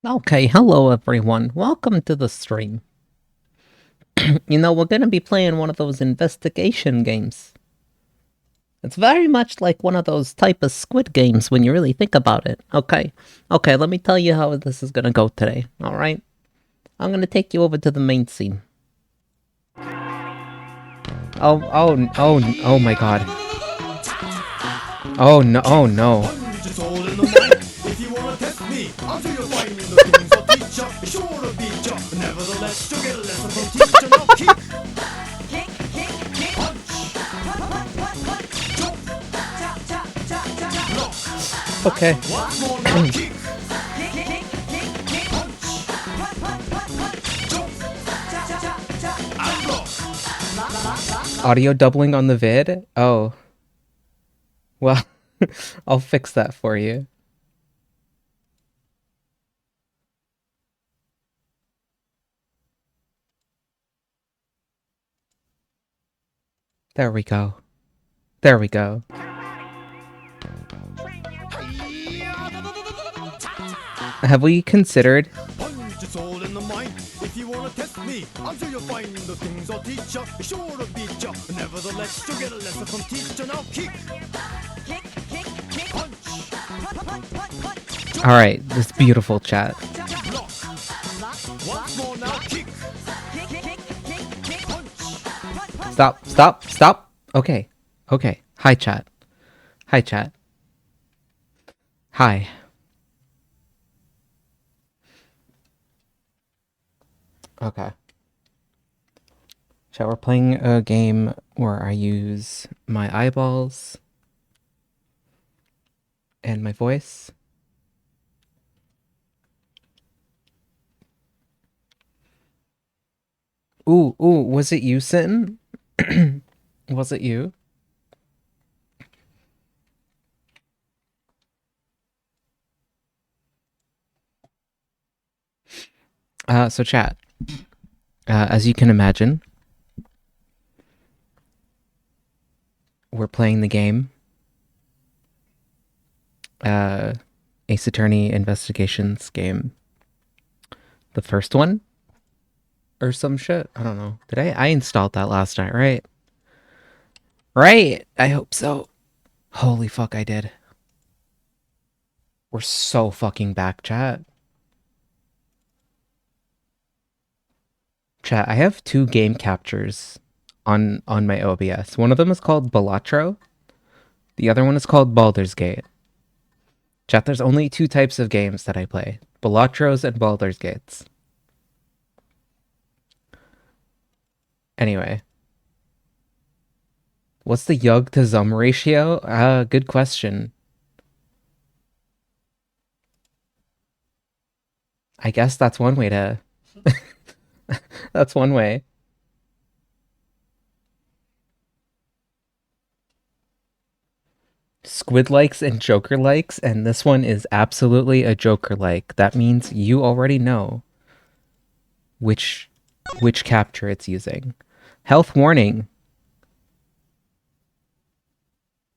Okay, hello everyone. Welcome to the stream. We're gonna be playing one of those investigation games. It's very much like one of those type of Squid Games when you really think about it. Okay, let me tell you how this is gonna go today, alright? I'm gonna take you over to the main scene. Oh my god. Oh no, oh no. Okay. Audio doubling on the vid? Oh. Well, I'll fix that for you. There we go. There we go. Have we considered... If you wanna test me, until you find the things I'll teach ya, be sure to beat ya. Nevertheless, you'll get a lesson from teacher. Now kick, punch. Alright, this beautiful chat. Stop. Okay. Hi, chat. Hi. Okay. Chat, we're playing a game where I use my eyeballs and my voice. Ooh, was it you, Sin? Was it you? So chat, as you can imagine, we're playing the game, Ace Attorney Investigations game. The first one? Or some shit? I don't know. Did I installed that last night, right? Right! I hope so. Holy fuck, I did. We're so fucking back, chat. Chat, I have 2 game captures on my OBS. One of them is called Balatro. The other one is called Baldur's Gate. Chat, there's only 2 types of games that I play. Balatros and Baldur's Gates. Anyway. What's the Yug to Zum ratio? Good question. I guess that's one way to... That's one way. Squid likes and Joker likes, and this one is absolutely a Joker like. That means you already know which capture it's using. Health warning.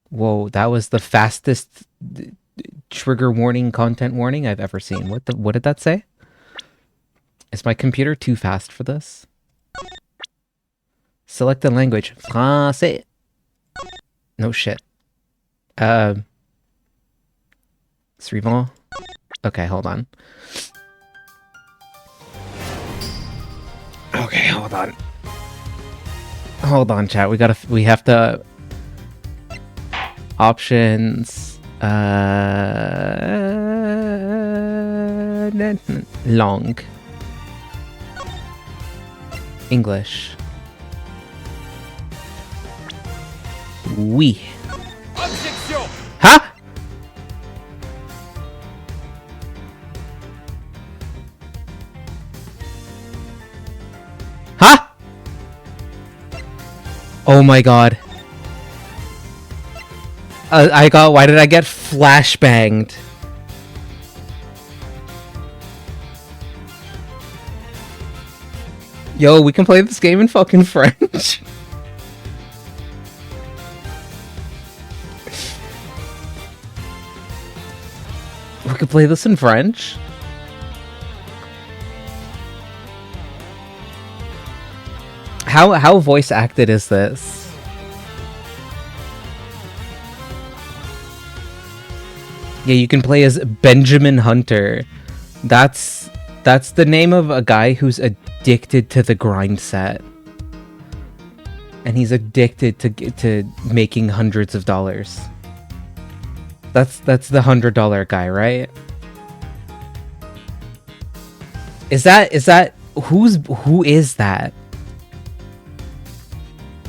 Whoa, that was the fastest trigger warning content warning I've ever seen. What did that say? Is my computer too fast for this? Select the language. Français. No shit. Suivant. Okay, hold on. Okay, hold on. Hold on, chat. We have to... Options. Long. English. Oui. Huh? Huh? Oh my god. Why did I get flashbanged? Yo, we can play this game in fucking French. We could play this in French. how voice acted is this? Yeah, you can play as Benjamin Hunter. That's the name of a guy who's addicted to the grind set. And he's addicted to making hundreds of dollars. That's the $100 guy, right? Who is that?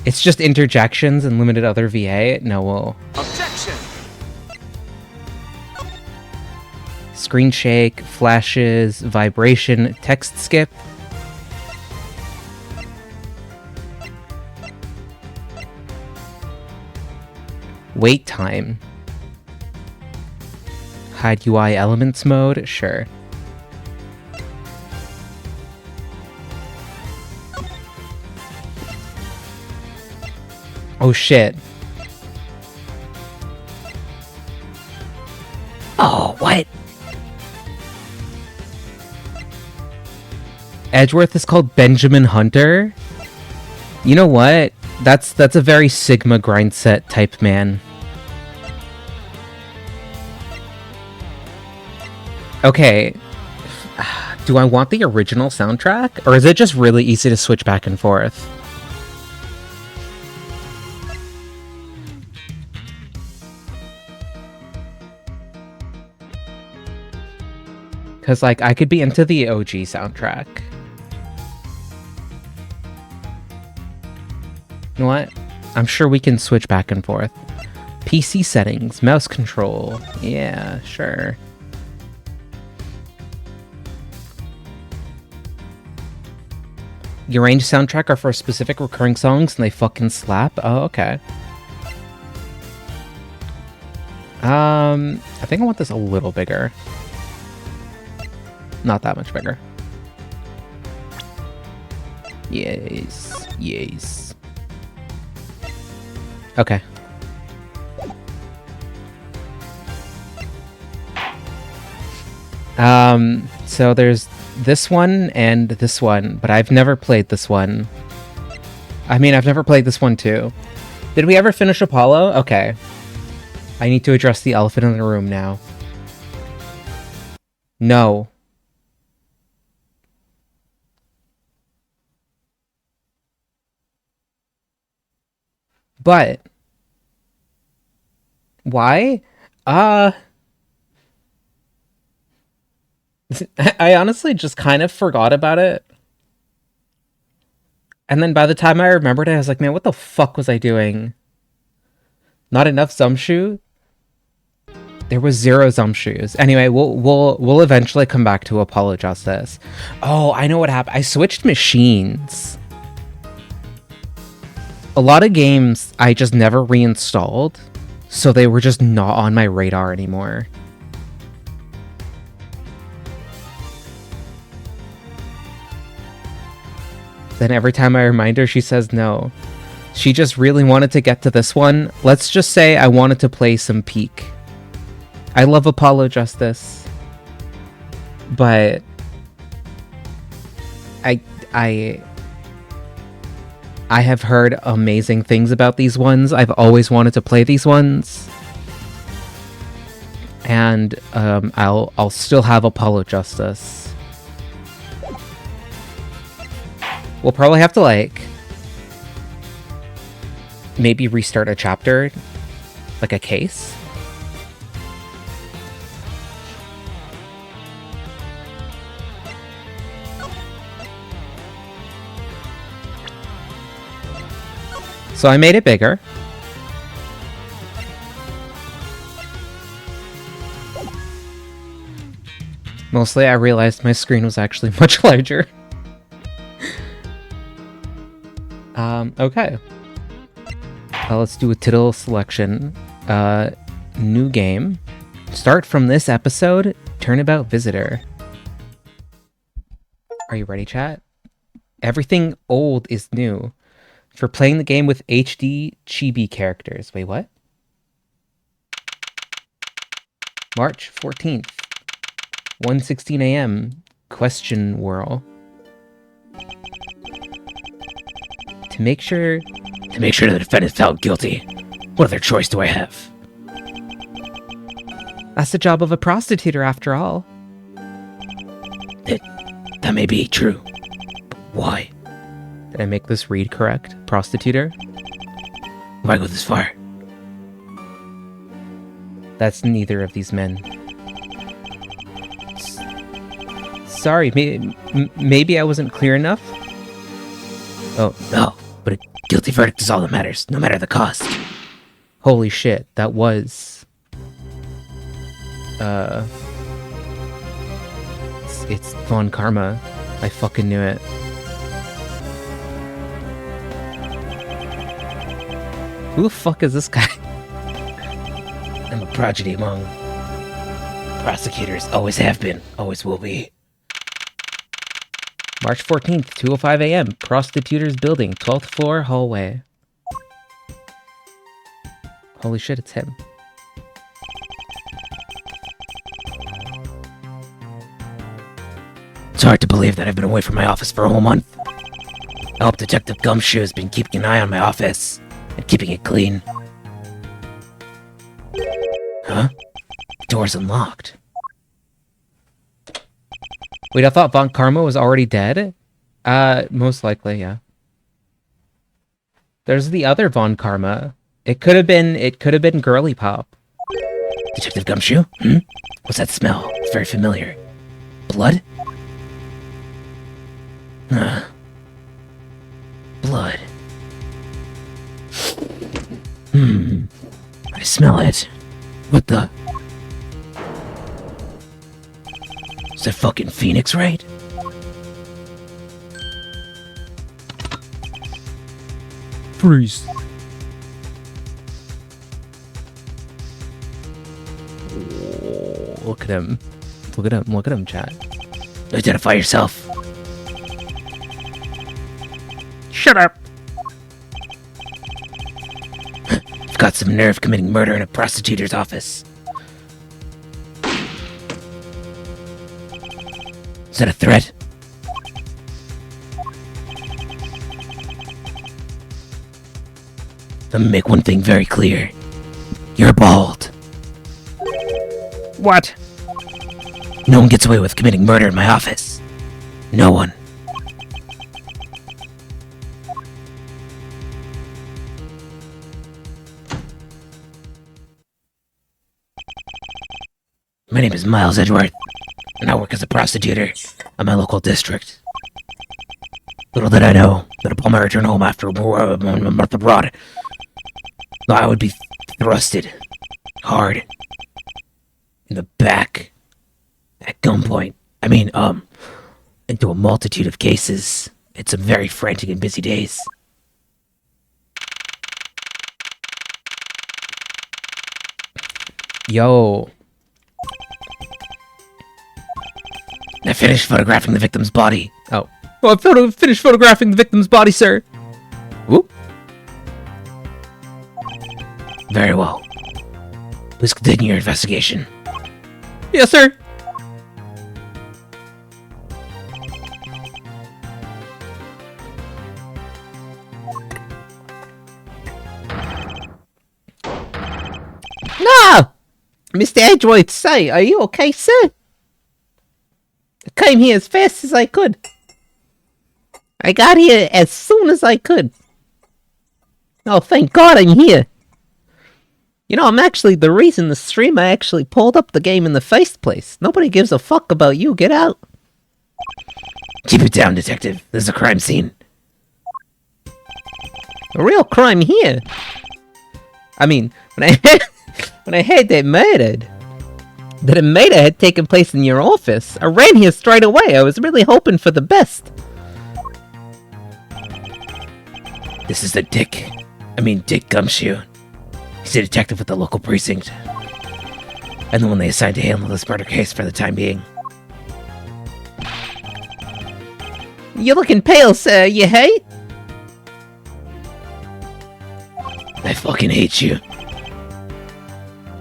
It's just interjections and limited other VA? No, well. Objection! Screen shake, flashes, vibration, text skip. Wait time. Hide UI elements mode? Sure. Oh shit. Oh, what? Edgeworth is called Benjamin Hunter? You know what? That's a very Sigma grind set type man. Okay. Do I want the original soundtrack? Or is it just really easy to switch back and forth? Because, like, I could be into the OG soundtrack. You know what? I'm sure we can switch back and forth. PC settings, mouse control. Yeah, sure. Your range soundtrack are for specific recurring songs and they fucking slap? Oh, okay. I think I want this a little bigger. Not that much bigger. Yes. Yes. Okay. So there's this one and this one, but I've never played this one. I mean, I've never played this one too. Did we ever finish Apollo? Okay. I need to address the elephant in the room now. No. But why? I honestly just kind of forgot about it. And then by the time I remembered it, I was like, man, what the fuck was I doing? Not enough Zumshu? There was 0 Zumshus. Anyway, we'll eventually come back to Apollo Justice. Oh, I know what happened. I switched machines. A lot of games I just never reinstalled, so they were just not on my radar anymore. Then every time I remind her, she says no. She just really wanted to get to this one. Let's just say I wanted to play some Peak. I love Apollo Justice, but I have heard amazing things about these ones. I've always wanted to play these ones. And I'll still have Apollo Justice. We'll probably have to, like, maybe restart a chapter, like a case. So I made it bigger. Mostly I realized my screen was actually much larger. Okay. Let's do a tittle selection. New game. Start from this episode, Turnabout Visitor. Are you ready, chat? Everything old is new. For playing the game with HD chibi characters. Wait, what? March 14th. 1:16 a.m. Question Whirl. To make sure the defendant is found guilty. What other choice do I have? that's the job of a prostituter, after all. That may be true. But why? Did I make this read correct? Prostituter? Why go this far? That's neither of these men. Sorry, maybe I wasn't clear enough? Oh, No, but a guilty verdict is all that matters, no matter the cost. holy shit, that was... It's Von Karma. I fucking knew it. Who the fuck is this guy? I'm a prodigy among prosecutors. Always have been, always will be. March 14th, 2:05 a.m. Prostituters Building, 12th floor, hallway. Holy shit, it's him. It's hard to believe that I've been away from my office for a whole month. I hope Detective Gumshoe has been keeping an eye on my office and keeping it clean. Huh? The door's unlocked. Wait, I thought Von Karma was already dead? Most likely, yeah. There's the other Von Karma. It could have been Girly Pop. Detective Gumshoe? What's that smell? It's very familiar. Blood? Blood. I smell it. What the? Is that fucking Phoenix, right? Freeze. Look at him. Look at him. Look at him, chat. Identify yourself. Shut up! You've got some nerve committing murder in a prostitute's office. Is that a threat? Let me make one thing very clear. You're bald. What? No one gets away with committing murder in my office. No one. My name is Miles Edgeworth, and I work as a prostituter at my local district. Little did I know that upon my return home after a month abroad, I would be thrusted hard in the back at gunpoint. I mean, into a multitude of cases. It's some very frantic and busy days. Yo. I finished photographing the victim's body. Oh. Well, I've finished photographing the victim's body, sir. Whoop. Very well. Please continue your investigation. Yes, sir. No! Mr. Edgeworth, say, are you okay, sir? I came here as fast as I could. I got here as soon as I could. Oh, thank God I'm here. You know, I'm actually the reason the streamer actually pulled up the game in the first place. Nobody gives a fuck about you. Get out. Keep it down, detective. This is a crime scene. A real crime here. I mean, when I heard that a murder had taken place in your office, I ran here straight away. I was really hoping for the best. This is Dick Gumshoe. He's a detective with the local precinct. And the one they assigned to handle this murder case for the time being. You're looking pale, sir. You hate? I fucking hate you.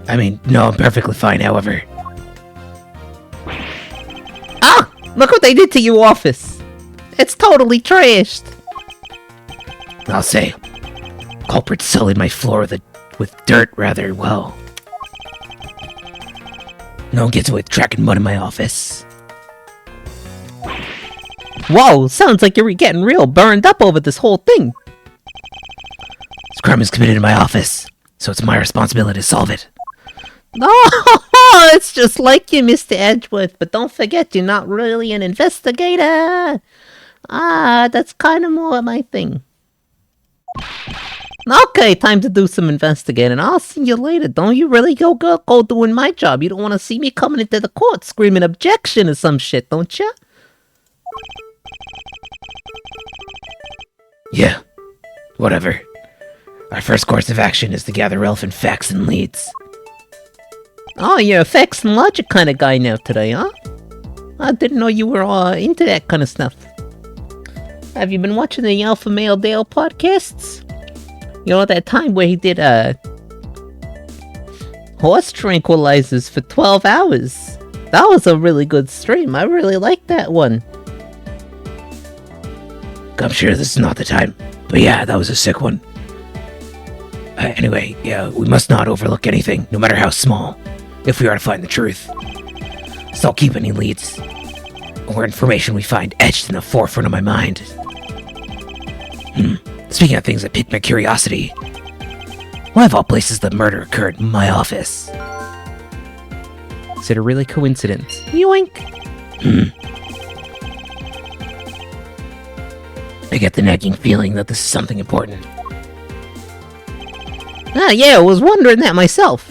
I mean, no, I'm perfectly fine, however. Ah! Look what they did to your office. It's totally trashed. I'll say. Culprit sullied my floor with dirt rather well. No one gets away with tracking mud in my office. Whoa, sounds like you're getting real burned up over this whole thing. This crime is committed in my office, so it's my responsibility to solve it. Oh, it's just like you, Mr. Edgeworth, but don't forget you're not really an investigator. That's kind of more my thing. Okay, time to do some investigating. I'll see you later. Don't you really go doing my job. You don't want to see me coming into the court screaming objection or some shit, don't you? Yeah, whatever. Our first course of action is to gather relevant facts and leads. Oh, you're a facts and logic kind of guy now today, huh? I didn't know you were into that kind of stuff. Have you been watching the Alpha Male Dale podcasts? You know that time where he did horse tranquilizers for 12 hours? That was a really good stream. I really liked that one. I'm sure this is not the time, but yeah, that was a sick one. Anyway, yeah, we must not overlook anything, no matter how small, if we are to find the truth. So I'll keep any leads or information we find etched in the forefront of my mind. Speaking of things that piqued my curiosity, why of all places the murder occurred in my office? Is it a really coincidence? Yoink! I get the nagging feeling that this is something important. Yeah, I was wondering that myself.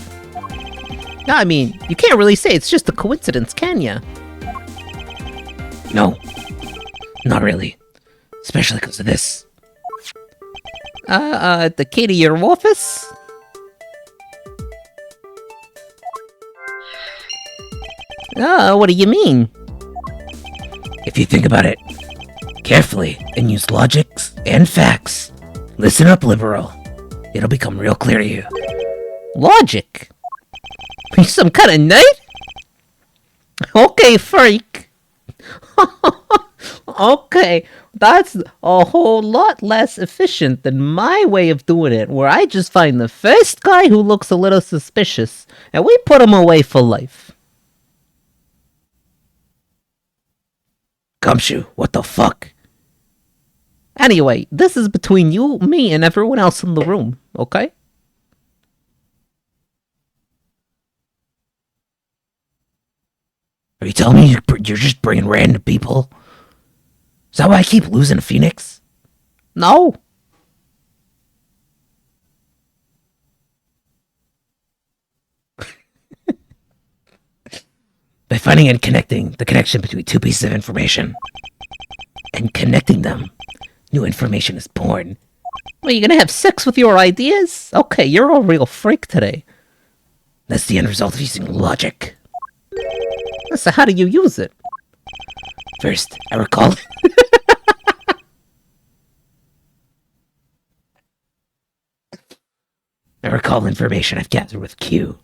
I mean, you can't really say it's just a coincidence, can ya? No, not really. Especially because of this. The key to your office? What do you mean? If you think about it carefully and use logics and facts, listen up, liberal. It'll become real clear to you. Logic? Are you some kind of nut? Okay, freak. Okay, that's a whole lot less efficient than my way of doing it, where I just find the first guy who looks a little suspicious, and we put him away for life. Gumshoe, what the fuck? Anyway, this is between you, me, and everyone else in the room, okay? Are you telling me you're just bringing random people? Is that why I keep losing to Phoenix? No. By finding and connecting the connection between two pieces of information and connecting them, new information is born. Are you gonna have sex with your ideas? Okay, you're a real freak today. That's the end result of using logic. So how do you use it? First, I recall... I recall information I've gathered with Q,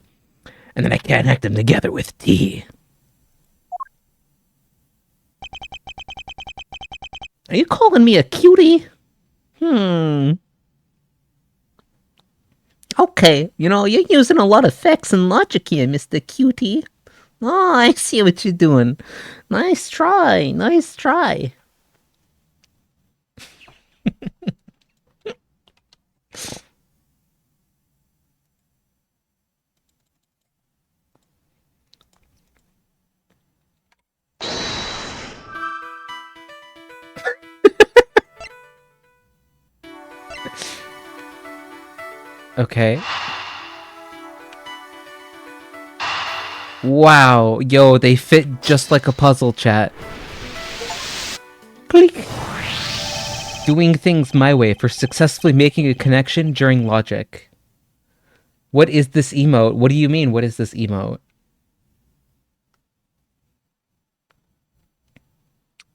and then I connect them together with T. Are you calling me a cutie? Okay, you know, you're using a lot of facts and logic here, Mr. Cutie. Oh, I see what you're doing. Nice try, nice try. Okay. Wow, yo, they fit just like a puzzle, chat. Click. Doing things my way for successfully making a connection during logic. What is this emote? What do you mean, what is this emote?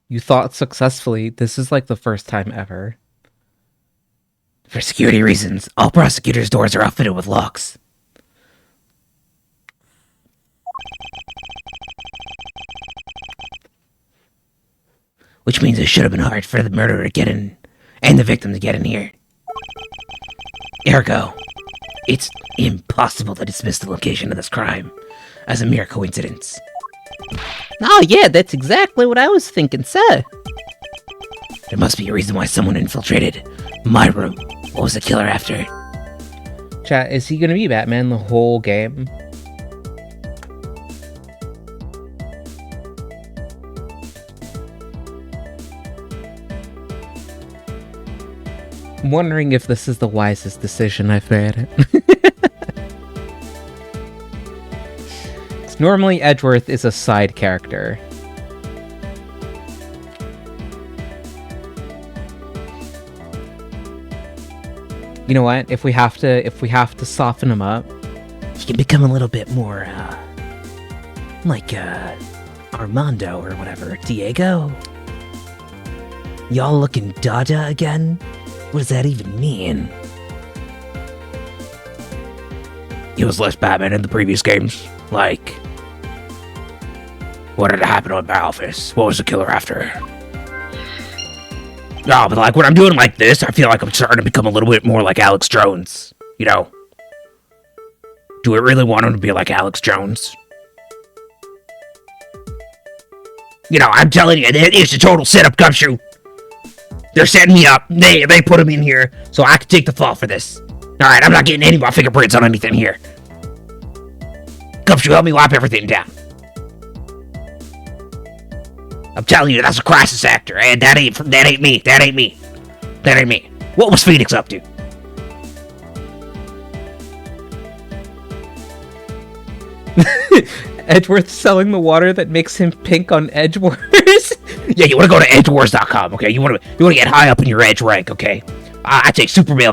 You thought successfully. This is like the first time ever. For security reasons, all prosecutors' doors are outfitted with locks. Which means it should have been hard for the murderer to get in, and the victim to get in here. Ergo, it's impossible to dismiss the location of this crime as a mere coincidence. Oh yeah, that's exactly what I was thinking, sir. There must be a reason why someone infiltrated my room. What was the killer after? Chat, is he gonna be Batman the whole game? I'm wondering if this is the wisest decision I've made. Normally Edgeworth is a side character. You know what? If we have to soften him up, He can become a little bit more, like, Armando or whatever. Diego? Y'all looking dada again? What does that even mean? He was less Batman in the previous games. Like, what had happened on my office? What was the killer after? No, but like when I'm doing like this, I feel like I'm starting to become a little bit more like Alex Jones. You know? Do we really want him to be like Alex Jones? You know, I'm telling you, it's a total setup, Gumshoe. They're setting me up. They put him in here so I can take the fall for this. Alright, I'm not getting any more fingerprints on anything here. Gumshoe, help me wipe everything down. I'm telling you, that's a crisis actor, and that ain't me. That ain't me. What was Phoenix up to? Edgeworth selling the water that makes him pink on Edgewars. Yeah, you want to go to edgewars.com, okay? You want to get high up in your edge rank, okay? I take super male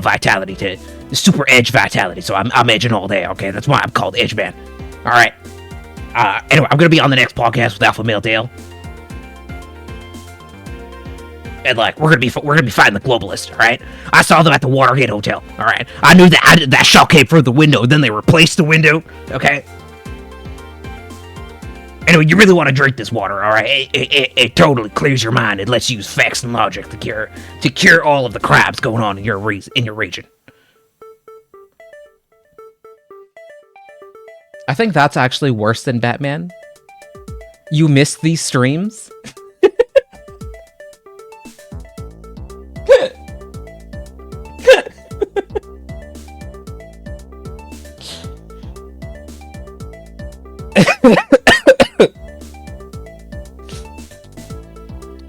vitality to super edge vitality, so I'm edging all day, okay? That's why I'm called Edgeman. All right. Anyway, I'm gonna be on the next podcast with Alpha Male Dale, and like we're gonna be fighting the globalists. All right. I saw them at the Watergate Hotel. All right. I knew that shell came through the window. Then they replaced the window. Okay. Anyway, you really want to drink this water, all right? It totally clears your mind. It lets you use facts and logic to cure all of the crabs going on in your region. I think that's actually worse than Batman. You missed these streams?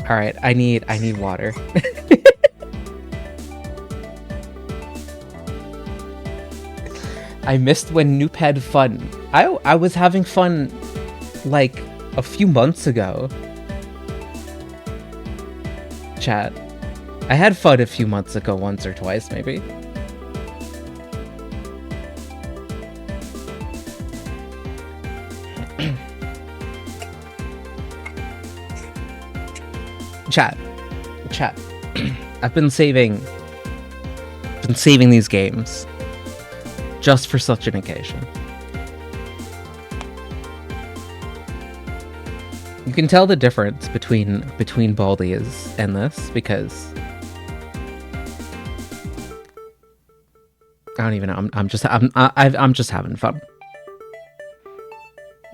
All right, I need water. I missed when Noop had fun. I was having fun like a few months ago. Chat. I had fun a few months ago, once or twice maybe. Chat. I've been saving these games just for such an occasion. You can tell the difference between Baldi's and this because I don't even know. I'm just having fun.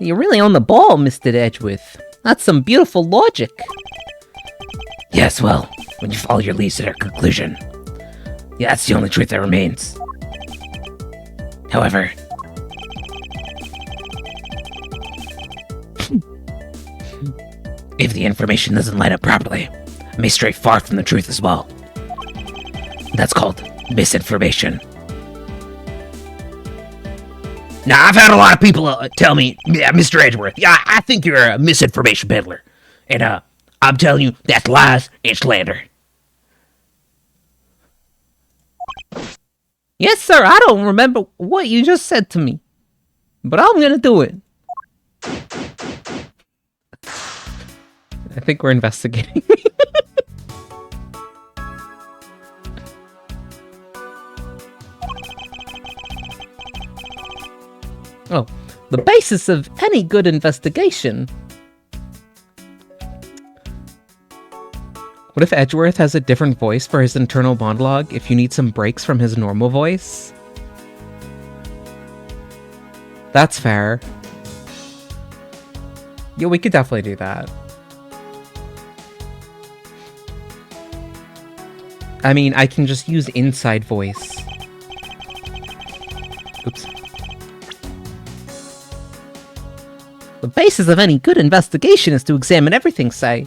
You're really on the ball, Mr. Edgeworth. That's some beautiful logic. Yes, well, when you follow your leads to their conclusion, yeah, that's the only truth that remains. However, if the information doesn't line up properly, it may stray far from the truth as well. That's called misinformation. Now, I've had a lot of people tell me, yeah, Mr. Edgeworth, yeah, I think you're a misinformation peddler. And, I'm telling you, that's lies and slander. Yes, sir, I don't remember what you just said to me, but I'm gonna do it. I think we're investigating. Oh, the basis of any good investigation. What if Edgeworth has a different voice for his internal monologue if you need some breaks from his normal voice? That's fair. Yeah, we could definitely do that. I mean, I can just use inside voice. Oops. The basis of any good investigation is to examine everything, say.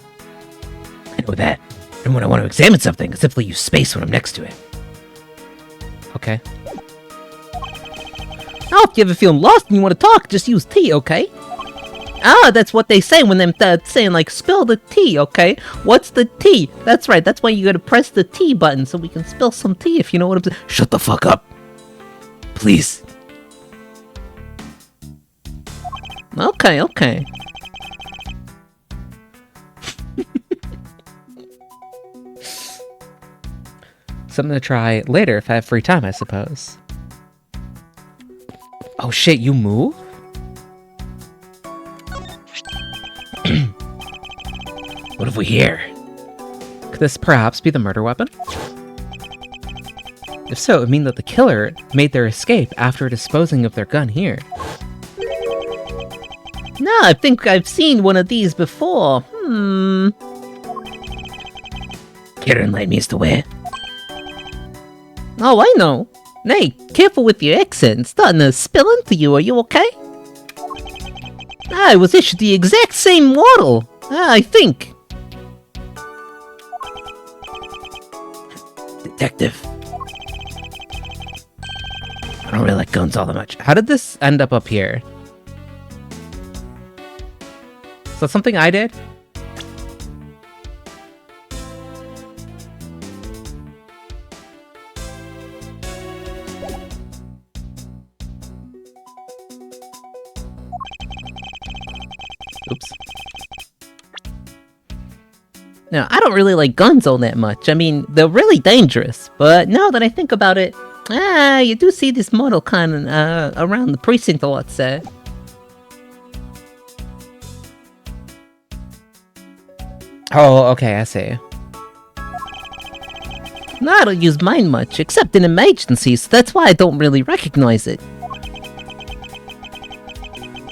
I know that. And when I want to examine something, I simply use space when I'm next to it. Okay. Now, if you ever feel lost and you want to talk, just use T, okay? Ah, that's what they say when they're saying, like, spill the tea, okay? What's the T? That's right, that's why you gotta press the T button so we can spill some tea, if you know what I'm saying. Shut the fuck up. Please. Okay, okay. Something to try later if I have free time, I suppose. Oh shit, you move? What have we here? Could this perhaps be the murder weapon? If so, it would mean that the killer made their escape after disposing of their gun here. No, I think I've seen one of these before. Care to enlighten me as to where? Oh, I know. Nay, careful with your accent. It's starting to spill into you. Are you okay? I was issued the exact same model. I think. Detective. I don't really like guns all that much. How did this end up here? Is that something I did? Oops. Now, I don't really like guns all that much. I mean, they're really dangerous. But now that I think about it, you do see this model kind of around the precinct a lot, sir. Oh, okay, I see. No, I don't use mine much, except in emergencies, so that's why I don't really recognize it.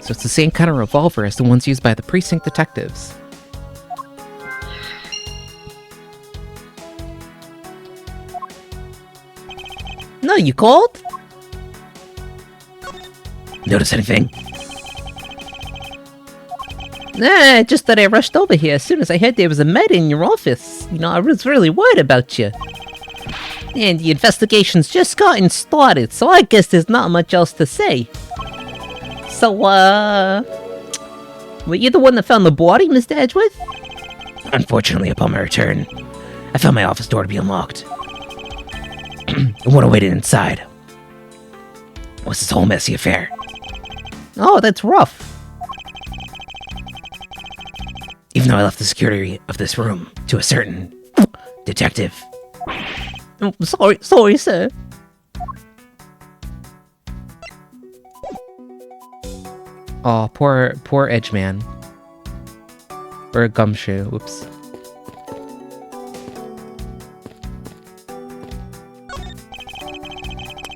So it's the same kind of revolver as the ones used by the precinct detectives. No, you called? Notice anything? Nah, just that I rushed over here as soon as I heard there was a med in your office. You know, I was really worried about you. And the investigation's just gotten started, so I guess there's not much else to say. So, were you the one that found the body, Mr. Edgeworth? Unfortunately, upon my return, I found my office door to be unlocked. And when I waited inside, was this whole messy affair. Oh, that's rough. Even though I left the security of this room to a certain detective. Oh, sorry, sir. Oh, poor Edgeman. Or a gumshoe, whoops.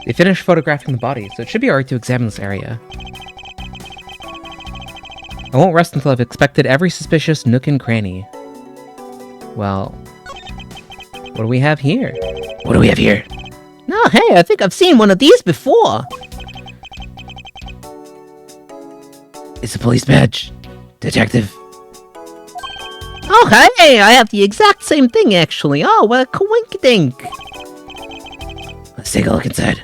They finished photographing the body, so it should be alright to examine this area. I won't rest until I've inspected every suspicious nook and cranny. Well, what do we have here? What do we have here? No, hey, I think I've seen one of these before. It's a police badge. Detective. Oh, hey, I have the exact same thing, actually. Oh, what a coinkydink. Let's take a look inside.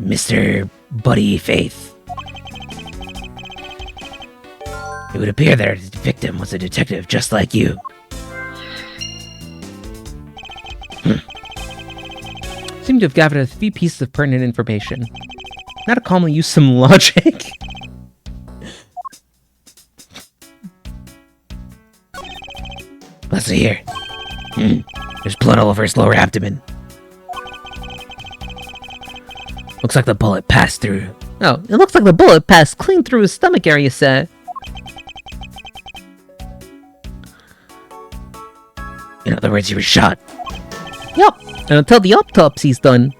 Mr. Buddy Faith. It would appear that our victim was a detective just like you. Seem to have gathered a few pieces of pertinent information. Now to calmly use some logic. Let's see here. There's blood all over his lower abdomen. Looks like the bullet passed through. Oh, it looks like the bullet passed clean through his stomach area, sir. In other words, you were shot. Yup, and until the autopsy's done.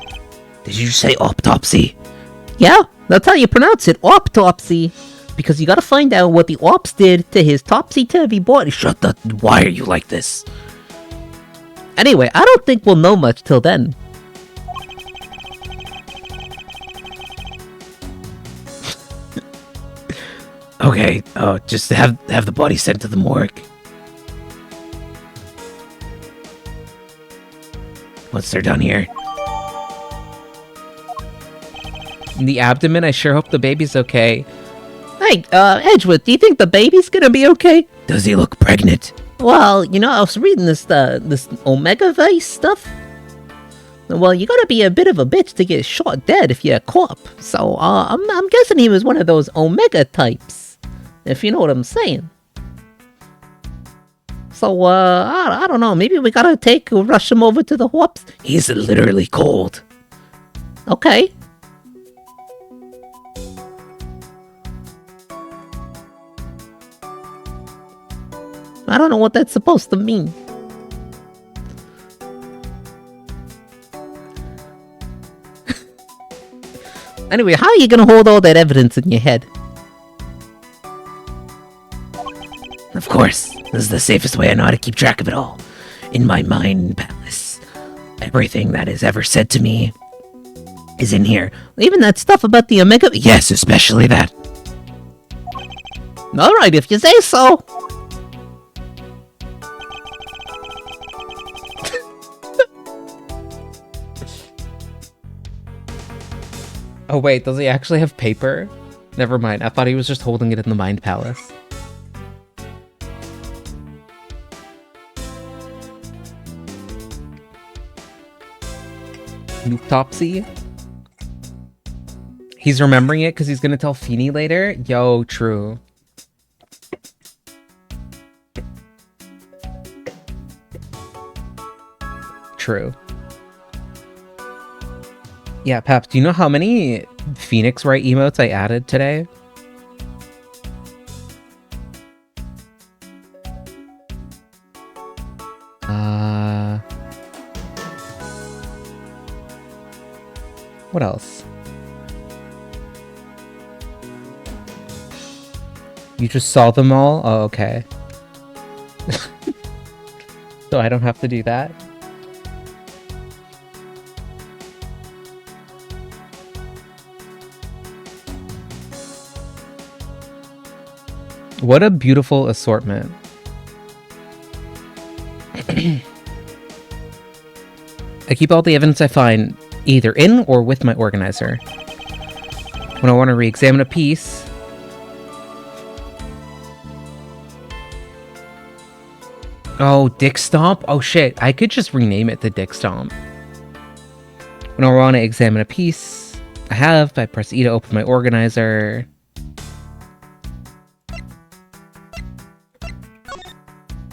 Did you say autopsy? Yeah, that's how you pronounce it, autopsy. Because you gotta find out what the ops did to his topsy-turvy body. Shut the... Why are you like this? Anyway, I don't think we'll know much till then. Okay, just have the body sent to the morgue. Once they're done here. In the abdomen, I sure hope the baby's okay. Hey, Edgewood, do you think the baby's gonna be okay? Does he look pregnant? Well, you know, I was reading this Omega Vice stuff. Well, you gotta be a bit of a bitch to get shot dead if you're a cop. So, I'm guessing he was one of those Omega types, if you know what I'm saying. So, I don't know, maybe we gotta rush him over to the whoops. He's literally cold. Okay. I don't know what that's supposed to mean. Anyway, how are you gonna hold all that evidence in your head? Of course, this is the safest way I know how to keep track of it all. In my mind palace. Everything that is ever said to me is in here. Even that stuff about the Omega... Yes, especially that. Alright, if you say so. Oh wait, does he actually have paper? Never mind, I thought he was just holding it in the Mind Palace. Nootopsy? He's remembering it because he's gonna tell Feeny later? Yo, true. True. Yeah, Paps, do you know how many Phoenix Wright emotes I added today? What else? You just saw them all? Oh, okay. So I don't have to do that? What a beautiful assortment. I keep all the evidence I find either in or with my organizer. When I want to re-examine a piece, oh, Dick Stomp? Oh shit, I could just rename it to Dick Stomp. When I want to examine a piece, I press E to open my organizer.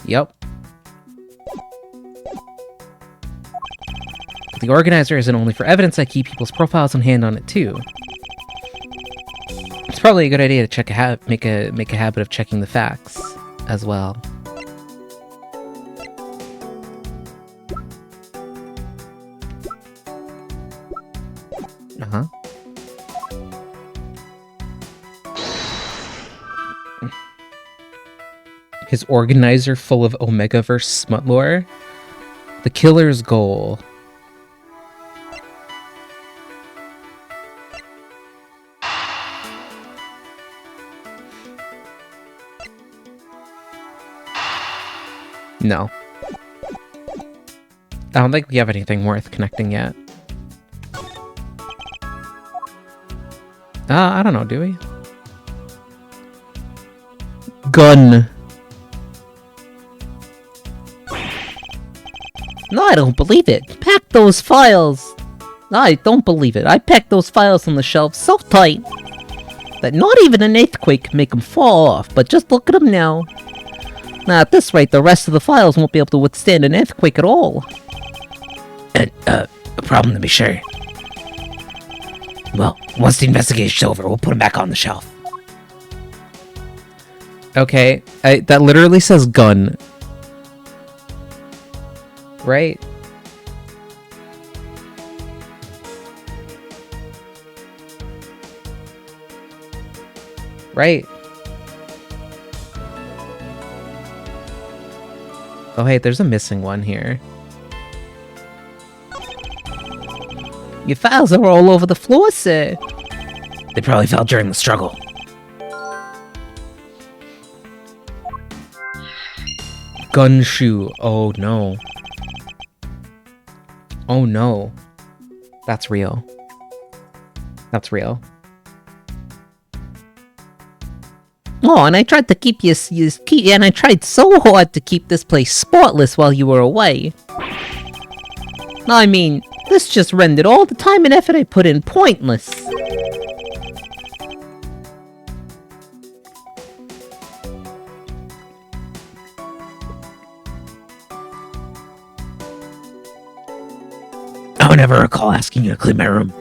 Yep. But the organizer isn't only for evidence, I keep people's profiles on hand on it too. It's probably a good idea to make a habit of checking the facts as well. Uh-huh. His organizer full of Omegaverse smut lore. The killer's goal. No. I don't think we have anything worth connecting yet. I don't know, do we? Gun. No, I don't believe it. Pack those files. No, I don't believe it. I packed those files on the shelf so tight that not even an earthquake can make them fall off. But just look at them now. Now, at this rate, the rest of the files won't be able to withstand an earthquake at all. A problem to be sure. Well, once the investigation's over, we'll put them back on the shelf. Okay, that literally says gun. Right? Right. Oh, hey, there's a missing one here. Your files are all over the floor, sir. They probably fell during the struggle. Gunshoe. Oh, no. Oh, no. That's real. That's real. Oh, and I tried to keep and I tried so hard to keep this place spotless while you were away. I mean, this just rendered all the time and effort I put in pointless. I would never recall asking you to clean my room.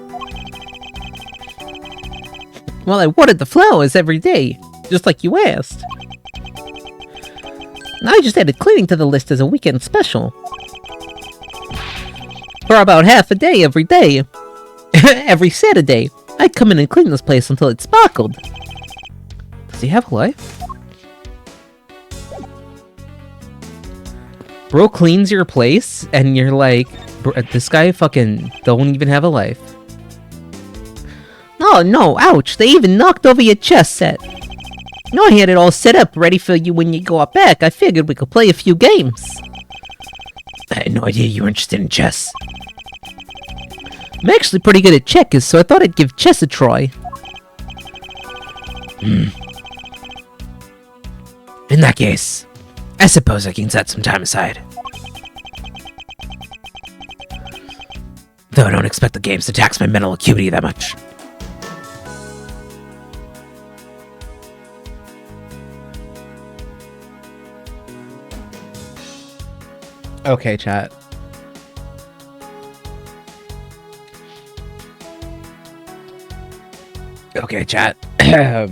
Well, I watered the flowers every day, just like you asked. I just added cleaning to the list as a weekend special. For about half a day every day. Every Saturday, I'd come in and clean this place until it sparkled. Does he have a life? Bro cleans your place, and you're like, this guy fucking don't even have a life. Oh no, ouch, they even knocked over your chess set. No, I had it all set up, ready for you when you got back. I figured we could play a few games. I had no idea you were interested in chess. I'm actually pretty good at checkers, so I thought I'd give chess a try. In that case, I suppose I can set some time aside. Though I don't expect the games to tax my mental acuity that much. Okay, chat. Okay, chat. I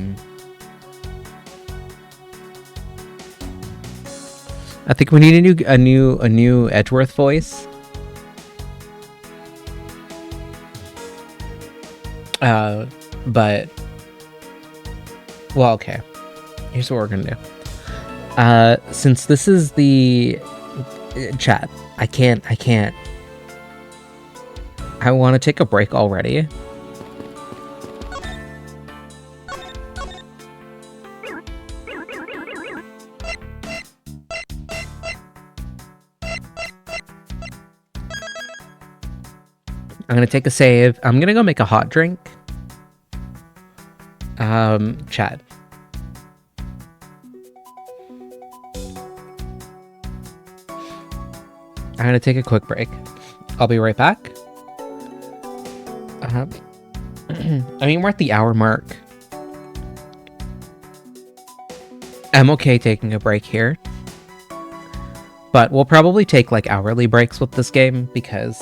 think we need a new Edgeworth voice. But well, okay. Here's what we're gonna do. Since this is the chat, I can't. I want to take a break already. I'm gonna take a save. I'm gonna go make a hot drink. Chat. I'm gonna take a quick break. I'll be right back. I mean, we're at the hour mark. I'm okay taking a break here. But we'll probably take like hourly breaks with this game because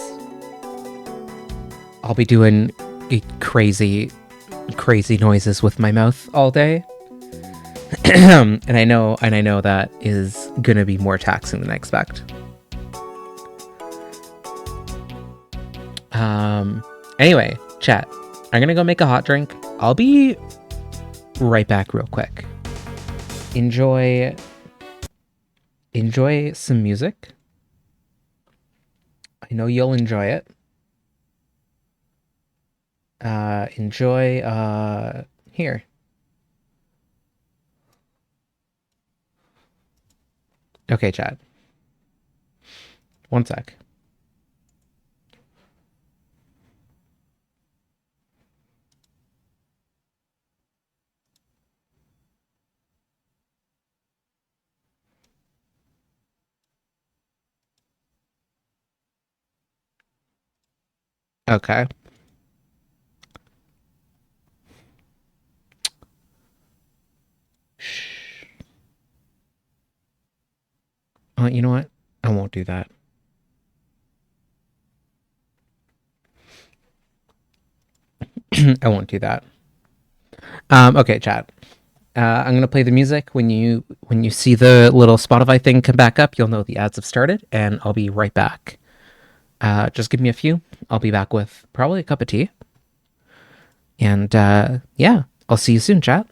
I'll be doing crazy noises with my mouth all day. and I know that is gonna be more taxing than I expect. Anyway, chat. I'm gonna go make a hot drink. I'll be right back real quick. Enjoy some music. I know you'll enjoy it. Enjoy here. Okay, chat. One sec. Okay. Shh. Oh, you know what? I won't do that. I won't do that. Okay, chat. I'm gonna play the music. When you see the little Spotify thing come back up, you'll know the ads have started, and I'll be right back. Just give me a few. I'll be back with probably a cup of tea. And yeah, I'll see you soon, chat.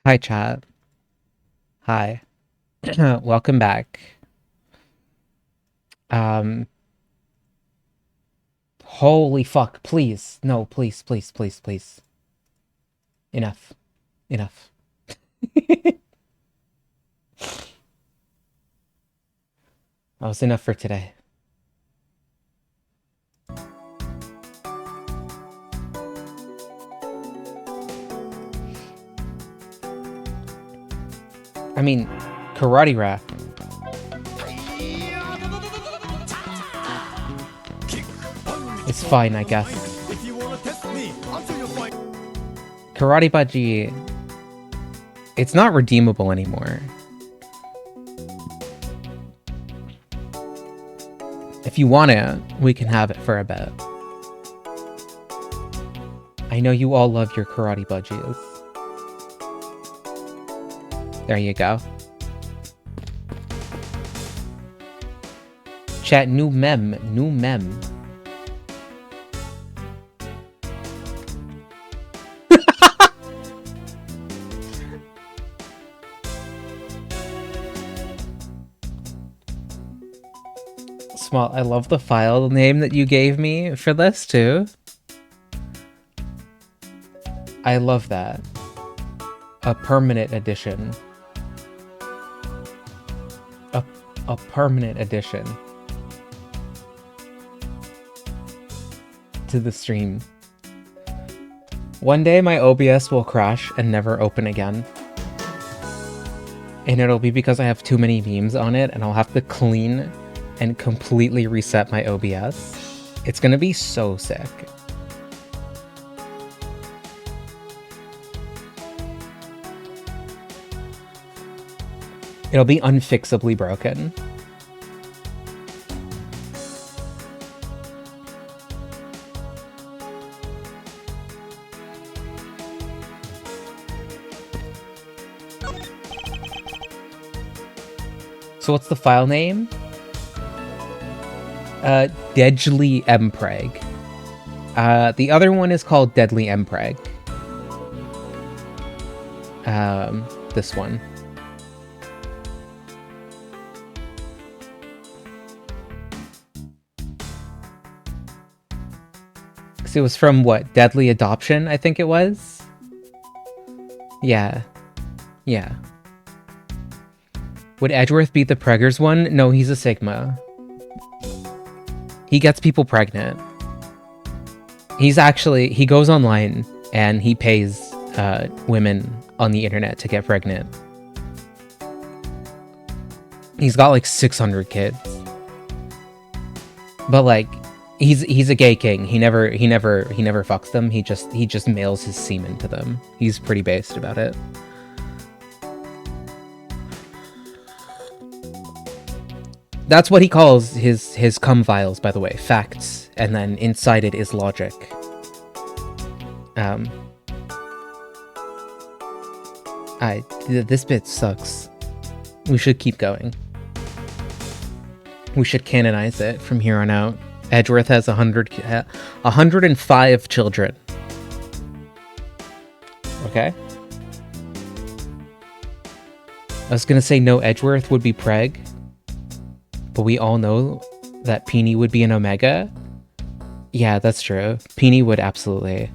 Hi, chat. Hi. Welcome back. Holy fuck, please. No, please, please, please, please. Enough. Enough. That was enough for today. I mean, karate rap. It's fine, I guess. Karate Budgie... It's not redeemable anymore. If you want it, we can have it for a bit. I know you all love your Karate Budgies. There you go. Chat, new mem, new mem. Small, I love the file name that you gave me for this too. I love that. A permanent edition. A permanent addition to the stream. One day my OBS will crash and never open again. And it'll be because I have too many memes on it and I'll have to clean and completely reset my OBS. It's gonna be so sick. It'll be unfixably broken. So what's the file name? Deadly Mpreg. The other one is called Deadly Mpreg. This one. It was from what? Deadly Adoption, I think it was? Yeah. Yeah. Would Edgeworth be the Preggers one? No, he's a Sigma. He gets people pregnant. He goes online and he pays women on the internet to get pregnant. He's got like 600 kids. But like, he's a gay king. He never fucks them. He just mails his semen to them. He's pretty based about it. That's what he calls his cum vials, by the way. Facts. And then inside it is logic. This bit sucks. We should keep going. We should canonize it from here on out. Edgeworth has 105 children. Okay? I was gonna say no Edgeworth would be Preg, but we all know that Peony would be an Omega. Yeah, that's true. Peony would absolutely.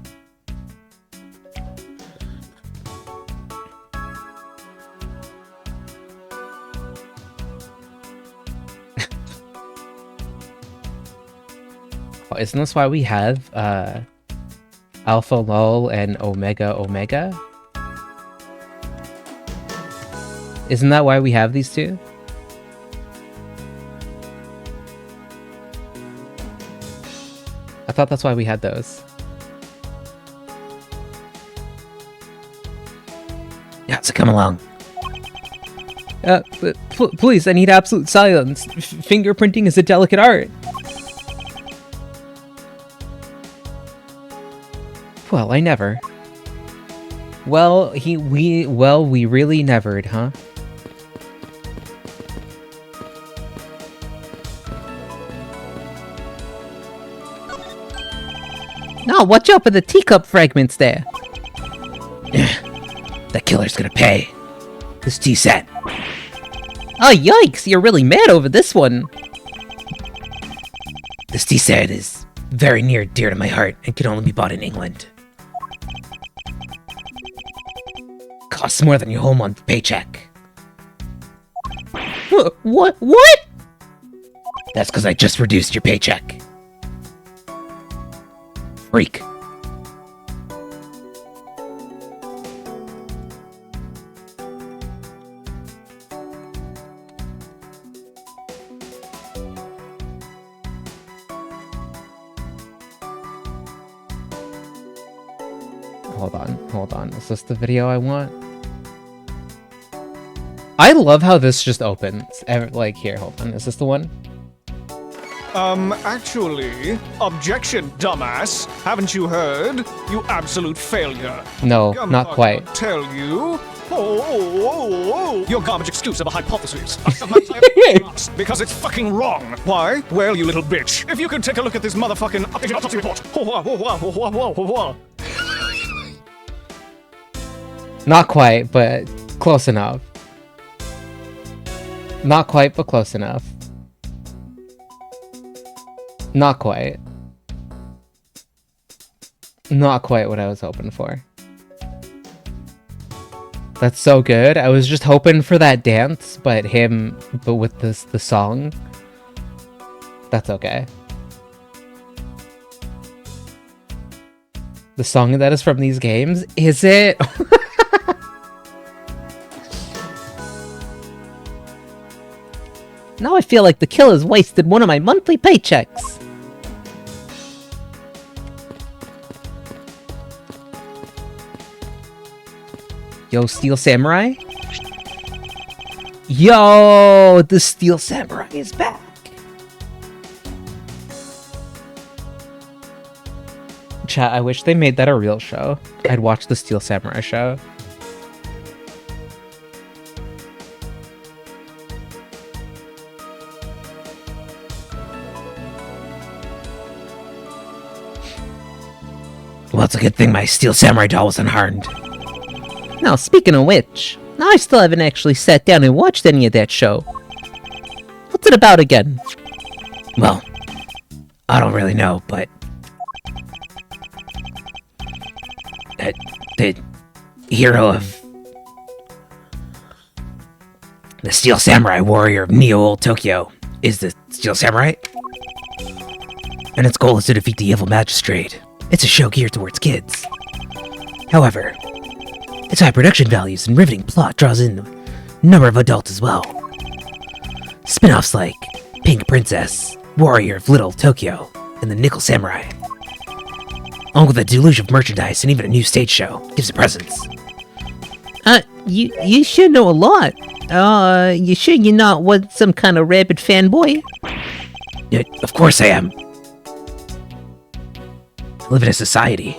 Isn't this why we have Alpha Lol and Omega Omega? Isn't that why we have these two? I thought that's why we had those. Yeah, so come along. Please, I need absolute silence. Fingerprinting is a delicate art. Well, I never. Well, we really nevered, huh? No, watch out for the teacup fragments there. That killer's gonna pay. This tea set. Oh, yikes! You're really mad over this one. This tea set is very near and dear to my heart and can only be bought in England. Costs more than your whole month paycheck. What? What? That's because I just reduced your paycheck. Freak. Hold on. Is this the video I want? I love how this just opens. Like, here, hold on. Is this the one? Actually, objection, dumbass. Haven't you heard? You absolute failure. No, I'm not quite. gonna tell you. Your garbage excuse of a hypothesis. Because it's fucking wrong. Why? Well, you little bitch. If you could take a look at this motherfucking updated autopsy report. Not quite, but close enough. Not quite, but close enough. Not quite. Not quite what I was hoping for. That's so good. I was just hoping for that dance, but with the song. That's okay. The song that is from these games, is it? Now I feel like the killer's wasted one of my monthly paychecks. Yo, Steel Samurai? Yo, the Steel Samurai is back. Chat, I wish they made that a real show. I'd watch the Steel Samurai show. Well, it's a good thing my Steel Samurai doll was unharmed. Now, speaking of which, I still haven't actually sat down and watched any of that show. What's it about again? Well, I don't really know, but... the hero of... the Steel Samurai warrior of Neo Old Tokyo is the Steel Samurai. And its goal is to defeat the evil magistrate. It's a show geared towards kids. However, its high production values and riveting plot draws in a number of adults as well. Spin-offs like Pink Princess, Warrior of Little Tokyo, and the Nickel Samurai. Along with a deluge of merchandise and even a new stage show, gives a presence. You should know a lot. You sure you're not some kind of rabid fanboy? Yeah, of course I am. I live in a society.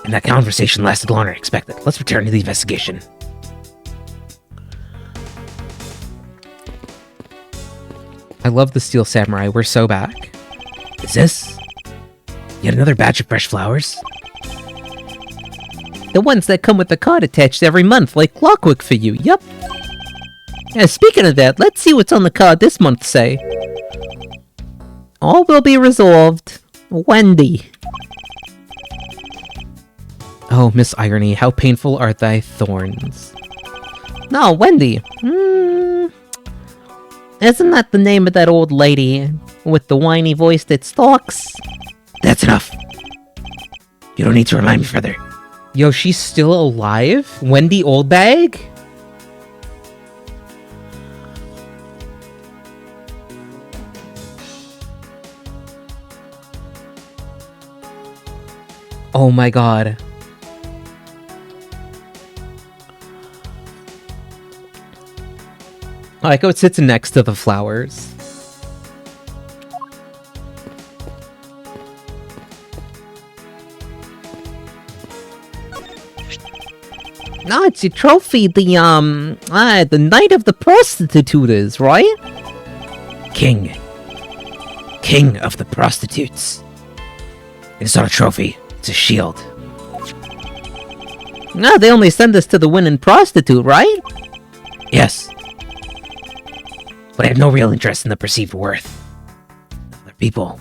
And that conversation lasted longer than expected. Let's return to the investigation. I love the Steel Samurai. We're so back. Is this yet another batch of fresh flowers? The ones that come with the card attached every month, like clockwork for you, yup. Yeah, speaking of that, let's see what's on the card this month, say. All will be resolved. Wendy. Oh, Miss Irony, how painful are thy thorns? No, Wendy. Isn't that the name of that old lady with the whiny voice that stalks? That's enough. You don't need to remind me further. Yo, she's still alive? Wendy Oldbag? Oh my god. I like how it sits next to the flowers. No, it's your trophy, the Knight of the Prostitutes, right? King. King of the prostitutes. It's not a trophy, it's a shield. No, they only send us to the winning prostitute, right? Yes. But I have no real interest in the perceived worth of other people.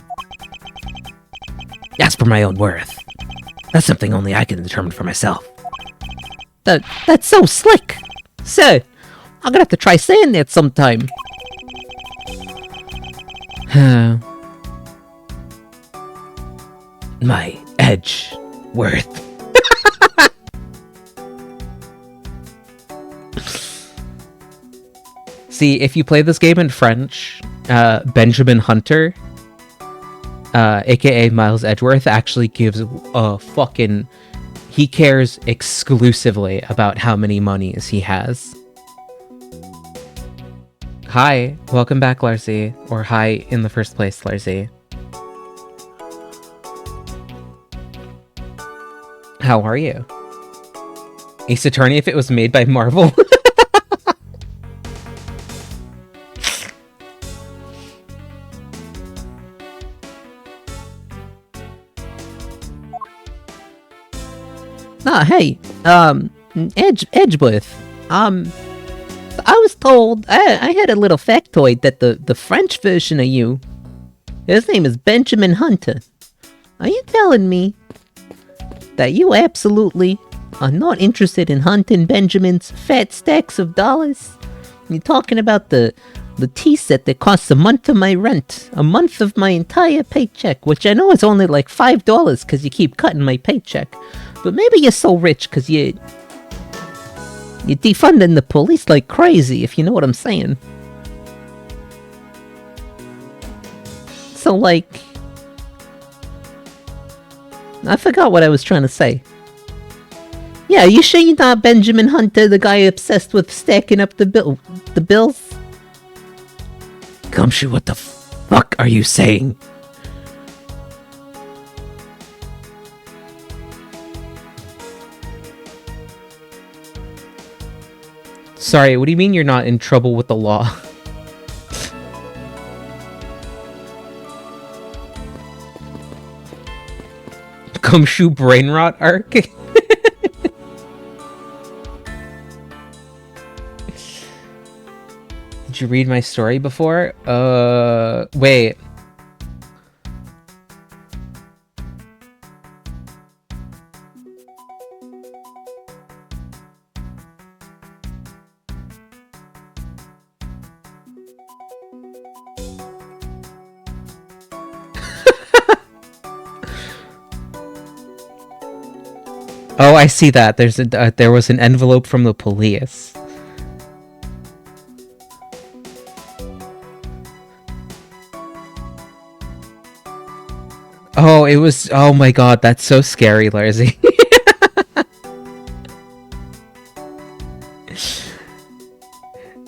As for my own worth, that's something only I can determine for myself. That's so slick. Sir, I'm gonna have to try saying that sometime. My edge worth. See, if you play this game in French, Benjamin Hunter, aka Miles Edgeworth, actually gives a fucking... He cares exclusively about how many monies he has. Hi, welcome back, Larcy. Or hi in the first place, Larcy. How are you? Ace Attorney if it was made by Marvel? Hey, Edgeworth. I was told, I had a little factoid that the French version of you, his name is Benjamin Hunter. Are you telling me that you absolutely are not interested in hunting Benjamin's fat stacks of dollars? You're talking about the tea set that costs a month of my rent, a month of my entire paycheck, which I know is only like $5 because you keep cutting my paycheck. But maybe you're so rich because you're defunding the police like crazy, if you know what I'm saying. So, like... I forgot what I was trying to say. Yeah, are you sure you're not Benjamin Hunter, the guy obsessed with stacking up the bills? Gumshoe, what the fuck are you saying? Sorry, what do you mean you're not in trouble with the law? Gumshoe brain rot arc? Did you read my story before? Wait. Oh, I see that. There was an envelope from the police. Oh, it was... Oh my god, that's so scary, Larzy.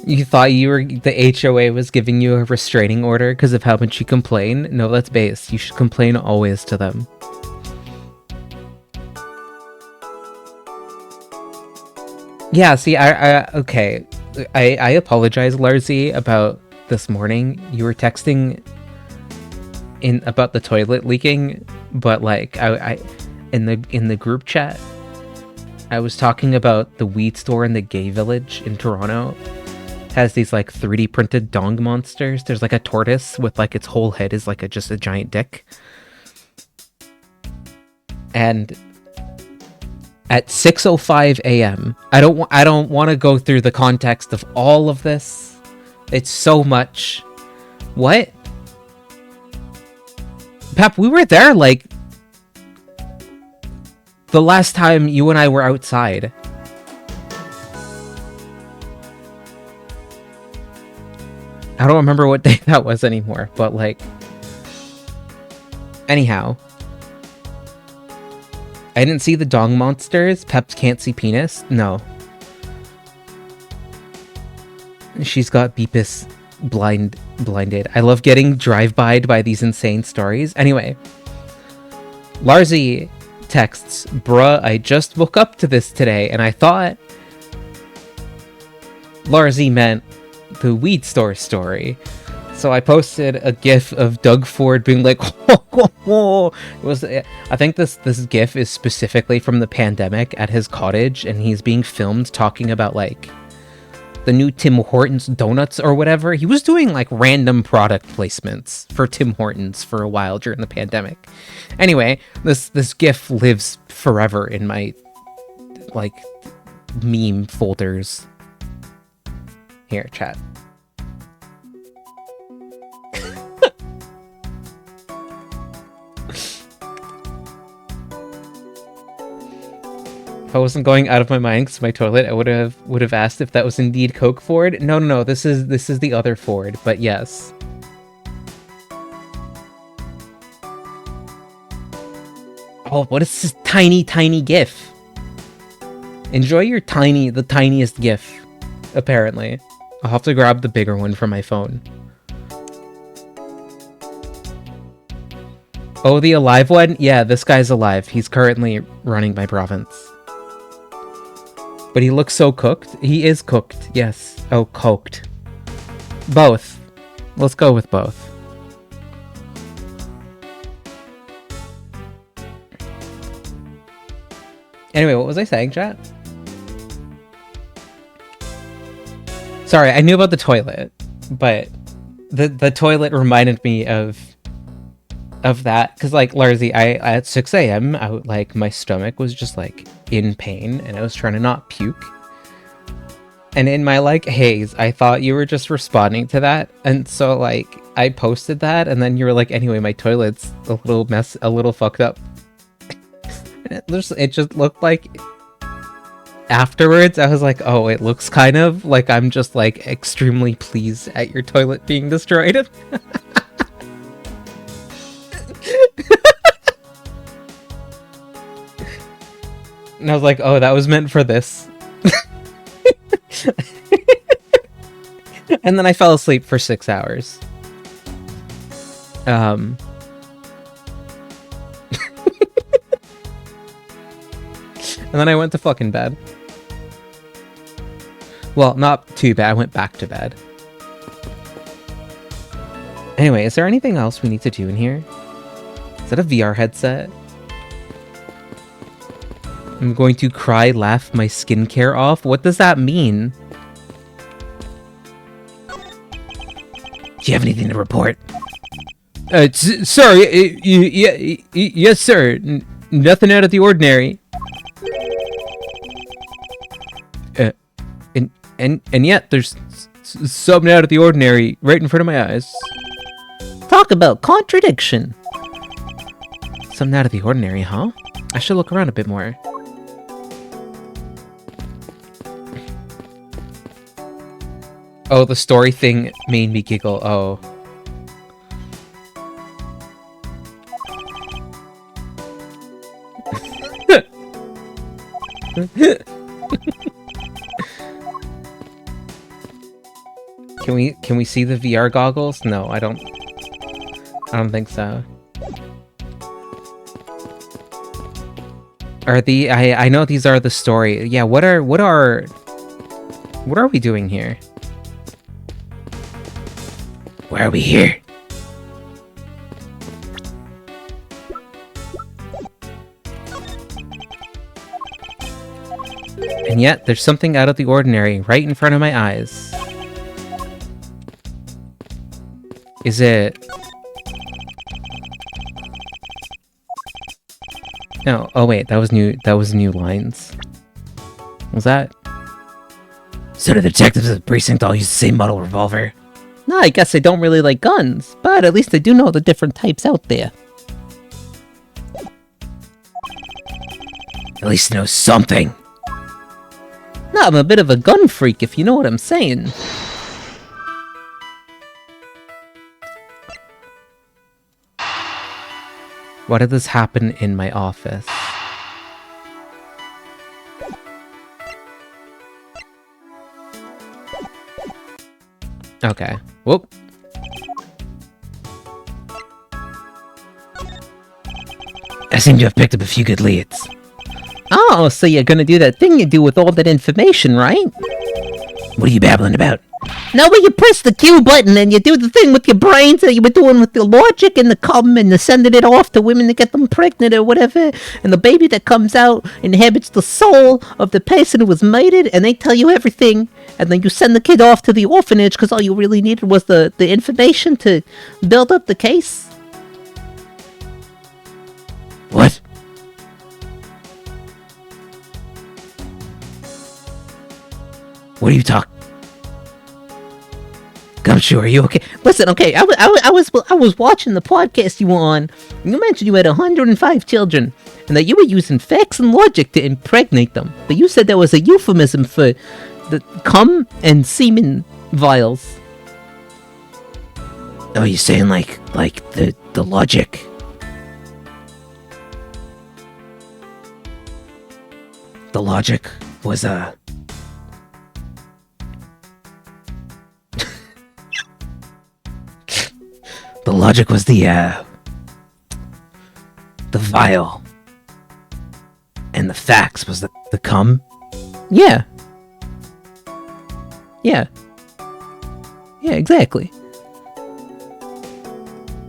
You thought the HOA was giving you a restraining order because of how much you complain? No, that's base. You should complain always to them. Yeah, see, okay. I apologize, Larzy, about this morning. You were texting about the toilet leaking, but like I in the group chat, I was talking about the weed store in the gay village in Toronto. It has these like 3D printed dong monsters. There's like a tortoise with like its whole head is like just a giant dick. And at 6:05 a.m. I don't want to go through the context of all of this. It's so much. What? Pep, we were there like the last time you and I were outside. I don't remember what day that was anymore, but like anyhow, I didn't see the dong monsters. Peps can't see penis. No. She's got Beepus blinded. I love getting drive-by'd by these insane stories. Anyway. Larzy texts, bruh, I just woke up to this today and I thought Larzy meant the weed store story. So I posted a GIF of Doug Ford being like, "Whoa." It was. I think this GIF is specifically from the pandemic at his cottage, and he's being filmed talking about like the new Tim Hortons donuts or whatever. He was doing like random product placements for Tim Hortons for a while during the pandemic. Anyway, this GIF lives forever in my like meme folders. Here, chat. If I wasn't going out of my mind because my toilet, I would have asked if that was indeed Coke Ford. No. This is the other Ford, but yes. Oh, what is this tiny GIF? Enjoy your the tiniest GIF. Apparently, I'll have to grab the bigger one from my phone. Oh, the alive one? Yeah, this guy's alive. He's currently running my province. But he looks so cooked. He is cooked, yes. Oh, coked. Both. Let's go with both. Anyway, what was I saying, chat? Sorry, I knew about the toilet, but the toilet reminded me of that, because like Larzy, I at 6 a.m. like my stomach was just like in pain, and I was trying to not puke. And in my like haze, I thought you were just responding to that, and so like I posted that, and then you were like, anyway, my toilet's a little fucked up. And it just looked like afterwards I was like, oh, it looks kind of like I'm just like extremely pleased at your toilet being destroyed. And I was like, oh, that was meant for this. And then I fell asleep for 6 hours. And then I went to fucking bed. Well, not too bad. I went back to bed. Anyway, is there anything else we need to do in here? Is that a VR headset? I'm going to cry, laugh my skincare off? What does that mean? Do you have anything to report? Sorry, yes, sir. Nothing out of the ordinary. And yet, there's something out of the ordinary right in front of my eyes. Talk about contradiction. Something out of the ordinary, huh? I should look around a bit more. Oh, the story thing made me giggle. Oh. Can we see the VR goggles? No, I don't think so. Are I know these are the story. Yeah, what are we doing here? Why are we here? And yet, there's something out of the ordinary right in front of my eyes. Is it... No, oh wait, that was new lines. Was that? So the detectives at the precinct all use the same model revolver. No, I guess I don't really like guns, but at least I do know the different types out there. At least know something. No, I'm a bit of a gun freak, if you know what I'm saying. Why did this happen in my office? Okay. Whoop. I seem to have picked up a few good leads. Oh, so you're gonna do that thing you do with all that information, right? What are you babbling about? Now when you press the Q button and you do the thing with your brains that you were doing with the logic and the cum and the sending it off to women to get them pregnant or whatever, and the baby that comes out inhabits the soul of the person who was mated, and they tell you everything, and then you send the kid off to the orphanage because all you really needed was the information to build up the case. What? What are you talking? Gumshoe, are you okay? Listen, okay, I was watching the podcast you were on. And you mentioned you had 105 children, and that you were using facts and logic to impregnate them. But you said there was a euphemism for the cum and semen vials. Oh, you saying like the logic? The logic was the logic was the vial, and the facts was the cum. Yeah. Yeah. Yeah, exactly.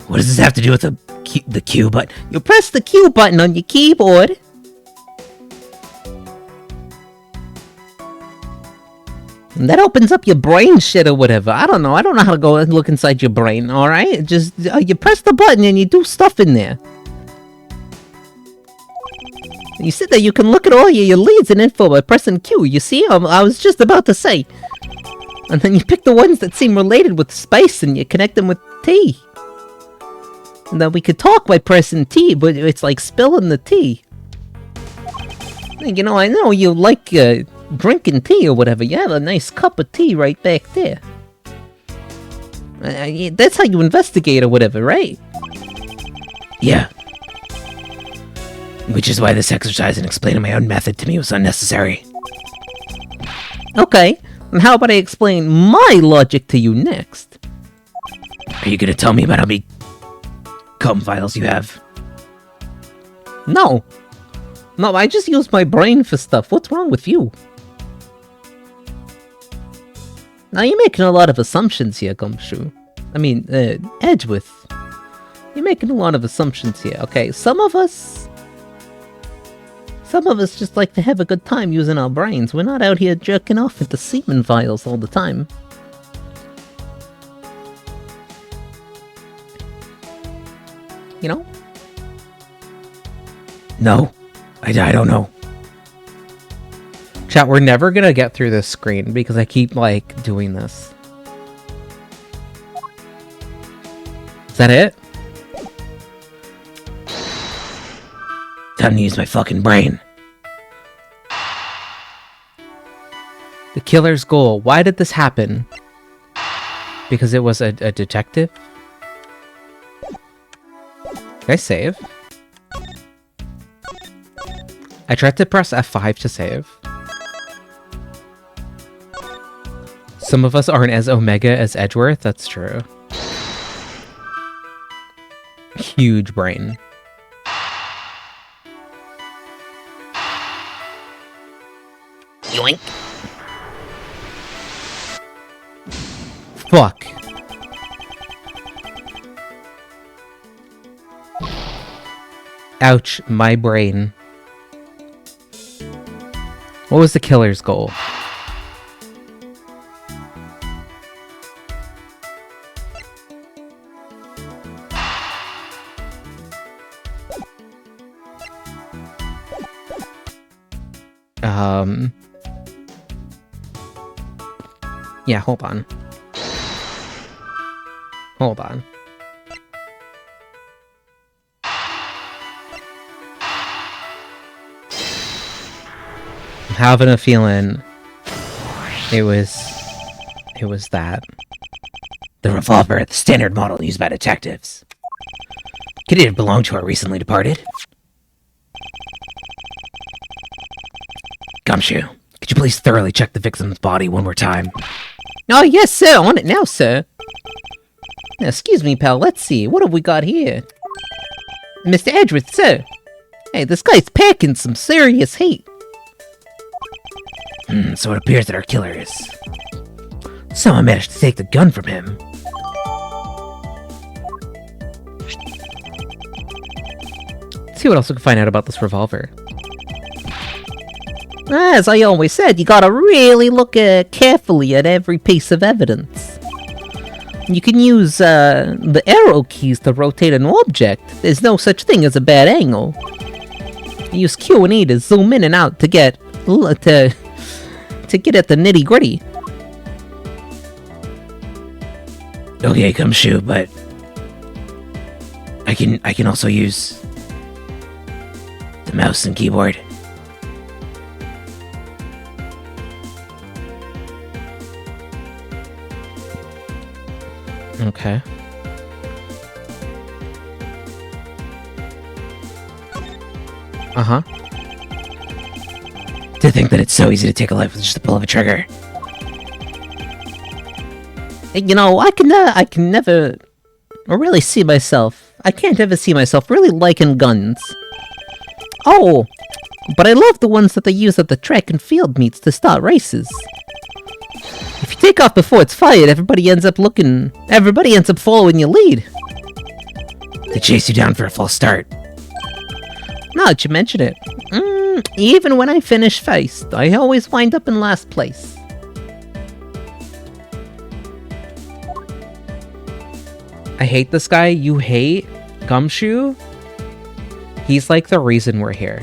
What does this have to do with the Q button? You press the Q button on your keyboard. And that opens up your brain shit or whatever. I don't know how to go and look inside your brain, alright? Just, you press the button and you do stuff in there. You sit there, you can look at all your leads and info by pressing Q. You see? I was just about to say. And then you pick the ones that seem related with space and you connect them with T. And then we could talk by pressing T, but it's like spilling the tea. You know, I know you like drinking tea or whatever. You have a nice cup of tea right back there. That's how you investigate or whatever, right? Yeah. Which is why this exercise and explaining my own method to me was unnecessary. Okay, and how about I explain my logic to you next? Are you gonna tell me about how many cum vials you have? No, I just use my brain for stuff. What's wrong with you? Now you're making a lot of assumptions here, Gumshoe. I mean, Edgeworth. You're making a lot of assumptions here, okay? Some of us just like to have a good time using our brains. We're not out here jerking off into semen vials all the time. You know? No, I don't know. Chat, we're never gonna get through this screen because I keep, like, doing this. Is that it? Time to use my fucking brain. The killer's goal. Why did this happen? Because it was a detective? Can I save? I tried to press F5 to save. Some of us aren't as Omega as Edgeworth, that's true. Huge brain. Yoink. Fuck. Ouch, my brain. What was the killer's goal? Yeah, hold on. Hold on. I'm having a feeling it was that. The revolver, the standard model used by detectives. Could it have belonged to our recently departed? Gumshoe, could you please thoroughly check the victim's body one more time? Oh, yes, sir. On it now, sir. Now, excuse me, pal. Let's see. What have we got here? Mr. Edgeworth, sir. Hey, this guy's packing some serious heat. So it appears that our killer is Someone managed to take the gun from him. Let's see what else we can find out about this revolver. As I always said, you gotta really look carefully at every piece of evidence. You can use the arrow keys to rotate an object. There's no such thing as a bad angle. You use Q and E to zoom in and out to get at the nitty gritty. Okay, Gumshoe, but I can also use the mouse and keyboard. Okay. Uh-huh. To think that it's so easy to take a life with just the pull of a trigger. You know, I can never really see myself. I can't ever see myself really liking guns. Oh, but I love the ones that they use at the track and field meets to start races. If you take off before it's fired, everybody ends up following your lead. They chase you down for a false start. Now that you mention it, even when I finish first, I always wind up in last place. I hate this guy. You hate Gumshoe? He's like the reason we're here.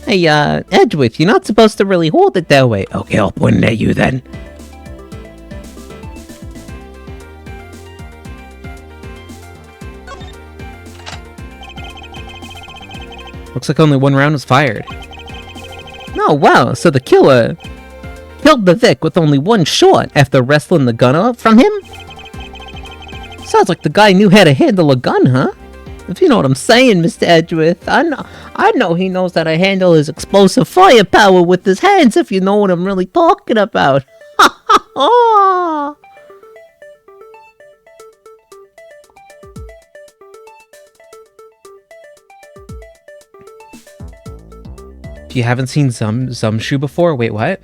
Hey, Edgeworth, you're not supposed to really hold it that way. Okay, I'll point it at you then. Looks like only one round was fired. Oh, wow, so the killer killed the Vic with only one shot after wrestling the gun up from him? Sounds like the guy knew how to handle a gun, huh? If you know what I'm saying, Mr. Edgeworth. I know he knows how to handle his explosive firepower with his hands, if you know what I'm really talking about. Ha ha ha! If you haven't seen Zumshoe before, wait, what?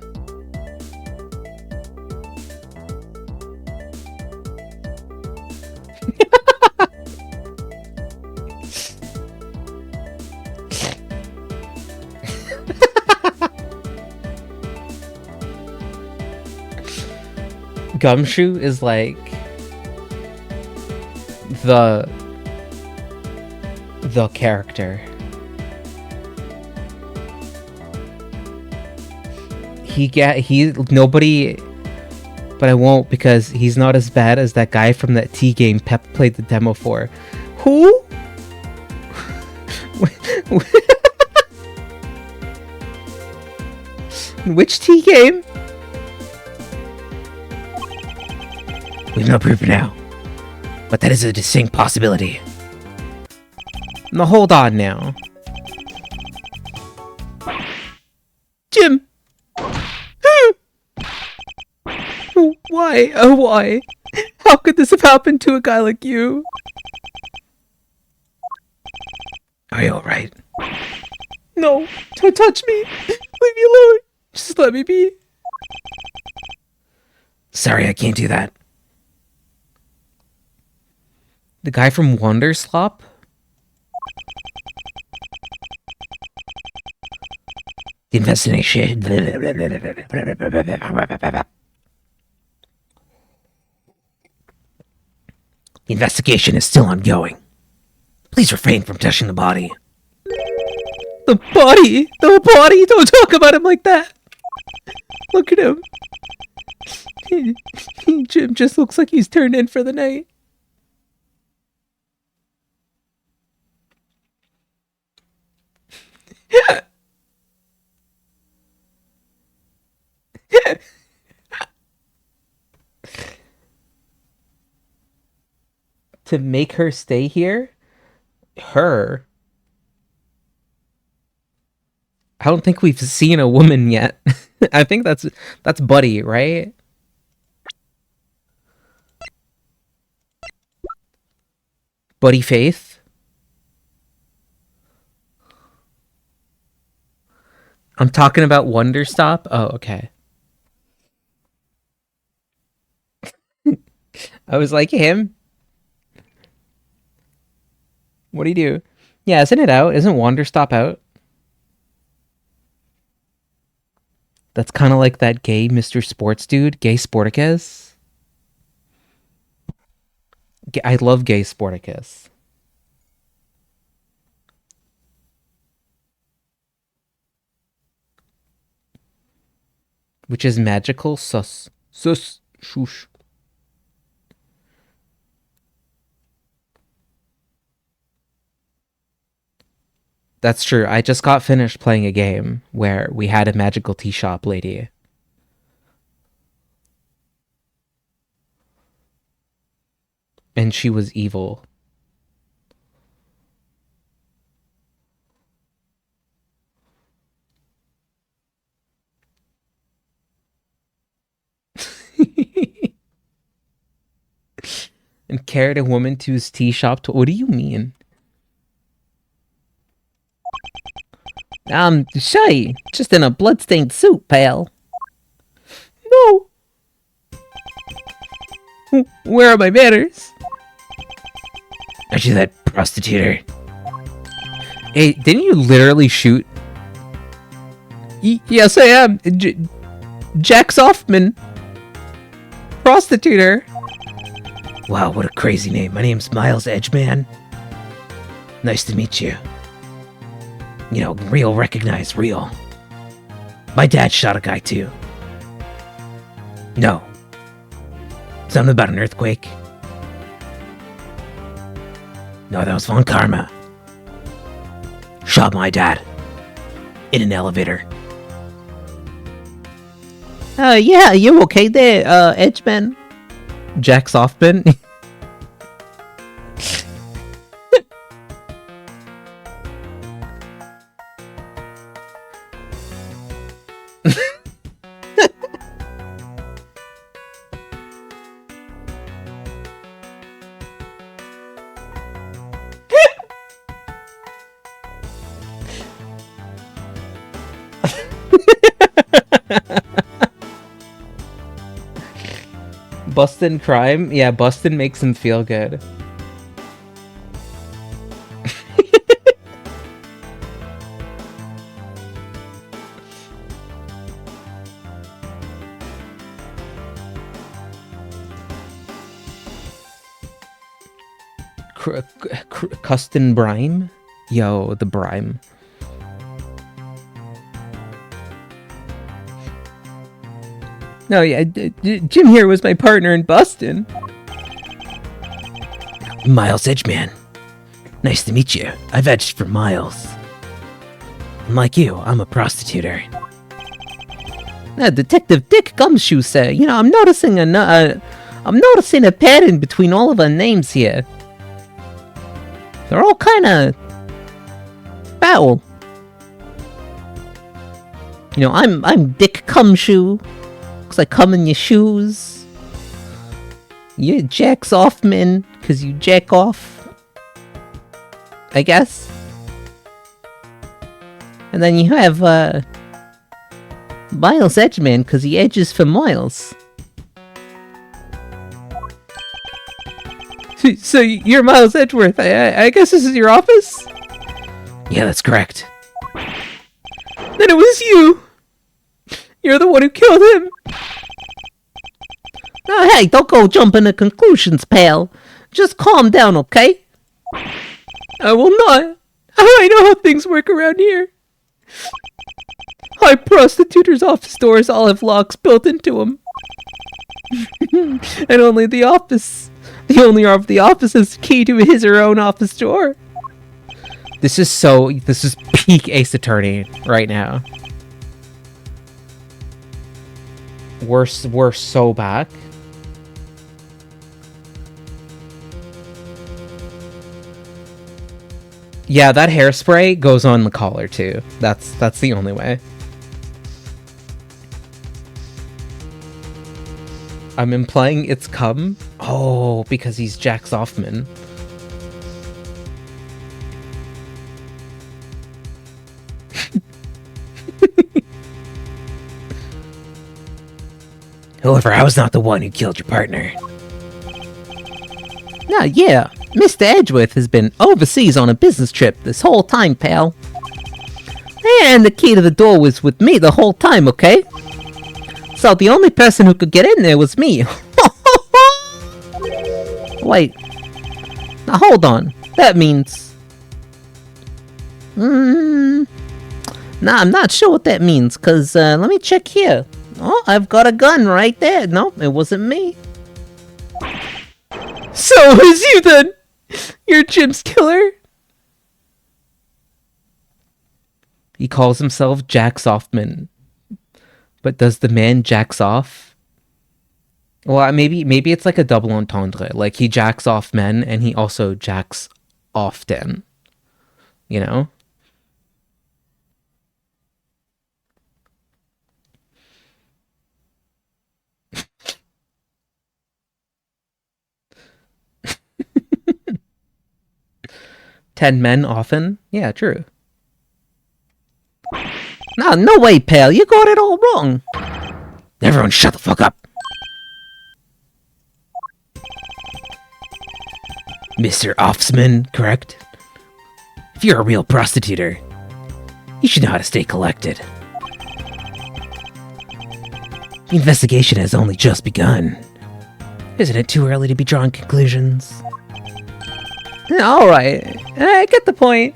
Gumshoe is like the character. Nobody, but I won't because he's not as bad as that guy from that T game Pep played the demo for. Who? Which T game? We've no proof now, but that is a distinct possibility. No, hold on now. Jim! Why? Oh, why? How could this have happened to a guy like you? Are you alright? No, don't touch me. Leave me alone. Just let me be. Sorry, I can't do that. The guy from Wonderslop? The investigation. The investigation is still ongoing. Please refrain from touching the body. The body! The body! Don't talk about him like that! Look at him. Jim just looks like he's turned in for the night. To make her stay here? Her? I don't think we've seen a woman yet. I think that's Buddy, right? Buddy Faith? I'm talking about Wonderstop. Oh, okay. I was like, him? What do you do? Yeah, isn't it out? Isn't Wonderstop out? That's kind of like that gay Mr. Sports dude, Gay Sporticus. I love Gay Sporticus. Which is magical sus. Sus. Shush. That's true. I just got finished playing a game where we had a magical tea shop lady. And she was evil. And carried a woman to his tea shop to. What do you mean? I'm shy, just in a bloodstained suit, pal. No. Where are my manners? Aren't you that prostituter? Hey, didn't you literally shoot? Yes, I am. Jack Softman. Prostituter. Wow, what a crazy name. My name's Miles Edgeman. Nice to meet you. You know, real recognize real. My dad shot a guy too. No. Something about an earthquake. No, that was Von Karma. Shot my dad. In an elevator. Yeah, you okay there, Edgeman? Jack Softman. Bustin' crime? Yeah, Bustin' makes him feel good. Custon Brime? Yo, the Brime. No, yeah, Jim here was my partner in Boston. Miles Edgeman. Nice to meet you. I've edged for miles. And like you, I'm a prostituter. Detective Dick Gumshoe, sir. You know, I'm noticing a pattern between all of our names here. They're all kind of foul. You know, I'm Dick Cumshoe. Looks like cum in your shoes. You're Jack Softman, cause you jack off. I guess. And then you have Miles Edgeman, cause he edges for miles. So you're Miles Edgeworth. I guess this is your office? Yeah, that's correct. Then it was you! You're the one who killed him! Oh, hey, don't go jumping to conclusions, pal. Just calm down, okay? I will not. I know how things work around here. High prostituters' office doors all have locks built into them. And only the owner of the office has key to his or her own office door. This is peak Ace Attorney right now. We're so back. Yeah, that hairspray goes on the collar too. That's the only way. I'm implying it's cum. Oh, because he's Jack Softman. However, I was not the one who killed your partner. Nah, yeah. Mr. Edgeworth has been overseas on a business trip this whole time, pal. And the key to the door was with me the whole time, okay? So the only person who could get in there was me. Wait. Now hold on. That means... Nah, I'm not sure what that means, cause let me check here. Oh, I've got a gun right there. No, it wasn't me. So it was you then? You're Jim's killer? He calls himself Jack Softman. But does the man jacks off? Well, maybe it's like a double entendre. Like, he jacks off men, and he also jacks often. You know? Ten men often? Yeah, true. No way, pal. You got it all wrong. Everyone shut the fuck up. Mr. Offsman, correct? If you're a real prostituter, you should know how to stay collected. The investigation has only just begun. Isn't it too early to be drawing conclusions? Alright. I get the point.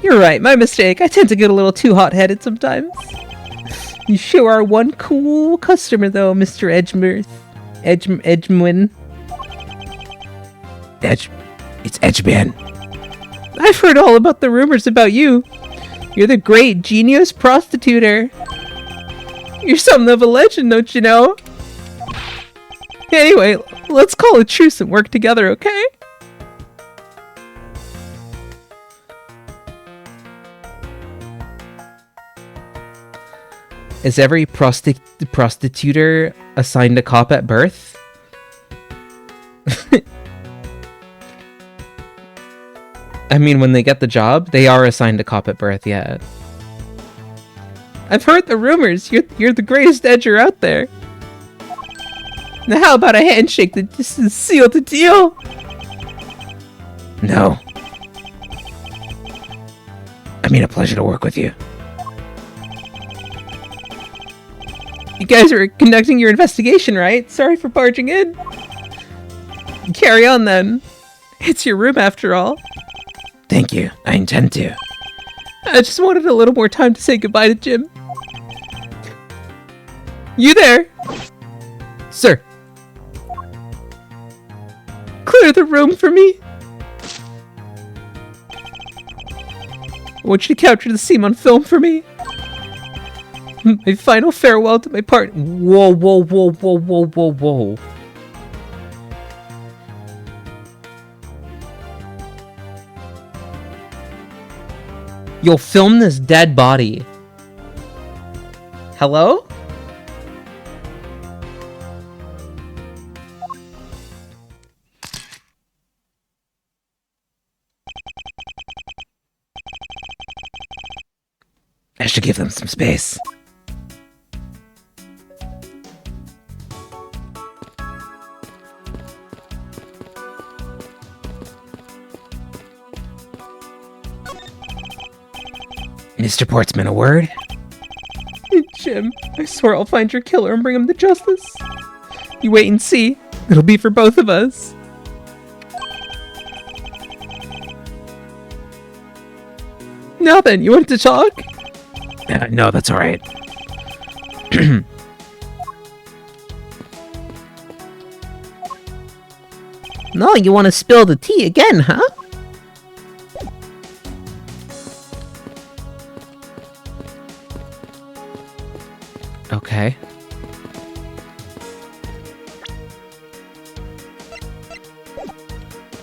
You're right, my mistake. I tend to get a little too hot-headed sometimes. You sure are one cool customer, though, Mr. Edgemwin. It's Edgeman. I've heard all about the rumors about you. You're the great genius prostituter. You're something of a legend, don't you know? Anyway, let's call a truce and work together, okay? Is every prostituter assigned a cop at birth? I mean, when they get the job, they are assigned a cop at birth, yeah. I've heard the rumors. You're the greatest edger out there. Now how about a handshake that just seal the deal? No. I mean, a pleasure to work with you. You guys are conducting your investigation, right? Sorry for barging in. Carry on then. It's your room after all. Thank you. I intend to. I just wanted a little more time to say goodbye to Jim. You there? Sir! Clear the room for me. I want you to capture the scene on film for me. My final farewell to my partner. Whoa, whoa, whoa, whoa, whoa, whoa, whoa. You'll film this dead body. Hello? I should give them some space. Mr. Portsman, a word? Jim, I swear I'll find your killer and bring him to justice. You wait and see. It'll be for both of us. Now then, you want to talk? No, that's alright. No, you want to spill the tea again, huh? Okay.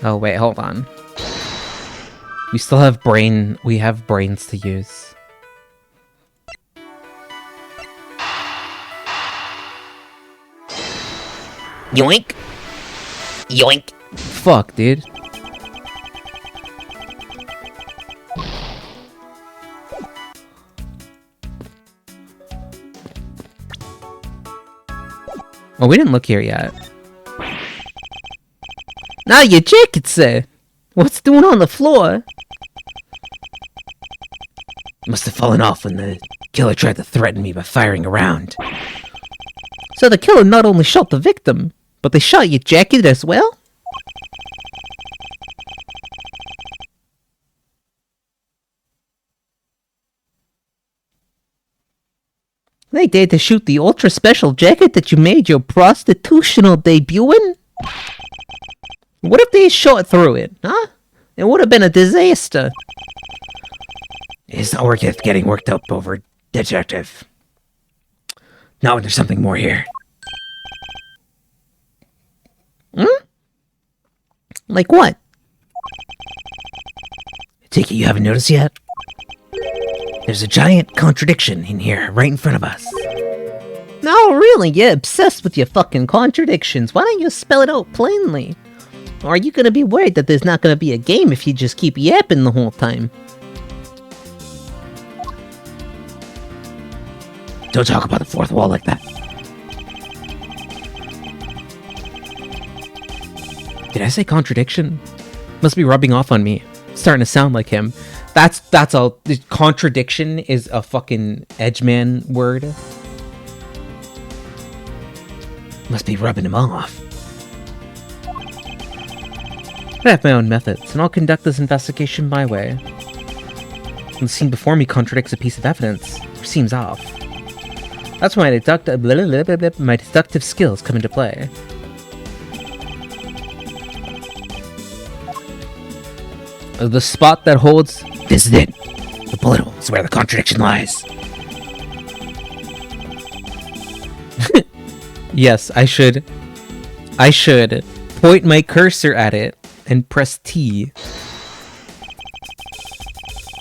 Oh, wait, hold on. We still have we have brains to use. Yoink! Yoink! Fuck, dude. Oh, we didn't look here yet. Now your jacket, sir. What's doing on the floor? Must have fallen off when the killer tried to threaten me by firing a round. So the killer not only shot the victim, but they shot your jacket as well? They dared to shoot the ultra special jacket that you made your prostitutional debut in? What if they shot through it, huh? It would have been a disaster. It's not worth it getting worked up over, detective. Now there's something more here. Like what? Take it you haven't noticed yet? There's a giant contradiction in here, right in front of us. No, really, you're obsessed with your fucking contradictions. Why don't you spell it out plainly? Or are you gonna be worried that there's not gonna be a game if you just keep yapping the whole time? Don't talk about the fourth wall like that. Did I say contradiction? Must be rubbing off on me. Starting to sound like him. That's a contradiction is a fucking edgeman word. Must be rubbing him off. I have my own methods, and I'll conduct this investigation my way. When the scene before me contradicts a piece of evidence, or seems off. That's why my deductive skills come into play. The spot that holds... This is it. The bullet hole is where the contradiction lies. Yes, I should point my cursor at it and press T.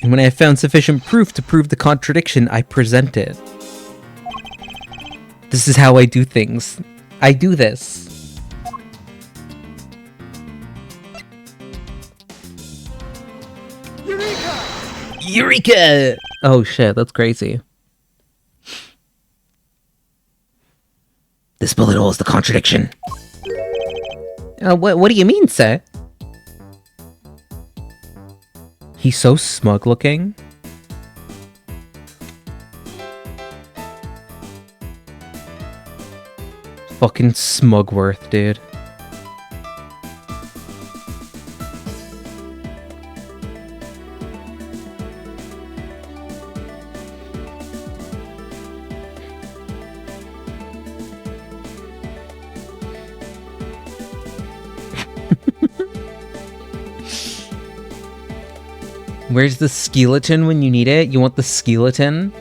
And when I have found sufficient proof to prove the contradiction, I present it. This is how I do things. I do this. Eureka! Oh shit, that's crazy. This bullet hole is the contradiction. What do you mean, sir? He's so smug looking. Fucking Smugworth, dude. Where's the skeleton when you need it? You want the skeleton?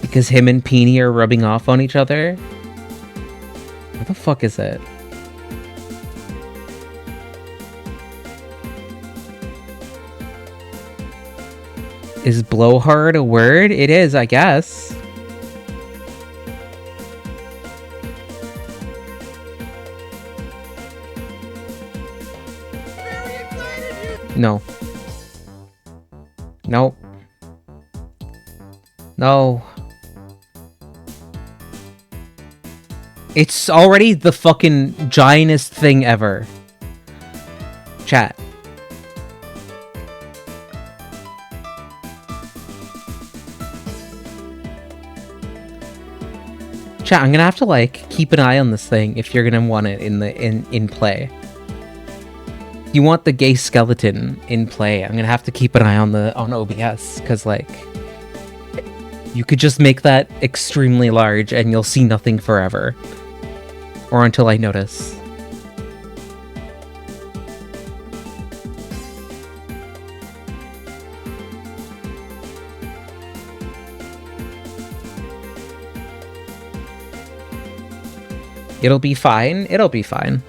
Because him and Peony are rubbing off on each other? What the fuck is it? Is blowhard a word? It is, I guess. No. Nope. No. It's already the fucking giantest thing ever. Chat. Chat, I'm gonna have to like keep an eye on this thing if you're gonna want it in play. You want the gay skeleton in play. I'm gonna have to keep an eye on OBS, because like you could just make that extremely large and you'll see nothing forever. Or until I notice. It'll be fine. It'll be fine.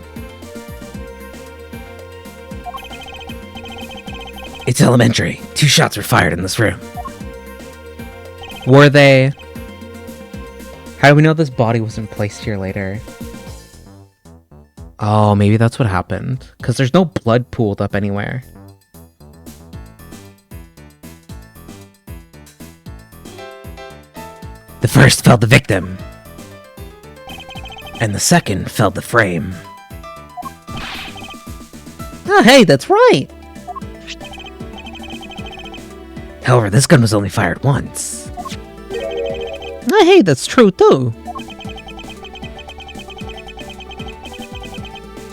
It's elementary. 2 shots were fired in this room. Were they? How do we know this body wasn't placed here later? Oh, maybe that's what happened. Because there's no blood pooled up anywhere. The first felled the victim, and the second felled the frame. Oh, hey, that's right. However, this gun was only fired once. Oh, hey, that's true too.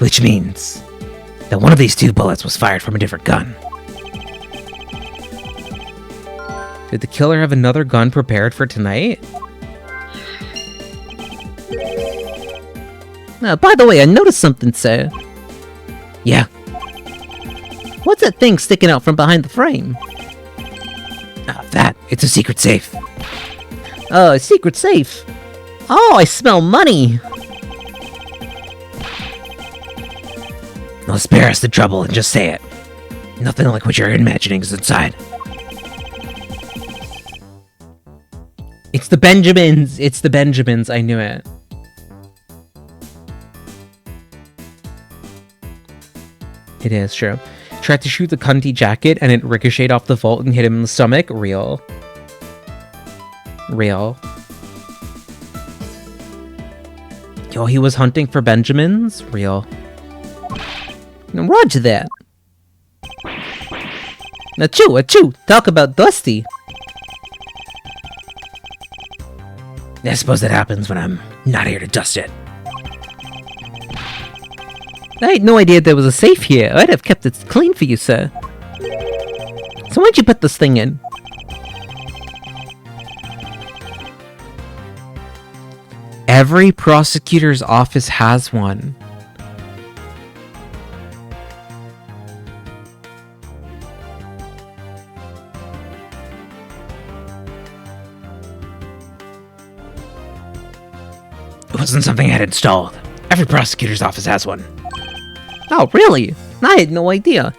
Which means that one of these two bullets was fired from a different gun. Did the killer have another gun prepared for tonight? By the way, I noticed something, sir. Yeah, What's that thing sticking out from behind the frame? it's a secret safe. Oh, a secret safe. Oh, I smell money. Now spare us the trouble and just say it. Nothing like what you're imagining is inside. It's the Benjamins! It's the Benjamins, I knew it. It is true. Tried to shoot the cunty jacket and it ricocheted off the vault and hit him in the stomach. Real. Real. Yo, he was hunting for Benjamins? Real. Roger that. Achoo, talk about Dusty. I suppose that happens when I'm not here to dust it. I had no idea there was a safe here. I'd have kept it clean for you, sir. So why'd you put this thing in? Every prosecutor's office has one. It wasn't something I had installed. Every prosecutor's office has one. Oh, really? I had no idea.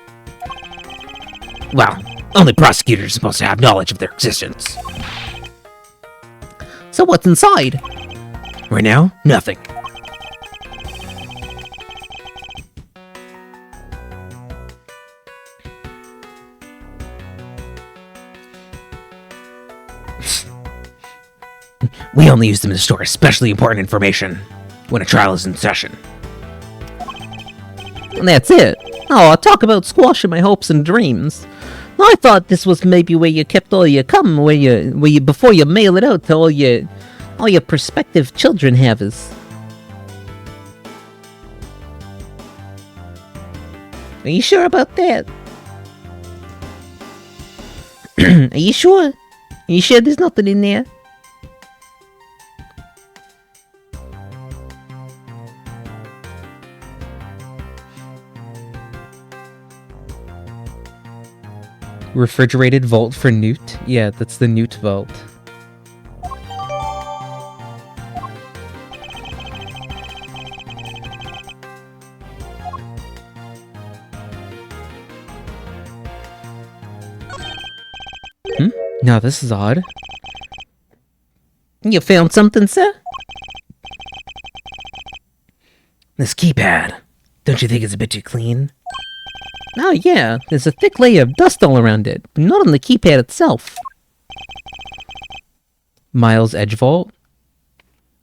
Well, only prosecutors are supposed to have knowledge of their existence. So what's inside? Right now, nothing. We only use them to store especially important information when a trial is in session. And that's it. Oh, I'll talk about squashing my hopes and dreams. I thought this was maybe where you kept all your cum, where you before you mail it out to all your prospective children havers. Are you sure about that? Are you sure? Are you sure there's nothing in there? Refrigerated vault for Newt? Yeah, that's the Newt vault. Now this is odd. You found something, sir? This keypad, don't you think it's a bit too clean? Oh yeah, there's a thick layer of dust all around it, but not on the keypad itself. Miles Edge vault?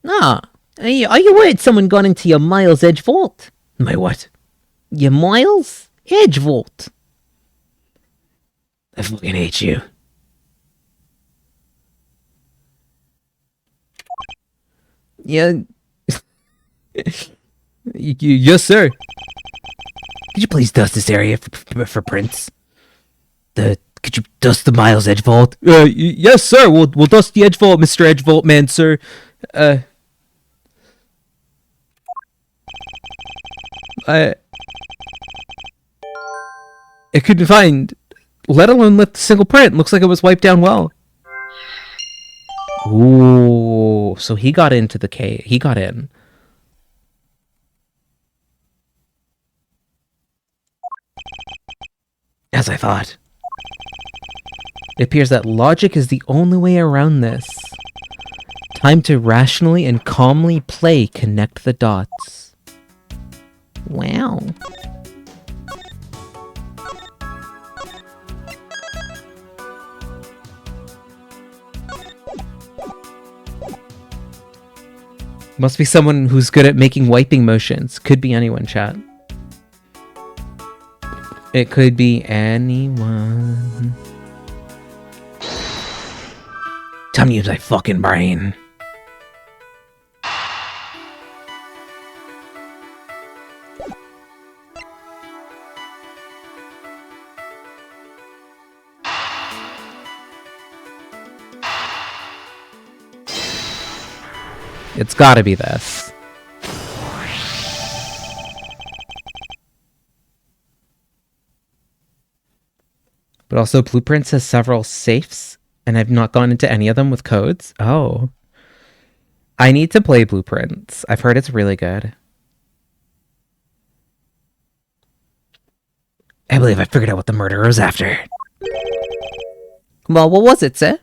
Ah, are you worried someone got into your Miles Edge vault? My what? Your Miles Edge vault. I fucking hate you. Yeah. Yes, sir. Could you please dust this area for prints? Could you dust the Miles Edge vault? Yes, sir. We'll dust the Edge vault, Mr. Edge vault man, sir. I couldn't find, let alone lift a single print. Looks like it was wiped down well. Ooh, so he got into the cave. He got in. As I thought. It appears that logic is the only way around this. Time to rationally and calmly play connect the dots. Wow. Must be someone who's good at making wiping motions. Could be anyone, chat. It could be anyone. Time to use my fucking brain. It's gotta be this. But also, Blueprints has several safes, and I've not gone into any of them with codes. Oh. I need to play Blueprints. I've heard it's really good. I believe I figured out what the murderer was after. Well, what was it, sir?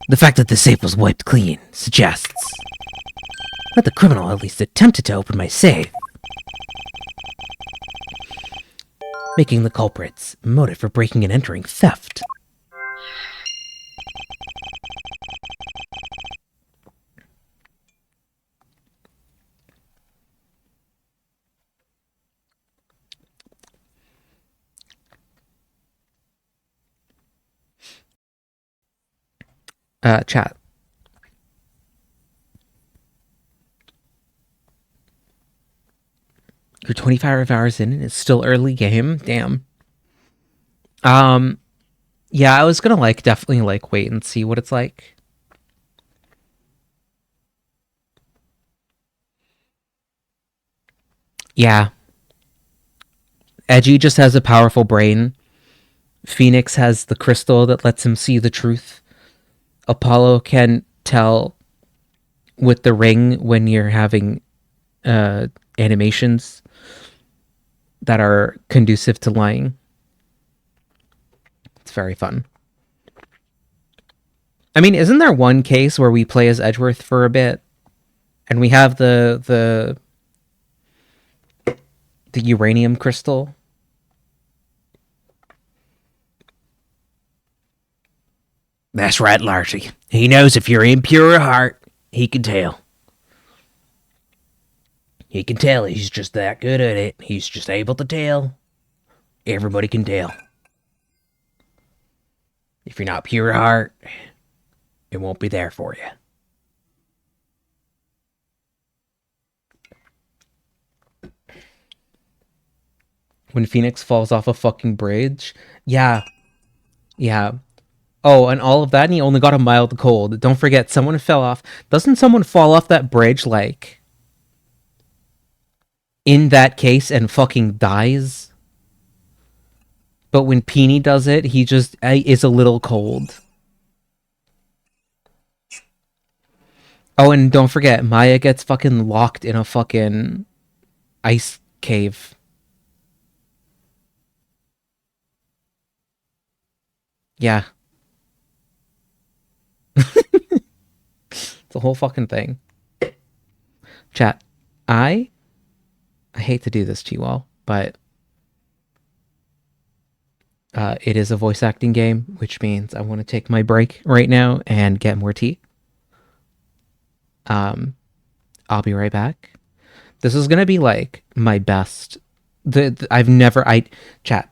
The fact that the safe was wiped clean suggests that the criminal at least attempted to open my safe, making the culprit's motive for breaking and entering theft. Chat. You're 25 hours in and it's still early game? Damn. Yeah, I was gonna definitely wait and see what it's like. Yeah. Edgy just has a powerful brain. Phoenix has the crystal that lets him see the truth. Apollo can tell with the ring when you're having animations that are conducive to lying. It's very fun. I mean, isn't there one case where we play as Edgeworth for a bit and we have the uranium crystal? That's right, Larcy. He knows if you're in pure heart, he can tell. He can tell. He's just that good at it. He's just able to tell. Everybody can tell. If you're not pure heart, it won't be there for you. When Phoenix falls off a fucking bridge? Yeah. Yeah. Oh, and all of that, and he only got a mild cold. Don't forget, someone fell off. Doesn't someone fall off that bridge, in that case and fucking dies? But when Peony does it, he just is a little cold. Oh, and don't forget, Maya gets fucking locked in a fucking ice cave. Yeah. It's a whole fucking thing. Chat, I hate to do this to you all, but it is a voice acting game, which means I want to take my break right now and get more tea. I'll be right back. This is gonna be my best. Chat.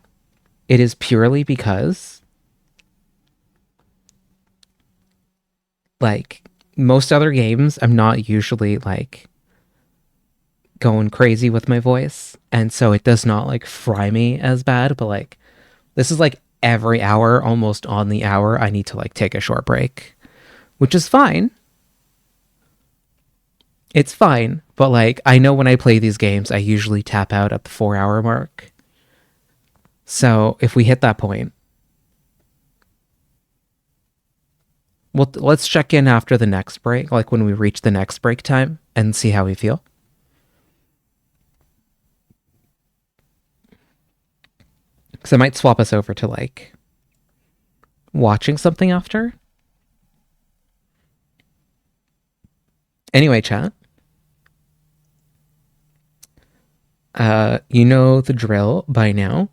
It is purely because most other games, I'm not usually going crazy with my voice, and so it does not fry me as bad, but this is every hour, almost on the hour, I need to take a short break, which is fine. It's fine, but I know when I play these games, I usually tap out at the 4-hour mark. So if we hit that point, well, let's check in after the next break, when we reach the next break time, and see how we feel. Because I might swap us over to watching something after. Anyway, chat. You know the drill by now.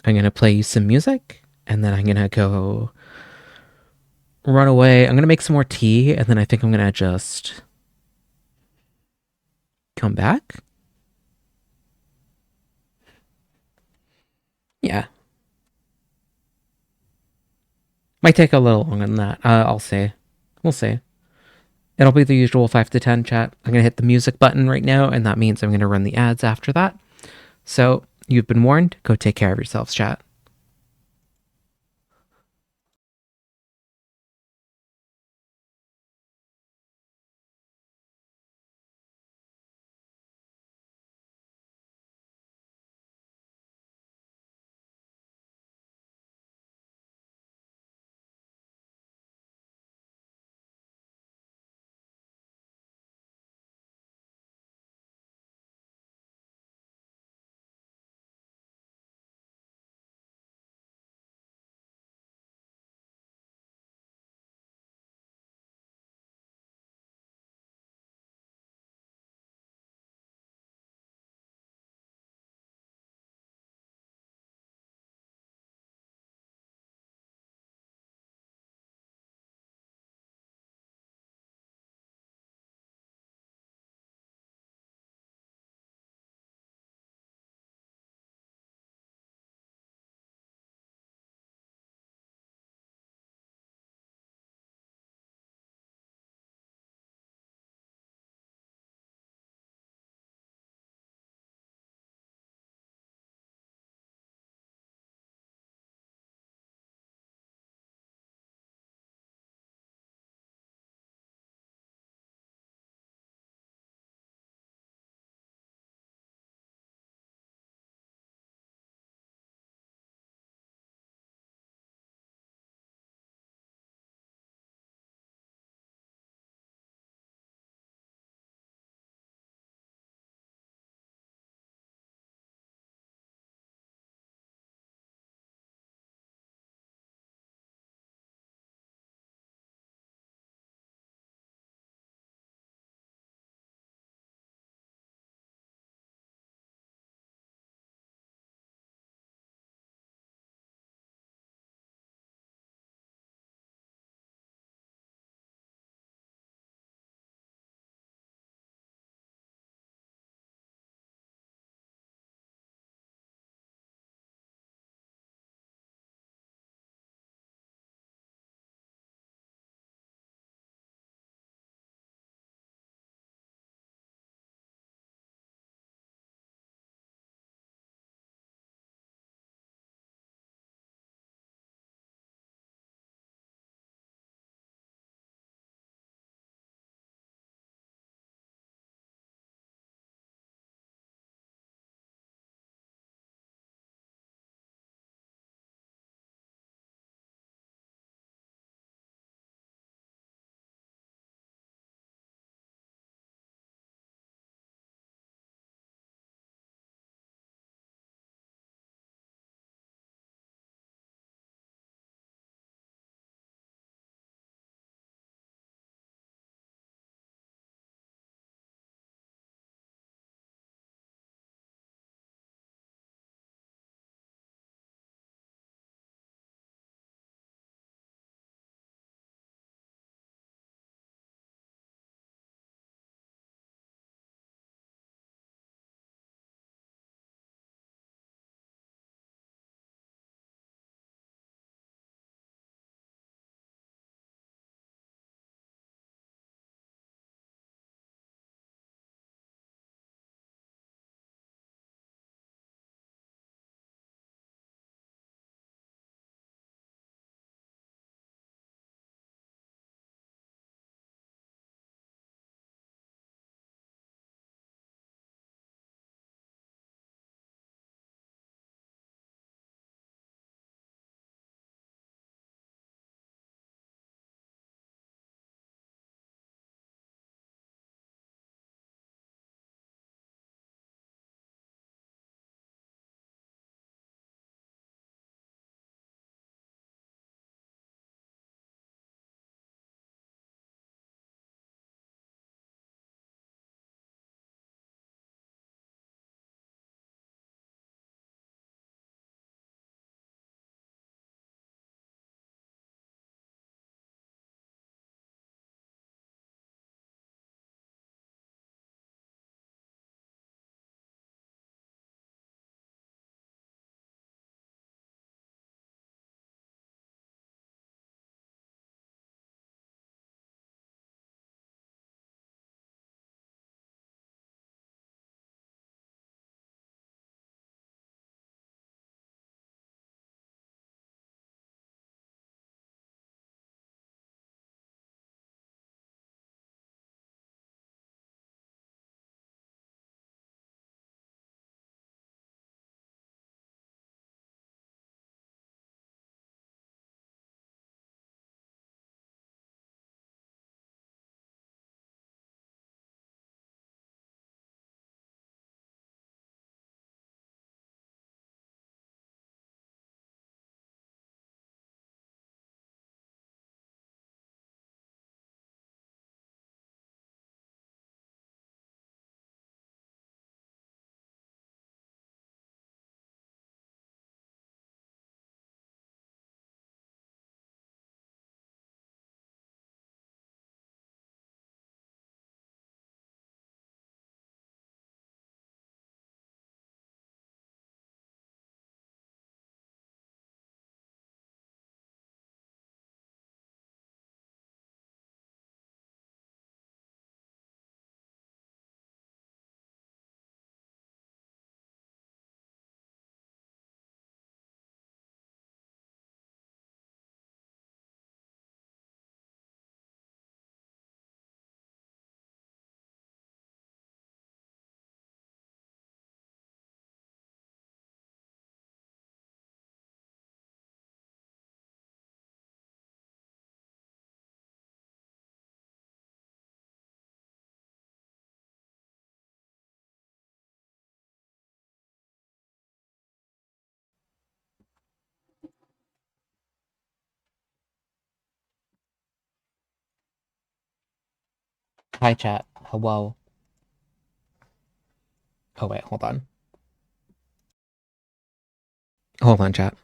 I'm going to play you some music, and then I'm going to go run away. I'm going to make some more tea, and then I think I'm going to just come back? Yeah. Might take a little longer than that. I'll say. We'll see. It'll be the usual 5 to 10 chat. I'm going to hit the music button right now, and that means I'm going to run the ads after that. So, you've been warned. Go take care of yourselves, chat. Hi, chat. Hello. Oh, wait, hold on. Hold on, chat.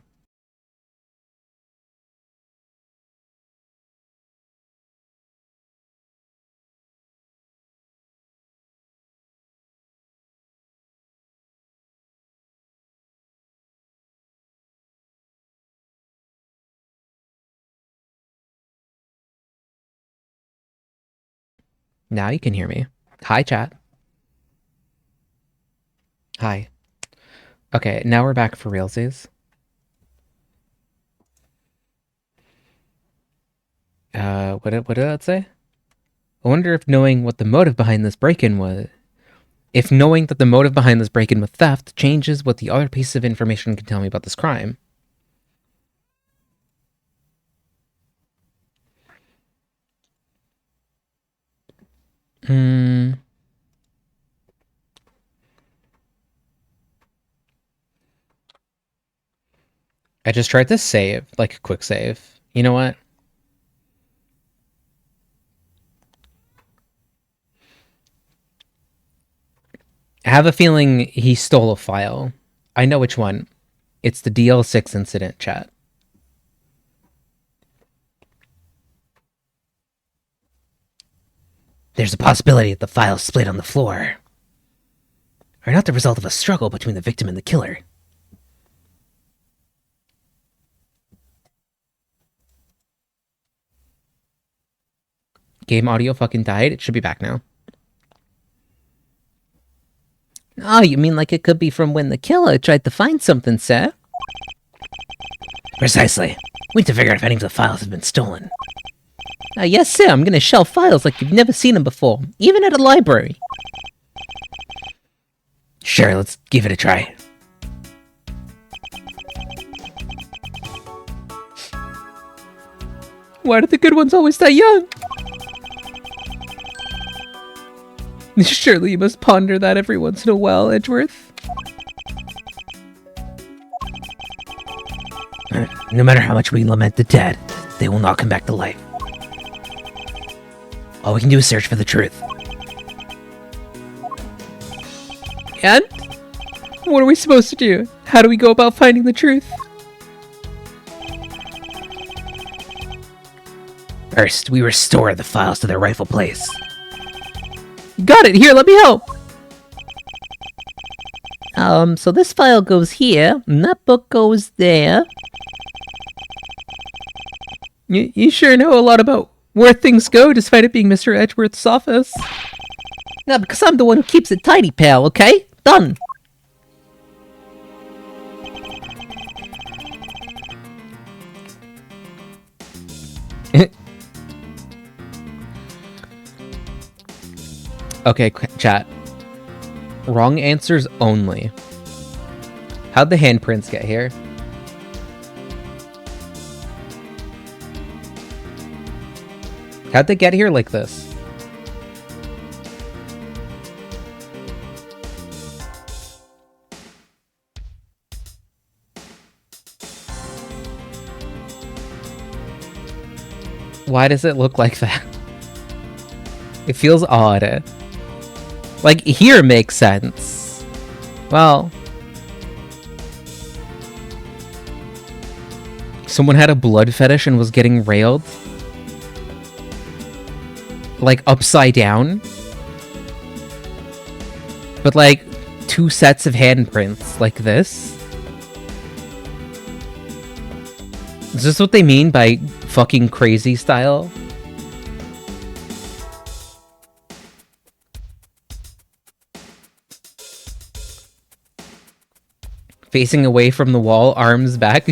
Now you can hear me. Hi, chat. Hi. Okay, now we're back for realsies. What did that say? I wonder if knowing what the motive behind this break-in was... If knowing that the motive behind this break-in was theft changes what the other pieces of information can tell me about this crime. I just tried to save, like a quick save. You know what? I have a feeling he stole a file. I know which one. It's the DL6 incident, chat. There's a possibility that the files split on the floor are not the result of a struggle between the victim and the killer. Game audio fucking died. It should be back now. Oh, you mean like it could be from when the killer tried to find something, sir? Precisely. We need to figure out if any of the files have been stolen. Yes, sir, I'm gonna shelve files like you've never seen them before, even at a library. Sure, let's give it a try. Why do the good ones always die young? Surely you must ponder that every once in a while, Edgeworth. No matter how much we lament the dead, they will not come back to life. All we can do is search for the truth. And? What are we supposed to do? How do we go about finding the truth? First, we restore the files to their rightful place. Got it! Here, let me help! So this file goes here, and that book goes there. You sure know a lot about where things go, despite it being Mr. Edgeworth's office. Yeah, because I'm the one who keeps it tidy, pal, okay? Done! Okay, chat. Wrong answers only. How'd the handprints get here? How'd they get here like this? Why does it look like that? It feels odd. Like, here makes sense. Well... Someone had a blood fetish and was getting railed? Like, upside down? But, like, 2 sets of handprints like this? Is this what they mean by fucking crazy style? Facing away from the wall, arms back.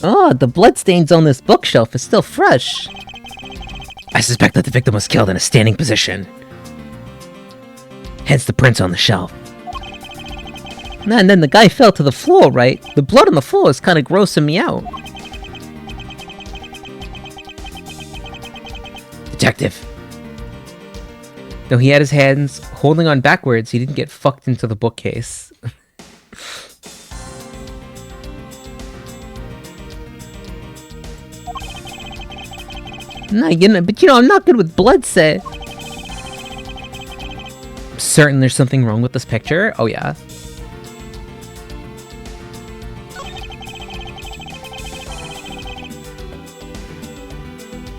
Oh, the bloodstains on this bookshelf is still fresh. I suspect that the victim was killed in a standing position. Hence the prints on the shelf. And then the guy fell to the floor, right? The blood on the floor is kind of grossing me out. Detective. Though he had his hands holding on backwards, he didn't get fucked into the bookcase. No, but I'm not good with blood set. Certain there's something wrong with this picture? Oh yeah.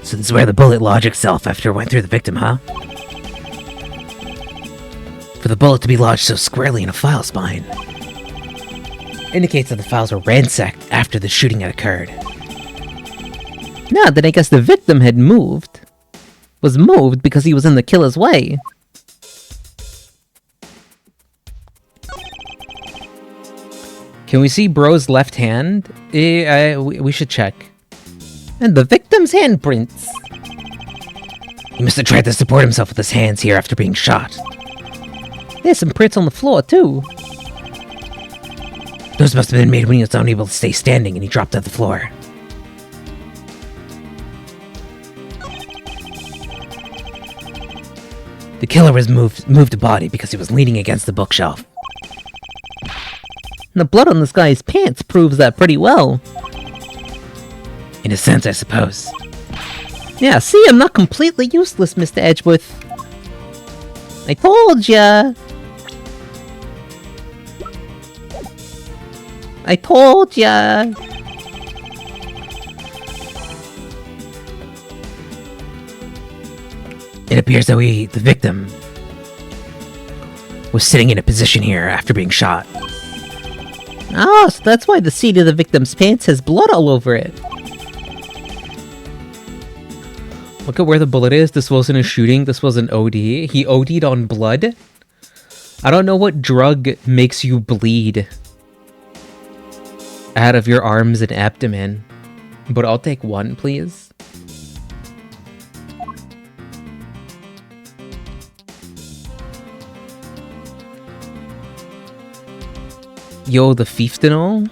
So this is where the bullet lodged itself after it went through the victim, huh? For the bullet to be lodged so squarely in a file spine indicates that the files were ransacked after the shooting had occurred. No, then I guess the victim had moved. Was moved because he was in the killer's way. Can we see bro's left hand? We should check. And the victim's handprints. He must have tried to support himself with his hands here after being shot. There's some prints on the floor, too. Those must have been made when he was unable to stay standing and he dropped to the floor. The killer was moved the body because he was leaning against the bookshelf. The blood on this guy's pants proves that pretty well. In a sense, I suppose. Yeah, see, I'm not completely useless, Mr. Edgeworth. I told ya! I told ya! It appears that the victim, was sitting in a position here after being shot. Oh, so that's why the seat of the victim's pants has blood all over it. Look at where the bullet is. This wasn't a shooting. This was an OD. He OD'd on blood. I don't know what drug makes you bleed out of your arms and abdomen, but I'll take one, please. Yo, the fieftenol?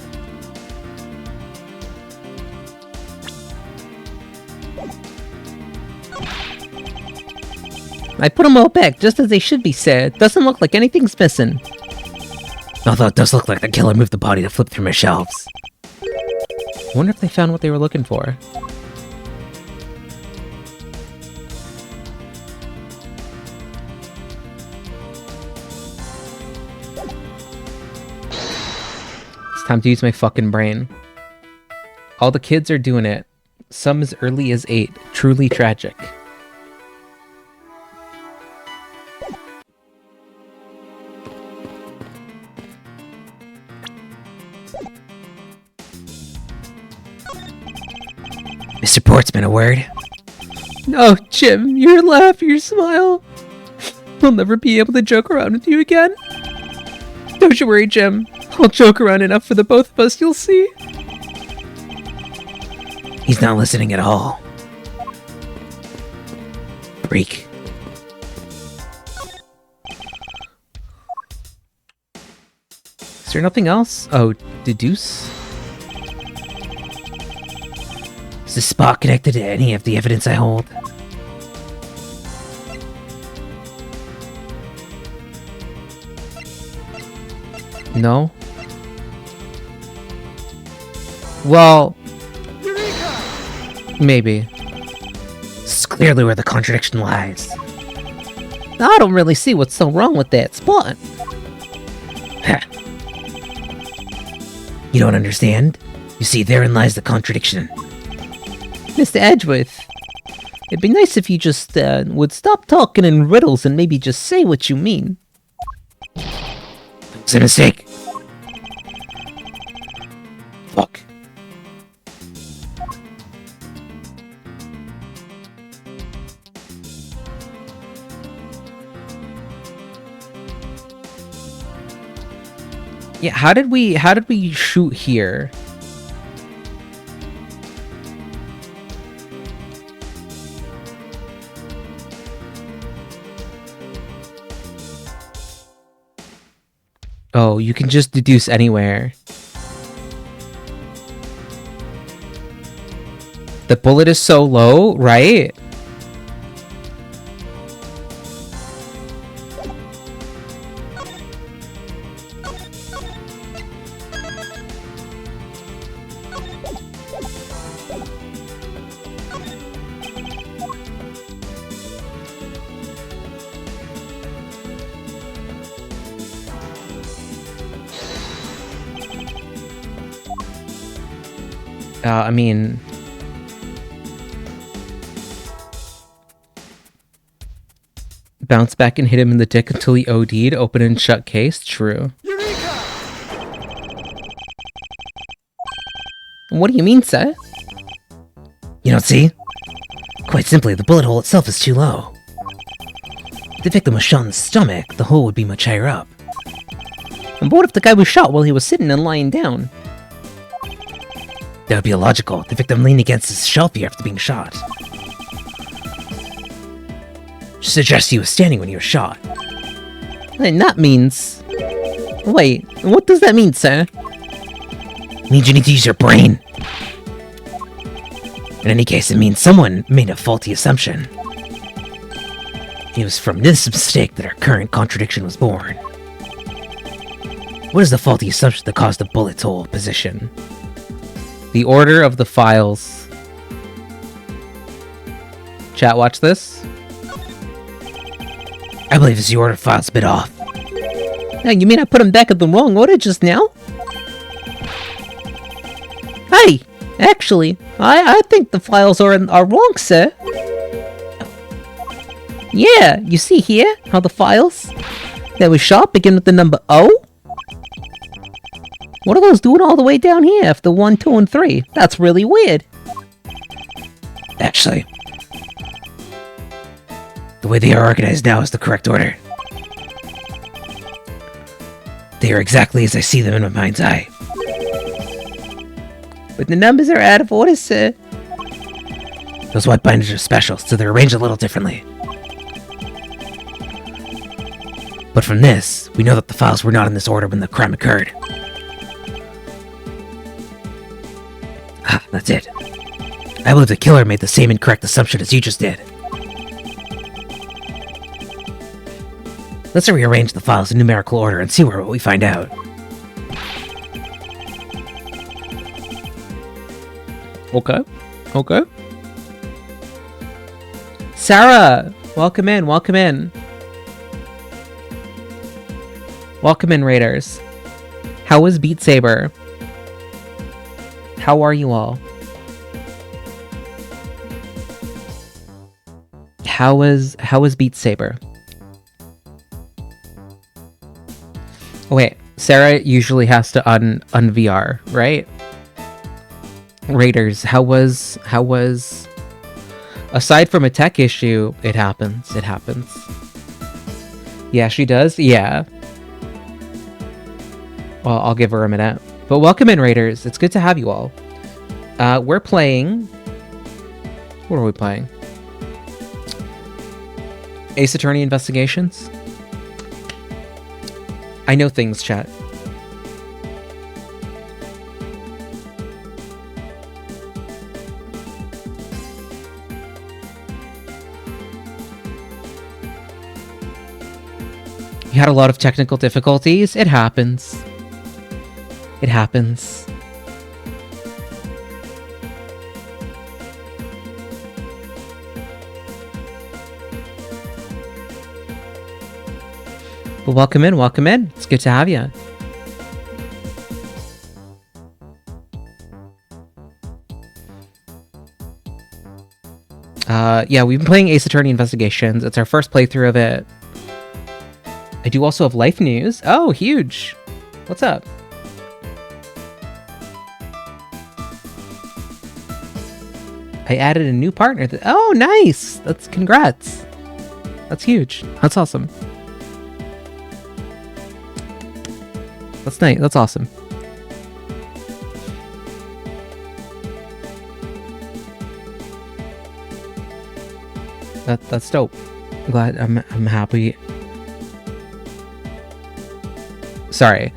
I put them all back, just as they should be, sir. Doesn't look like anything's missing. Although it does look like the killer moved the body to flip through my shelves. I wonder if they found what they were looking for. It's time to use my fucking brain. All the kids are doing it. Some as early as 8. Truly tragic. Mr. Portsman, a word? No, Jim, your laugh, your smile. I'll never be able to joke around with you again. Don't you worry, Jim. I'll joke around enough for the both of us, you'll see. He's not listening at all. Freak. Is there nothing else? Oh, deduce? Is this spot connected to any of the evidence I hold? No? Well... maybe. This is clearly where the contradiction lies. I don't really see what's so wrong with that spot. Ha. You don't understand? You see, therein lies the contradiction. Mr. Edgeworth, it'd be nice if you just would stop talking in riddles and maybe just say what you mean. It's a mistake. Fuck. Yeah, how did we shoot here? Oh, you can just deduce anywhere. The bullet is so low, right? I mean... Bounce back and hit him in the dick until he OD'd. Open and shut case. True. What do you mean, sir? You don't see? Quite simply, the bullet hole itself is too low. If the victim was shot in the stomach, the hole would be much higher up. And what if the guy was shot while he was sitting and lying down? That would be illogical. The victim leaned against his shelf here after being shot. Suggests he was standing when he was shot. And that means... Wait, what does that mean, sir? Means you need to use your brain. In any case, it means someone made a faulty assumption. It was from this mistake that our current contradiction was born. What is the faulty assumption that caused the bullet's hole position? The order of the files. Chat, watch this. I believe it's the order of files a bit off. Now, you mean I put him back in the wrong order just now? Hey, actually, I think the files are wrong, sir. Yeah, you see here how the files that we shot begin with the number O? What are those doing all the way down here after 1, 2, and 3? That's really weird. Actually, the way they are organized now is the correct order. They are exactly as I see them in my mind's eye. But the numbers are out of order, sir. Those white binders are special, so they're arranged a little differently. But from this, we know that the files were not in this order when the crime occurred. Ah, that's it. I believe the killer made the same incorrect assumption as you just did. Let's rearrange the files in numerical order and see what we find out. Okay. Okay. Sarah, welcome in, welcome in. Welcome in, Raiders. How was Beat Saber? How are you all? How was Beat Saber? Oh, wait, Sarah usually has to un-VR, right? Raiders, how was... Aside from a tech issue, it happens. Yeah, she does? Yeah. Well, I'll give her a minute. But welcome in, Raiders. It's good to have you all. We're playing... What are we playing? Ace Attorney Investigations? I know things, chat. You had a lot of technical difficulties. It happens. It happens. Well, welcome in, welcome in. It's good to have you. Yeah, we've been playing Ace Attorney Investigations. It's our first playthrough of it. I do also have life news. Oh, huge. What's up? I added a new partner. Oh, nice. That's congrats. That's huge. That's awesome. That's nice. That's awesome. That's dope. I'm glad. I'm happy. Sorry.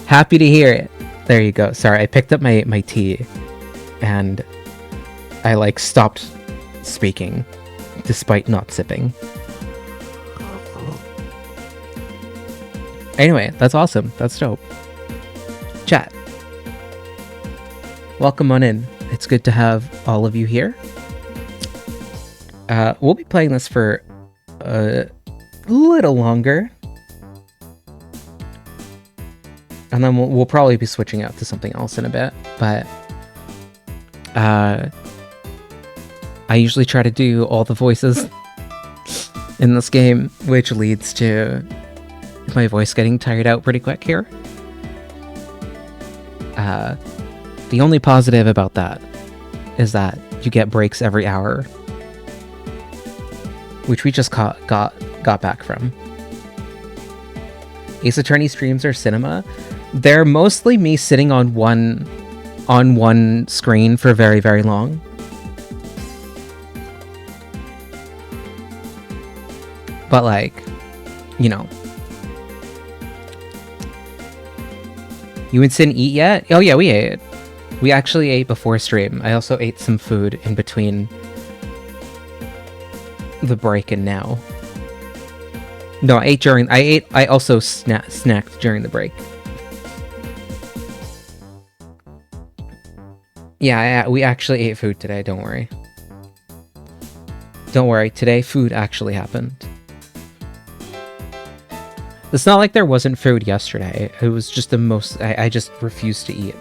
Happy to hear it. There you go. Sorry, I picked up my tea and I like stopped speaking despite not sipping. Anyway, that's awesome. That's dope. Chat. Welcome on in. It's good to have all of you here. We'll be playing this for a little longer. And then we'll probably be switching out to something else in a bit. But I usually try to do all the voices in this game, which leads to my voice getting tired out pretty quick here. The only positive about that is that you get breaks every hour, which we just got back from. Ace Attorney streams or cinema, they're mostly me sitting on one screen for very, very long. But like, you know. You and Sin eat yet? Oh yeah, we ate. We actually ate before stream. I also ate some food in between the break and now. No, I also snacked during the break. Yeah, we actually ate food today, don't worry. Don't worry, today food actually happened. It's not like there wasn't food yesterday. It was just I just refused to eat.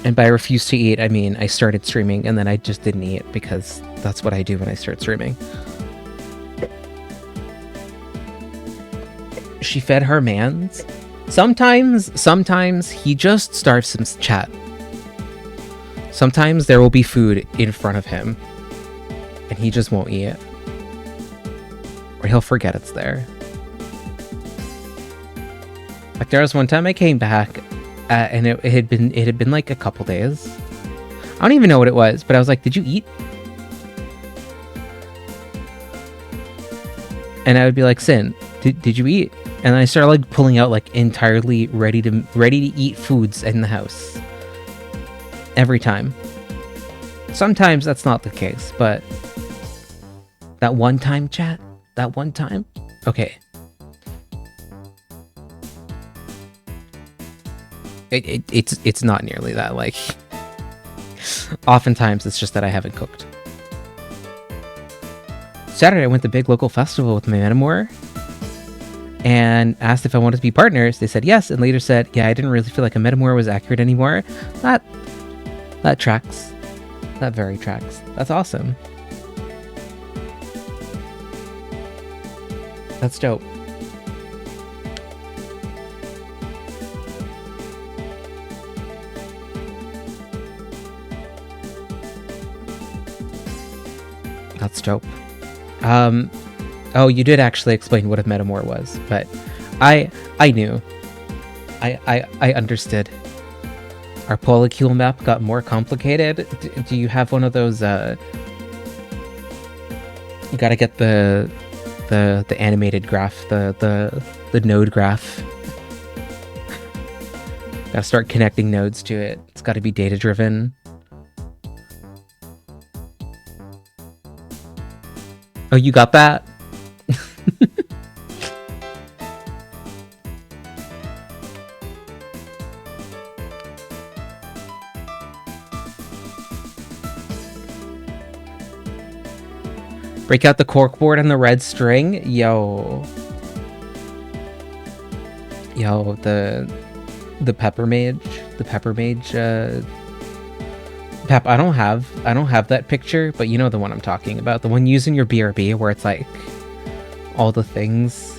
And by refuse to eat, I mean I started streaming and then I just didn't eat because that's what I do when I start streaming. She fed her mans. Sometimes he just starves some chat. Sometimes there will be food in front of him and he just won't eat it. Or he'll forget it's there. Like there was one time I came back and it had been like a couple days. I don't even know what it was, but I was like, "Did you eat?" And I would be like, "Sin, did you eat?" And then I started like pulling out like entirely ready to eat foods in the house. Every time. Sometimes that's not the case, but that one time, chat, that one time, okay. It's not nearly that, like, oftentimes it's just that I haven't cooked. Saturday I went to big local festival with my Metamor and asked if I wanted to be partners. They said yes, and later said, yeah, I didn't really feel like a Metamor was accurate anymore. That tracks. That very tracks. That's awesome. That's dope. That's dope. Oh, you did actually explain what a Metamor was, but I knew. I understood. Our polycule map got more complicated. Do you have one of those, you gotta get the animated graph, the node graph. Gotta start connecting nodes to it. It's gotta be data driven. Oh, you got that? Break out the corkboard and the red string. Yo, the pepper mage, Pep, I don't have that picture, but you know the one I'm talking about, the one using your BRB where it's like all the things.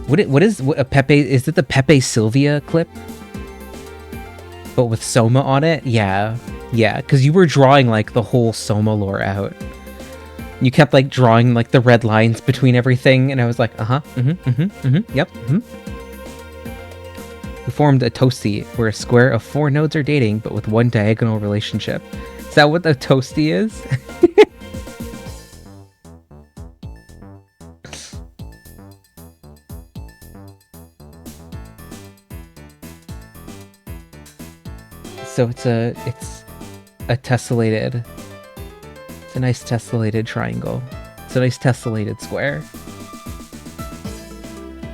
What is a Pepe? Is it the Pepe Sylvia clip? But with Soma on it? Yeah, because you were drawing like the whole Soma lore out. You kept like drawing like the red lines between everything, and I was like, yep. We formed a toasty, where a square of 4 nodes are dating, but with one diagonal relationship. Is that what the toasty is? So it's a tessellated. It's a nice tessellated triangle. It's a nice tessellated square.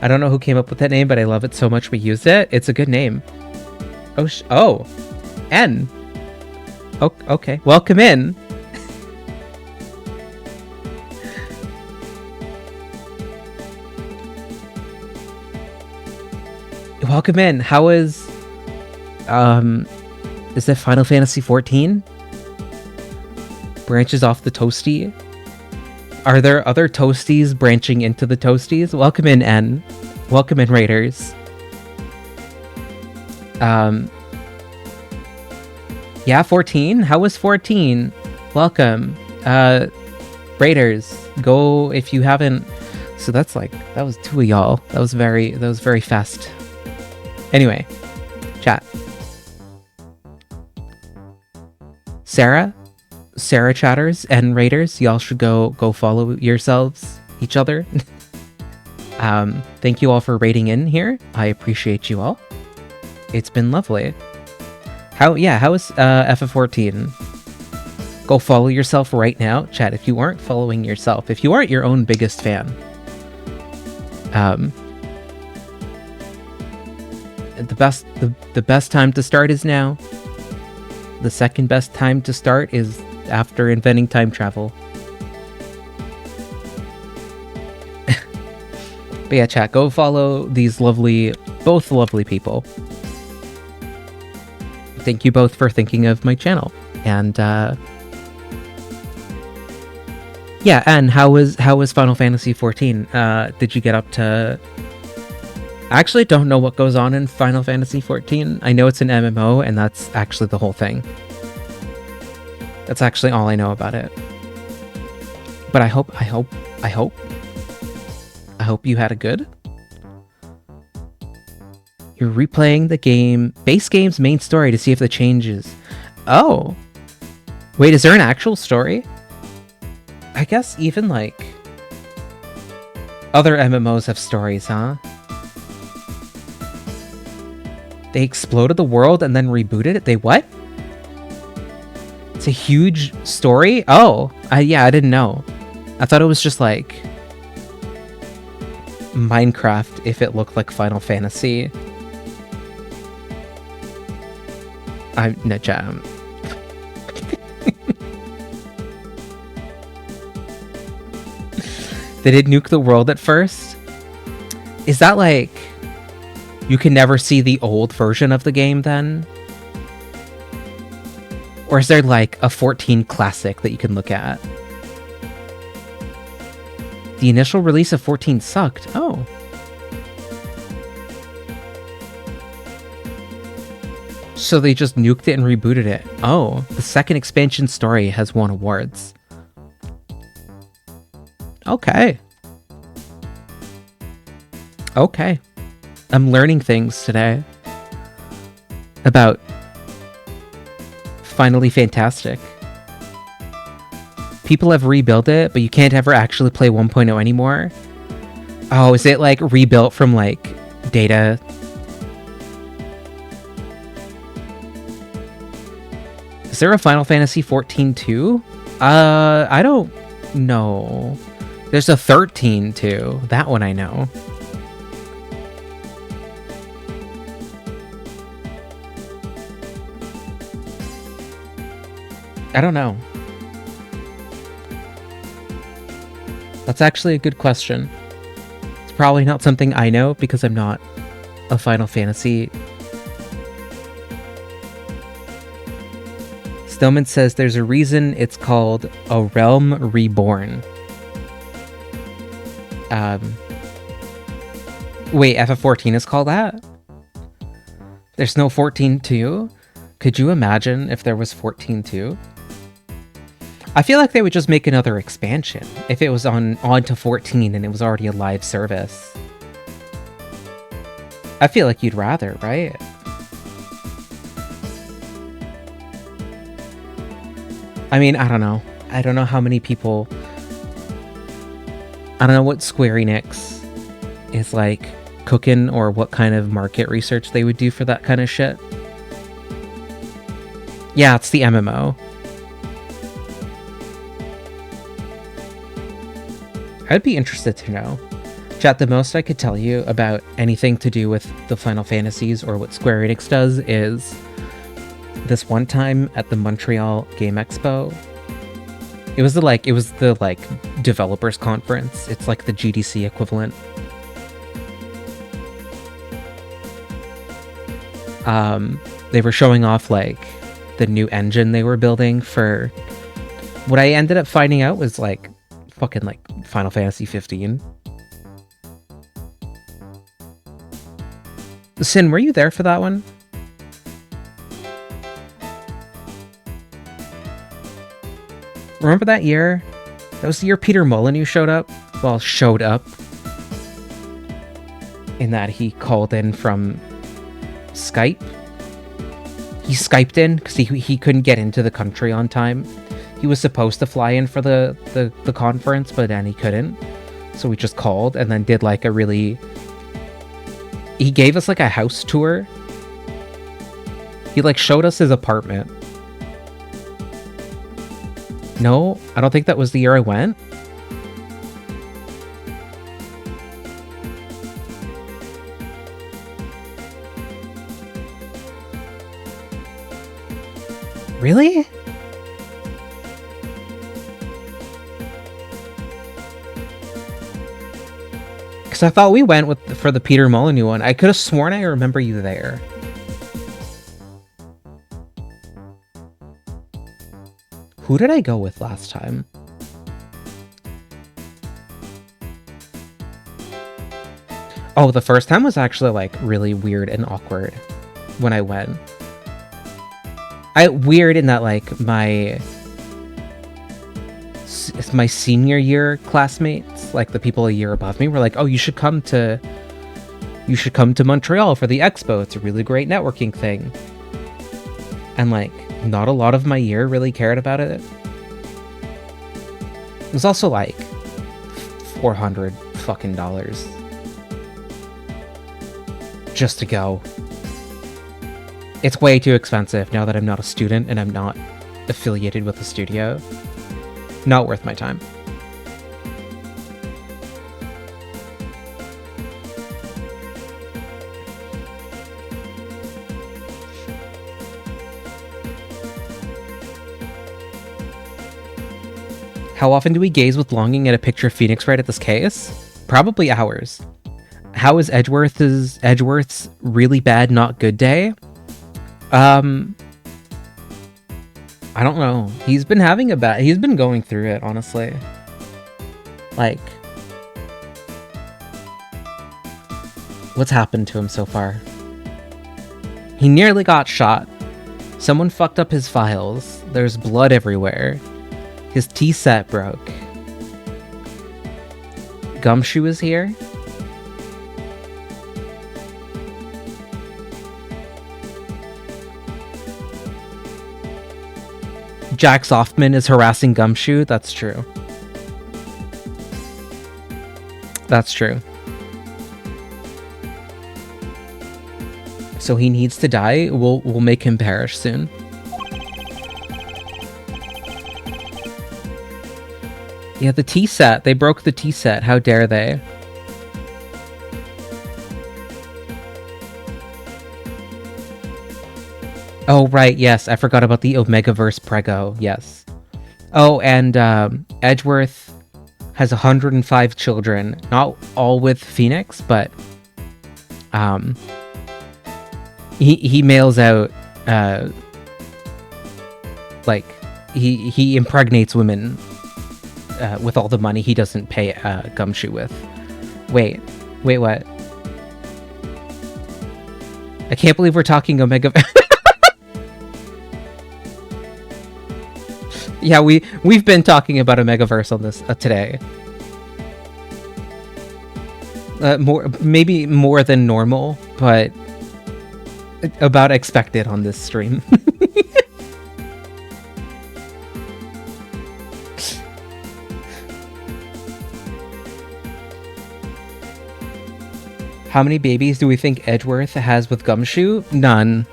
I don't know who came up with that name, but I love it so much we used it. It's a good name. Oh, N. Oh, okay. Welcome in. welcome in. How is it Final Fantasy 14? Branches off the Toasty? Are there other Toasties branching into the Toasties? Welcome in, N. Welcome in, Raiders. Yeah, 14? How was 14? Welcome. Raiders, go if you haven't. So that's like, that was 2 of y'all. That was very fast. Anyway, chat. Sarah chatters and Raiders, y'all should go follow yourselves, each other. Thank you all for raiding in here. I appreciate you all. It's been lovely. How is FF14? Go follow yourself right now, chat, if you aren't following yourself, if you aren't your own biggest fan. The best time to start is now. The second best time to start is after inventing time travel. But yeah, chat, go follow these both lovely people. Thank you both for thinking of my channel. And yeah, and how was Final Fantasy 14? Did you get up to... I actually don't know what goes on in Final Fantasy 14. I know it's an MMO, and that's actually the whole thing. That's actually all I know about it. But I hope you had a good. You're replaying the base game's main story to see if the changes. Oh. Wait, is there an actual story? I guess even like other MMOs have stories, huh? They exploded the world and then rebooted it? They what? It's a huge story? Oh, yeah, I didn't know. I thought it was just like Minecraft if it looked like Final Fantasy. No, jam. They did nuke the world at first? Is that like... you can never see the old version of the game then? Or is there like a 14 classic that you can look at? The initial release of 14 sucked. Oh. So they just nuked it and rebooted it. Oh, the second expansion story has won awards. Okay. Okay. I'm learning things today about Finally Fantastic. People have rebuilt it, but you can't ever actually play 1.0 anymore. Oh, is it like rebuilt from like data? Is there a Final Fantasy 14 too? I don't know. There's a 13 too. That one I know. I don't know. That's actually a good question. It's probably not something I know because I'm not a Final Fantasy. Stillman says there's a reason it's called A Realm Reborn. Wait, FF14 is called that? There's no 14.2? Could you imagine if there was 14.2? I feel like they would just make another expansion if it was on to 14 and it was already a live service. I feel like you'd rather, right? I mean, I don't know. I don't know how many people... I don't know what Square Enix is like cooking or what kind of market research they would do for that kind of shit. Yeah, it's the MMO. I'd be interested to know. Chat, the most I could tell you about anything to do with the Final Fantasies or what Square Enix does is this one time at the Montreal Game Expo. It was the developers conference. It's like the GDC equivalent. they were showing off like the new engine they were building for what I ended up finding out was like fucking like Final Fantasy 15. Sin, were you there for that one? Remember that year? That was the year Peter Molyneux showed up. Well, showed up. In that he called in from Skype. He Skyped in because he couldn't get into the country on time. He was supposed to fly in for the conference, but then he couldn't. So we just called and then did like a really... He gave us like a house tour. He like showed us his apartment. No, I don't think that was the year I went. Really? Because I thought we went for the Peter Molyneux one. I could have sworn I remember you there. Who did I go with last time? Oh, the first time was actually like really weird and awkward when I went. Weird in that like my senior year classmates, like the people a year above me, were like, "Oh, you should come to Montreal for the expo. It's a really great networking thing." And like, not a lot of my year really cared about it. It was also like $400 fucking just to go. It's way too expensive now that I'm not a student and I'm not affiliated with the studio. Not worth my time. How often do we gaze with longing at a picture of Phoenix Wright at this case? Probably hours. How is Edgeworth's really bad, not good day? I don't know. He's been going through it, honestly. Like, what's happened to him so far? He nearly got shot. Someone fucked up his files. There's blood everywhere. His tea set broke. Gumshoe is here. Jack Softman is harassing Gumshoe. That's true. That's true. So he needs to die. We'll make him perish soon. Yeah, the tea set. They broke the tea set. How dare they? Oh, right, yes. I forgot about the Omegaverse Prego. Yes. Oh, and Edgeworth has 105 children. Not all with Phoenix, but he mails out like he impregnates women with all the money he doesn't pay Gumshoe with. Wait, what? I can't believe we're talking Omega. Yeah, we've been talking about Omegaverse on this today. Maybe more than normal, but about expected on this stream. How many babies do we think Edgeworth has with Gumshoe? None.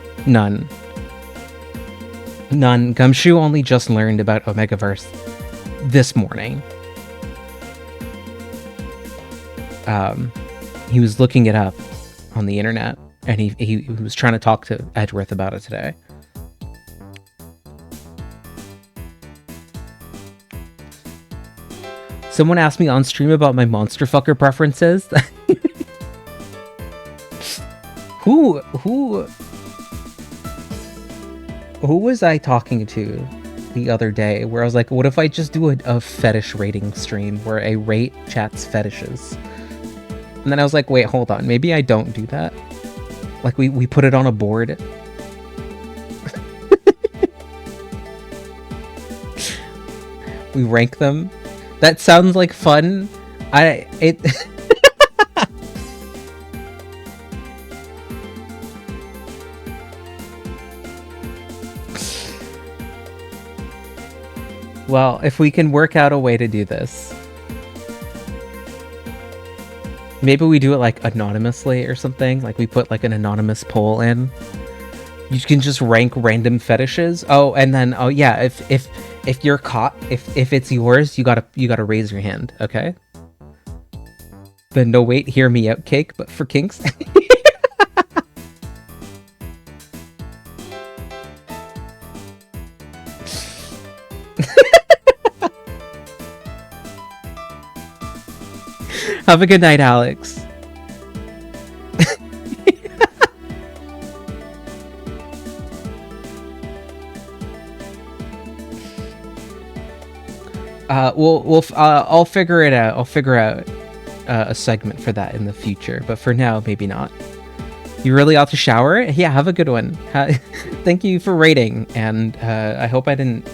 Gumshoe only just learned about Omegaverse this morning. He was looking it up on the internet, and he was trying to talk to Edgeworth about it today. Someone asked me on stream about my monster fucker preferences. Who Who was I talking to the other day where I was like, what if I just do a fetish rating stream where I rate chat's fetishes? And then I was like, wait, hold on. Maybe I don't do that. Like, we put it on a board. We rank them. That sounds like fun. Well, if we can work out a way to do this. Maybe we do it like anonymously or something. Like we put like an anonymous poll in. You can just rank random fetishes. Oh, and then yeah, if you're caught, if it's yours, you gotta raise your hand, okay? The no wait, hear me out cake, but for kinks. Have a good night, Alex. I'll figure it out. I'll figure out a segment for that in the future, but for now, maybe not. You really ought to shower? Yeah, have a good one. Thank you for rating, and I hope I didn't.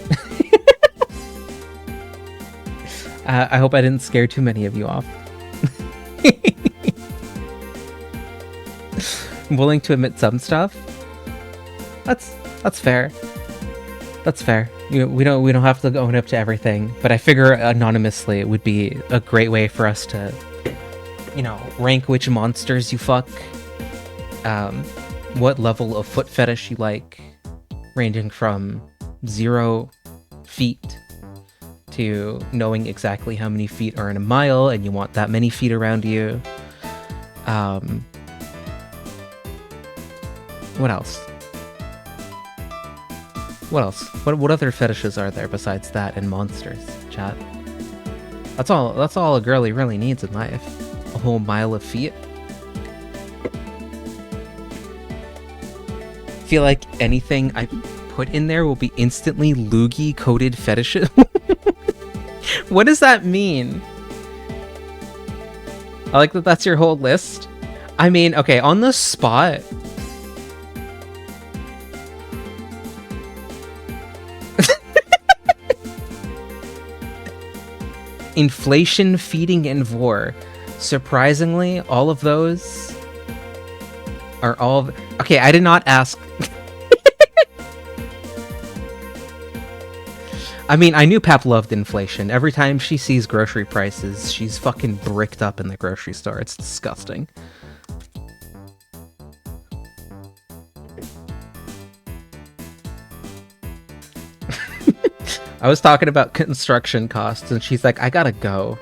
I hope I didn't scare too many of you off. I'm willing to admit some stuff. That's fair. That's fair. We don't have to own up to everything, but I figure anonymously it would be a great way for us to, rank which monsters you fuck, what level of foot fetish you like, ranging from 0 feet to knowing exactly how many feet are in a mile and you want that many feet around you. What else? What else? What other fetishes are there besides that and monsters, chat? That's all a girlie really needs in life. A whole mile of feet. Feel like anything I put in there will be instantly loogie coded fetishes. What does that mean? I like that that's your whole list. I mean, okay, on the spot. Inflation, feeding, and vor. Surprisingly, all of those are all... Okay, I did not ask... I mean, I knew Pap loved inflation. Every time she sees grocery prices, she's fucking bricked up in the grocery store. It's disgusting. I was talking about construction costs, and she's like, I gotta go.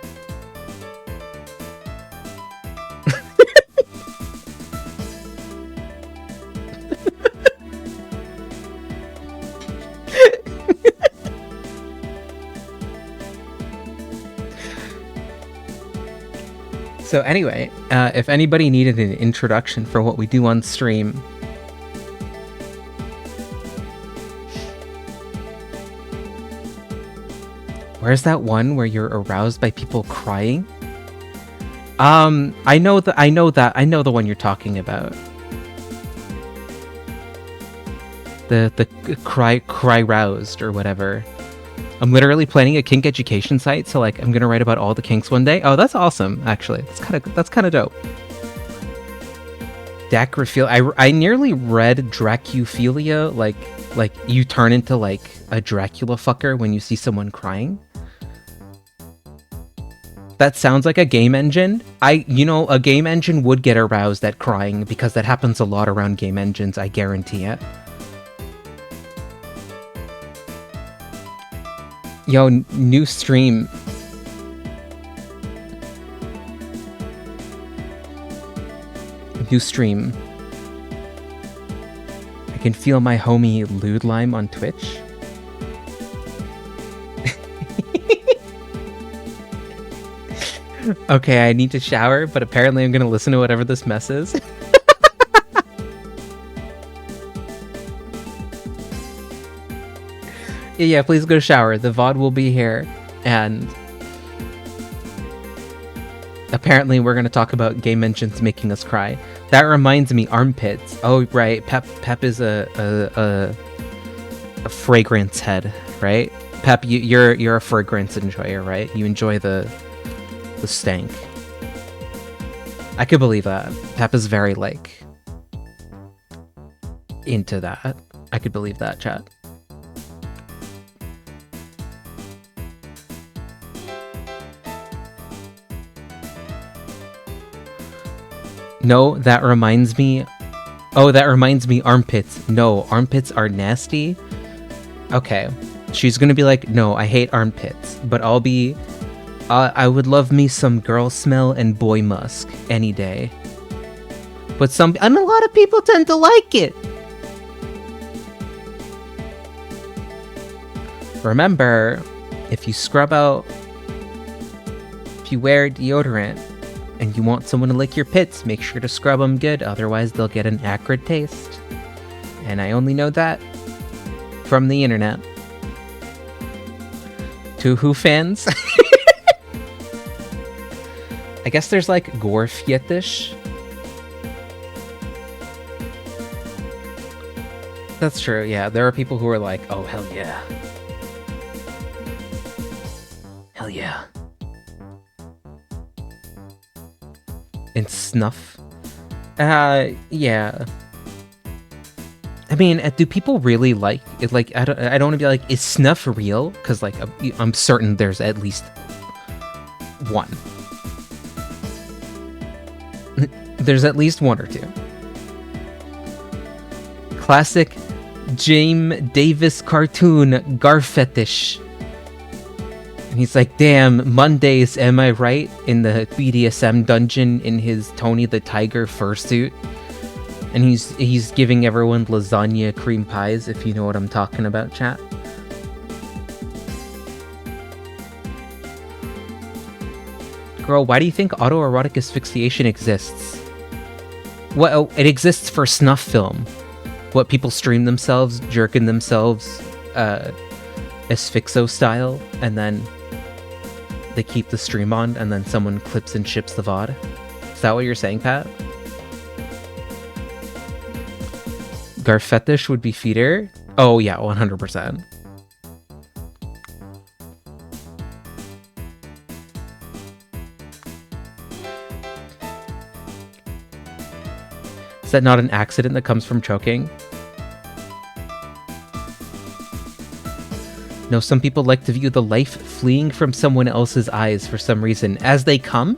So anyway, if anybody needed an introduction for what we do on stream, where's that one where you're aroused by people crying? I know the one you're talking about. The cry roused or whatever. I'm literally planning a kink education site, so like I'm gonna write about all the kinks one day. Oh, that's awesome, actually. That's kind of dope. Dacrophilia. I nearly read Dracuphilia, like you turn into like a Dracula fucker when you see someone crying. That sounds like a game engine. A game engine would get aroused at crying because that happens a lot around game engines, I guarantee it. Yo, new stream. New stream. I can feel my homie Ludlime on Twitch. Okay, I need to shower, but apparently I'm gonna listen to whatever this mess is. Yeah, please go shower. The VOD will be here, and apparently we're gonna talk about gay mentions making us cry. That reminds me, armpits. Oh right, Pep is a fragrance head, right? Pep, you're a fragrance enjoyer, right? You enjoy the stank. I could believe that. Pep is very like into that. I could believe that, chat. No, that reminds me. Oh, that reminds me, armpits. No, armpits are nasty. Okay. She's gonna be like, no, I hate armpits. But I'll be, I would love me some girl smell and boy musk any day. But and a lot of people tend to like it. Remember, if you scrub out, if you wear deodorant, and you want someone to lick your pits, make sure to scrub them good, otherwise they'll get an acrid taste. And I only know that from the internet. To Who fans? I guess there's like gore fetish. That's true, yeah. There are people who are like, oh, hell yeah. Hell yeah. And snuff? Yeah. I mean, do people really like it? Like, I don't want to be like, is snuff real? Because, like, I'm certain there's at least one. There's at least one or two. Classic James Davis cartoon Garfetish. And he's like, damn, Mondays, am I right? In the BDSM dungeon in his Tony the Tiger fursuit. And he's giving everyone lasagna cream pies, if you know what I'm talking about, chat. Girl, why do you think autoerotic asphyxiation exists? Well, it exists for snuff film. What, people stream themselves, jerking themselves, asphyxo style, and then they keep the stream on, and then someone clips and ships the VOD? Is that what you're saying, Pat? Garfetish would be feeder? Oh yeah, 100%. Is that not an accident that comes from choking? No, some people like to view the life fleeing from someone else's eyes for some reason as they come.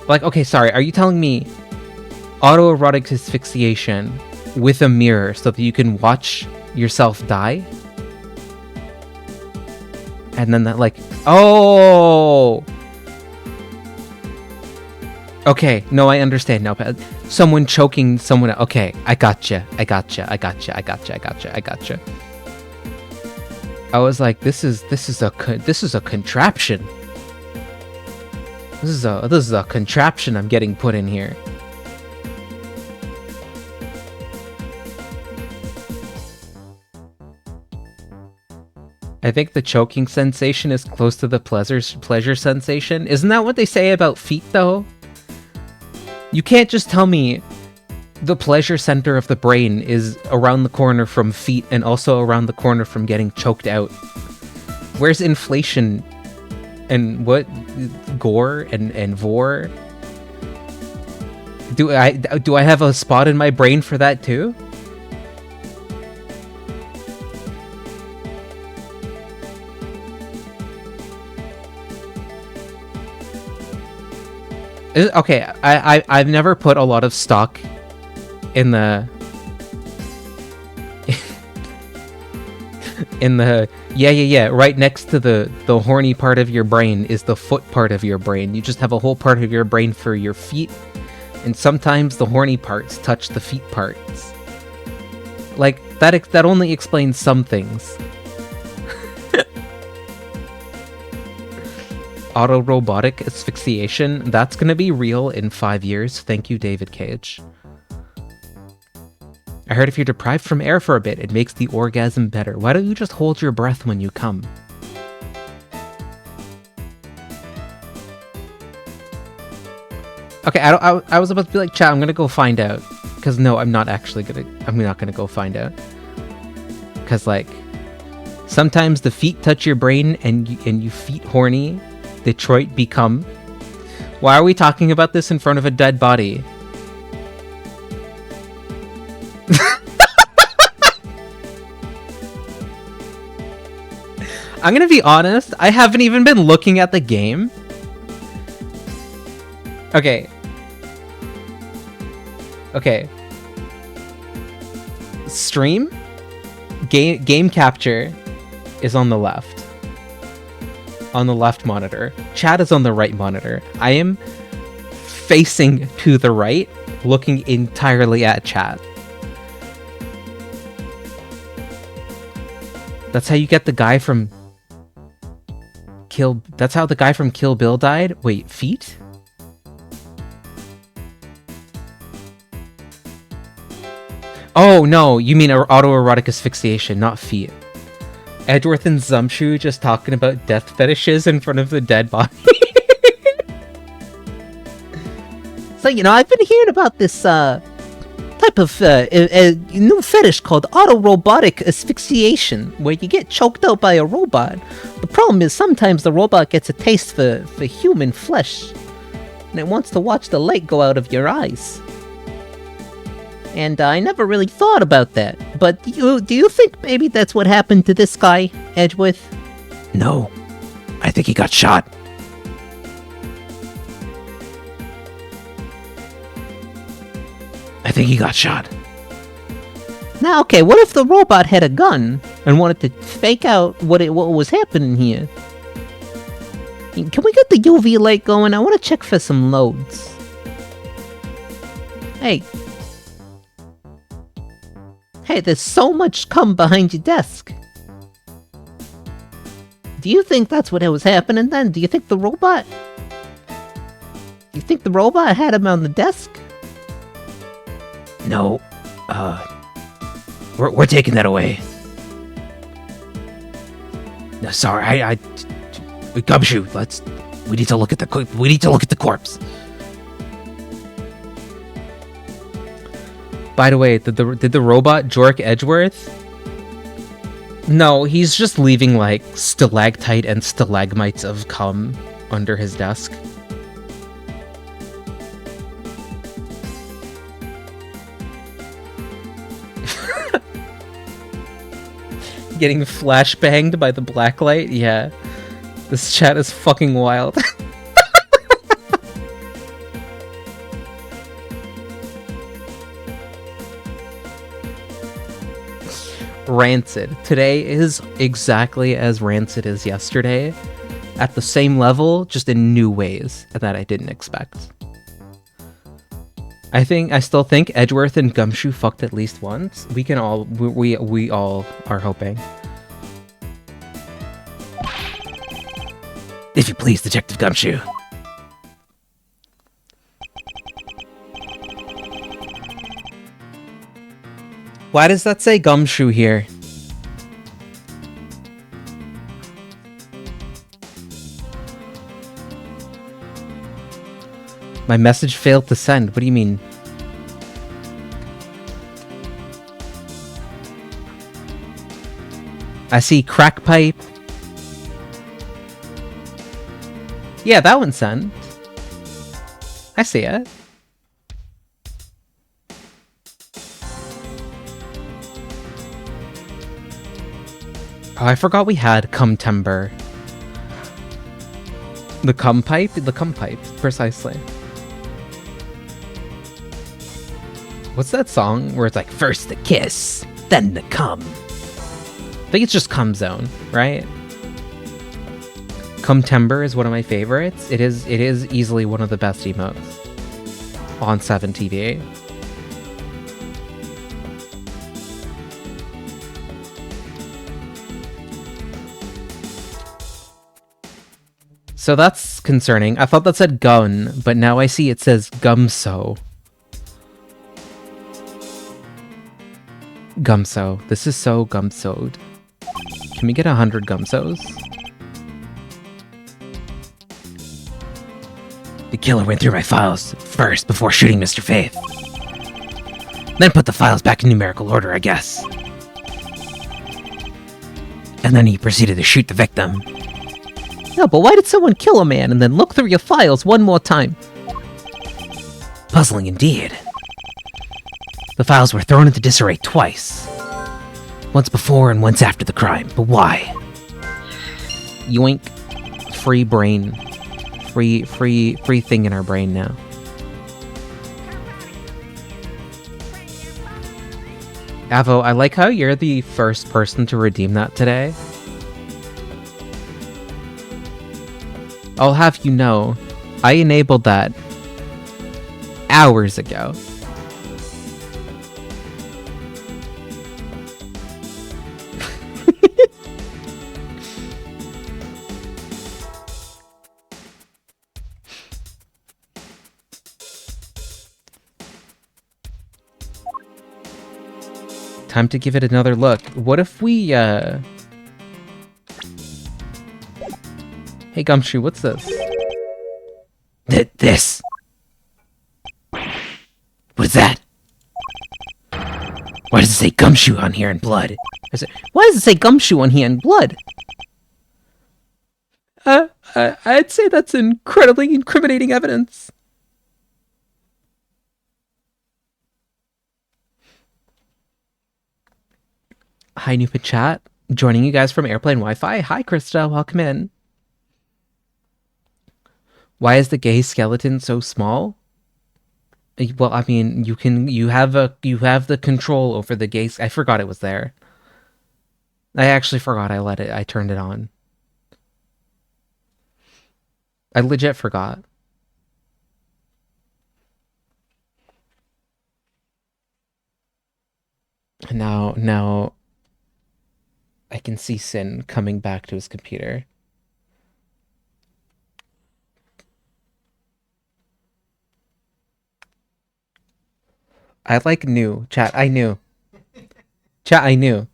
Like, okay, sorry, are you telling me autoerotic asphyxiation with a mirror so that you can watch yourself die? And then that, like, oh! Okay, no, I understand now. Someone choking someone. Okay, I gotcha. I was like, this is a contraption. This is a contraption I'm getting put in here. I think the choking sensation is close to the pleasure sensation. Isn't that what they say about feet, though? You can't just tell me the pleasure center of the brain is around the corner from feet and also around the corner from getting choked out. Where's inflation and what gore and vor? Do I have a spot in my brain for that too? Okay, I've never put a lot of stock in the yeah, right next to the horny part of your brain is the foot part of your brain. You just have a whole part of your brain for your feet, and sometimes the horny parts touch the feet parts. Like that only explains some things. Autorobotic asphyxiation, that's gonna be real in 5 years. Thank you, David Cage. I heard if you're deprived from air for a bit, it makes the orgasm better. Why don't you just hold your breath when you come? Okay, I was about to be like, chat, I'm gonna go find out. Because no, I'm not gonna go find out. Because, like, sometimes the feet touch your brain and you feet horny. Detroit become. Why are we talking about this in front of a dead body? I'm gonna be honest, I haven't even been looking at the game. Okay. Stream? Game capture is on the left. On the left monitor. Chat is on the right monitor. I am facing to the right, looking entirely at chat. That's how you get the guy from That's how the guy from Kill Bill died? Wait, feet? Oh, no, you mean autoerotic asphyxiation, not feet. Edgeworth and Zumshu just talking about death fetishes in front of the dead body. So, I've been hearing about this type of new fetish called autorobotic asphyxiation, where you get choked out by a robot. The problem is sometimes the robot gets a taste for human flesh, and it wants to watch the light go out of your eyes. And I never really thought about that. But do you think maybe that's what happened to this guy, Edgeworth? No, I think he got shot. I think he got shot. Now, okay, what if the robot had a gun and wanted to fake out what was happening here? Can we get the UV light going? I want to check for some loads. Hey, there's so much cum behind your desk. Do you think that's what was happening then? Do you think the robot... had him on the desk? No, we're taking that away. No, sorry, Gumshoe, we need to look at the corpse. By the way, did the robot Jork Edgeworth? No, he's just leaving like stalactite and stalagmites of cum under his desk. Getting flashbanged by the blacklight? Yeah. This chat is fucking wild. Rancid. Today is exactly as rancid as yesterday. At the same level, just in new ways that I didn't expect. I still think Edgeworth and Gumshoe fucked at least once. We all are hoping. If you please, Detective Gumshoe. Why does that say Gumshoe here? My message failed to send. What do you mean? I see crack pipe. Yeah, that one sent. I see it. Oh, I forgot we had cum timber. The cum pipe? The cum pipe, precisely. What's that song where it's like, first the kiss, then the cum? I think it's just Cum Zone, right? Cum Timber is one of my favorites. It is easily one of the best emotes on 7TV. So that's concerning. I thought that said gun, but now I see it says gumso. Gumso. This is so gumsoed. Can we get 100 gumsos? The killer went through my files first before shooting Mr. Faith. Then put the files back in numerical order, I guess. And then he proceeded to shoot the victim. Yeah, but why did someone kill a man and then look through your files one more time? Puzzling indeed. The files were thrown into disarray twice. Once before and once after the crime, but why? Yoink. Free brain. Free thing in our brain now. Avo, I like how you're the first person to redeem that today. I'll have you know, I enabled that hours ago. Time to give it another look. What if we, Hey, Gumshoe, what's this? This. What is that? Why does it say gumshoe on here in blood? Why does it say gumshoe on here in blood? I'd say that's incredibly incriminating evidence. Hi, Newpid Chat. Joining you guys from Airplane Wi-Fi. Hi, Krista. Welcome in. Why is the gay skeleton so small? Well, I mean, you have the control over the gay. I forgot it was there. I actually forgot I turned it on. I legit forgot. Now I can see Sin coming back to his computer. I knew. Chat, I knew. Chat, I knew.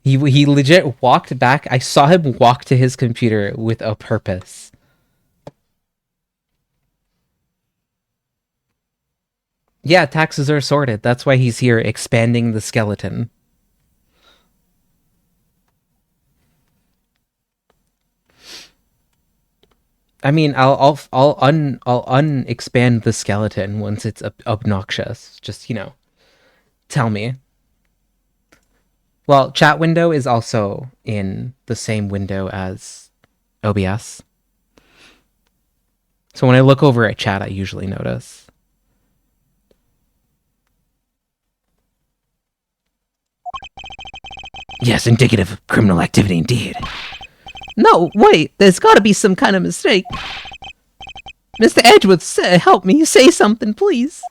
He legit walked back. I saw him walk to his computer with a purpose. Yeah, taxes are sorted. That's why he's here expanding the skeleton. I mean, I'll unexpand the skeleton once it's obnoxious. Just, tell me. Well, chat window is also in the same window as OBS. So when I look over at chat, I usually notice. Yes, indicative of criminal activity indeed. No, wait, there's gotta be some kind of mistake. Mr. Edgeworth, help me, say something, please.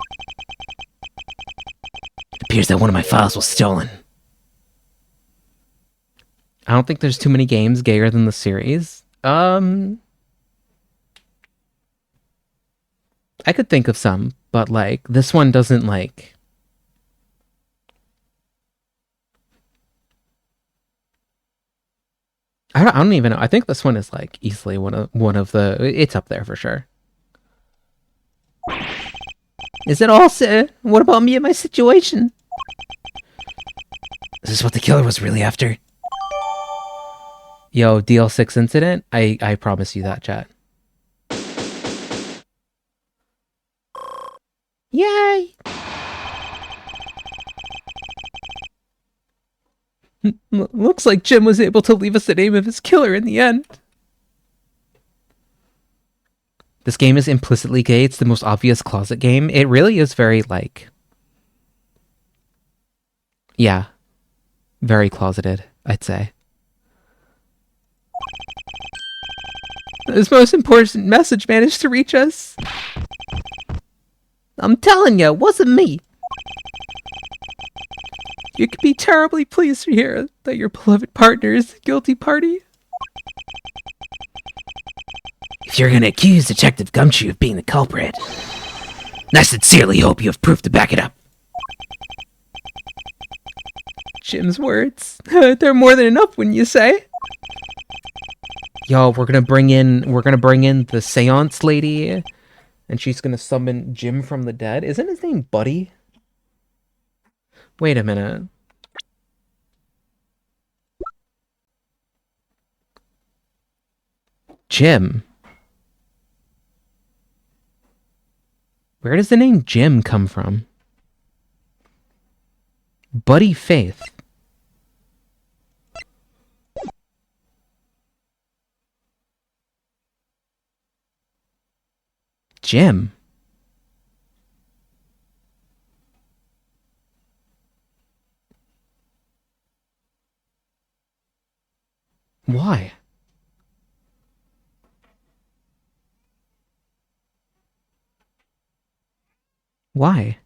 It appears that one of my files was stolen. I don't think there's too many games gayer than the series. I could think of some, but, this one doesn't, I don't even know. I think this one is, easily one of the... It's up there for sure. Is it all, sir? What about me and my situation? Is this what the killer was really after? Yo, DL6 incident? I promise you that, chat. Yay! Looks like Jim was able to leave us the name of his killer in the end. This game is implicitly gay. It's the most obvious closet game. It really is very, yeah. Very closeted, I'd say. This most important message managed to reach us. I'm telling you, it wasn't me. You could be terribly pleased to hear that your beloved partner is the guilty party. If you're gonna accuse Detective Gumshoe of being the culprit, I sincerely hope you have proof to back it up. Jim's words. They're more than enough, wouldn't you say? Yo, we're gonna bring in the seance lady, and she's gonna summon Jim from the dead. Isn't his name Buddy? Wait a minute. Jim. Where does the name Jim come from? Buddy Faith. Jim. Why? Why?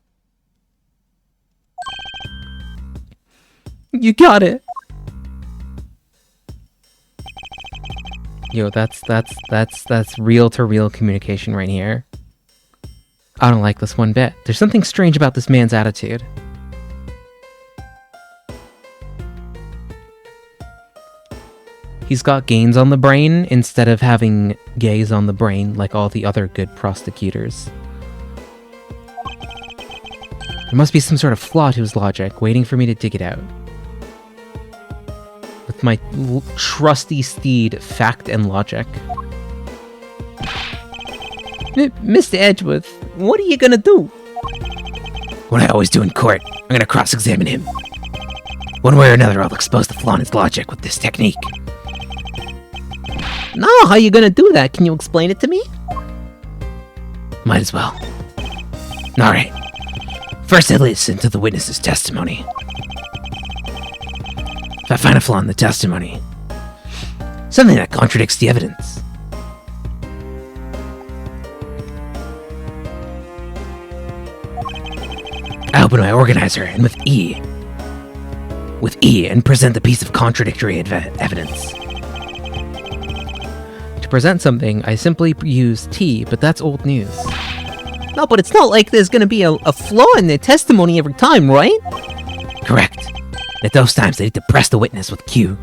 You got it. Yo, that's real to real communication right here. I don't like this one bit. There's something strange about this man's attitude. He's got gains on the brain instead of having gays on the brain like all the other good prosecutors. There must be some sort of flaw to his logic, waiting for me to dig it out. With my trusty steed, fact and logic. Mr. Edgeworth, what are you gonna do? What I always do in court, I'm gonna cross-examine him. One way or another, I'll expose the flaw in his logic with this technique. Now, how are you gonna do that? Can you explain it to me? Might as well. Alright. First, I listen to the witness's testimony. If I find a flaw in the testimony, something that contradicts the evidence, I open my organizer and with E, and present the piece of contradictory evidence. To present something, I simply use T, but that's old news. No, but it's not like there's gonna be a flaw in their testimony every time, right? Correct. At those times, I need to press the witness with Q.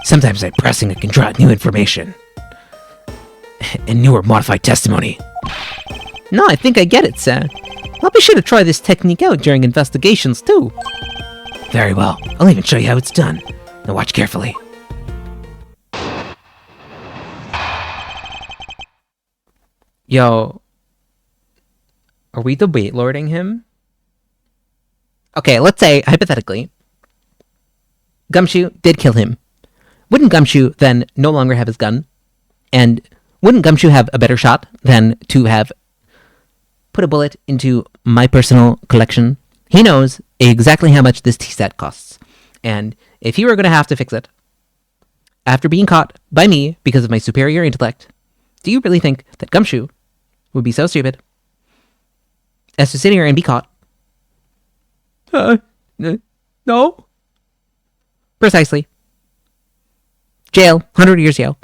Sometimes by pressing, I can draw out new information and newer modified testimony. No, I think I get it, sir. I'll be sure to try this technique out during investigations, too. Very well. I'll even show you how it's done. Now watch carefully. Yo, are we debate lording him? Okay, let's say, hypothetically, Gumshoe did kill him. Wouldn't Gumshoe then no longer have his gun? And wouldn't Gumshoe have a better shot than to have put a bullet into my personal collection? He knows exactly how much this tea set costs. And if he were going to have to fix it, after being caught by me because of my superior intellect, do you really think that Gumshoe would be so stupid as to sit here and be caught? No. Precisely. Jail, 100 years jail.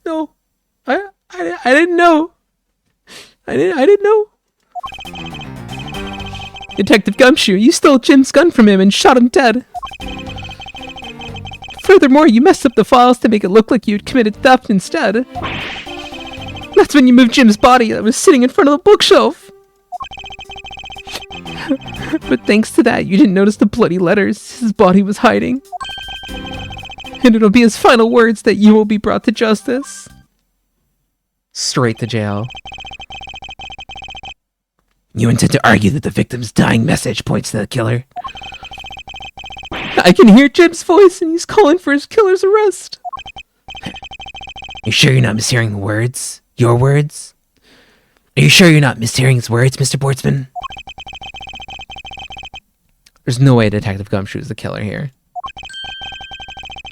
No, I didn't know. I didn't know. Detective Gumshoe, you stole Jim's gun from him and shot him dead. Furthermore, you messed up the files to make it look like you'd committed theft instead. That's when you moved Jim's body that was sitting in front of the bookshelf. But thanks to that, you didn't notice the bloody letters his body was hiding. And it'll be his final words that you will be brought to justice. Straight to jail. You intend to argue that the victim's dying message points to the killer? I can hear Jim's voice and he's calling for his killer's arrest. You sure you're not mishearing the words? Your words? Are you sure you're not mishearing his words, Mr. Boardsman? There's no way Detective Gumshoe is the killer here.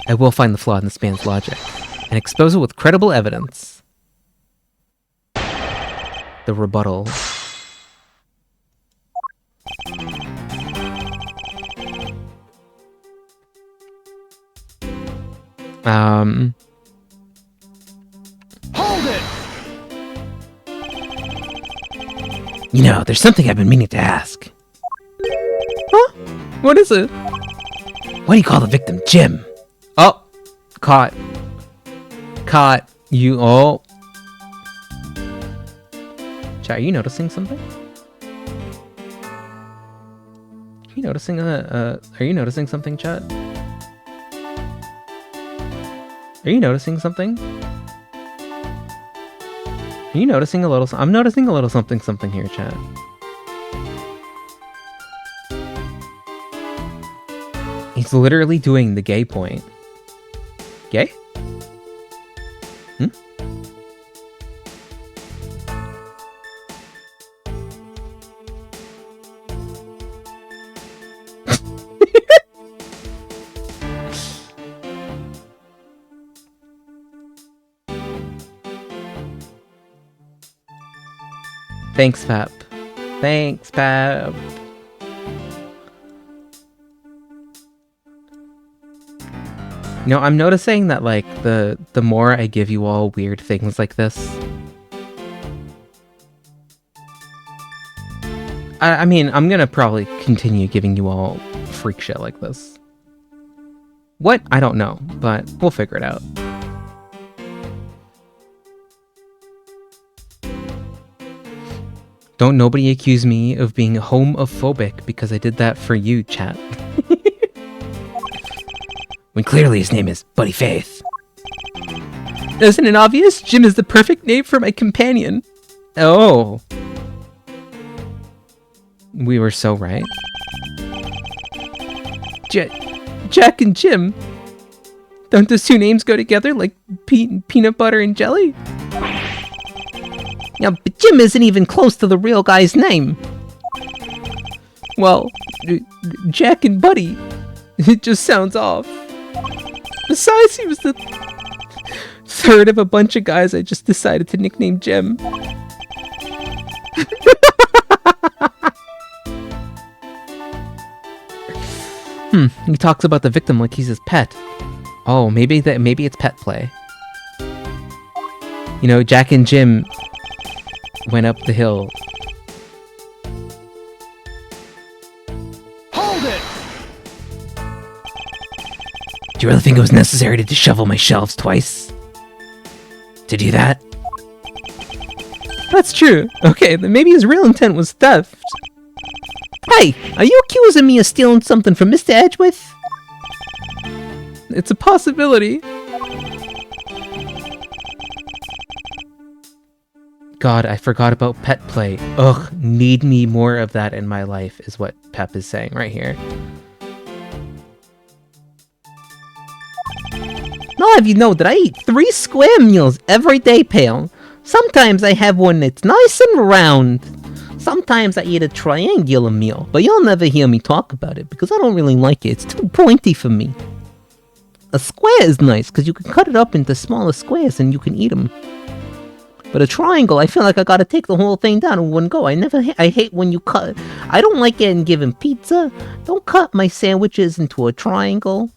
I will find the flaw in this man's logic and expose it with credible evidence. The rebuttal. You know, there's something I've been meaning to ask. Huh? What is it? Why do you call the victim Jim? Oh, caught. Caught. You. Oh. Chat, are you noticing something? Are you noticing are you noticing something, chat? Are you noticing something? Are you noticing a little? I'm noticing a little something here, chat. He's literally doing the gay point. Gay? Hmm? Thanks, Pep. Thanks, Pep. You know, I'm noticing that, like, the more I give you all weird things like this... I mean, I'm gonna probably continue giving you all freak shit like this. What? I don't know, but we'll figure it out. Don't nobody accuse me of being homophobic because I did that for you, chat. When clearly his name is Buddy Faith. Isn't it obvious? Jim is the perfect name for my companion. Oh. We were so right. Jack and Jim. Don't those two names go together like peanut butter and jelly? Yeah, but Jim isn't even close to the real guy's name. Well, Jack and Buddy. It just sounds off. Besides, he was the third of a bunch of guys I just decided to nickname Jim. He talks about the victim like he's his pet. Oh, maybe it's pet play. You know, Jack and Jim went up the hill. Hold it! Do you really think it was necessary to shovel my shelves twice? To do that? That's true. Okay, then maybe his real intent was theft. Hey, are you accusing me of stealing something from Mr. Edgeworth? It's a possibility. God, I forgot about pet play. Ugh, need me more of that in my life is what Pep is saying right here. I'll have you know that I eat 3 square meals every day, pal. Sometimes I have one that's nice and round. Sometimes I eat a triangular meal, but you'll never hear me talk about it because I don't really like it. It's too pointy for me. A square is nice because you can cut it up into smaller squares and you can eat them. But a triangle, I feel like I gotta take the whole thing down in one go. I hate when you cut. I don't like getting given pizza. Don't cut my sandwiches into a triangle.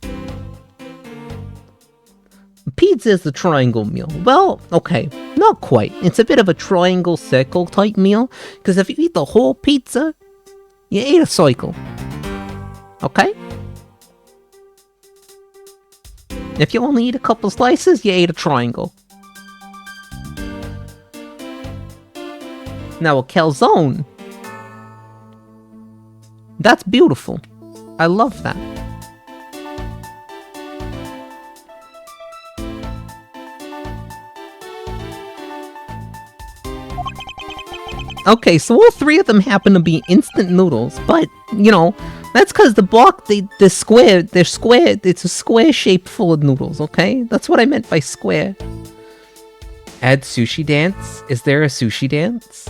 Pizza is the triangle meal. Well, okay, not quite. It's a bit of a triangle circle type meal, because if you eat the whole pizza, you ate a circle. Okay? If you only eat a couple slices, you ate a triangle. Now a calzone, that's beautiful. I love that. Okay, so all 3 of them happen to be instant noodles, but, you know, that's because they're square, it's a square shape full of noodles, okay? That's what I meant by square. Add sushi dance? Is there a sushi dance?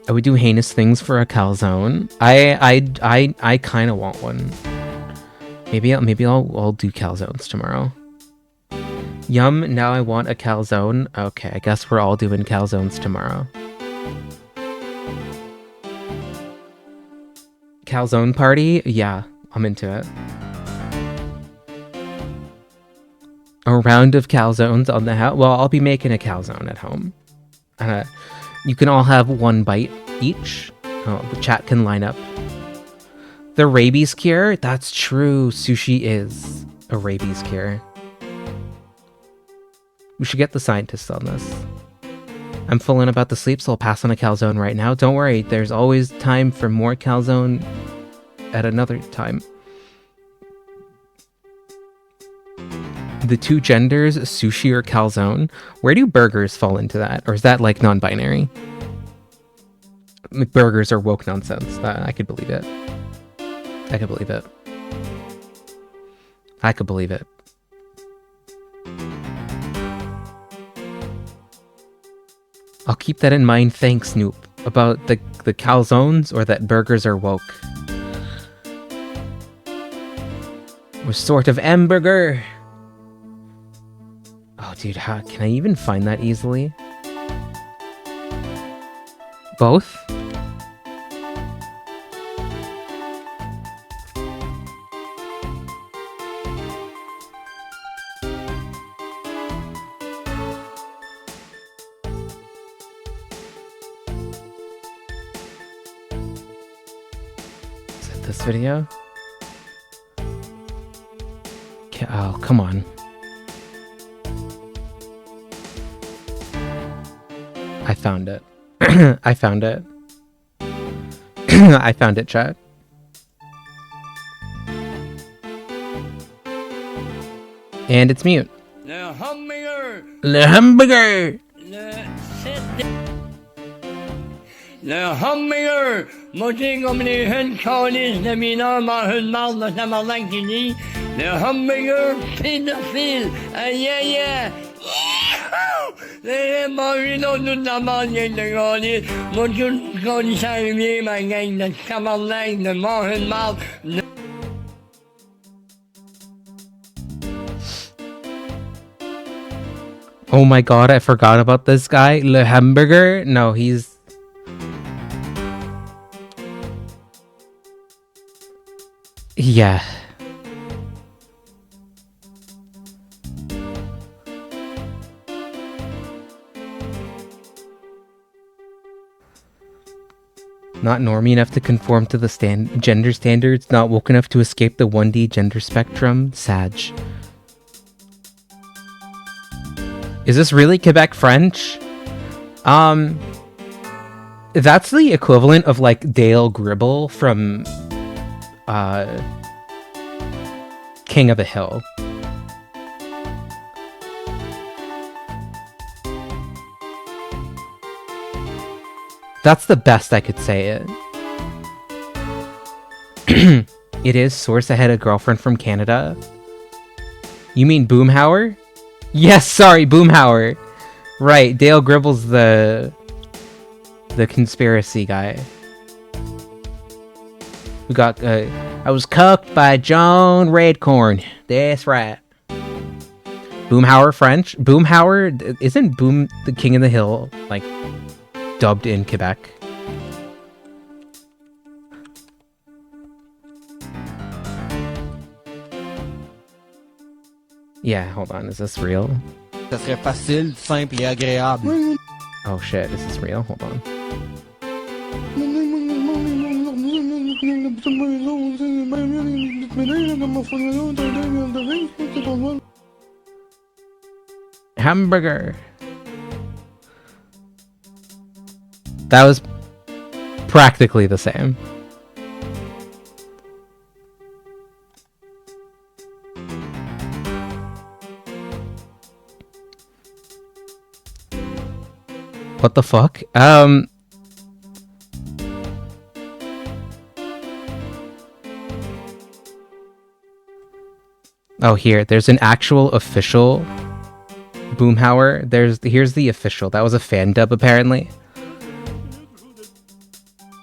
I would do heinous things for a calzone. I kind of want one. Maybe I'll do calzones tomorrow. Yum, now I want a calzone. Okay, I guess we're all doing calzones tomorrow. Calzone party? Yeah, I'm into it. A round of calzones on the house. Well, I'll be making a calzone at home. You can all have 1 bite each. Oh, the chat can line up. The rabies cure? That's true. Sushi is a rabies cure. We should get the scientists on this. I'm full in about the sleep, so I'll pass on a calzone right now. Don't worry, there's always time for more calzone at another time. The 2 genders, sushi or calzone. Where do burgers fall into that? Or is that like non-binary? Burgers are woke nonsense. I could believe it. I could believe it. I could believe it. I'll keep that in mind, thanks, Snoop. About the calzones or that burgers are woke. What sort of hamburger? Oh, dude, how can I even find that easily? Both? Is it this video? Oh, come on. I found it. I found it. I found it, chat. And it's mute. Le hamburger! Le hamburger! Le hamburger! Måste om ni hundkalis när mina armar hundmalna när man lägger i. Le hamburger, pedofil, ajeje! Det är bara något när man jättegalig. Måste gå säga med mig gänget, kan man lägga med hundmal. Oh my god, I forgot about this guy. Le hamburger? No, he's... Yeah. Not normie enough to conform to the gender standards, not woke enough to escape the 1D gender spectrum. Sag. Is this really Quebec French? That's the equivalent of like Dale Gribble from King of the Hill. That's the best I could say it. It is. Source I had a girlfriend from Canada. You mean Boomhauer? Yes, sorry, Boomhauer. Right, Dale Gribble's the conspiracy guy. We got, I was cucked by John Redcorn. That's right. Boomhauer French? Boomhauer? Isn't Boom the King of the Hill, like, dubbed in Quebec? Yeah, hold on, is this real? Ça serait facile, simple et agréable. Oh shit, is this real? Hold on. Hamburger. That was practically the same. What the fuck? Oh, here. There's an actual official Boomhauer. Here's the official. That was a fan dub, apparently.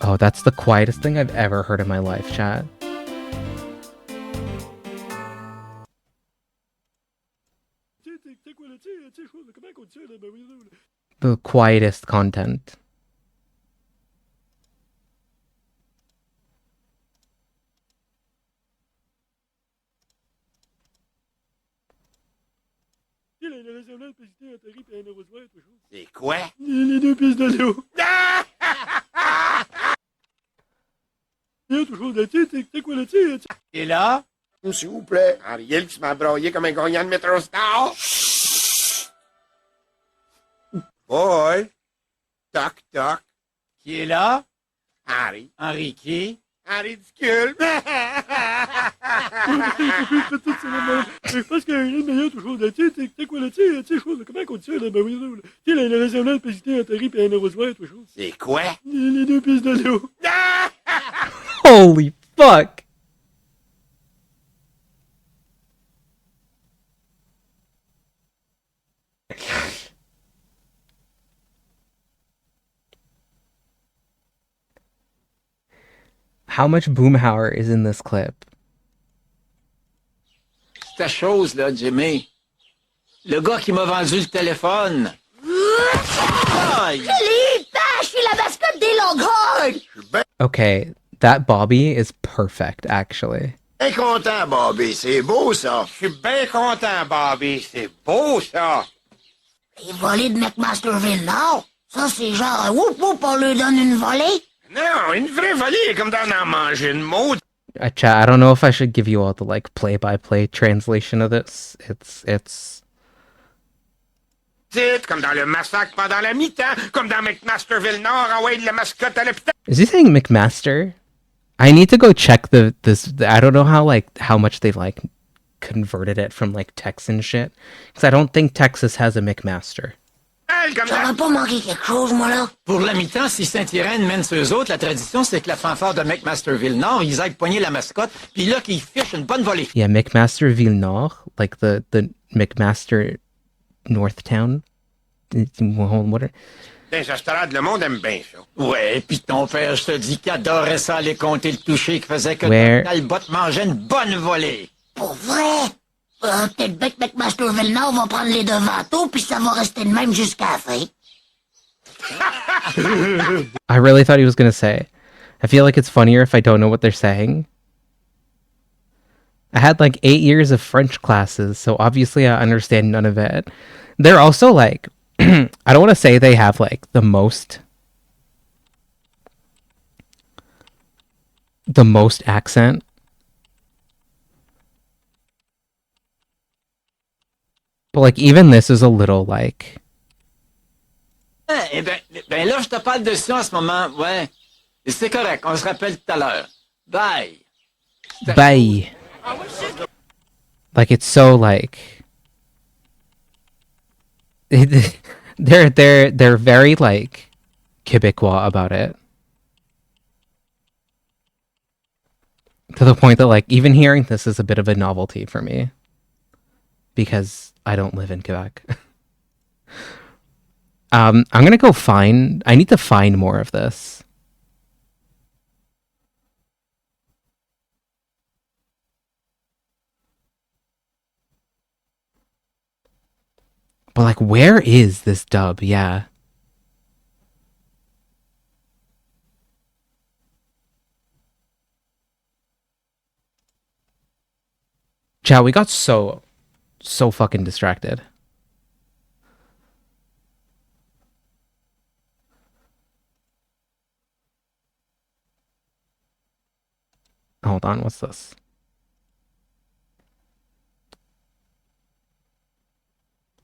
Oh, that's the quietest thing I've ever heard in my life, chat. The quietest content. Et quoi? Les 2 pièces de l'eau. Et là? S'il vous plaît, Ariel qui se m'a broyé comme un gagnant de Metro Star. Ouais. Toc, toc. Qui est là? Harry. Henri qui? Un ridicule. C'est quoi? Holy fuck! How much Boomhauer is in this clip? Ta chose, là, Jimmy. Le gars qui m'a vendu le téléphone. Aïe! Okay, that Bobby is perfect, actually. Bien content, Bobby. C'est beau, ça. Je suis bien content, Bobby. C'est beau, ça. Les volées de McMasterville, non? Ça, c'est genre, whoop whoop, on lui donne une volée? Non, une vraie volée, comme d'en en manger une maudite. Chat, I don't know if I should give you all the like play-by-play translation of this. It's Comme dans le massacre pendant la mi-temps, comme dans McMasterville Nord, envoyer de la mascotte à l'hôpital. Is he saying McMaster? I need to go check this. I don't know how much they've like converted it from like Texan shit, because I don't think Texas has a McMaster. J'aurais pas manqué quelque chose, moi, là? Pour la mi-temps, si Saint-Irène mène sur eux autres, la tradition, c'est que la fanfare de McMasterville Nord, ils aillent poigner la mascotte, puis là, qu'ils fichent une bonne volée. Yeah, McMaster Ville-Nord, like the McMaster Northtown. What are... Dans les estrades, le monde aime bien ça. Ouais, puis ton père, je te dis qu'il adorait ça, aller compter le toucher, qui faisait que Where- Talbot mangeait une bonne volée. Pour vrai? Peut-être bien que McMasterville Nord va prendre les devants tôt, puis ça va rester de même jusqu'à la fin. I really thought he was gonna say, I feel like it's funnier if I don't know what they're saying. I had like 8 years of French classes, so obviously I understand none of it. They're also like, I don't want to say they have like the most accent. But like even this is a little like Eh ben là, je te parle de ça en ce moment, ouais. Et c'est correct, on se rappelle tout à l'heure. Bye. bay. Like it's so like they're very like Quebecois about it. To the point that like even hearing this is a bit of a novelty for me. Because I don't live in Quebec. I'm gonna go find... I need to find more of this. But like, where is this dub? Yeah. Chow, we got so fucking distracted. Hold on, what's this?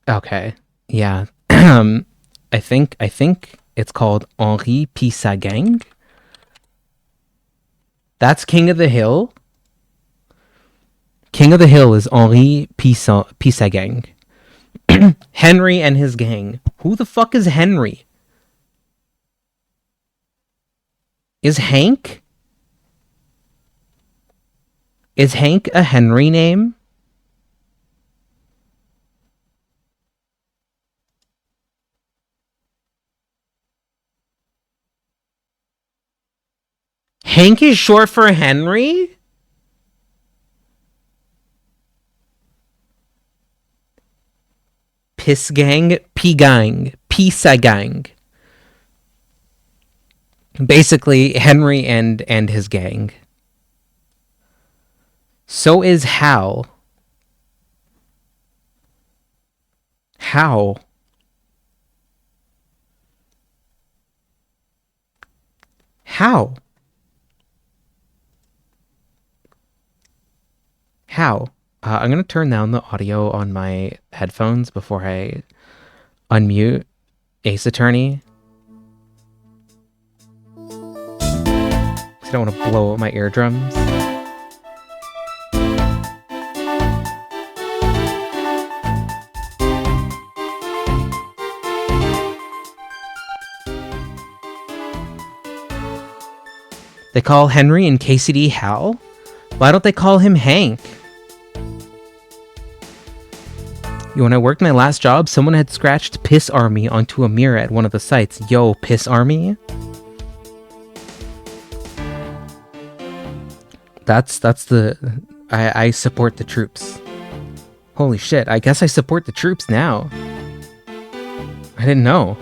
Okay. Yeah. I think it's called Henri P. Sa Gang. That's King of the Hill. King of the Hill is Henri P. Sa Gang. Henry and his gang. Who the fuck is Henry? Is Hank? Is Hank a Henry name? Hank is short for Henry? Piss Gang, P Gang, Pisa Gang. Basically, Henry and his gang. So is Hal. How? How? How? I'm gonna turn down the audio on my headphones before I unmute Ace Attorney. 'Cause I don't want to blow out my eardrums. They call Henry and KCD Hal? Why don't they call him Hank? When I worked my last job, someone had scratched Piss Army onto a mirror at one of the sites. Yo, Piss Army? That's the... I support the troops. Holy shit, I guess I support the troops now. I didn't know.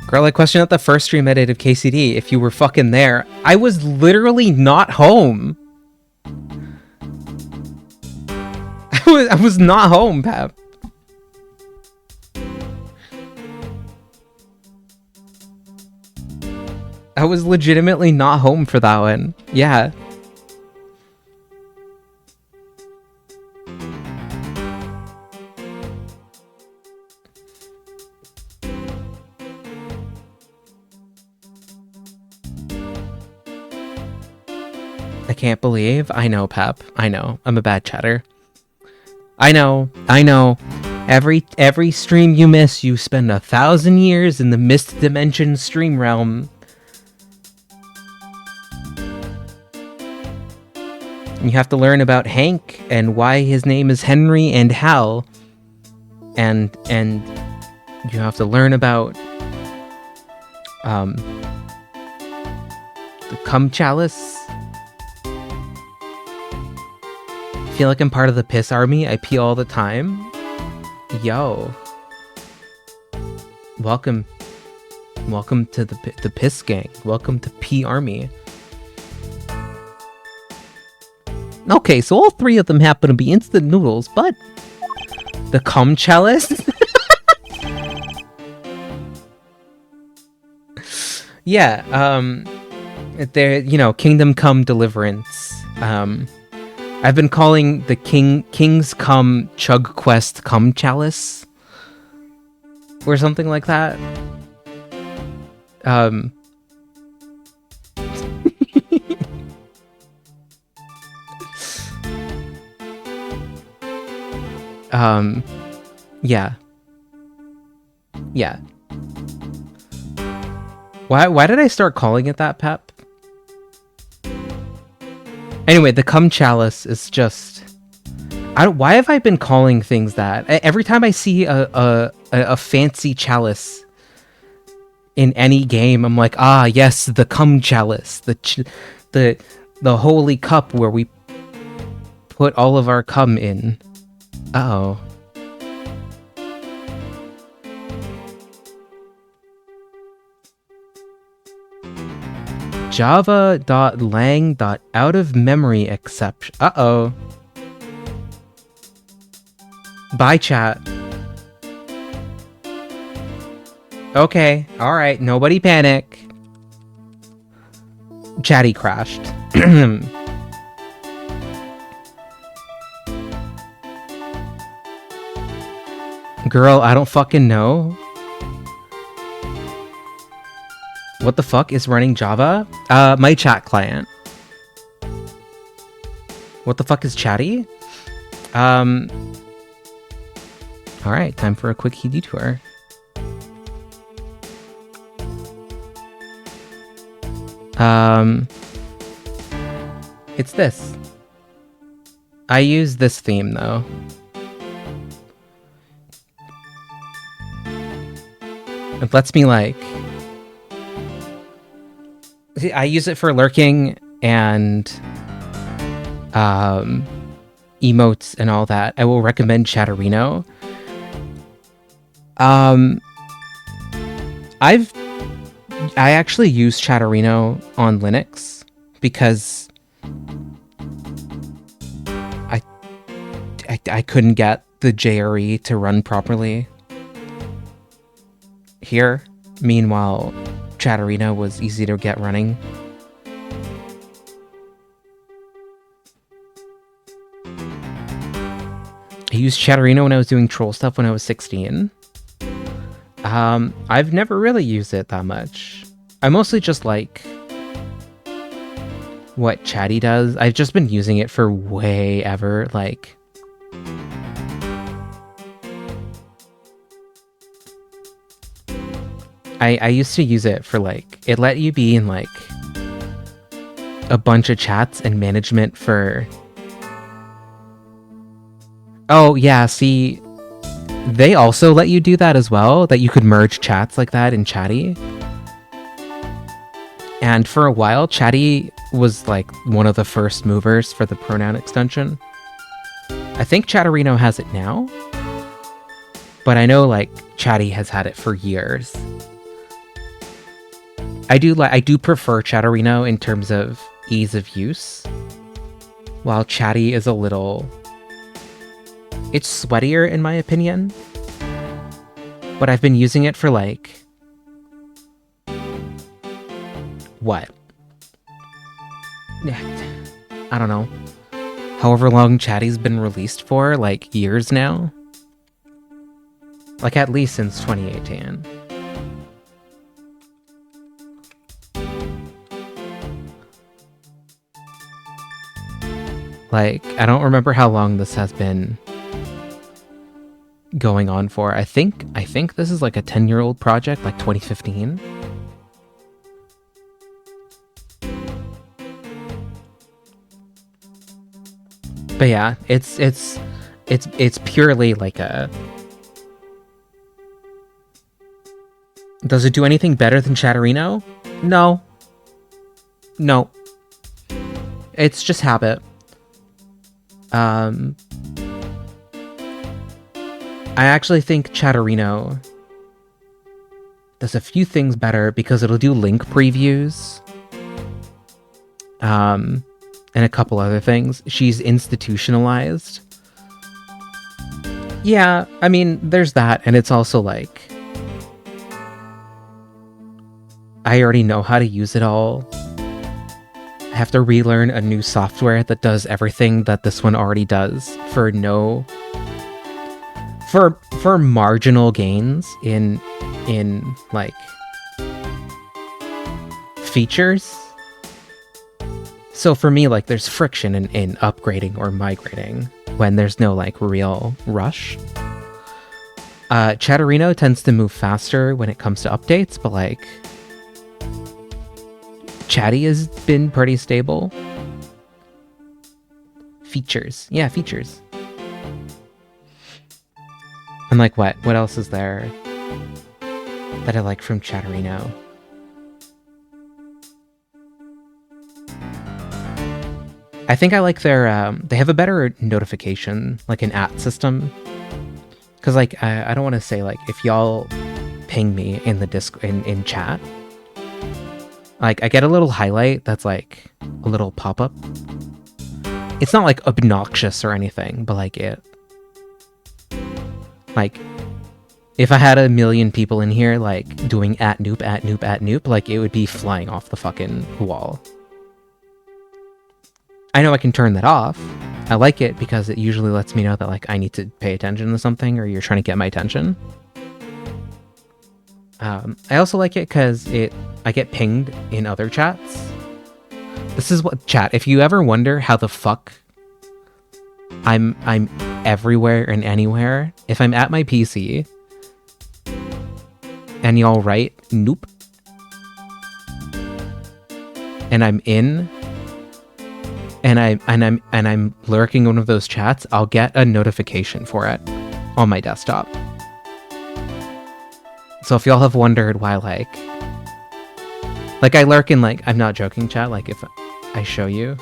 Girl, I questioned at the first stream I did of KCD if you were fucking there. I was literally not home. I was not home, Pap. I was legitimately not home for that one. Yeah. I can't believe. I know, Pap. I know. I'm a bad chatter. I know. Every stream you miss, you spend 1,000 years in the Mist Dimension stream realm. You have to learn about Hank and why his name is Henry and Hal. And you have to learn about the cum chalice. I feel like I'm part of the Piss Army. I pee all the time. Yo. Welcome to the Piss Gang. Welcome to P Army. Okay, so all three of them happen to be instant noodles, but the cum chalice? Yeah, they're, Kingdom Come Deliverance. I've been calling the King's Come Chug Quest Cum Chalice. Or something like that. Yeah. Yeah. Why did I start calling it that, Pep? Anyway, the cum chalice is just... why have I been calling things that? Every time I see a fancy chalice in any game, I'm like, ah, yes, the cum chalice. The holy cup where we put all of our cum in. Uh-oh. Java.lang.out-of-memory exception. Uh-oh. Bye, chat. Okay, alright, nobody panic. Chatty crashed. Girl, I don't fucking know. What the fuck is running Java? My chat client. What the fuck is chatty? Alright, time for a quick detour. It's this. I use this theme though. It lets me I use it for lurking and emotes and all that. I will recommend Chatterino. I actually use Chatterino on Linux because I I couldn't get the JRE to run properly here. Meanwhile, Chatterino was easy to get running. I used Chatterino when I was doing troll stuff when I was 16. I've never really used it that much. I mostly just like what Chatty does. I've just been using it for way ever, like... I used to use it for, like, it let you be in, like, a bunch of chats and management for... Oh, yeah, see, they also let you do that as well, that you could merge chats like that in Chatty. And for a while, Chatty was, like, one of the first movers for the pronoun extension. I think Chatterino has it now, but I know, like, Chatty has had it for years. I do prefer Chatterino in terms of ease of use, while Chatty is a little... It's sweatier in my opinion, but I've been using it for like... What? I don't know. However long Chatty's been released for, like years now. Like at least since 2018. Like, I don't remember how long this has been going on for. I think this is like a 10-year-old project, like 2015. But yeah, it's purely like a... Does it do anything better than Chatterino? No. No. It's just habit. I actually think Chatterino does a few things better because it'll do link previews. And a couple other things. She's institutionalized. Yeah, I mean, there's that, and it's also like... I already know how to use it all. I have to relearn a new software that does everything that this one already does for marginal gains in like features. So for me, like, there's friction in upgrading or migrating when there's no like real rush. Chatterino tends to move faster when it comes to updates, but like Chatty has been pretty stable. Features. Yeah, features. And like what else is there that I like from Chatterino? I think I like their, they have a better notification, like an @ system. Cause like, I don't want to say like, if y'all ping me in the in chat, like I get a little highlight that's like a little pop-up. It's not like obnoxious or anything, but like like if I had 1 million people in here like doing @noop, like it would be flying off the fucking wall. I know I can turn that off. I like it because it usually lets me know that like I need to pay attention to something or you're trying to get my attention. I also like it because I get pinged in other chats. This is what chat. If you ever wonder how the fuck I'm everywhere and anywhere, if I'm at my PC and y'all write noop and I'm in and I'm lurking in one of those chats, I'll get a notification for it on my desktop. So if y'all have wondered why like I lurk in like, I'm not joking chat, like if I show you.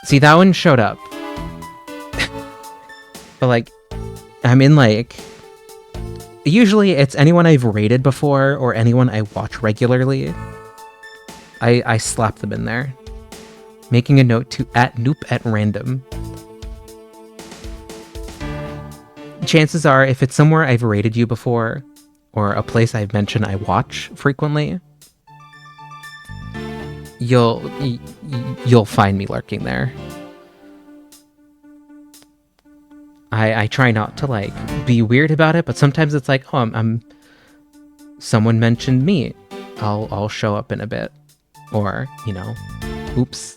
See, that one showed up. But like, I'm in like, usually it's anyone I've raided before or anyone I watch regularly. I slap them in there. Making a note to @noop at random. chances are, if it's somewhere I've rated you before, or a place I've mentioned I watch frequently, you'll find me lurking there. I try not to like be weird about it, but sometimes it's like, oh, I'm someone mentioned me. I'll show up in a bit, or you know, oops,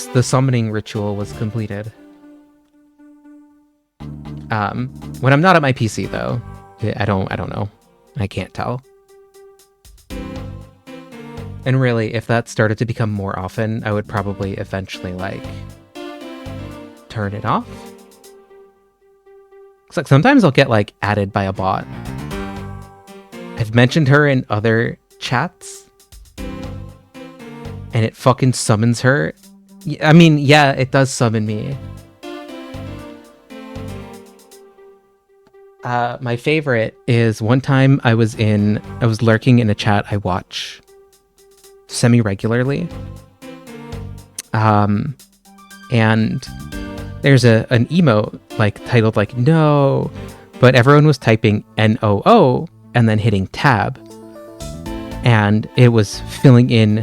the summoning ritual was completed. When I'm not at my PC though, I don't know. I can't tell. And really, if that started to become more often, I would probably eventually like turn it off. It's like sometimes I'll get like added by a bot. I've mentioned her in other chats, and it fucking summons her. I mean, yeah, it does summon me. My favorite is one time I was lurking in a chat I watch semi-regularly. And there's an emote like titled like no, but everyone was typing NOO and then hitting tab. And it was filling in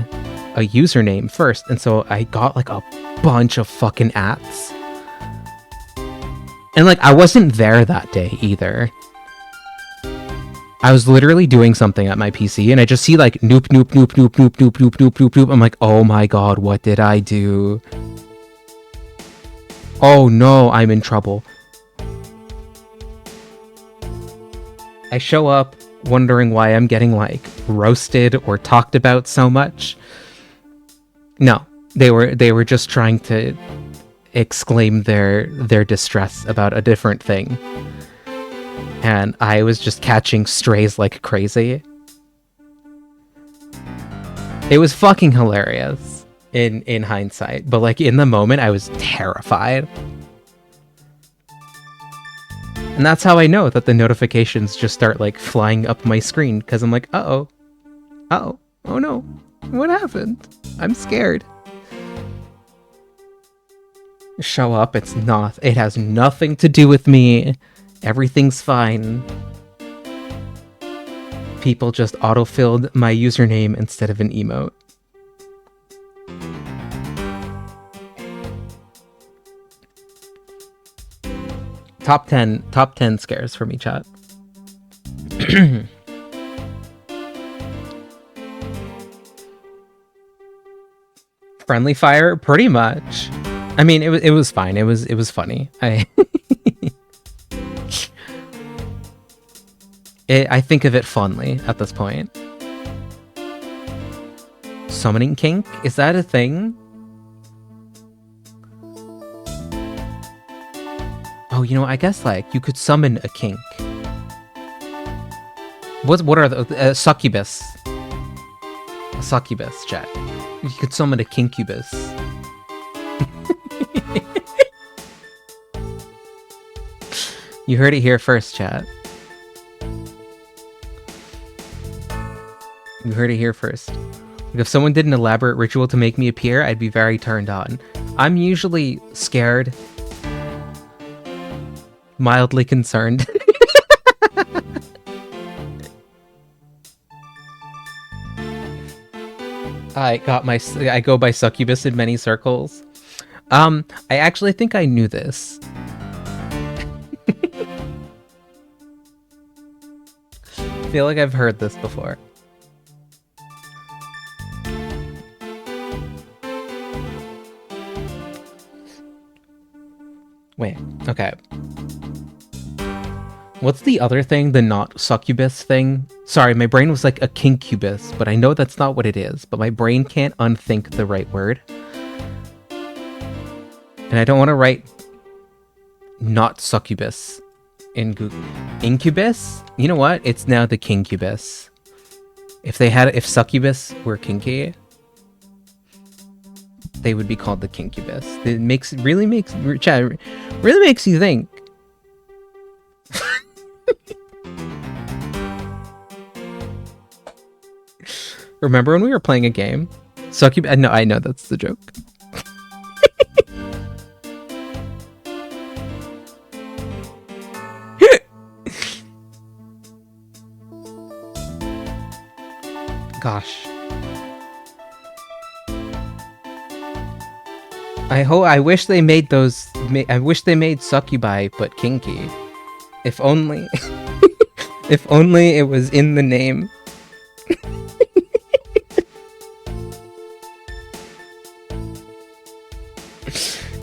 a username first, and so I got like a bunch of fucking ats. And like I wasn't there that day either. I was literally doing something at my PC and I just see like noop noop noop noop noop noop noop noop noop noop. I'm like, oh my god, what did I do? Oh no, I'm in trouble. I show up wondering why I'm getting like roasted or talked about so much. No, they were just trying to exclaim their distress about a different thing. And I was just catching strays like crazy. It was fucking hilarious in hindsight, but like in the moment I was terrified. And that's how I know that the notifications just start like flying up my screen, because I'm like, oh no, what happened? I'm scared. Show up, it has nothing to do with me. Everything's fine. People just autofilled my username instead of an emote. Top 10 scares for me, chat. Friendly fire, pretty much. I mean, it was fine. It was funny. I think of it fondly at this point. Summoning kink? Is that a thing? Oh, you know, I guess like you could summon a kink. What are the succubus? A succubus, chat. You could summon a kinkubus. You heard it here first, chat. You heard it here first. If someone did an elaborate ritual to make me appear, I'd be very turned on. I'm usually scared. Mildly concerned. I go by succubus in many circles. I actually think I knew this. I feel like I've heard this before. Wait, okay. What's the other thing, the not succubus thing? Sorry, my brain was like a kinkubus, but I know that's not what it is, but my brain can't unthink the right word. And I don't want to write not succubus in Google. Incubus? You know what? It's now the kinkubus. If succubus were kinky, they would be called the kinkubus. It really makes you think. Remember when we were playing a game? Succubus? No, I know that's the joke. Gosh. I wish they made those. I wish they made succubi but kinky. If only. If only it was in the name.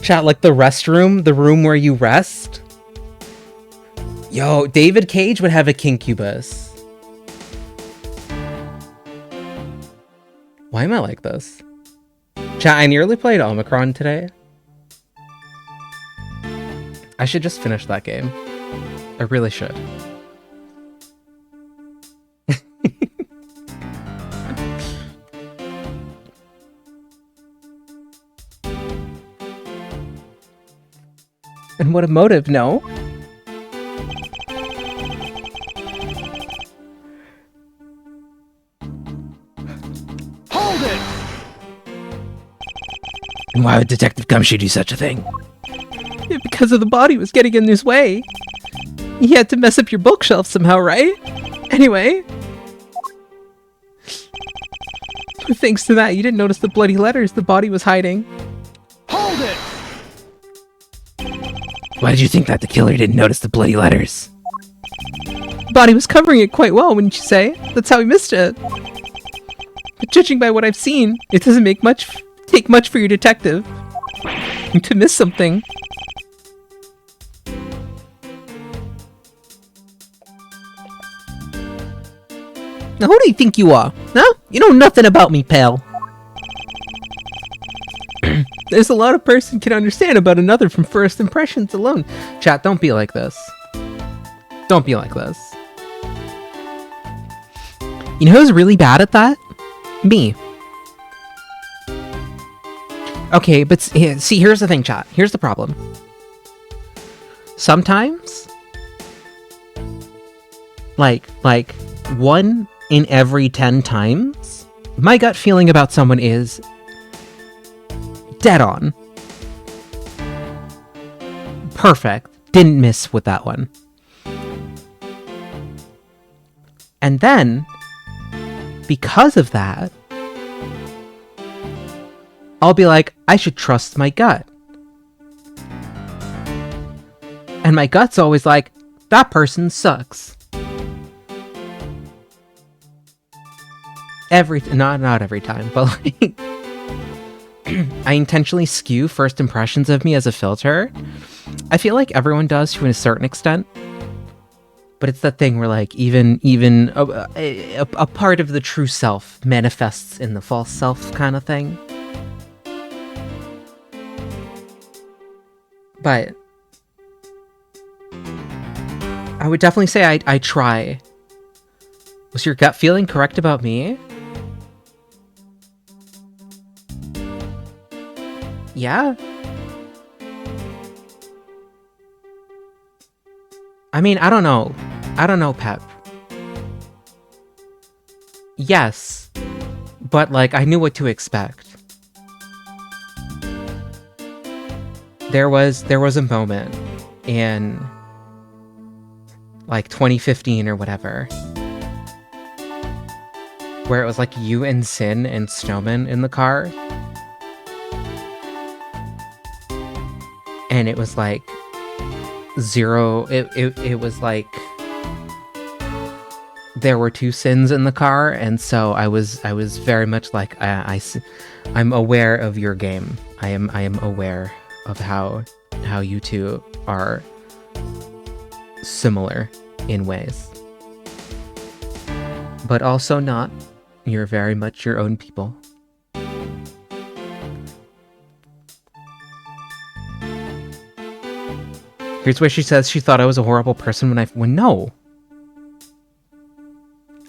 Chat, like the restroom, the room where you rest. Yo, David Cage would have a kinkubus. Why am I like this? Chat, I nearly played Omicron today. I should just finish that game. I really should. And what a motive, no? Hold it! And why would Detective Gumshoe do such a thing? Yeah, because of the body was getting in his way. He had to mess up your bookshelf somehow, right? Anyway. Thanks to that, you didn't notice the bloody letters the body was hiding. Hold it! Why did you think that the killer didn't notice the bloody letters? The body was covering it quite well, wouldn't you say? That's how he missed it. But judging by what I've seen, it doesn't take much for your detective to miss something. Now who do you think you are? Huh? You know nothing about me, pal. There's a lot a person can understand about another from first impressions alone. Chat, don't be like this. Don't be like this. You know who's really bad at that? Me. Okay, but see, here's the thing, chat. Here's the problem. Sometimes, like 1 in every 10 times, my gut feeling about someone is dead on. Perfect. Didn't miss with that one. And then, because of that, I'll be like, I should trust my gut. And my gut's always like, that person sucks. Not every time, but like, I intentionally skew first impressions of me as a filter. I feel like everyone does to a certain extent. But it's that thing where like even a part of the true self manifests in the false self kind of thing. But I would definitely say I try. Was your gut feeling correct about me? Yeah. I mean, I don't know. Pep. Yes. But, like, I knew what to expect. There was a moment in, like, 2015 or whatever, where it was, like, you and Sin and Snowman in the car. And it was, like, zero, it was like there were 2 Sins in the car, and so I was very much like I'm aware of your game. I am aware of how you two are similar in ways, but also not. You're very much your own people. Here's where she says she thought I was a horrible person when no.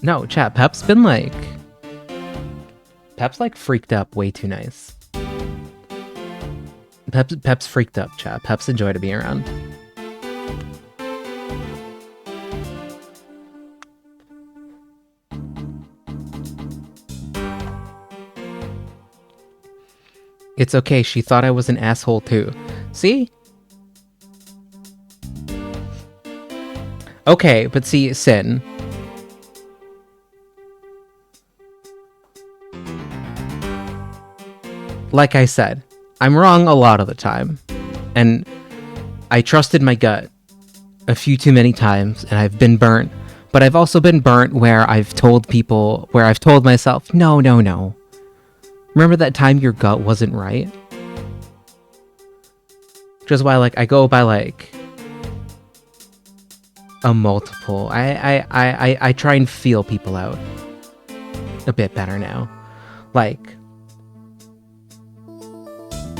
No, chat, Pep's like freaked up way too nice. Pep's freaked up, chat. Pep's a joy to be around. It's okay, she thought I was an asshole too. See? Okay, but see, Sin. like I said, I'm wrong a lot of the time. And I trusted my gut a few too many times, and I've been burnt. But I've also been burnt where I've told myself, no. Remember that time your gut wasn't right? Which is why, like, I go by, like, a multiple. I try and feel people out a bit better now. Like,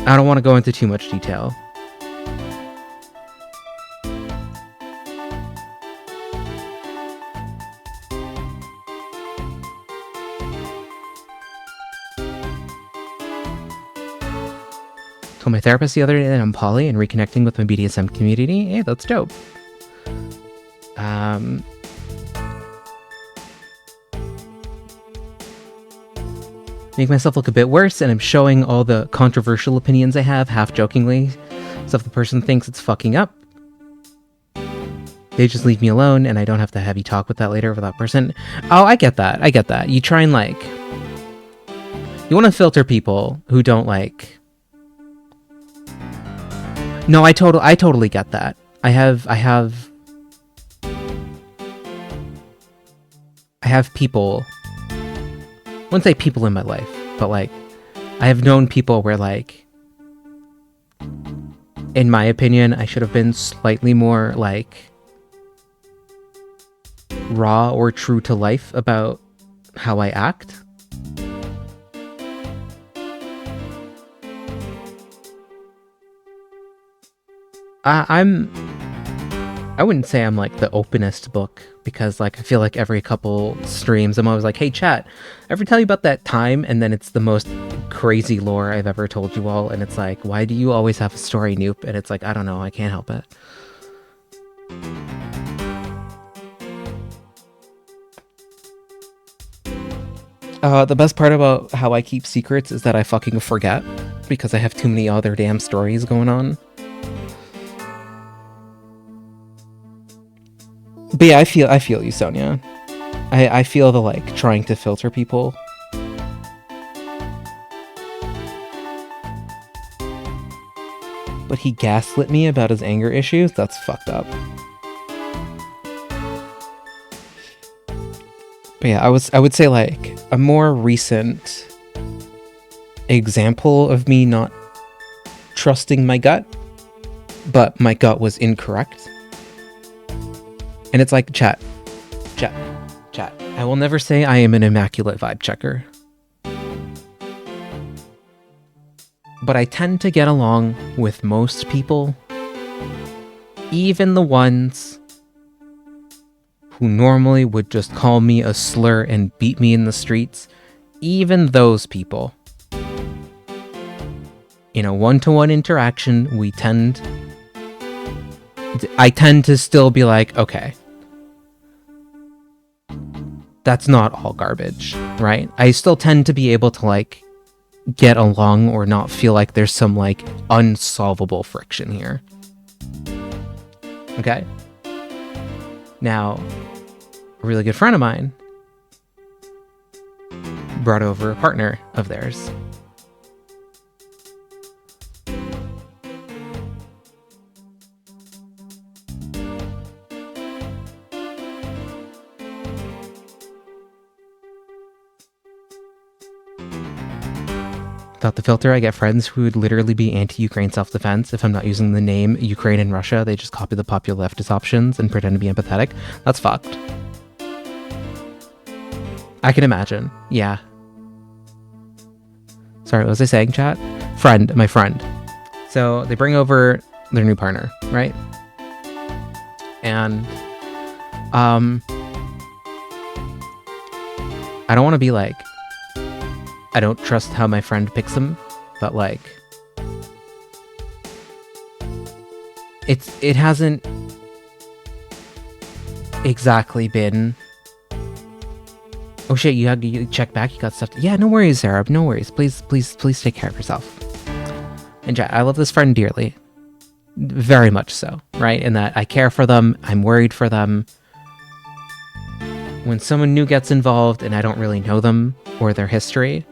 I don't want to go into too much detail. Told my therapist the other day that I'm poly and reconnecting with my BDSM community. Hey, that's dope. Make myself look a bit worse, and I'm showing all the controversial opinions I have, half jokingly. So if the person thinks it's fucking up, they just leave me alone, and I don't have to have you talk with that later with that person. Oh, I get that. You try and, like, you want to filter people who don't, like... No, I totally get that. I have people, I wouldn't say people in my life, but, like, I have known people where, like, in my opinion, I should have been slightly more, like, raw or true to life about how I act. I wouldn't say I'm, like, the openest book, because, like, I feel like every couple streams I'm always like, hey chat, ever tell you about that time? And then it's the most crazy lore I've ever told you all, and it's like, why do you always have a story, Noop? And it's like, I don't know, I can't help it. The best part about how I keep secrets is that I fucking forget, because I have too many other damn stories going on. But yeah, I feel you, Sonia. I feel the, like, trying to filter people. But he gaslit me about his anger issues? That's fucked up. But yeah, I would say, like, a more recent example of me not trusting my gut, but my gut was incorrect. And it's like, chat. I will never say I am an immaculate vibe checker. But I tend to get along with most people, even the ones who normally would just call me a slur and beat me in the streets. Even those people. In a one-to-one interaction, I tend to still be like, okay, that's not all garbage, right? I still tend to be able to, like, get along or not feel like there's some, like, unsolvable friction here. Okay? Now, a really good friend of mine brought over a partner of theirs. Without the filter, I get friends who would literally be anti-Ukraine self-defense. If I'm not using the name Ukraine and Russia, they just copy the popular leftist options and pretend to be empathetic. That's fucked. I can imagine. Yeah. Sorry, what was I saying, chat? My friend. So they bring over their new partner, right? And I don't want to be like, I don't trust how my friend picks him, but, like, it hasn't exactly been, oh shit, you check back, you got stuff yeah, no worries, Sarah, no worries, please take care of yourself. And Jack, I love this friend dearly, very much so, right? In that I care for them, I'm worried for them. When someone new gets involved and I don't really know them or their history,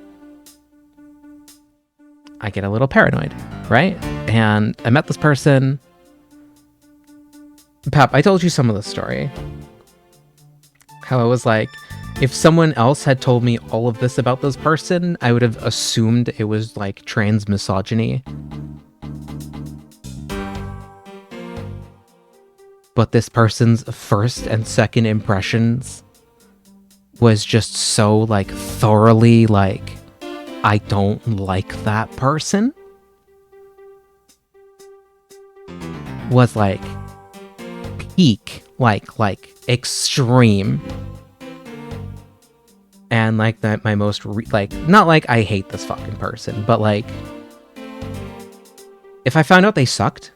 I get a little paranoid, right? And I met this person. Pep, I told you some of the story. How I was like, if someone else had told me all of this about this person, I would have assumed it was like trans misogyny. But this person's first and second impressions was just so like thoroughly like, I don't like that person. Was like peak, like extreme. And like that my most like, not like I hate this fucking person, but like if I found out they sucked,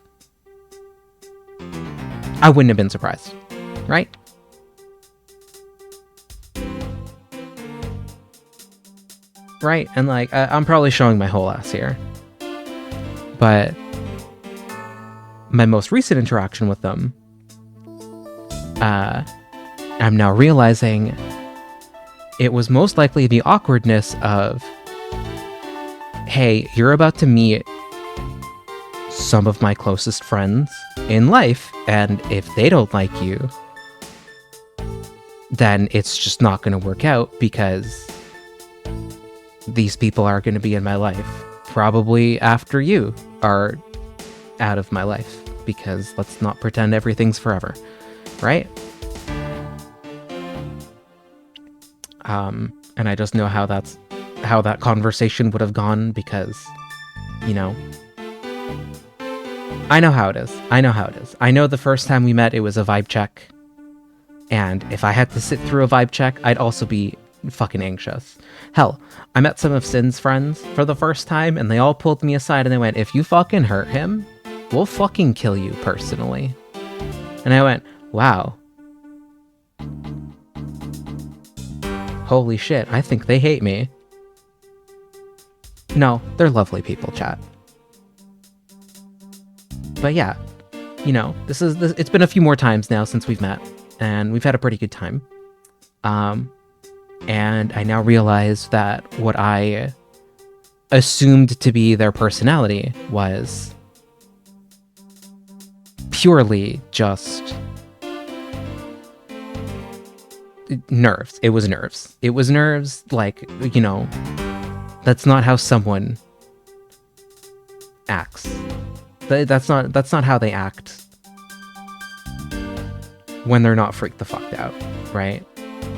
I wouldn't have been surprised, right? Right, and like, I'm probably showing my whole ass here. But my most recent interaction with them, I'm now realizing it was most likely the awkwardness of, hey, you're about to meet some of my closest friends in life, and if they don't like you, then it's just not going to work out because these people are going to be in my life probably after you are out of my life, because let's not pretend everything's forever, right? And I just know how that conversation would have gone, because, you know, I know how it is. I know the first time we met, it was a vibe check. And if I had to sit through a vibe check, I'd also be fucking anxious. Hell, I met some of Sin's friends for the first time, and they all pulled me aside and they went, if you fucking hurt him, we'll fucking kill you personally. And I went, wow. Holy shit, I think they hate me. No, they're lovely people, chat. But yeah, you know, it's been a few more times now since we've met, and we've had a pretty good time. And I now realize that what I assumed to be their personality was purely just nerves. It was nerves. It was nerves, like, you know, that's not how someone acts. That's not how they act when they're not freaked the fuck out, right?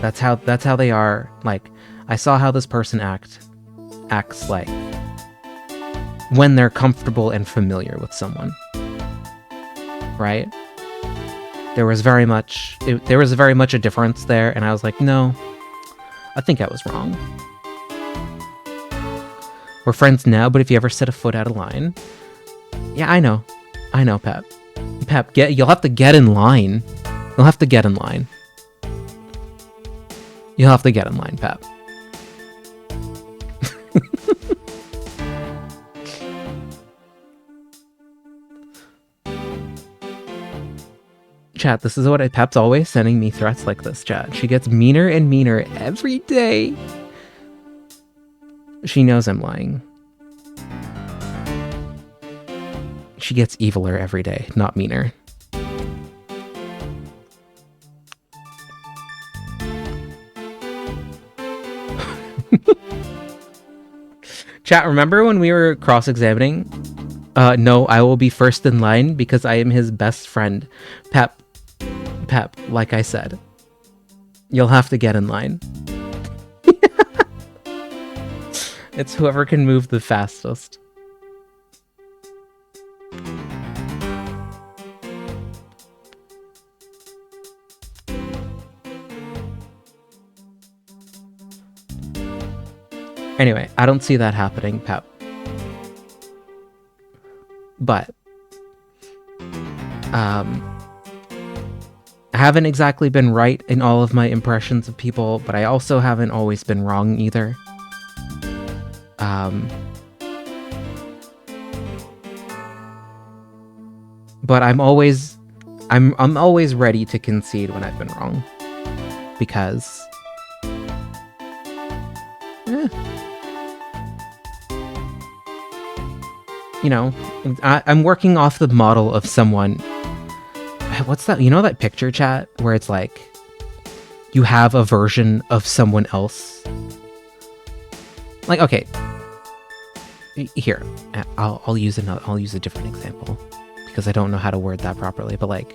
That's how they are. Like, I saw how this person acts like when they're comfortable and familiar with someone, right? There was very much a difference there, and I was like, no, I think I was wrong. We're friends now, but if you ever set a foot out of line, yeah, I know, Pep. Pep, you'll have to get in line. You'll have to get in line. You'll have to get in line, Pep. Chat, this is what Pep's always sending me threats like this, chat. She gets meaner and meaner every day. She knows I'm lying. She gets eviler every day, not meaner. Chat, remember when we were cross-examining? No, I will be first in line because I am his best friend. Pep, like I said, you'll have to get in line. It's whoever can move the fastest. Anyway, I don't see that happening, Pep. But I haven't exactly been right in all of my impressions of people, but I also haven't always been wrong either. But I'm always ready to concede when I've been wrong, because you know, I'm working off the model of someone. What's that? You know that picture, chat, where it's like you have a version of someone else. Like, okay, here, I'll use a different example because I don't know how to word that properly. But like,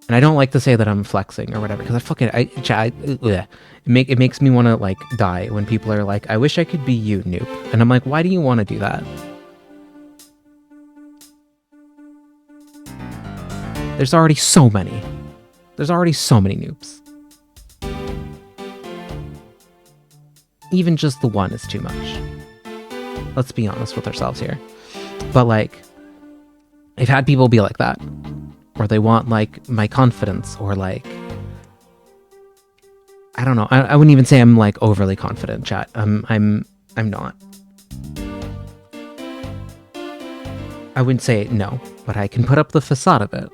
and I don't like to say that I'm flexing or whatever because it makes me want to like die when people are like, I wish I could be you, Noop. And I'm like, why do you want to do that? There's already so many. There's already so many Noops. Even just the one is too much. Let's be honest with ourselves here. But like, I've had people be like that. Or they want like my confidence, or like, I don't know. I wouldn't even say I'm like overly confident, chat. I'm not. I wouldn't say no, but I can put up the facade of it.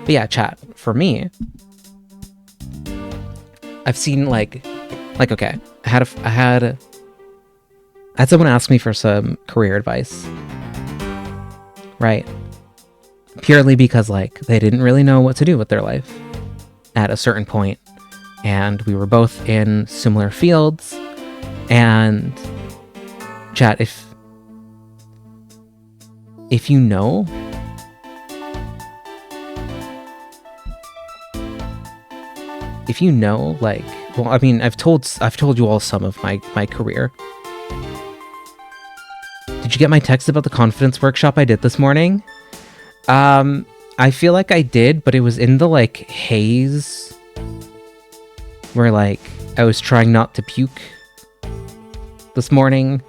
But yeah, chat, for me, I've seen like okay, I had someone ask me for some career advice, right? Purely because like they didn't really know what to do with their life at a certain point, and we were both in similar fields. And chat, if you know, like, well, I mean, I've told you all some of my career. Did you get my text about the confidence workshop I did this morning? I feel like I did, but it was in the like haze where like I was trying not to puke this morning.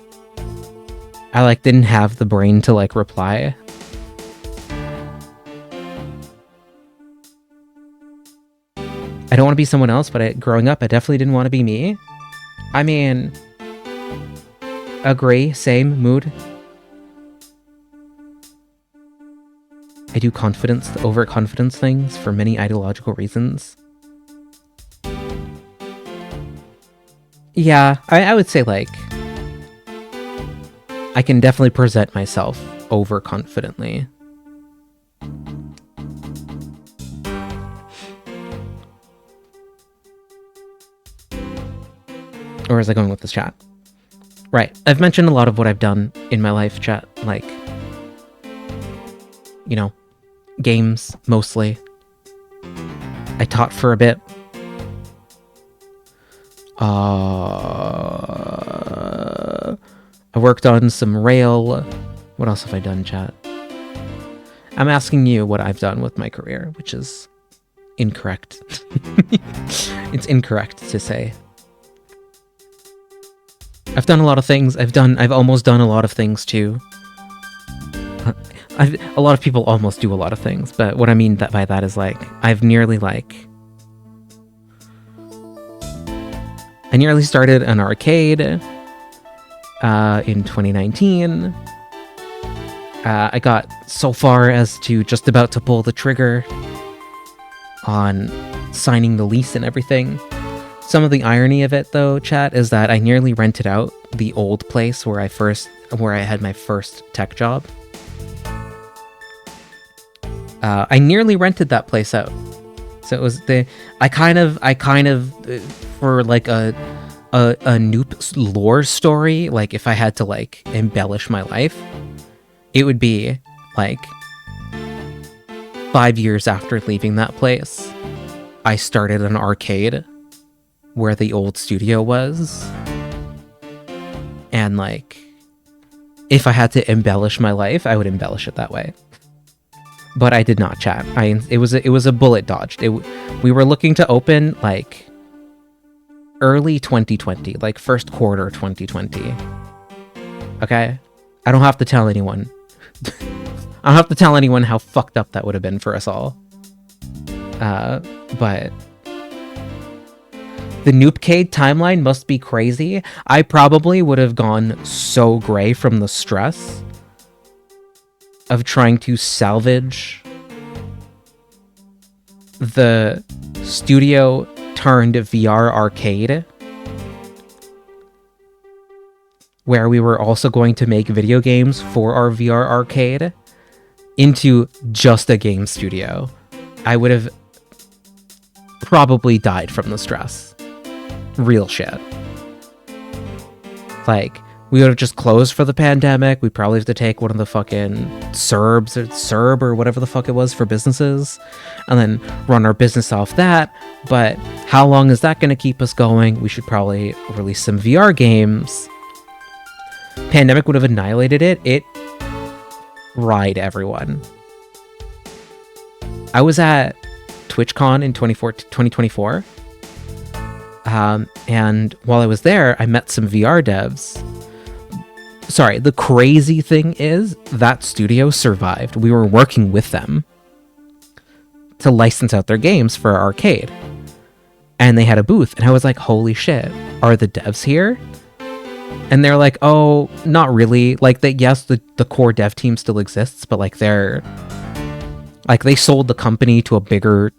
I like didn't have the brain to like reply. I don't want to be someone else, but growing up, I definitely didn't want to be me. I mean, agree, same mood. I do overconfidence things for many ideological reasons. Yeah, I would say like, I can definitely present myself overconfidently. Or is I going with this chat? Right. I've mentioned a lot of what I've done in my life, chat. Like, you know, games, mostly. I taught for a bit. I worked on some Rail. What else have I done, chat? I'm asking you what I've done with my career, which is incorrect. It's incorrect to say. I've done a lot of things. I've almost done a lot of things too. A lot of people almost do a lot of things, but what I mean by that is like, I nearly started an arcade in 2019. I got so far as to just about to pull the trigger on signing the lease and everything. Some of the irony of it, though, chat, is that I nearly rented out the old place where I had my first tech job. I nearly rented that place out. So it was I kind of for like a Noop lore story, like if I had to like embellish my life, it would be like 5 years after leaving that place, I started an arcade where the old studio was. And like, if I had to embellish my life, I would embellish it that way. But I did not, chat. It was a bullet dodged. We were looking to open like early 2020, like first quarter 2020. Okay? I don't have to tell anyone. I don't have to tell anyone how fucked up that would have been for us all. But the Noopcade timeline must be crazy. I probably would have gone so gray from the stress of trying to salvage the studio turned VR arcade, where we were also going to make video games for our VR arcade, into just a game studio, I would have probably died from the stress. Real shit. Like, we would have just closed for the pandemic. We'd probably have to take one of the fucking CERB or whatever the fuck it was for businesses, and then run our business off that. But how long is that going to keep us going? We should probably release some VR games. Pandemic would have annihilated it. It fried everyone. I was at TwitchCon in 2024. And while I was there, I met some VR devs. Sorry, the crazy thing is that studio survived. We were working with them to license out their games for our arcade. And they had a booth, and I was like, holy shit, are the devs here? And they're like, oh, not really. Like, yes, the core dev team still exists, but like they sold the company to a bigger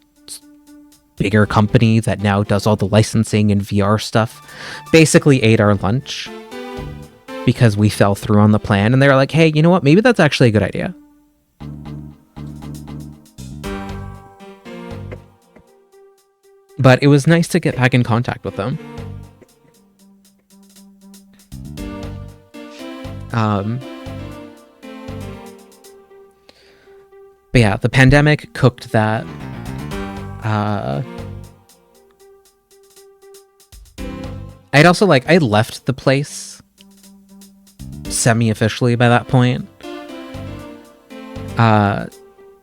company that now does all the licensing and VR stuff. Basically ate our lunch because we fell through on the plan, and they were like, hey, you know what? Maybe that's actually a good idea. But it was nice to get back in contact with them. But yeah, the pandemic cooked that. I'd also I left the place semi-officially by that point.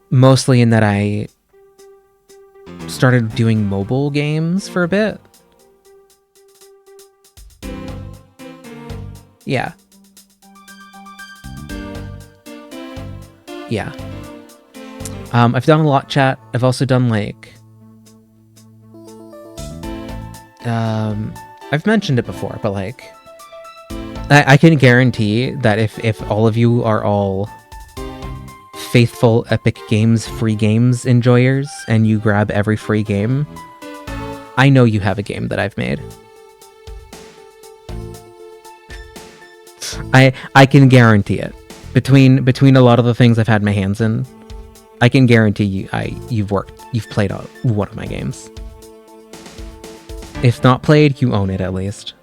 Mostly in that I started doing mobile games for a bit. Yeah. Yeah. I've done a lot chat. I've also done I've mentioned it before, but I can guarantee that if all of you are all faithful Epic Games free games enjoyers and you grab every free game, I know you have a game that I've made. I can guarantee it. Between a lot of the things I've had my hands in, I can guarantee you've played one of my games. If not played, you own it at least.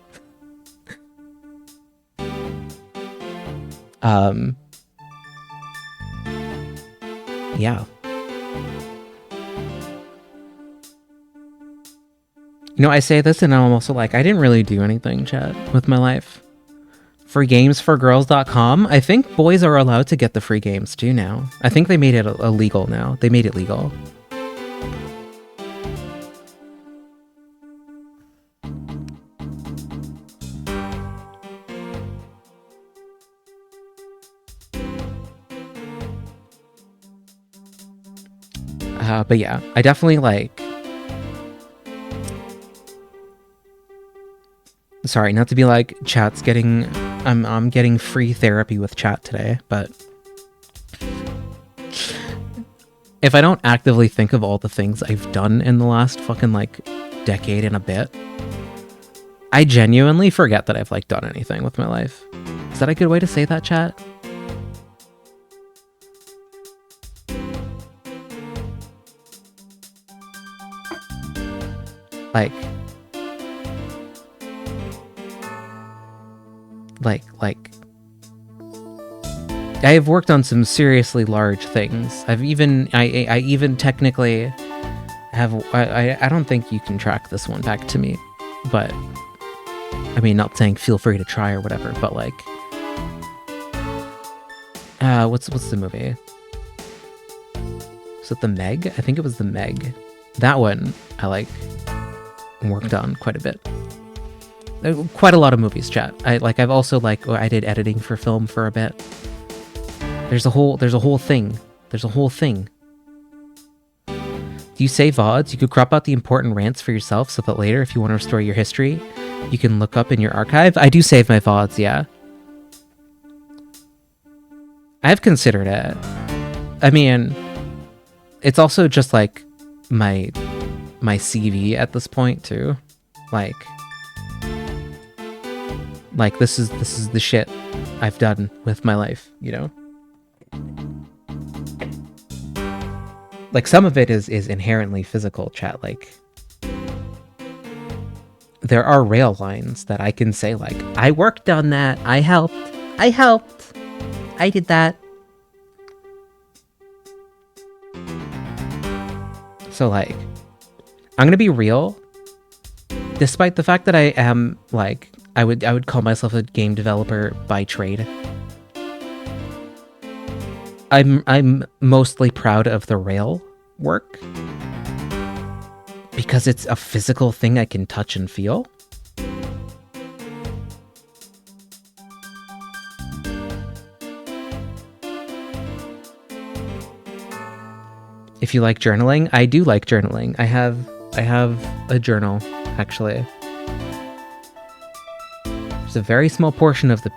Yeah. You know, I say this and I'm also I didn't really do anything, chat, with my life. Freegamesforgirls.com. I think boys are allowed to get the free games too now. I think they made it illegal now. They made it legal. But yeah, I definitely sorry, not to be chat's getting I'm getting free therapy with chat today, but if I don't actively think of all the things I've done in the last fucking decade and a bit, I genuinely forget that I've done anything with my life. Is that a good way to say that, chat? I've worked on some seriously large things. I even technically have, I don't think you can track this one back to me, but I mean, not saying feel free to try or whatever, but what's the movie? Was it The Meg? I think it was The Meg. That one I worked on quite a bit. Quite a lot of movies, chat. I've also I did editing for film for a bit. There's a whole thing. There's a whole thing. Do you save VODs? You could crop out the important rants for yourself so that later, if you want to restore your history, you can look up in your archive. I do save my VODs, yeah. I've considered it. I mean, it's also just my CV at this point too. Like this is the shit I've done with my life, you know? Like some of it is inherently physical, chat. Like there are rail lines that I can say like, I worked on that, I helped, I did that. So like, I'm gonna be real. Despite the fact that I am like, I would call myself a game developer by trade. I'm mostly proud of the rail work because it's a physical thing I can touch and feel. If you like journaling, I do like journaling. I have a journal, actually. There's a very small portion of the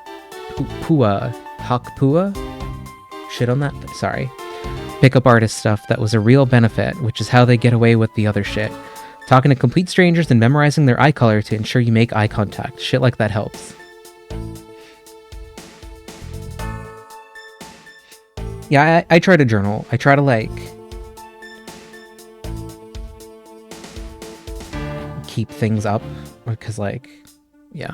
Hakpua? Shit on that? Sorry. Pickup artist stuff that was a real benefit, which is how they get away with the other shit. Talking to complete strangers and memorizing their eye color to ensure you make eye contact. Shit like that helps. Yeah, I try to journal. I try to like keep things up because like, yeah.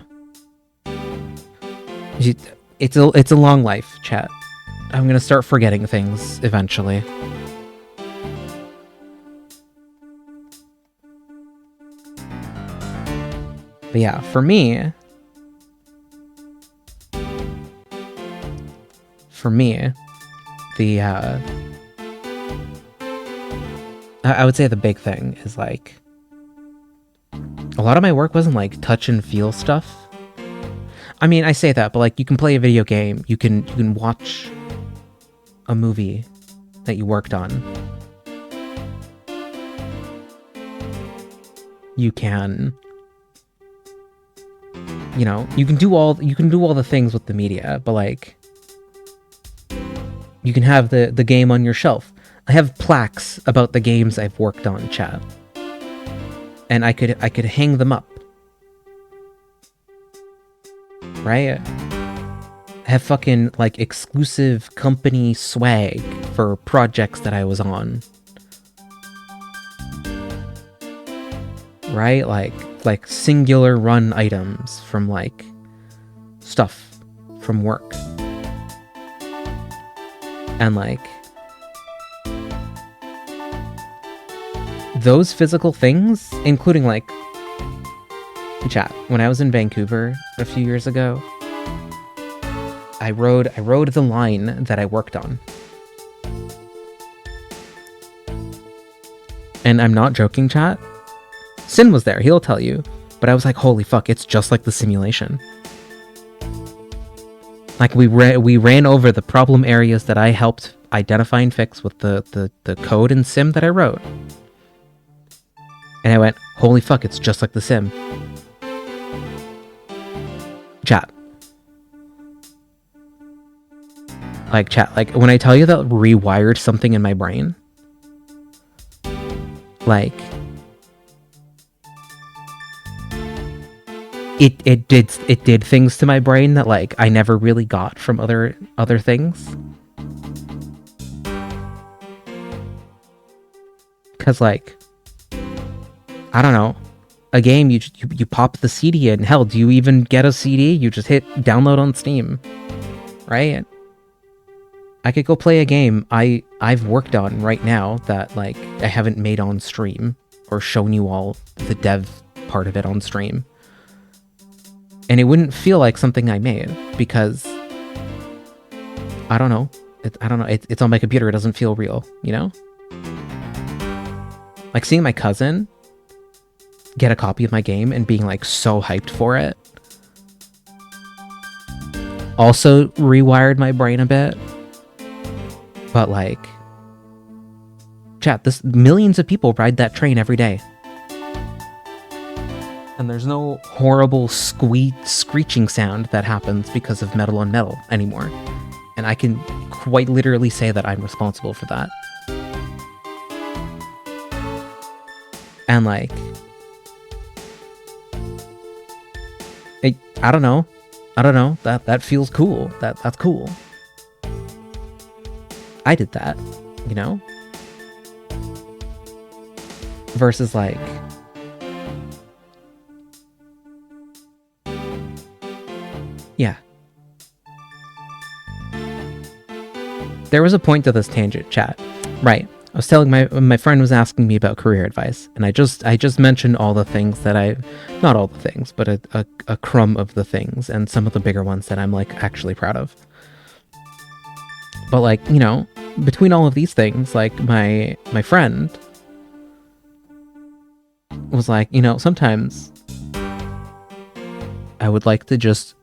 It's a long life, chat. I'm gonna start forgetting things eventually. But yeah, for me, the I would say the big thing is like a lot of my work wasn't like touch and feel stuff. I mean, I say that, but like you can play a video game, you can watch a movie that you worked on. You can, you know, you can do all the things with the media, but like you can have the game on your shelf. I have plaques about the games I've worked on, chat. And I could hang them up. Right? I have fucking like exclusive company swag for projects that I was on. Right? Like singular run items from like stuff from work. And like those physical things, including like chat, when I was in Vancouver a few years ago, I rode the line that I worked on. And I'm not joking, chat. Sin was there, he'll tell you. But I was like, holy fuck, it's just like the simulation. Like we ran over the problem areas that I helped identify and fix with the code and sim that I wrote. And I went, holy fuck, it's just like the sim. Chat. Like, chat, like, when I tell you that rewired something in my brain, like, it did things to my brain that, like, I never really got from other things. Because, like, I don't know, a game, you pop the CD in. Hell, do you even get a CD? You just hit download on Steam, right? I could go play a game I've worked on right now that like I haven't made on stream or shown you all the dev part of it on stream, and it wouldn't feel like something I made because I don't know. It's on my computer. It doesn't feel real, you know. Like seeing my cousin get a copy of my game and being like so hyped for it also rewired my brain a bit. But like, chat, millions of people ride that train every day. And there's no horrible screeching sound that happens because of metal on metal anymore. And I can quite literally say that I'm responsible for that. And like, I don't know. That feels cool. That's cool. I did that, you know? Versus like, yeah. There was a point to this tangent, chat. Right. I was telling my friend was asking me about career advice, and I just mentioned all the things that not all the things, but a crumb of the things, and some of the bigger ones that I'm like actually proud of. But like, you know, between all of these things, like my friend was like, you know, sometimes I would like to just,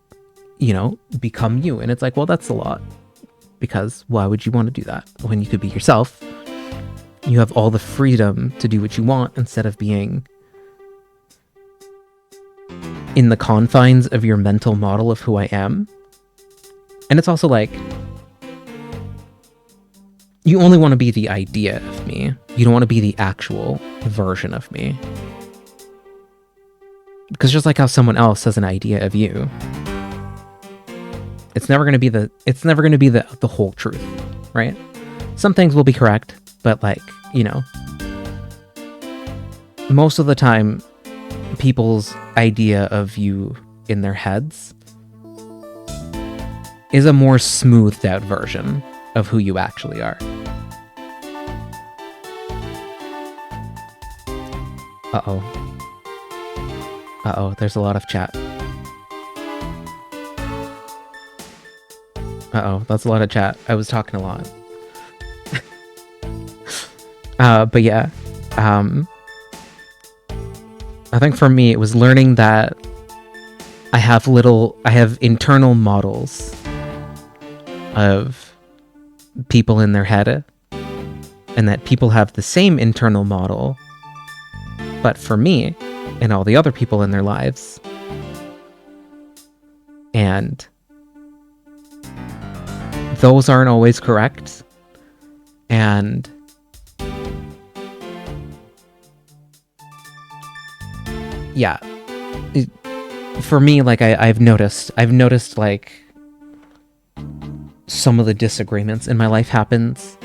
you know, become you. And it's like, well, that's a lot. Because why would you want to do that when you could be yourself? You have all the freedom to do what you want instead of being in the confines of your mental model of who I am. And it's also like, you only want to be the idea of me. You don't want to be the actual version of me. Because just like how someone else has an idea of you, it's never going to be the whole truth, right? Some things will be correct, but like, you know, most of the time, people's idea of you in their heads is a more smoothed out version of who you actually are. Uh-oh, there's a lot of chat. Uh-oh, that's a lot of chat. I was talking a lot. But yeah, I think for me, it was learning that I have internal models of people in their head, and that people have the same internal model, but for me and all the other people in their lives. And those aren't always correct. And yeah, for me, like I've noticed like some of the disagreements in my life happens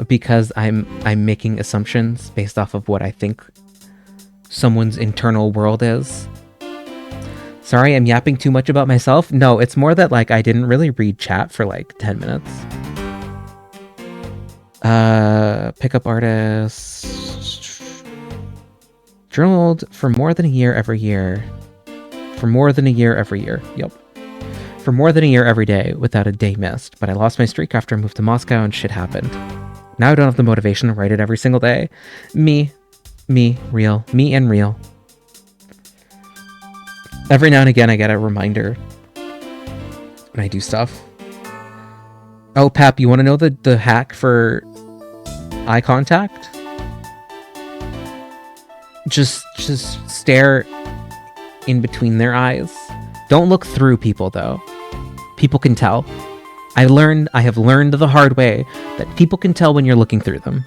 because I'm making assumptions based off of what I think someone's internal world is. Sorry, I'm yapping too much about myself. No, it's more that like I didn't really read chat for like 10 minutes. Pickup artist. Journaled for more than a year every year. For more than a year every year. Yep. For more than a year every day without a day missed. But I lost my streak after I moved to Moscow and shit happened. Now I don't have the motivation to write it every single day. Me and real. Every now and again I get a reminder when I do stuff. Oh, Pap, you want to know the hack for eye contact? Just stare in between their eyes. Don't look through people, though. People can tell. I have learned the hard way that people can tell when you're looking through them.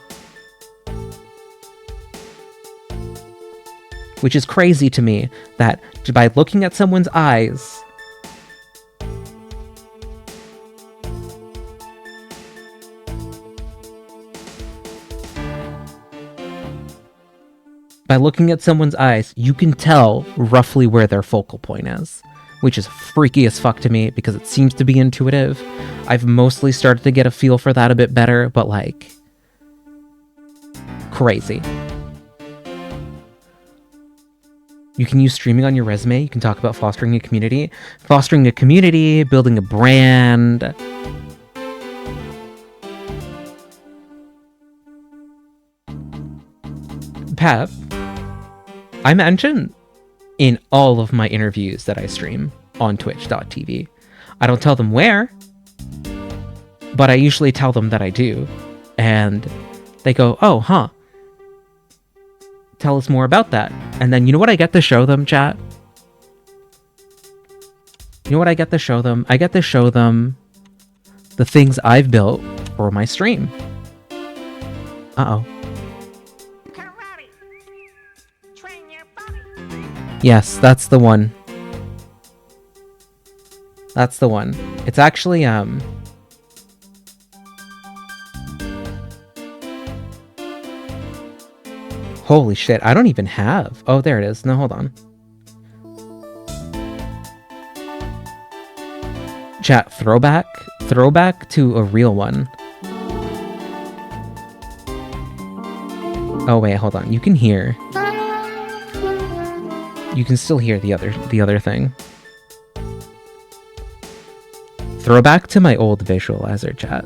Which is crazy to me, that by looking at someone's eyes, you can tell roughly where their focal point is, which is freaky as fuck to me because it seems to be intuitive. I've mostly started to get a feel for that a bit better, but like, crazy. You can use streaming on your resume. You can talk about fostering a community, building a brand. Pep, I mention in all of my interviews that I stream on twitch.tv. I don't tell them where, but I usually tell them that I do. And they go, oh, huh. Tell us more about that. And then you know what I get to show them, chat? You know what I get to show them? I get to show them the things I've built for my stream. Uh-oh. Yes, that's the one. That's the one. It's actually, holy shit, I don't even have... Oh, there it is. No, hold on. Chat, throwback to a real one. Oh wait, hold on. You can hear. You can still hear the other thing. Throwback to my old visualizer, chat.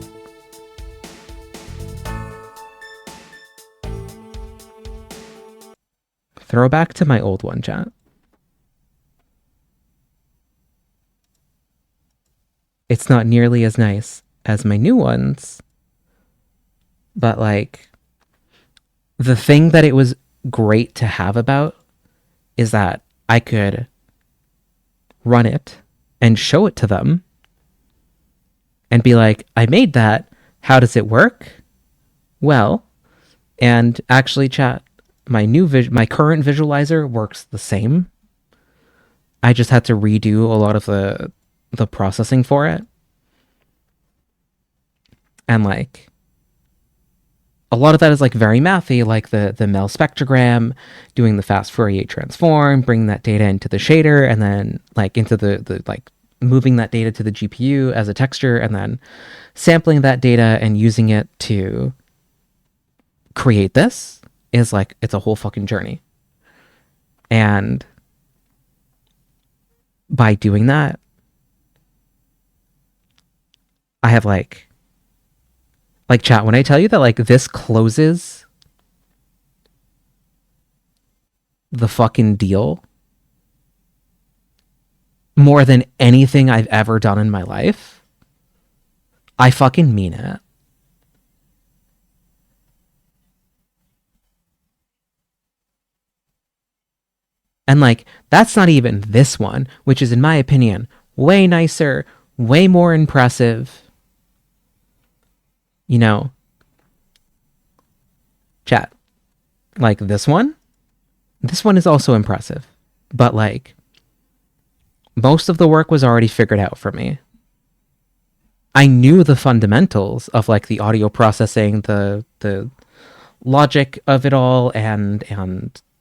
Throwback to my old one, chat. It's not nearly as nice as my new ones, but like, the thing that it was great to have about is that I could run it and show it to them and be like, I made that. How does it work? Well, and actually, chat, my current visualizer works the same. I just had to redo a lot of the processing for it. And like, a lot of that is like very mathy, like the Mel spectrogram, doing the fast Fourier transform, bringing that data into the shader, and then like into the like moving that data to the GPU as a texture, and then sampling that data and using it to create this is like, it's a whole fucking journey. And by doing that, I have like chat, when I tell you that like this closes the fucking deal more than anything I've ever done in my life, I fucking mean it. And like, that's not even this one, which is in my opinion way nicer, way more impressive. You know, chat, like this one is also impressive, but like most of the work was already figured out for me. I knew the fundamentals of like the audio processing, the logic of it all, and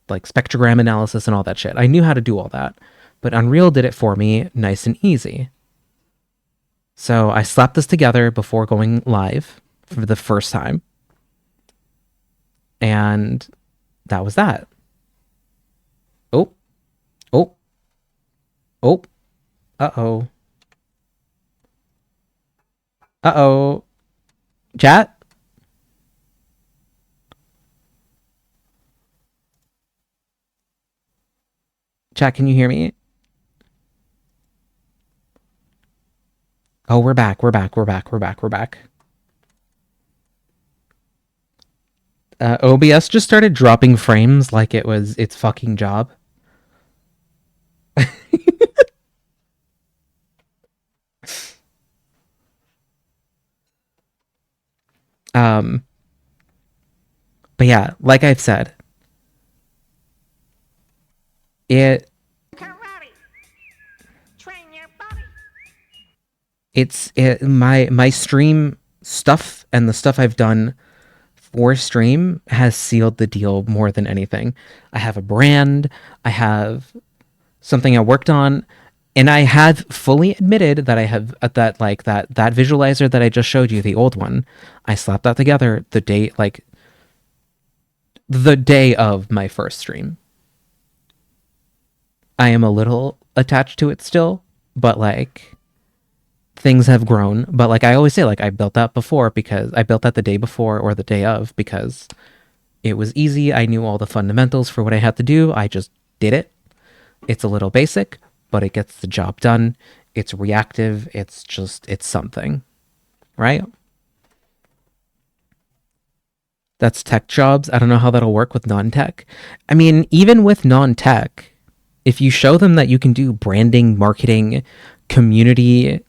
like spectrogram analysis and all that shit. I knew how to do all that, but Unreal did it for me nice and easy. So I slapped this together before going live for the first time. And that was that. Oh. Oh. Oh. Uh-oh. Uh-oh. Chat? Chat, can you hear me? Oh, we're back. OBS just started dropping frames like it was its fucking job. But yeah, like I've said, my stream stuff and the stuff I've done for stream has sealed the deal more than anything. I have a brand, I have something I worked on, and I have fully admitted that I have that visualizer that I just showed you, the old one. I slapped that together the day of my first stream. I am a little attached to it still, but like things have grown. But like I always say, like I built that the day before or the day of because it was easy. I knew all the fundamentals for what I had to do. I just did it. It's a little basic, but it gets the job done. It's reactive. It's something, right? That's tech jobs. I don't know how that'll work with non-tech. I mean, even with non-tech, if you show them that you can do branding, marketing, community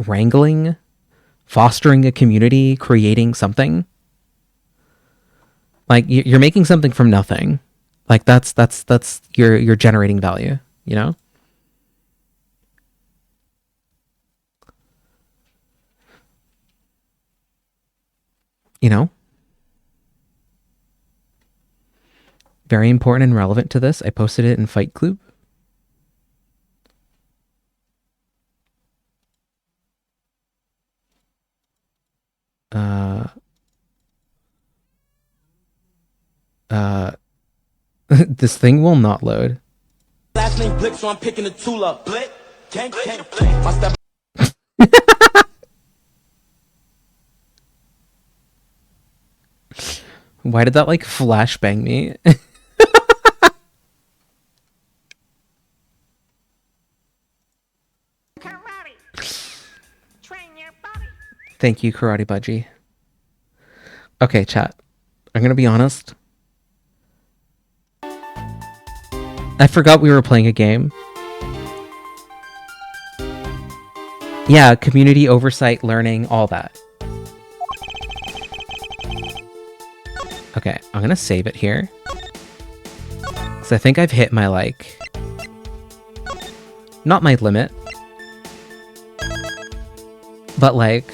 wrangling, fostering a community, creating something, like you're making something from nothing. Like that's you're generating value, you know? You know? Very important and relevant to this. I posted it in Fight Club. This thing will not load. Last name Blick, so I'm picking the tool up. Blick, can't. My step. Why did that like flashbang me? Thank you, Karate Budgie. Okay, chat. I'm gonna be honest. I forgot we were playing a game. Yeah, community oversight, learning, all that. Okay, I'm gonna save it here. Because I think I've hit my, like... not my limit. But, like,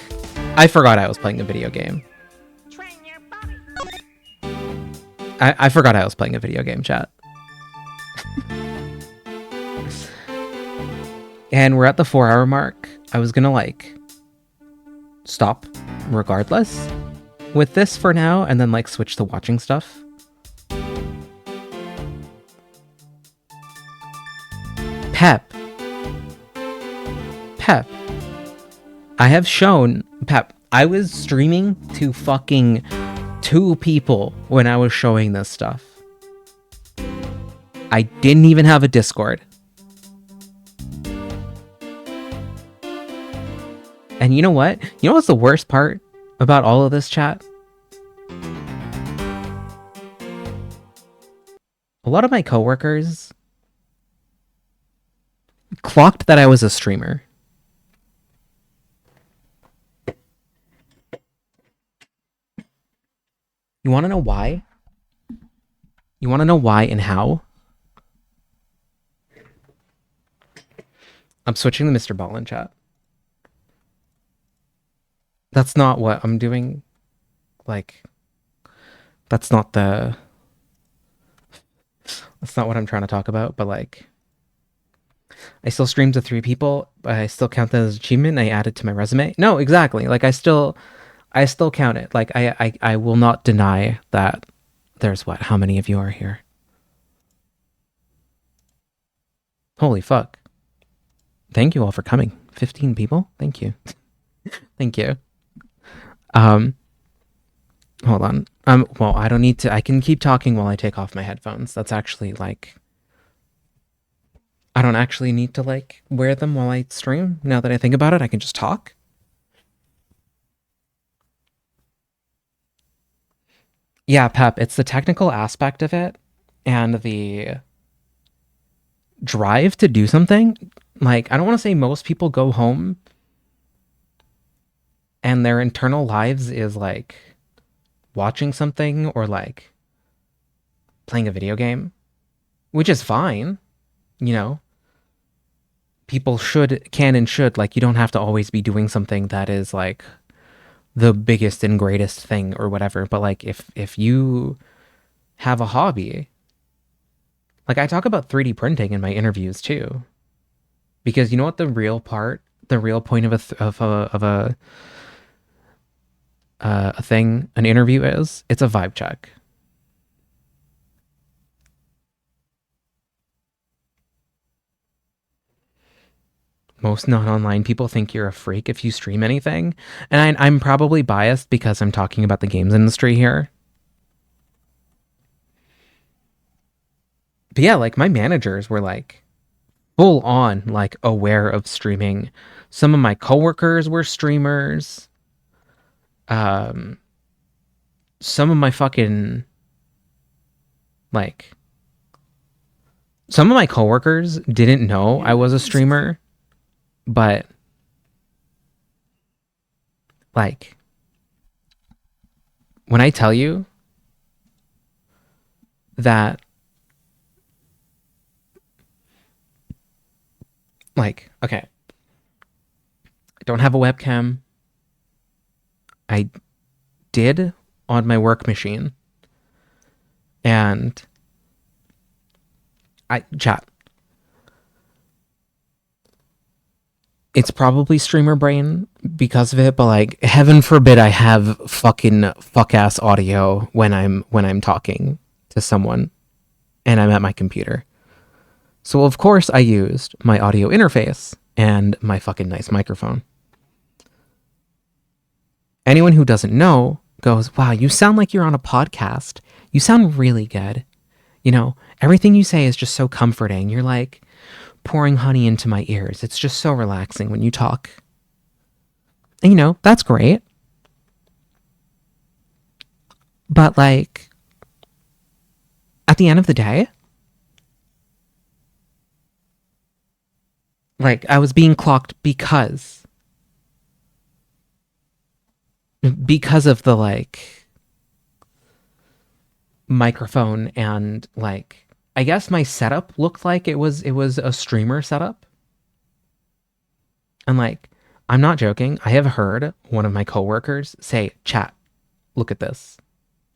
I forgot I was playing a video game. I forgot I was playing a video game, chat. And we're at the 4-hour mark. I was gonna, like, stop regardless with this for now, and then, like, switch to watching stuff. Pep. I have shown... Pep, I was streaming to fucking 2 people when I was showing this stuff. I didn't even have a Discord. And you know what? You know what's the worst part about all of this, chat? A lot of my coworkers clocked that I was a streamer. You want to know why? You want to know why and how? I'm switching to Mr. Ball in chat. That's not what I'm doing. Like, that's not what I'm trying to talk about, but like, I still stream to 3 people, but I still count that as an achievement. I add it to my resume. No, exactly. Like, I still count it. Like, I will not deny that there's what? How many of you are here? Holy fuck. Thank you all for coming. 15 people? Thank you. Thank you. Hold on. Well, I don't need to, I can keep talking while I take off my headphones. That's actually, like, I don't actually need to, like, wear them while I stream. Now that I think about it, I can just talk. Yeah, Pep, it's the technical aspect of it and the drive to do something. Like, I don't want to say most people go home and their internal lives is, like, watching something or, like, playing a video game, which is fine, you know? People can and should, like, you don't have to always be doing something that is, like, the biggest and greatest thing or whatever, but, like, if you have a hobby, like, I talk about 3D printing in my interviews, too. Because you know what the real point of a thing, an interview is? It's a vibe check. Most non-online people think you're a freak if you stream anything. And I'm probably biased because I'm talking about the games industry here. But yeah, like, my managers were, like, full on, like, aware of streaming. Some of my coworkers were streamers. Some of my fucking, like, some of my coworkers didn't know I was a streamer, but, like, when I tell you that like, okay, I don't have a webcam. I did on my work machine. And chat. It's probably streamer brain because of it, but like, heaven forbid I have fucking fuck ass audio when I'm talking to someone and I'm at my computer. So of course I used my audio interface and my fucking nice microphone. Anyone who doesn't know goes, wow, you sound like you're on a podcast. You sound really good. You know, everything you say is just so comforting. You're like pouring honey into my ears. It's just so relaxing when you talk. And, you know, that's great. But like, at the end of the day, like, I was being clocked because of the like microphone, and like, I guess my setup looked like it was a streamer setup. And like, I'm not joking, I have heard one of my coworkers say, chat, look at this,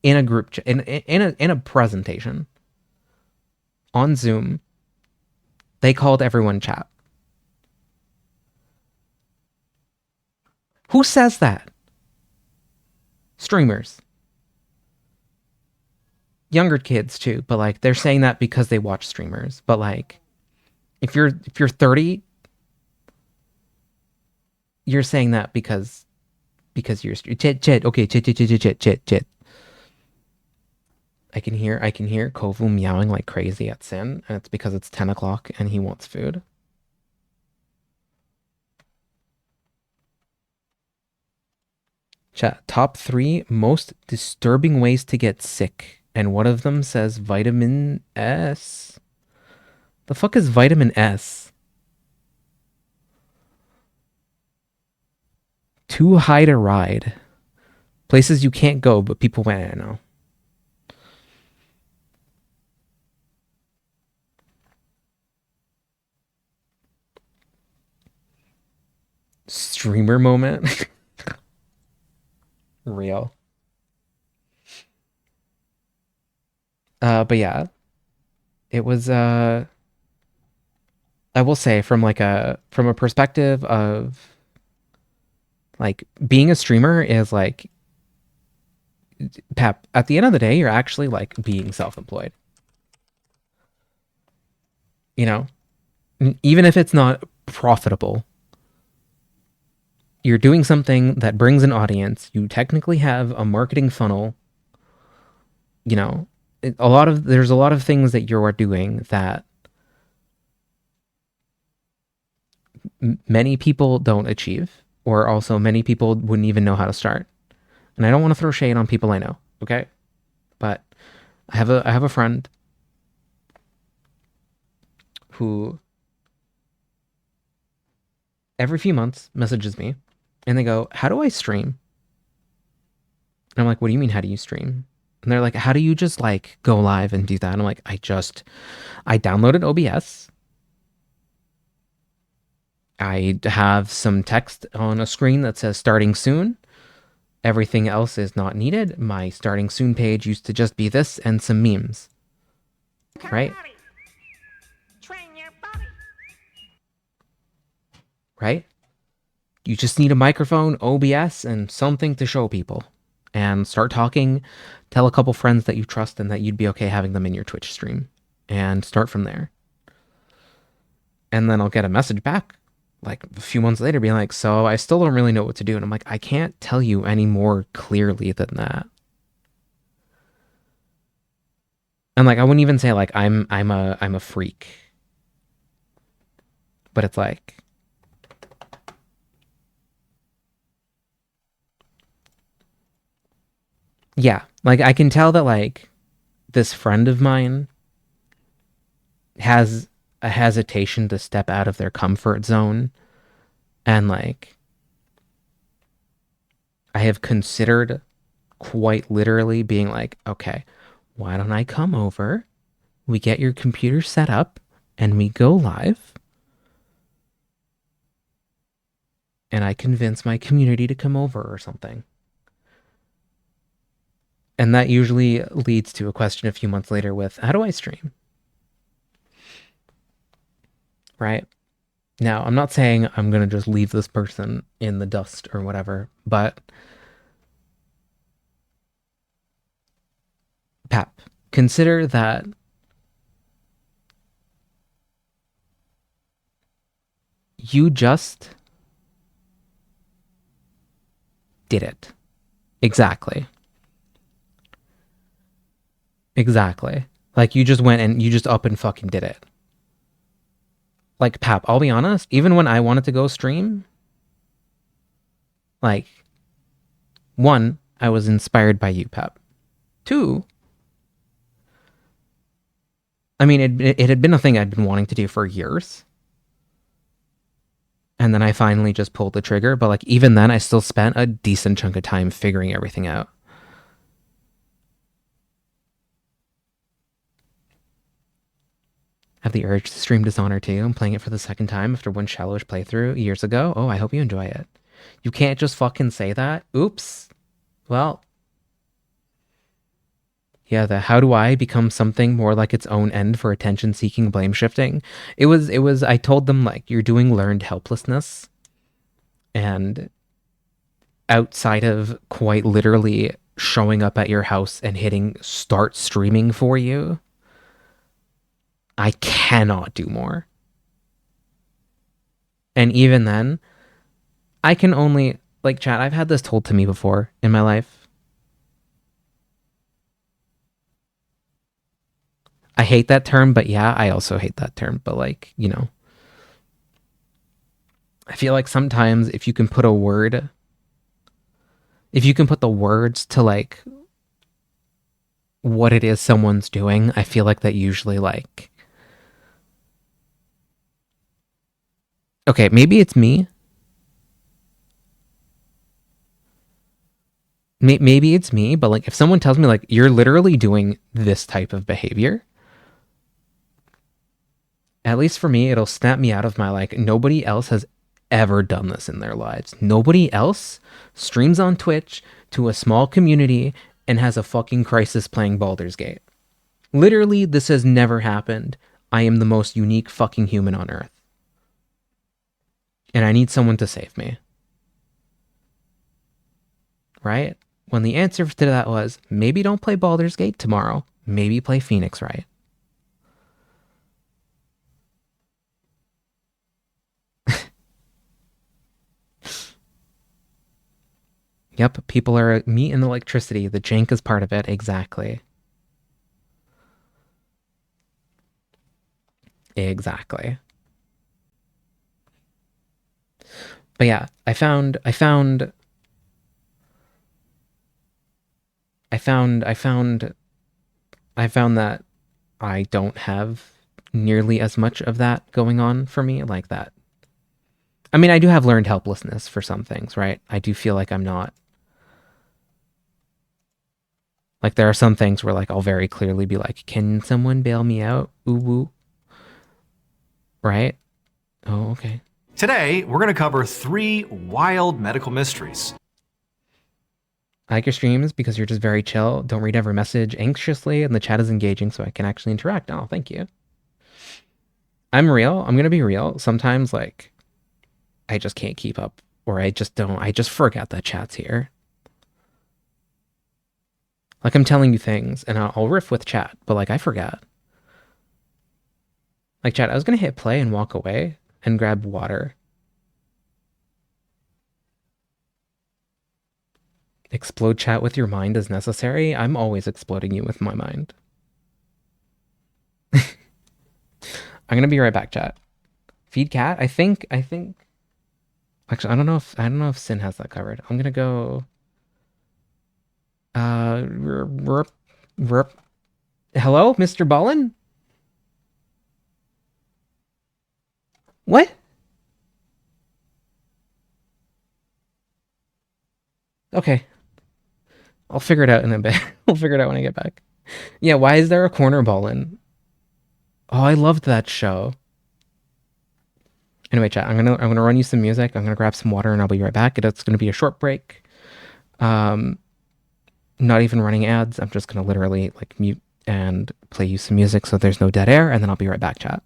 in a group in a presentation on Zoom. They called everyone chat. Who says that? Streamers. Younger kids too, but like, they're saying that because they watch streamers. But like, if you're 30, you're saying that because you're chit. Okay, chit. I can hear Kovu meowing like crazy at Sin, and it's because it's 10 o'clock and he wants food. Chat, top 3 most disturbing ways to get sick. And one of them says vitamin S. The fuck is vitamin S? Too high to ride. Places you can't go, but people went, I know. Streamer moment. Real. But yeah, it was, I will say, from a perspective of like, being a streamer is like, Pep, at the end of the day, you're actually like being self-employed. You know, even if it's not profitable, you're doing something that brings an audience. You technically have a marketing funnel. You know, there's a lot of things that you are doing that many people don't achieve, or also many people wouldn't even know how to start. And I don't want to throw shade on people I know, okay? But I have a friend who every few months messages me and they go, how do I stream? And I'm like, what do you mean, how do you stream? And they're like, how do you just like go live and do that? And I'm like, I downloaded OBS. I have some text on a screen that says starting soon. Everything else is not needed. My starting soon page used to just be this and some memes. Right? Right? You just need a microphone, OBS, and something to show people. And start talking, tell a couple friends that you trust and that you'd be okay having them in your Twitch stream. And start from there. And then I'll get a message back like a few months later being like, so I still don't really know what to do. And I'm like, I can't tell you any more clearly than that. And like, I wouldn't even say like I'm a freak. But it's like, yeah, like I can tell that like this friend of mine has a hesitation to step out of their comfort zone. And like, I have considered quite literally being like, okay, why don't I come over? We get your computer set up and we go live. and I convince my community to come over or something. And that usually leads to a question a few months later with, how do I stream? Right? Now, I'm not saying I'm going to just leave this person in the dust or whatever, but Pap, consider that you just did it. Exactly. Exactly. Like, you just went and you just up and fucking did it. Like, Pap, I'll be honest, even when I wanted to go stream, like, 1, I was inspired by you, Pap. 2, I mean, it had been a thing I'd been wanting to do for years. And then I finally just pulled the trigger, but like, even then, I still spent a decent chunk of time figuring everything out. Have the urge to stream Dishonored 2. I'm playing it for the second time after one shallowish playthrough years ago. Oh, I hope you enjoy it. You can't just fucking say that. Oops. Well. Yeah, the how do I become something more like its own end for attention-seeking blame shifting? It was, I told them, like, you're doing learned helplessness. And outside of quite literally showing up at your house and hitting start streaming for you, I cannot do more. And even then, I can only, like, chat, I've had this told to me before in my life. I hate that term, but yeah, I also hate that term. But like, you know, I feel like sometimes if you can put a word, if you can put the words to like what it is someone's doing, I feel like that usually like, okay, maybe it's me. Maybe it's me, but like if someone tells me like you're literally doing this type of behavior, at least for me, it'll snap me out of my like, nobody else has ever done this in their lives. Nobody else streams on Twitch to a small community and has a fucking crisis playing Baldur's Gate. Literally, this has never happened. I am the most unique fucking human on Earth. And I need someone to save me. Right? When the answer to that was, maybe don't play Baldur's Gate tomorrow. Maybe play Phoenix Wright. Yep, people are meat and electricity. The jank is part of it. Exactly. Exactly. But yeah, I found that I don't have nearly as much of that going on for me like that. I mean, I do have learned helplessness for some things, right? I do feel like I'm not. Like, there are some things where, like, I'll very clearly be like, can someone bail me out? Ooh, woo. Right? Oh, okay. Today, we're going to cover 3 wild medical mysteries. I like your streams because you're just very chill. Don't read every message anxiously, and the chat is engaging so I can actually interact. Oh, thank you. I'm real. I'm going to be real. Sometimes, like, I just can't keep up, or I just forget that chat's here. Like, I'm telling you things, and I'll riff with chat, but, like, I forget. Like, chat, I was going to hit play and walk away and grab water. Explode chat with your mind as necessary? I'm always exploding you with my mind. I'm going to be right back, chat. Feed cat? I think... Actually, I don't know if Sin has that covered. I'm going to go... Hello, Mr. Ballin? What? Okay. I'll figure it out in a bit. I'll figure it out when I get back. Yeah, why is there a corner Ballin? Oh, I loved that show. Anyway, chat, I'm gonna run you some music. I'm gonna grab some water and I'll be right back. It's gonna be a short break. Not even running ads. I'm just gonna literally like mute and play you some music so there's no dead air, and then I'll be right back, chat.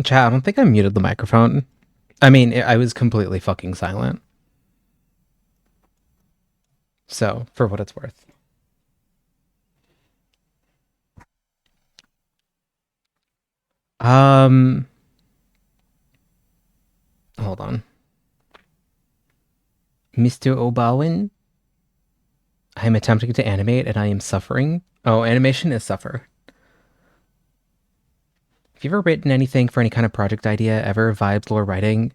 Chat, I don't think I muted the microphone. I mean, I was completely fucking silent. So, for what it's worth. Hold on. Mr. O'Bowen? I am attempting to animate and I am suffering. Oh, animation is suffer. Have you ever written anything for any kind of project idea ever? Vibes, lore writing?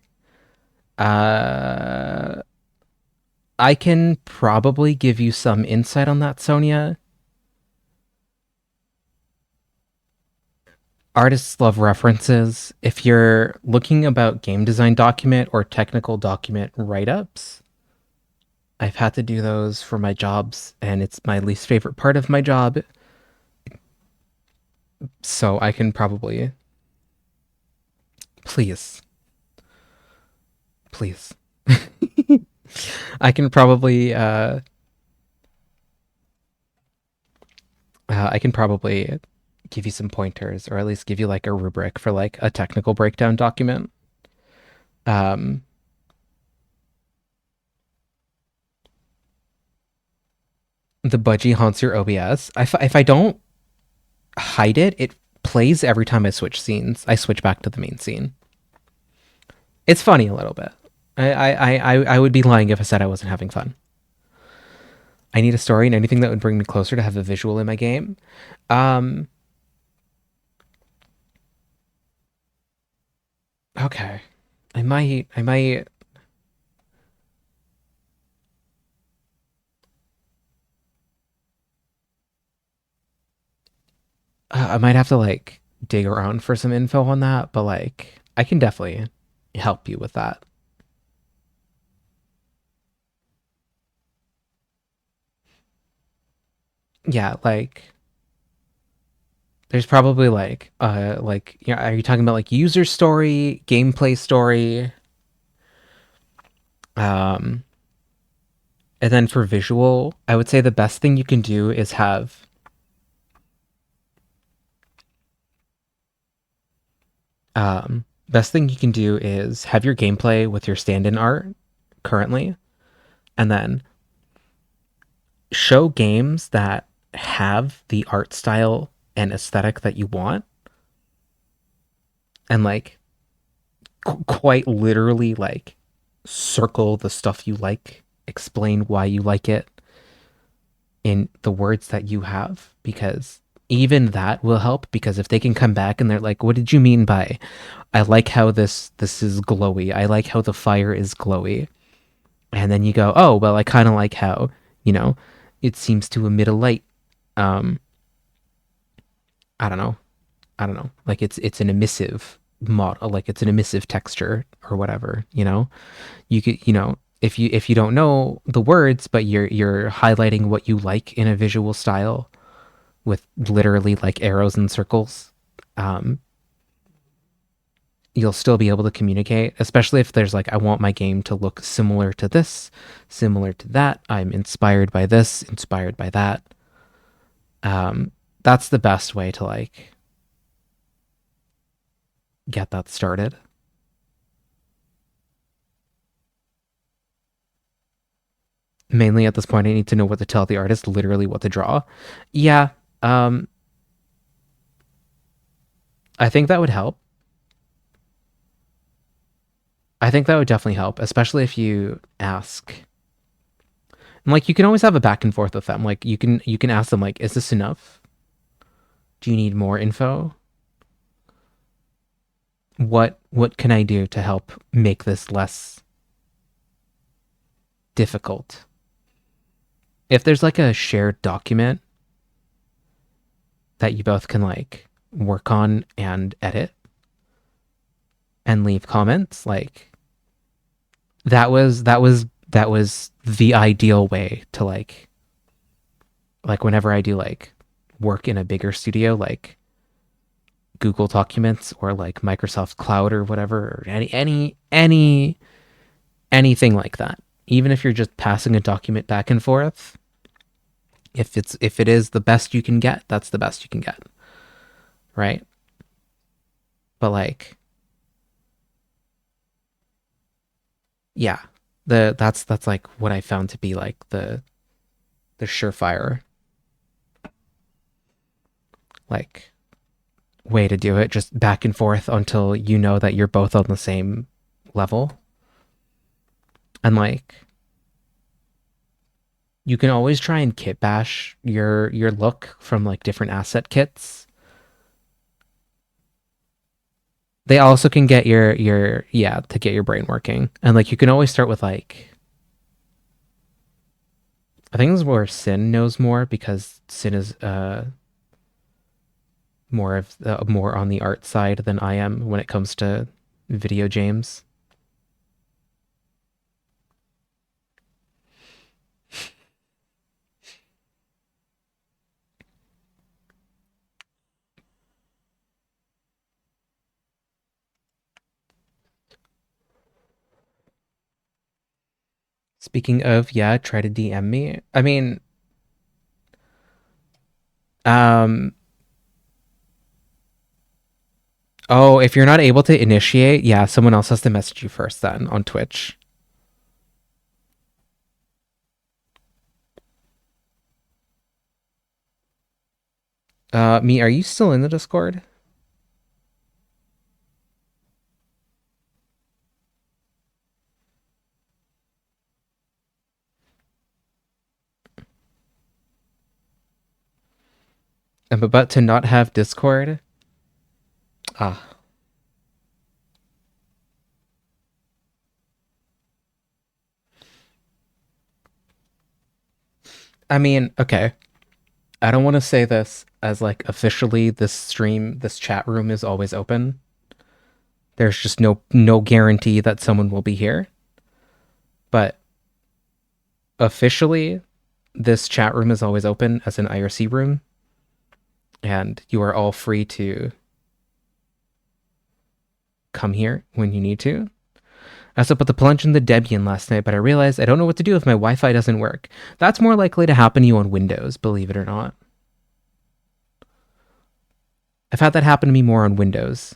I can probably give you some insight on that, Sonia. Artists love references. If you're looking about game design document or technical document write-ups, I've had to do those for my jobs, and it's my least favorite part of my job. So I can probably... Please. I can probably, give you some pointers, or at least give you like a rubric for like a technical breakdown document. The budgie haunts your OBS. If I don't hide it, it plays every time I switch scenes. I switch back to the main scene. It's funny a little bit. I would be lying if I said I wasn't having fun. I need a story and anything that would bring me closer to have a visual in my game. Okay. I might have to like dig around for some info on that, but like I can definitely help you with that. Yeah, like there's probably like yeah, are you talking about like user story, gameplay story? And then for visual, I would say the best thing you can do is have best thing you can do is have your gameplay with your stand-in art currently, and then show games that have the art style an aesthetic that you want, and like quite literally like circle the stuff you like, explain why you like it in the words that you have, because even that will help. Because if they can come back and they're like, what did you mean by, I like how this is glowy, I like how the fire is glowy, and then you go, oh well, I kind of like how, you know, it seems to emit a light, I don't know, like it's an emissive model, like it's an emissive texture or whatever, you know. You could, you know, if you don't know the words, but you're highlighting what you like in a visual style with literally like arrows and circles, you'll still be able to communicate, especially if there's like, I want my game to look similar to this, similar to that, I'm inspired by this, inspired by that. That's the best way to like get that started. Mainly at this point, I need to know what to tell the artist, literally what to draw. Yeah, I think that would help. I think that would definitely help, especially if you ask. And like, you can always have a back and forth with them. Like, you can ask them like, is this enough? Do you need more info? What can I do to help make this less difficult? If there's like a shared document that you both can like work on and edit and leave comments, like that was the ideal way to like whenever I do like work in a bigger studio, like Google Documents or like Microsoft Cloud or whatever, or anything like that. Even if you're just passing a document back and forth, if it is the best you can get, that's the best you can get, right? But like, yeah, that's like what I found to be like the surefire like way to do it, just back and forth until you know that you're both on the same level. And like, you can always try and kit bash your look from like different asset kits. They also can get your to get your brain working. And like, you can always start with like, I think this is where Sin knows more, because Sin is more on the art side than I am when it comes to video games. Speaking of, yeah, try to DM me. I mean, oh, if you're not able to initiate, yeah, someone else has to message you first then on Twitch. Me, are you still in the Discord? I'm about to not have Discord. Ah. I mean, okay. I don't want to say this as like officially this chat room is always open. There's just no guarantee that someone will be here. But officially, this chat room is always open as an IRC room. And you are all free to come here when you need to. I also put the plunge in the Debian last night, but I realized I don't know what to do if my Wi-Fi doesn't work. That's more likely to happen to you on Windows, believe it or not. I've had that happen to me more on Windows.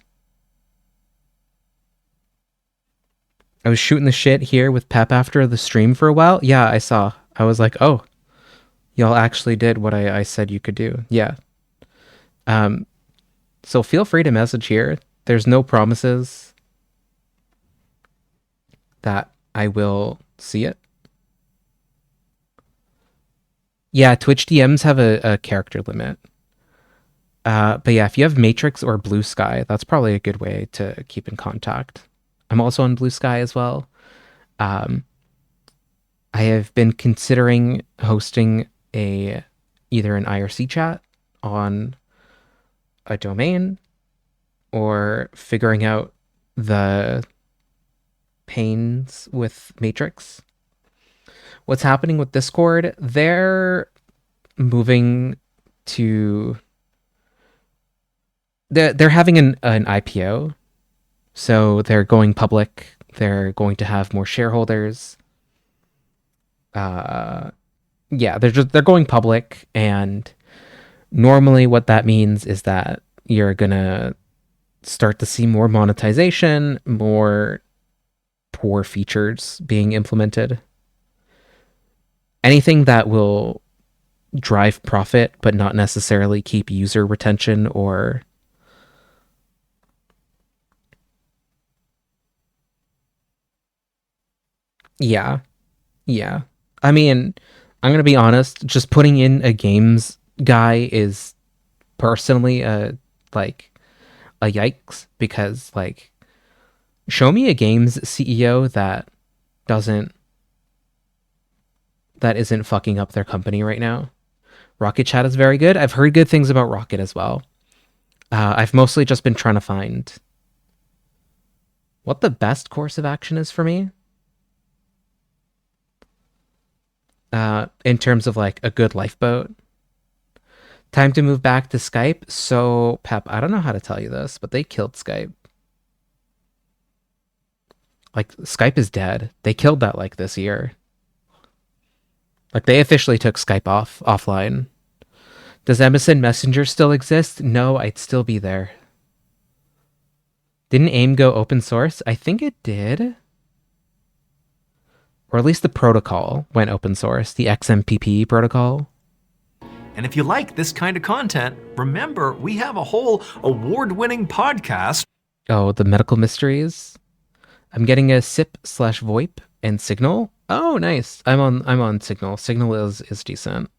I was shooting the shit here with Pep after the stream for a while. Yeah, I saw. I was like, oh, y'all actually did what I said you could do. Yeah. So feel free to message here. There's no promises that I will see it. Yeah, Twitch DMs have a character limit. But yeah, if you have Matrix or Blue Sky, that's probably a good way to keep in contact. I'm also on Blue Sky as well. I have been considering hosting either an IRC chat on a domain or figuring out the pains with Matrix. What's happening with Discord? They're moving to... They're having an IPO, so they're going public. They're going to have more shareholders. Yeah, they're going public, and normally what that means is that you're gonna start to see more monetization, more poor features being implemented. Anything that will drive profit but not necessarily keep user retention or yeah. I mean, I'm gonna be honest, just putting in a games guy is personally a yikes, because like, show me a games CEO that isn't fucking up their company right now. Rocket Chat is very good. I've heard good things about Rocket as well. I've mostly just been trying to find what the best course of action is for me. In terms of like a good lifeboat. Time to move back to Skype. So, Pep, I don't know how to tell you this, but they killed Skype. Like, Skype is dead. They killed that like this year. Like, they officially took Skype offline. Does MSN Messenger still exist? No, I'd still be there. Didn't AIM go open source? I think it did. Or at least the protocol went open source, the XMPP protocol. And if you like this kind of content, remember, we have a whole award-winning podcast. Oh, the medical mysteries. I'm getting a SIP/VoIP and Signal. Oh, nice. I'm on Signal. Signal is decent.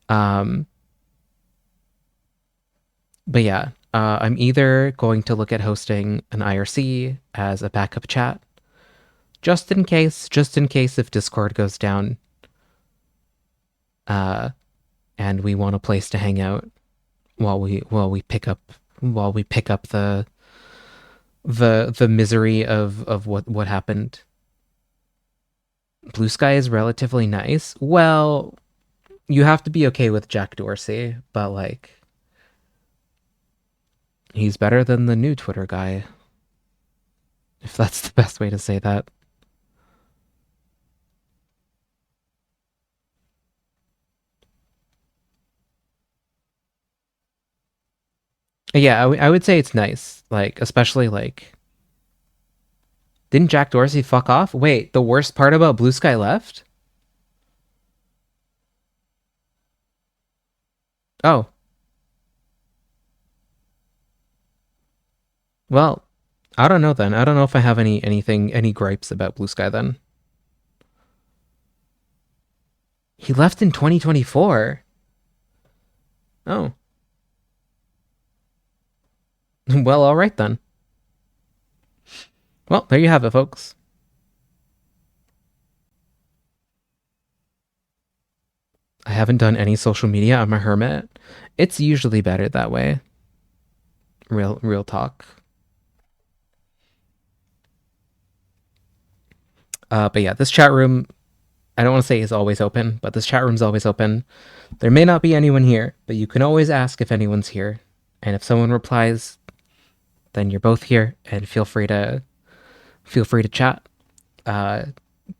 But yeah, I'm either going to look at hosting an IRC as a backup chat, just in case if Discord goes down, and we want a place to hang out while we pick up the misery of what happened. Blue Sky is relatively nice. Well, you have to be okay with Jack Dorsey, but like, he's better than the new Twitter guy, if that's the best way to say that. Yeah, I would say it's nice. Like, especially like, didn't Jack Dorsey fuck off? Wait, the worst part about Blue Sky left? Oh. Well, I don't know then. I don't know if I have any gripes about Blue Sky then. He left in 2024. Oh. Well, all right then. Well, there you have it, folks. I haven't done any social media. I'm a hermit. It's usually better that way. Real talk. But yeah, this chat room, I don't want to say is always open, but this chat room's always open. There may not be anyone here, but you can always ask if anyone's here. And if someone replies, then you're both here, and feel free to chat.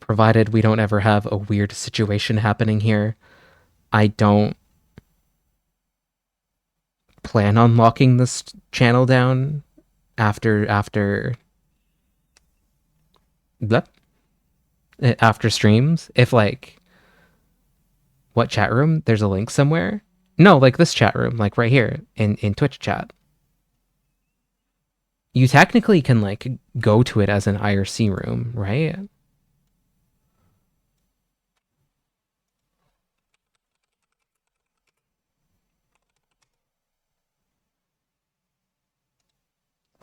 Provided we don't ever have a weird situation happening here. I don't plan on locking this channel down after streams. If like, what chat room? There's a link somewhere. No, like this chat room, like right here in Twitch chat. You technically can like go to it as an IRC room, right?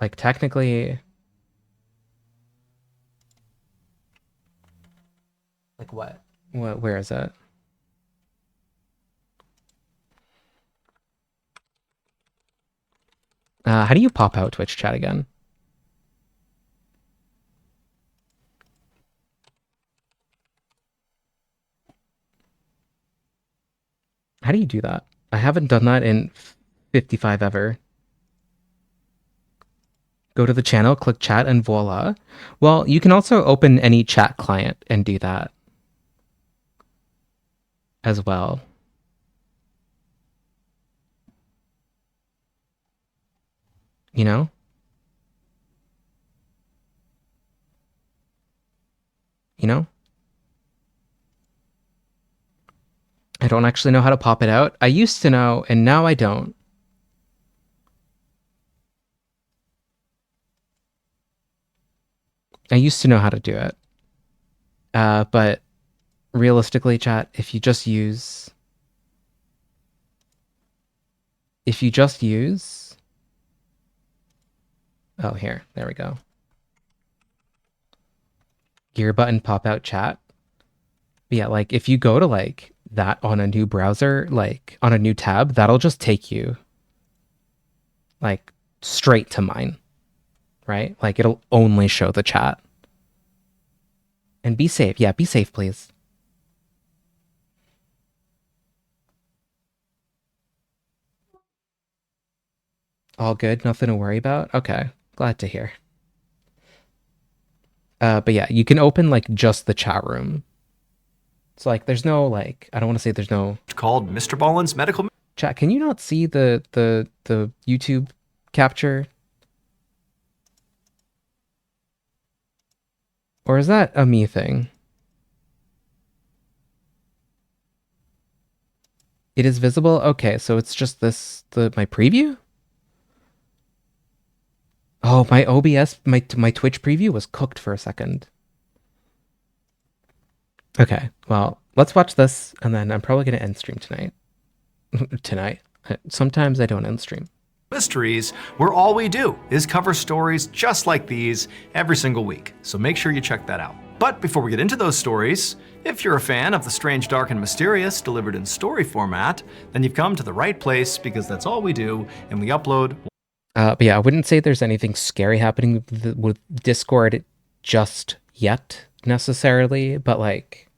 Like technically, like what? What? Where is it? How do you pop out Twitch chat again? How do you do that? I haven't done that in 55 ever. Go to the channel, click chat, and voila. Well, you can also open any chat client and do that as well. You know? You know? I don't actually know how to pop it out. I used to know, and now I don't. I used to know how to do it. But realistically, chat, if you just use... Oh, here. There we go. Gear button, pop out chat. But yeah, like, if you go to, like, that on a new browser, like, on a new tab, that'll just take you, like, straight to mine. Right? Like, it'll only show the chat. And be safe. Yeah, be safe, please. All good? Nothing to worry about? Okay. Glad to hear. But yeah, you can open, like, just the chat room. So, like, there's no, like, I don't want to say there's no... It's called Mr. Ballen's Medical... Chat, can you not see the YouTube capture? Or is that a me thing? It is visible? Okay, so it's just this, my preview? Oh, my OBS, my Twitch preview was cooked for a second. Okay, well, let's watch this, and then I'm probably going to end stream tonight. Tonight. Sometimes I don't end stream. Mysteries, where all we do is cover stories just like these every single week. So make sure you check that out. But before we get into those stories, if you're a fan of the strange, dark, and mysterious delivered in story format, then you've come to the right place because that's all we do, and we upload. But yeah, I wouldn't say there's anything scary happening with Discord just yet, necessarily, but like...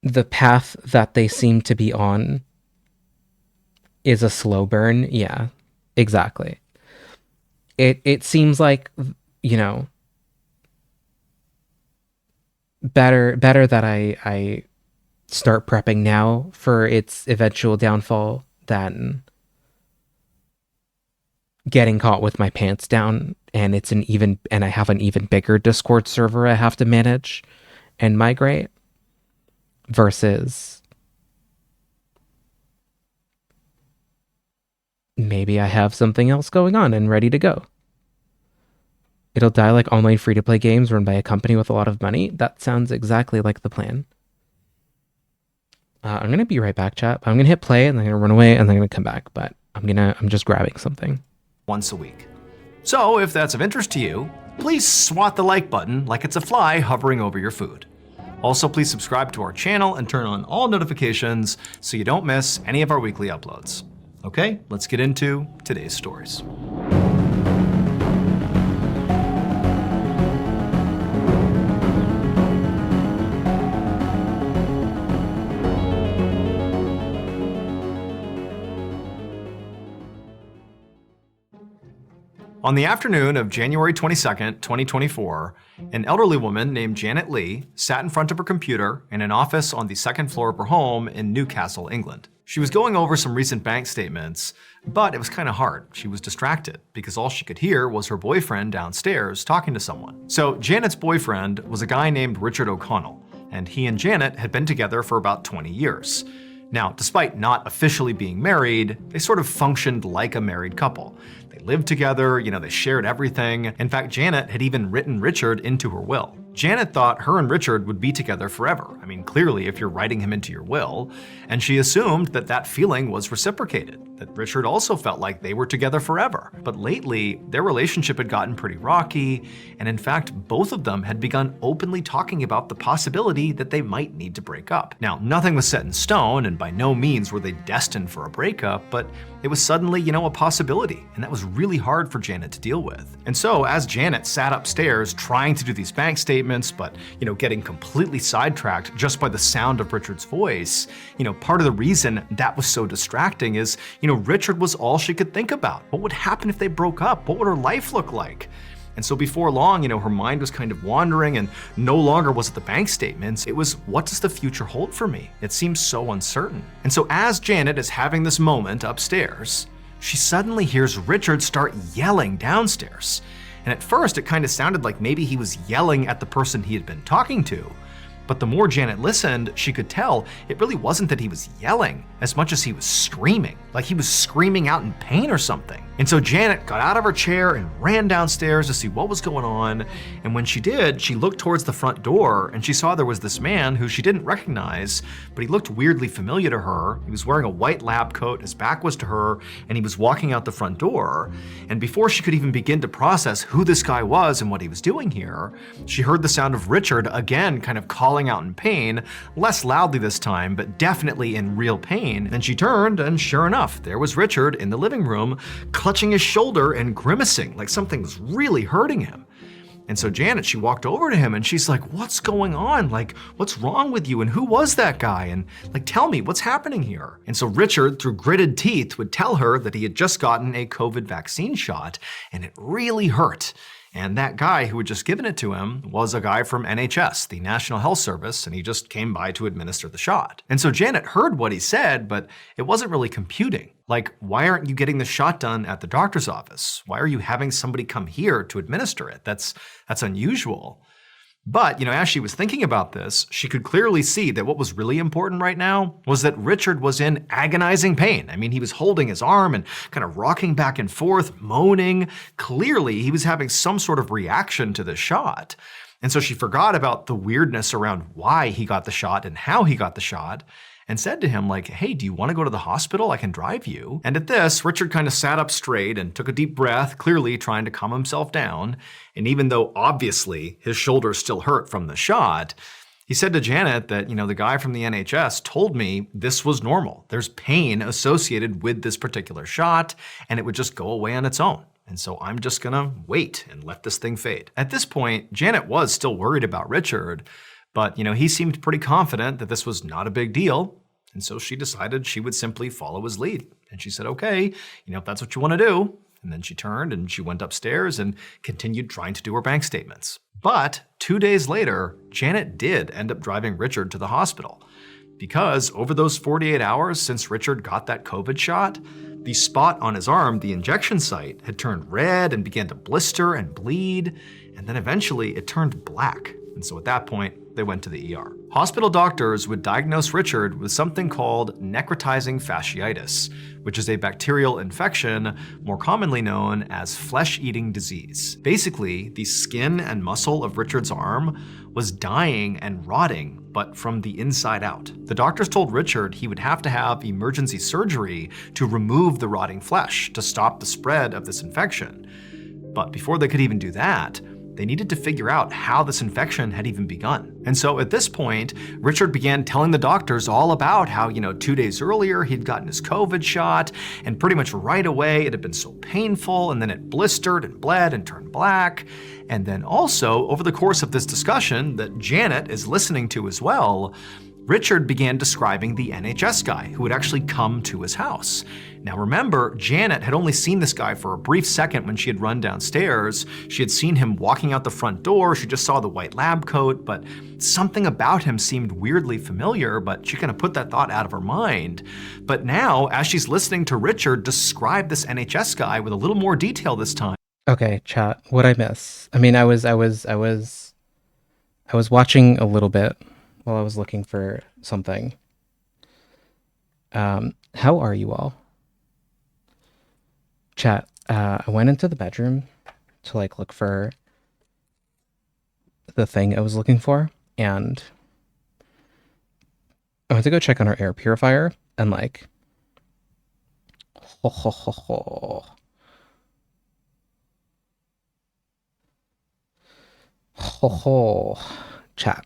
the path that they seem to be on is a slow burn. Yeah, exactly. It seems like, you know, better that I start prepping now for its eventual downfall than getting caught with my pants down and I have an even bigger Discord server I have to manage and migrate. Versus maybe I have something else going on and ready to go. It'll die like online free-to-play games run by a company with a lot of money. That sounds exactly like the plan. I'm going to be right back, chat. I'm going to hit play and then I'm going to run away and then I'm going to come back. But I'm just grabbing something. Once a week. So if that's of interest to you, please swat the like button like it's a fly hovering over your food. Also, please subscribe to our channel and turn on all notifications so you don't miss any of our weekly uploads. Okay, let's get into today's stories. On the afternoon of January 22nd, 2024, an elderly woman named Janet Lee sat in front of her computer in an office on the second floor of her home in Newcastle, England. She was going over some recent bank statements, but it was kind of hard. She was distracted because all she could hear was her boyfriend downstairs talking to someone. So Janet's boyfriend was a guy named Richard O'Connell, and he and Janet had been together for about 20 years. Now, despite not officially being married, they sort of functioned like a married couple. They lived together, they shared everything. In fact, Janet had even written Richard into her will. Janet thought her and Richard would be together forever. I mean, clearly, if you're writing him into your will. And she assumed that that feeling was reciprocated, that Richard also felt like they were together forever. But lately, their relationship had gotten pretty rocky, and in fact, both of them had begun openly talking about the possibility that they might need to break up. Now, nothing was set in stone, and by no means were they destined for a breakup, but it was suddenly, a possibility, and that was really hard for Janet to deal with. And so, as Janet sat upstairs trying to do these bank statements, but, getting completely sidetracked just by the sound of Richard's voice, part of the reason that was so distracting is, Richard was all she could think about. What would happen if they broke up? What would her life look like? And so before long, her mind was kind of wandering, and no longer was it the bank statements. It was, what does the future hold for me? It seems so uncertain. And so as Janet is having this moment upstairs, she suddenly hears Richard start yelling downstairs. And at first, it kind of sounded like maybe he was yelling at the person he had been talking to. But the more Janet listened, she could tell it really wasn't that he was yelling as much as he was screaming, like he was screaming out in pain or something. And so Janet got out of her chair and ran downstairs to see what was going on. And when she did, she looked towards the front door and she saw there was this man who she didn't recognize, but he looked weirdly familiar to her. He was wearing a white lab coat, his back was to her, and he was walking out the front door. And before she could even begin to process who this guy was and what he was doing here, she heard the sound of Richard again kind of calling out in pain, less loudly this time, but definitely in real pain. Then she turned, and sure enough, there was Richard in the living room, clutching his shoulder and grimacing like something was really hurting him. And so Janet, she walked over to him and she's like, what's going on? Like, what's wrong with you? And who was that guy? And tell me, what's happening here? And so Richard, through gritted teeth, would tell her that he had just gotten a COVID vaccine shot and it really hurt. And that guy who had just given it to him was a guy from NHS, the National Health Service, and he just came by to administer the shot. And so Janet heard what he said, but it wasn't really computing. Like, why aren't you getting the shot done at the doctor's office? Why are you having somebody come here to administer it? That's unusual. But, as she was thinking about this, she could clearly see that what was really important right now was that Richard was in agonizing pain. I mean, he was holding his arm and kind of rocking back and forth, moaning. Clearly, he was having some sort of reaction to the shot. And so she forgot about the weirdness around why he got the shot and how he got the shot, and said to him, hey, do you want to go to the hospital? I can drive you. And at this, Richard kind of sat up straight and took a deep breath, clearly trying to calm himself down. And even though obviously his shoulder still hurt from the shot, he said to Janet that, the guy from the NHS told me this was normal. There's pain associated with this particular shot, and it would just go away on its own. And so I'm just gonna wait and let this thing fade. At this point, Janet was still worried about Richard, but, he seemed pretty confident that this was not a big deal. And so she decided she would simply follow his lead. And she said, okay, if that's what you want to do. And then she turned and she went upstairs and continued trying to do her bank statements. But 2 days later, Janet did end up driving Richard to the hospital. Because over those 48 hours since Richard got that COVID shot, the spot on his arm, the injection site, had turned red and began to blister and bleed. And then eventually it turned black. And so at that point, they went to the ER. Hospital doctors would diagnose Richard with something called necrotizing fasciitis, which is a bacterial infection more commonly known as flesh-eating disease. Basically, the skin and muscle of Richard's arm was dying and rotting, but from the inside out. The doctors told Richard he would have to have emergency surgery to remove the rotting flesh to stop the spread of this infection. But before they could even do that, they needed to figure out how this infection had even begun. And so at this point, Richard began telling the doctors all about how, 2 days earlier he'd gotten his COVID shot, and pretty much right away it had been so painful, and then it blistered and bled and turned black. And then also, over the course of this discussion that Janet is listening to as well, Richard began describing the NHS guy who had actually come to his house. Now remember, Janet had only seen this guy for a brief second when she had run downstairs. She had seen him walking out the front door, she just saw the white lab coat, but something about him seemed weirdly familiar, but she kind of put that thought out of her mind. But now, as she's listening to Richard describe this NHS guy with a little more detail this time. Okay, chat, what'd I miss? I mean, I was watching a little bit, while I was looking for something. How are you all? Chat, I went into the bedroom to like look for the thing I was looking for, and I went to go check on our air purifier, and like, ho ho ho ho. Ho ho. Chat.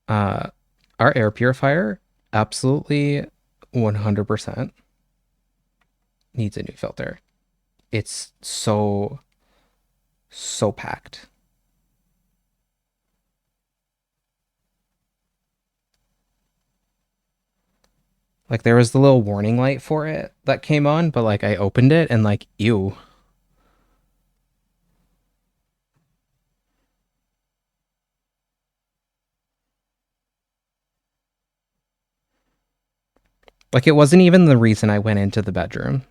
Our air purifier absolutely 100% needs a new filter. It's so packed. Like there was the little warning light for it that came on, but like I opened it and like, ew. Like it wasn't even the reason I went into the bedroom.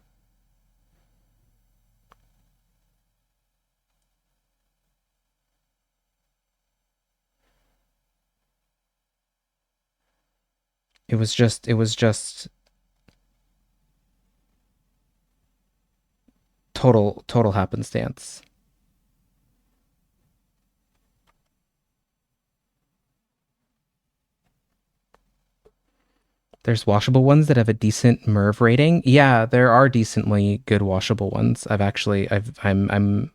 It was just total happenstance. There's washable ones that have a decent MERV rating. Yeah, there are decently good washable ones. I'm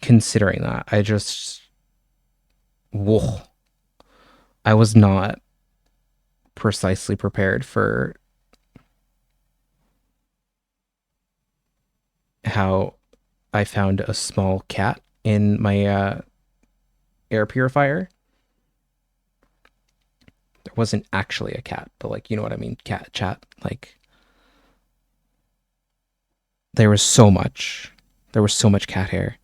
considering that. Whoa. I was not precisely prepared for how I found a small cat in my air purifier. There wasn't actually a cat, but like, you know what I mean? Cat chat. Like, there was so much cat hair.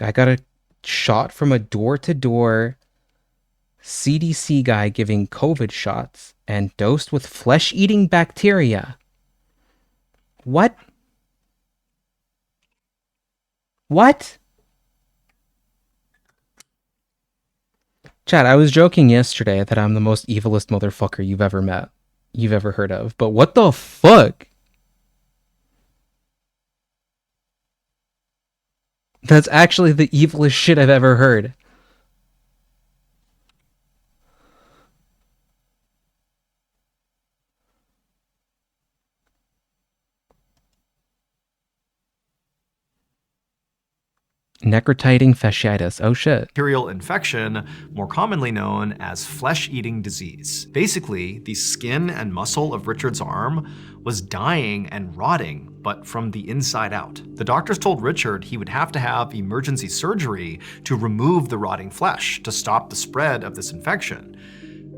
I got a shot from a door-to-door CDC guy giving COVID shots and dosed with flesh-eating bacteria. What? What? Chad, I was joking yesterday that I'm the most evilest motherfucker you've ever met. You've ever heard of. But what the fuck? That's actually the evilest shit I've ever heard. Necrotiting fasciitis. Oh shit. Bacterial infection, more commonly known as flesh-eating disease. Basically, the skin and muscle of Richard's arm was dying and rotting, but from the inside out. The doctors told Richard he would have to have emergency surgery to remove the rotting flesh to stop the spread of this infection.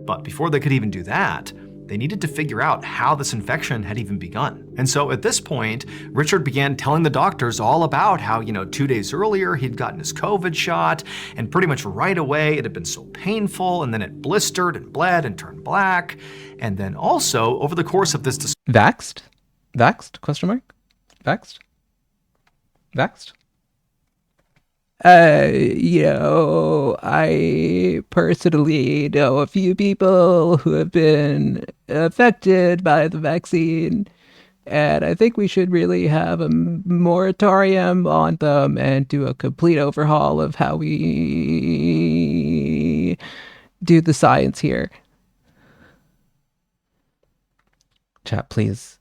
But before they could even do that, they needed to figure out how this infection had even begun. And so at this point, Richard began telling the doctors all about how, 2 days earlier he'd gotten his COVID shot, and pretty much right away it had been so painful, and then it blistered and bled and turned black. And then also, over the course of this... Vaxxed? Vaxxed? Question mark? Vaxxed? Vaxxed? I personally know a few people who have been affected by the vaccine, and I think we should really have a moratorium on them and do a complete overhaul of how we do the science here. Chat, please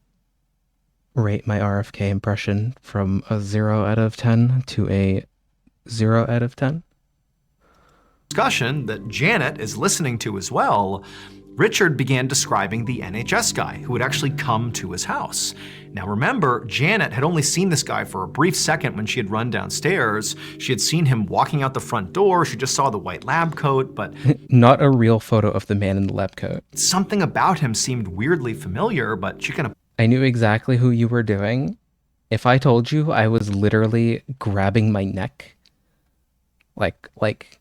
rate my RFK impression from a 0 out of 10 to a 0 out of 10. Discussion that Janet is listening to as well, Richard began describing the NHS guy who had actually come to his house. Now remember, Janet had only seen this guy for a brief second when she had run downstairs. She had seen him walking out the front door, she just saw the white lab coat, but Not a real photo of the man in the lab coat. something about him seemed weirdly familiar, but she kind of I knew exactly who you were doing. If I told you, I was literally grabbing my neck. Like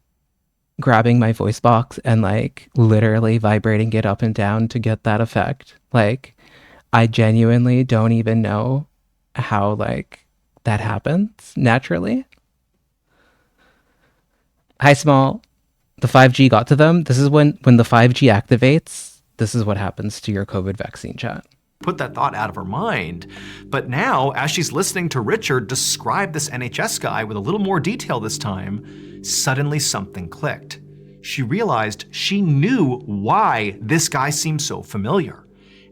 grabbing my voice box and like literally vibrating it up and down to get that effect. Like, I genuinely don't even know how like that happens naturally. Hi, Small. The 5G got to them. This is when the 5G activates, this is what happens to your COVID vaccine chat. put that thought out of her mind. But now, as she's listening to Richard describe this NHS guy with a little more detail this time, suddenly something clicked. She realized she knew why this guy seemed so familiar.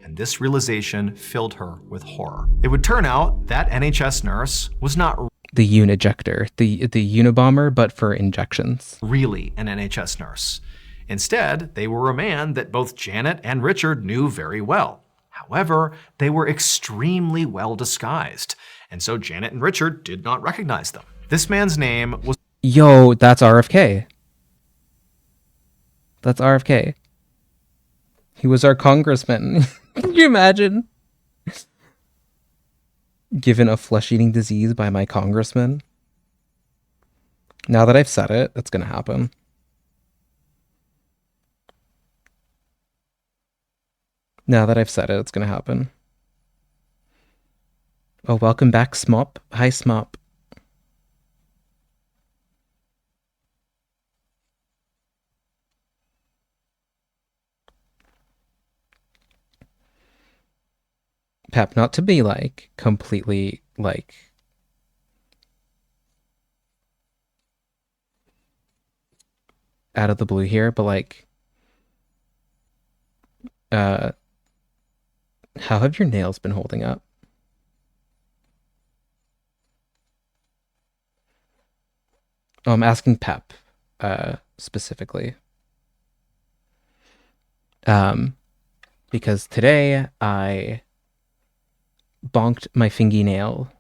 And this realization filled her with horror. It would turn out that NHS nurse was not the Unijector, the Unabomber, but for injections. Really an NHS nurse. Instead, they were a man that both Janet and Richard knew very well. However, they were extremely well disguised, and so Janet and Richard did not recognize them. This man's name was... Yo, that's RFK. That's RFK. He was our congressman. Can you imagine? Given a flesh-eating disease by my congressman. Now that I've said it, it's gonna happen. Now that I've said it, it's gonna happen. Oh, welcome back, Smop. Hi, Smop. Pep, not to be like completely like out of the blue here, but like how have your nails been holding up? Oh, I'm asking Pep specifically. Because today I bonked my fingernail,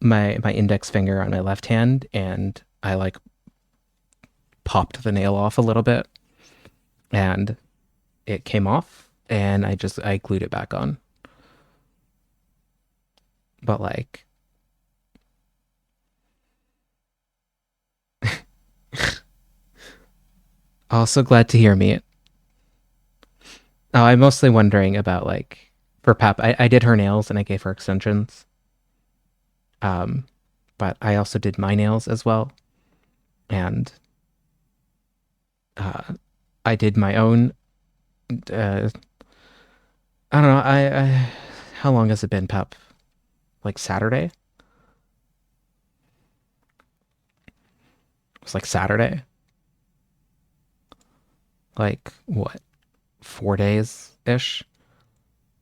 my index finger on my left hand, and I like popped the nail off a little bit and it came off and I glued it back on. But like also glad to hear me. Oh, I'm mostly wondering about like for Pep, I did her nails and I gave her extensions. But I also did my nails as well. And I did my own I don't know, I how long has it been, Pep? Like Saturday? It was like Saturday. Like what? 4 days-ish?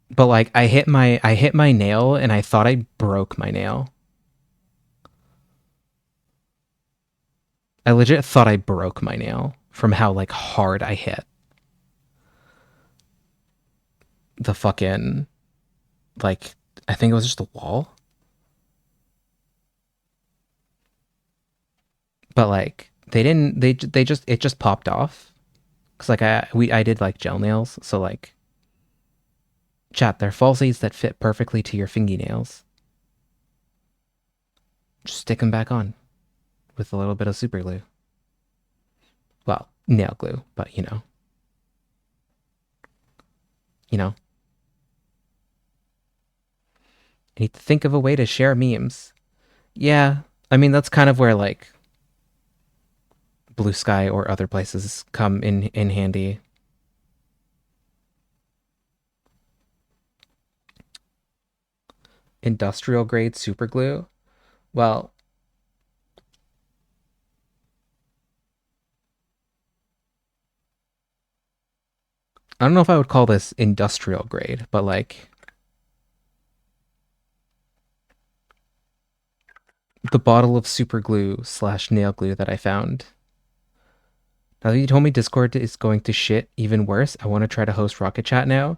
But like I hit my nail and I thought I broke my nail. I legit thought I broke my nail from how like hard I hit the fucking, like, I think it was just the wall. But like it just popped off. Cause like I did like gel nails, so like chat, they're falsies that fit perfectly to your fingernails. Just stick them back on with a little bit of super glue. Well, nail glue, but you know. You know. I need to think of a way to share memes. Yeah, I mean, that's kind of where like Blue Sky or other places come in handy. Industrial grade super glue? Well, I don't know if I would call this industrial grade, but like the bottle of super glue / nail glue that I found Now that you told me Discord is going to shit even worse, I want to try to host Rocket Chat now.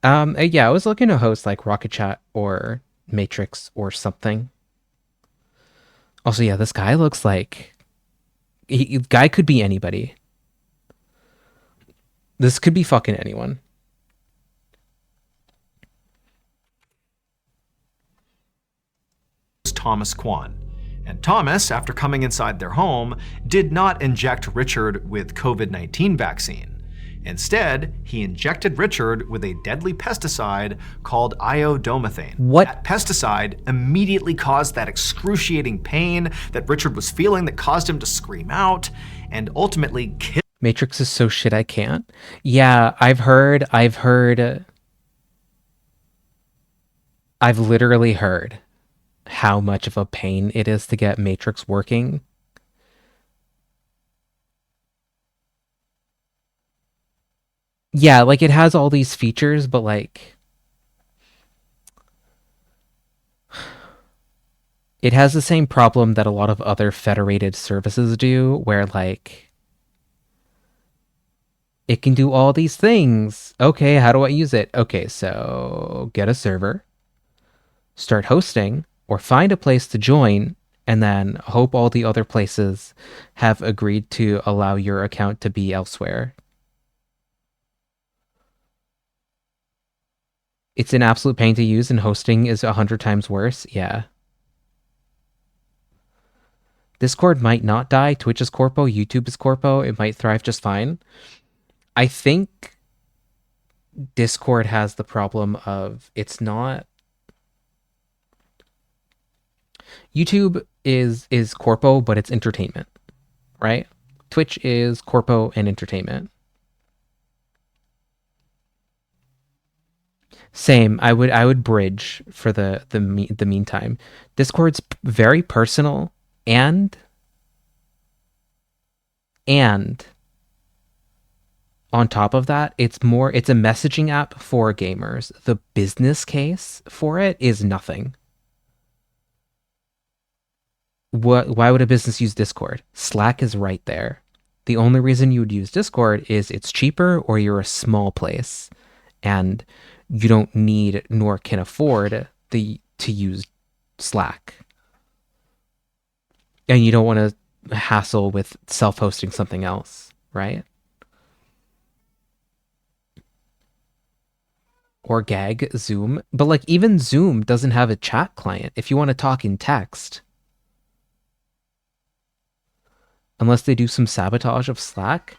Yeah, I was looking to host like Rocket Chat or Matrix or something. Also, yeah, this guy looks like guy could be anybody. This could be fucking anyone. Thomas Kwan. And Thomas, after coming inside their home, did not inject Richard with COVID-19 vaccine. Instead, he injected Richard with a deadly pesticide called iodomethane. What? That pesticide immediately caused that excruciating pain that Richard was feeling that caused him to scream out and ultimately kill. Matrix is so shit I can't. Yeah, I've literally heard how much of a pain it is to get Matrix working. Yeah, like it has all these features, but like it has the same problem that a lot of other federated services do, where like it can do all these things. Okay, how do I use it? Okay, so get a server, start hosting, or find a place to join, and then hope all the other places have agreed to allow your account to be elsewhere. It's an absolute pain to use, and hosting is 100 times worse. Yeah. Discord might not die. Twitch is corpo. YouTube is corpo. It might thrive just fine. I think Discord has the problem of it's not... YouTube is corpo, but it's entertainment, right? Twitch is corpo and entertainment. Same. I would bridge for the meantime. Discord's very personal and on top of that, it's a messaging app for gamers. The business case for it is nothing. Why would a business use Discord? Slack is right there. The only reason you would use Discord is it's cheaper or you're a small place and you don't need nor can afford to use Slack. And you don't want to hassle with self-hosting something else, right? Or Gag, Zoom. But like even Zoom doesn't have a chat client if you want to talk in text. Unless they do some sabotage of Slack.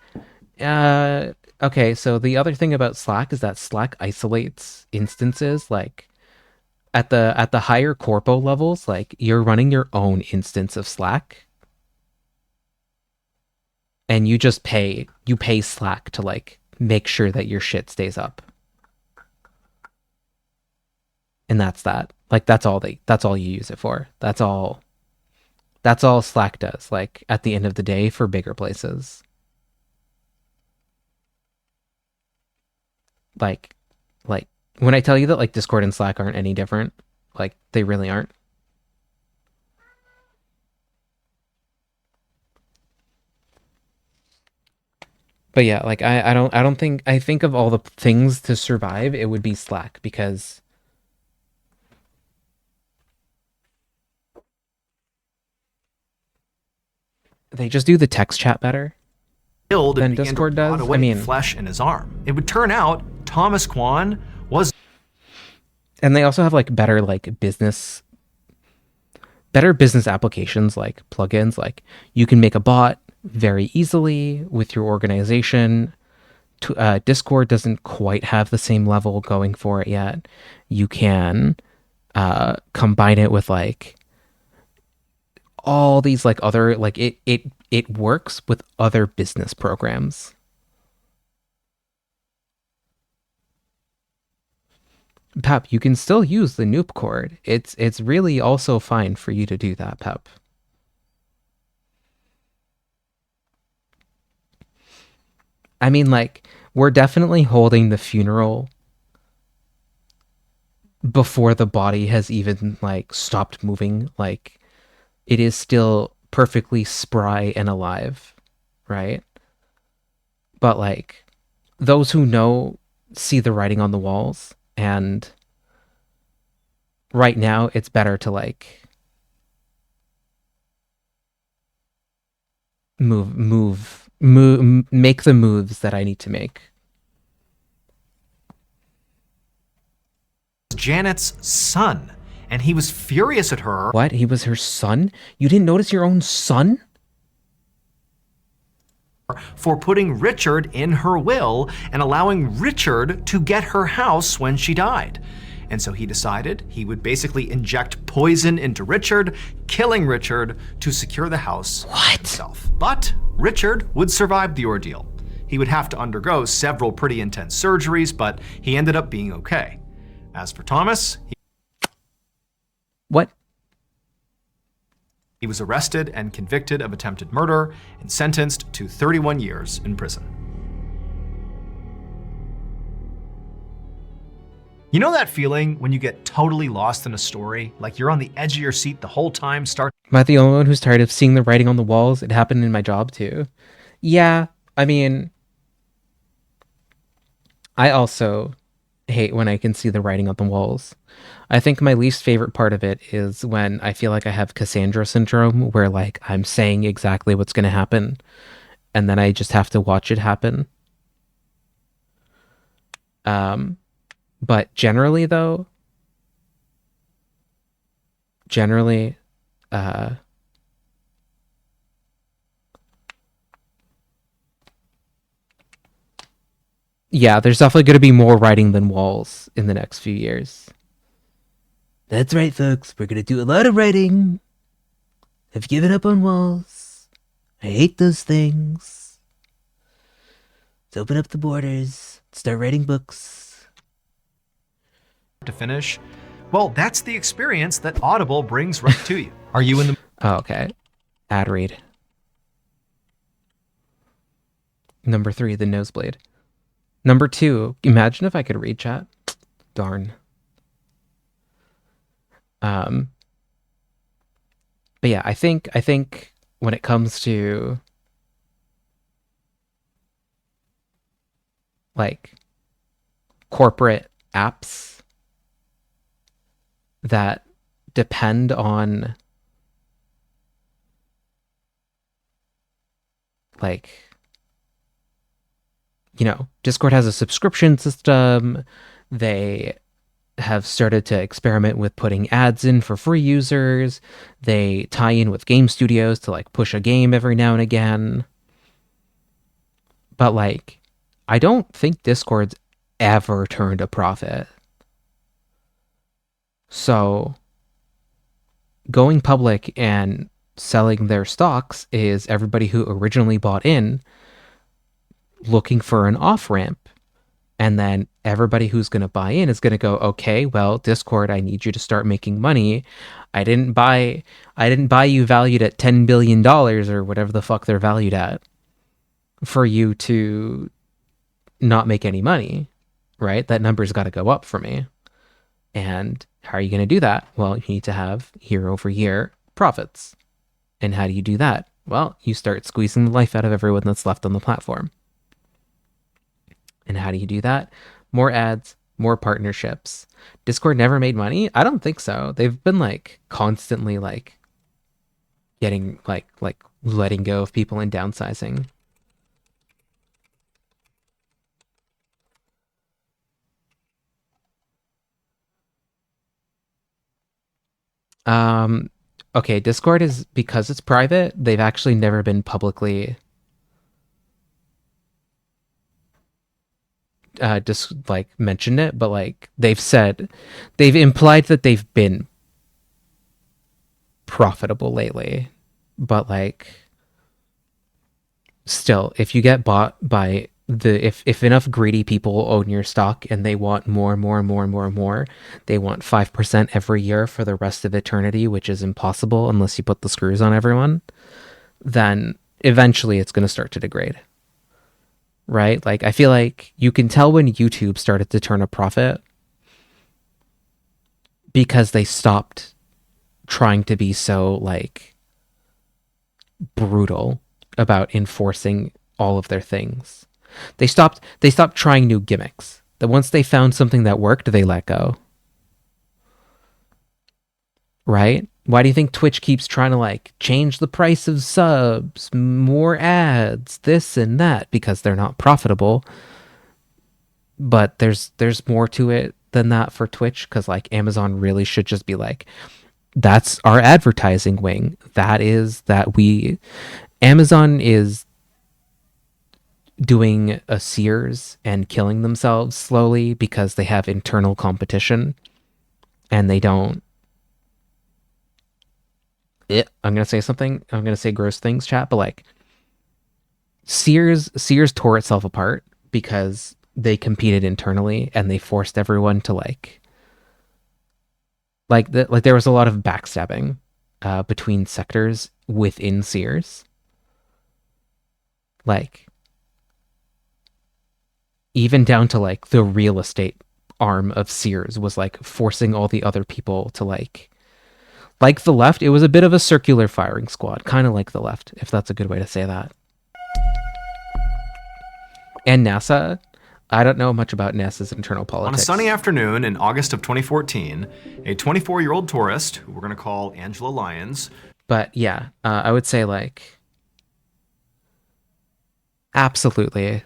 Okay, so the other thing about Slack is that Slack isolates instances. Like at the higher corpo levels, like you're running your own instance of Slack. And you just pay Slack to like make sure that your shit stays up. And that's that. Like that's all you use it for. That's all Slack does, like, at the end of the day for bigger places. Like, when I tell you that, like, Discord and Slack aren't any different, like, they really aren't. But yeah, like, I think of all the things to survive, it would be Slack, because... they just do the text chat better than Discord does. I mean, flesh in his arm. It would turn out Thomas Kwan was, and they also have like better business applications, like plugins. Like you can make a bot very easily with your organization. Discord doesn't quite have the same level going for it yet. You can combine it with like all these like other like it works with other business programs. Pep, you can still use the Noop cord. It's really also fine for you to do that, Pep. I mean, like, we're definitely holding the funeral before the body has even like stopped moving. Like, it is still perfectly spry and alive, right? But like those who know see the writing on the walls, and right now it's better to like make the moves that I need to make. Janet's son, and he was furious at her. What? He was her son? You didn't notice your own son? For putting Richard in her will and allowing Richard to get her house when she died. And so he decided he would basically inject poison into Richard, killing Richard to secure the house himself. But Richard would survive the ordeal. He would have to undergo several pretty intense surgeries, but he ended up being okay. As for Thomas, What? He was arrested and convicted of attempted murder and sentenced to 31 years in prison. You know that feeling when you get totally lost in a story? Like you're on the edge of your seat the whole time, Am I the only one who's tired of seeing the writing on the walls? It happened in my job too. Yeah, I mean, I also hate when I can see the writing on the walls. I think my least favorite part of it is when I feel like I have Cassandra syndrome, where like I'm saying exactly what's going to happen, and then I just have to watch it happen. But generally, yeah, there's definitely going to be more writing than walls in the next few years. That's right, folks. We're gonna do a lot of writing. I've given up on walls. I hate those things. Let's open up the borders. Start writing books. to finish. Well, that's the experience that Audible brings right to you. Are you in the... Oh, okay. Ad read. Number 3, the nosebleed. Number 2, imagine if I could read chat. Darn. But yeah, I think when it comes to like corporate apps that depend on like, you know, Discord has a subscription system. They have started to experiment with putting ads in for free users. They tie in with game studios to like push a game every now and again. But like, I don't think Discord's ever turned a profit. So going public and selling their stocks is everybody who originally bought in looking for an off-ramp. And then everybody who's going to buy in is going to go, okay, well, Discord, I need you to start making money. I didn't buy you valued at $10 billion or whatever the fuck they're valued at for you to not make any money, right? That number's got to go up for me. And how are you going to do that? Well, you need to have year over year profits. And how do you do that? Well, you start squeezing the life out of everyone that's left on the platform. And how do you do that? More ads, more partnerships. Discord never made money? I don't think so. They've been like constantly like getting like letting go of people and downsizing. Okay, Discord is, because it's private, they've actually never been publicly just like mentioned it, but like they've implied that they've been profitable lately. But like still, if you get bought by if enough greedy people own your stock and they want more, they want 5% every year for the rest of eternity, which is impossible unless you put the screws on everyone, then eventually it's going to start to degrade. Right? Like, I feel like you can tell when YouTube started to turn a profit because they stopped trying to be so, like, brutal about enforcing all of their things. They stopped trying new gimmicks. That once they found something that worked, they let go. Right? Why do you think Twitch keeps trying to like change the price of subs, more ads, this and that? Because they're not profitable. But there's more to it than that for Twitch, because like Amazon really should just be like, that's our advertising wing. Amazon is doing a Sears and killing themselves slowly because they have internal competition and they don't. I'm gonna say something. I'm gonna say gross things, chat, but like Sears tore itself apart because they competed internally and they forced everyone to like there was a lot of backstabbing between sectors within Sears. Like even down to like the real estate arm of Sears was like forcing all the other people to like the left. It was a bit of a circular firing squad, kind of like the left, if that's a good way to say that. And NASA, I don't know much about NASA's internal politics. On a sunny afternoon in August of 2014, a 24-year-old tourist, who we're going to call Angela Lyons. But yeah, I would say like, absolutely.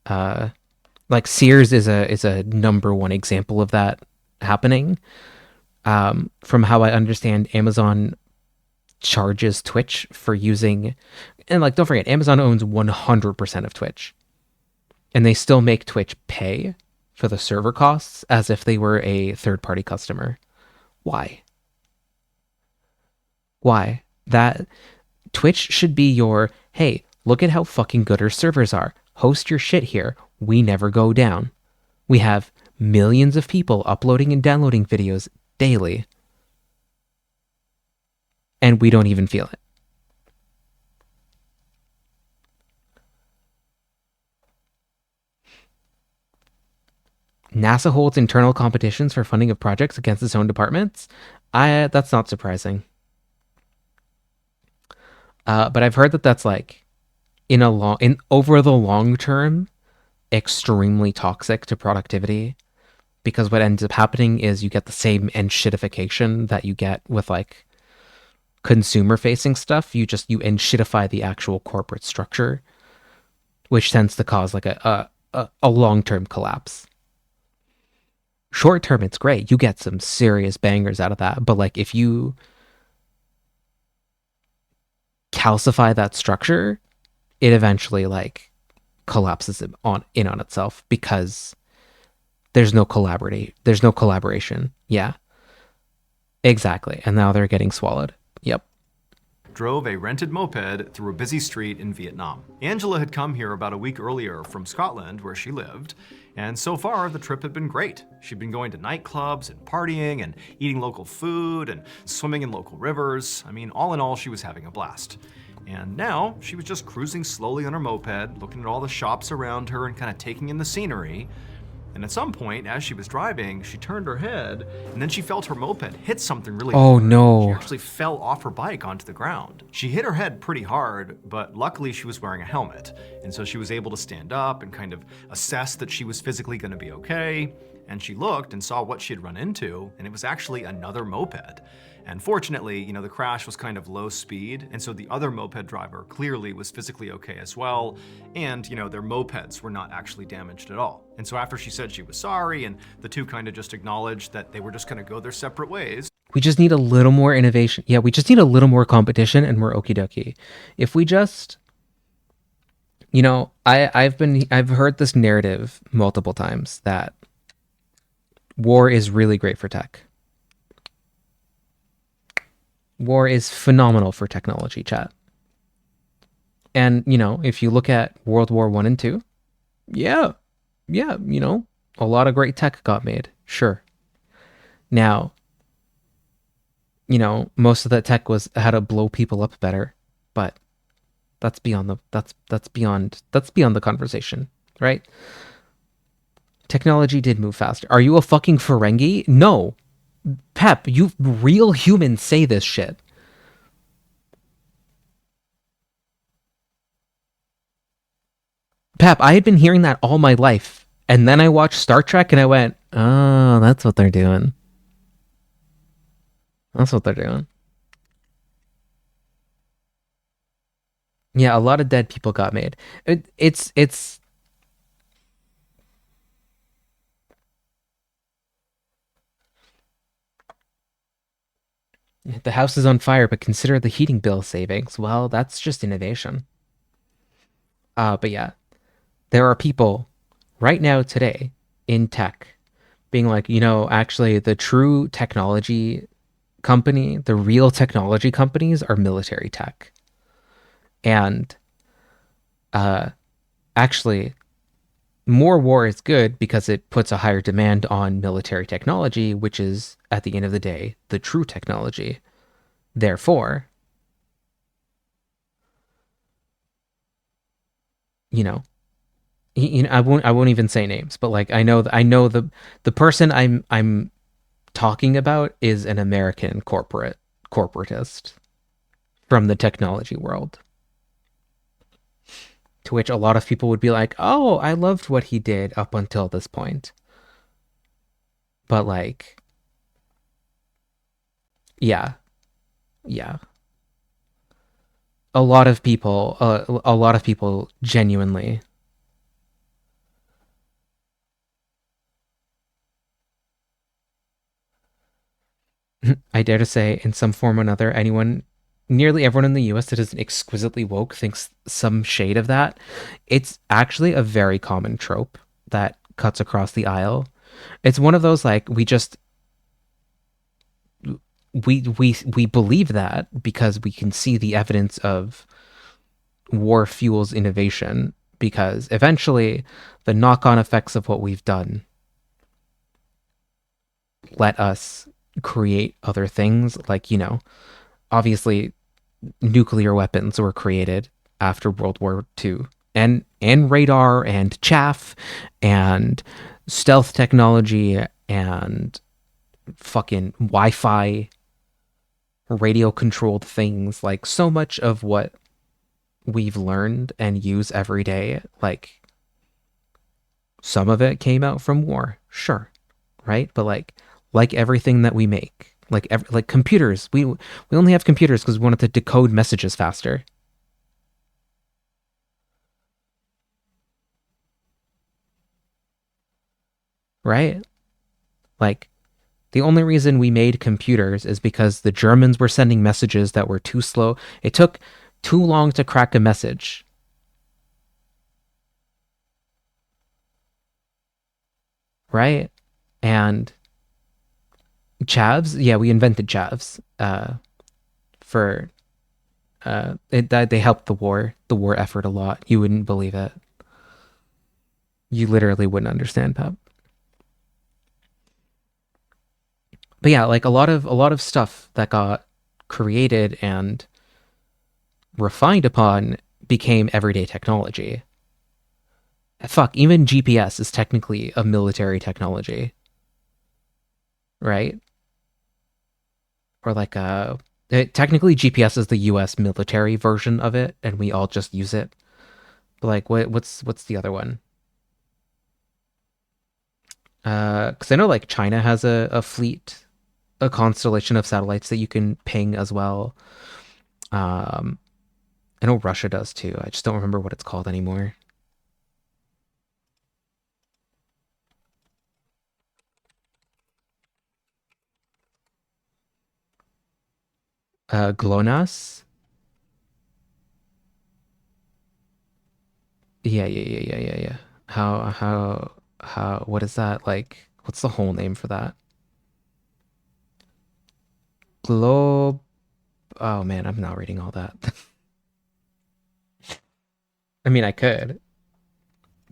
Like Sears is a number one example of that happening. From how I understand, Amazon charges Twitch for using, and like, don't forget, Amazon owns 100% of Twitch. And they still make Twitch pay for the server costs as if they were a third-party customer. Why? That Twitch should be your, hey, look at how fucking good our servers are. Host your shit here. We never go down. We have millions of people uploading and downloading videos daily. And we don't even feel it. NASA holds internal competitions for funding of projects against its own departments. That's not surprising. But I've heard that that's like over the long term, extremely toxic to productivity, because what ends up happening is you get the same enshittification that you get with like consumer facing stuff. You enshitify the actual corporate structure, which tends to cause like a long-term collapse. Short term, it's great. You get some serious bangers out of that. But like if you calcify that structure, it eventually like collapses on itself because there's no collaboration. Yeah. Exactly. And now they're getting swallowed. Yep. Drove a rented moped through a busy street in Vietnam. Angela had come here about a week earlier from Scotland, where she lived, and so far the trip had been great. She'd been going to nightclubs and partying and eating local food and swimming in local rivers. I mean, all in all, she was having a blast. And now she was just cruising slowly on her moped, looking at all the shops around her and kind of taking in the scenery. And at some point, as she was driving, she turned her head, and then she felt her moped hit something really hard. Oh no. She actually fell off her bike onto the ground. She hit her head pretty hard, but luckily she was wearing a helmet. And so she was able to stand up and kind of assess that she was physically going to be okay. And she looked and saw what she had run into, and it was actually another moped. And fortunately, the crash was kind of low speed, and so the other moped driver clearly was physically okay as well, and, their mopeds were not actually damaged at all. And so after she said she was sorry, and the two kind of just acknowledged that they were just gonna go their separate ways. We just need a little more innovation. Yeah, we just need a little more competition, and we're okie dokie. If we just, I've heard this narrative multiple times that war is really great for tech. War is phenomenal for technology, chat. And, if you look at World War I and 2, yeah, a lot of great tech got made, sure. Now, most of that tech was how to blow people up better, but that's beyond the conversation, right? Technology did move faster. Are you a fucking Ferengi? No. Pep, you real humans say this shit. Pep, I had been hearing that all my life, and then I watched Star Trek and I went, oh, that's what they're doing. That's what they're doing. Yeah, a lot of dead people got made. It's the house is on fire, but consider the heating bill savings. Well, that's just innovation. But yeah, there are people right now today in tech being like, actually the true technology company, the real technology companies are military tech. And actually, more war is good because it puts a higher demand on military technology, which is, at the end of the day, the true technology. Therefore, I won't even say names, but like I know the person I'm talking about is an American corporatist from the technology world. To which a lot of people would be like, oh, I loved what he did up until this point. But like, yeah. A lot of people genuinely. I dare to say, in some form or another, nearly everyone in the US that isn't exquisitely woke thinks some shade of that. It's actually a very common trope that cuts across the aisle. It's one of those, like, we believe that because we can see the evidence of war fuels innovation, because eventually the knock-on effects of what we've done let us create other things. Like, obviously nuclear weapons were created after World War II, and radar and chaff and stealth technology and fucking Wi-Fi, radio controlled things. Like, so much of what we've learned and use every day, like, some of it came out from war, sure, right? But like everything that we make, like computers, we only have computers because we wanted to decode messages faster. Right? Like, the only reason we made computers is because the Germans were sending messages that were too slow. It took too long to crack a message. Right? And chavs, yeah, we invented chavs they helped the war effort a lot. You wouldn't believe it. You literally wouldn't understand, Pep. But yeah, like a lot of stuff that got created and refined upon became everyday technology. Fuck, even GPS is technically a military technology. Right? Or like technically GPS is the US military version of it, and we all just use it. But like, what's the other one? Because I know like China has a fleet, a constellation of satellites that you can ping as well. I know Russia does too. I just don't remember what it's called anymore. GLONASS. Yeah. How, what is that? Like, what's the whole name for that? Globe. Oh man, I'm not reading all that. I mean, I could,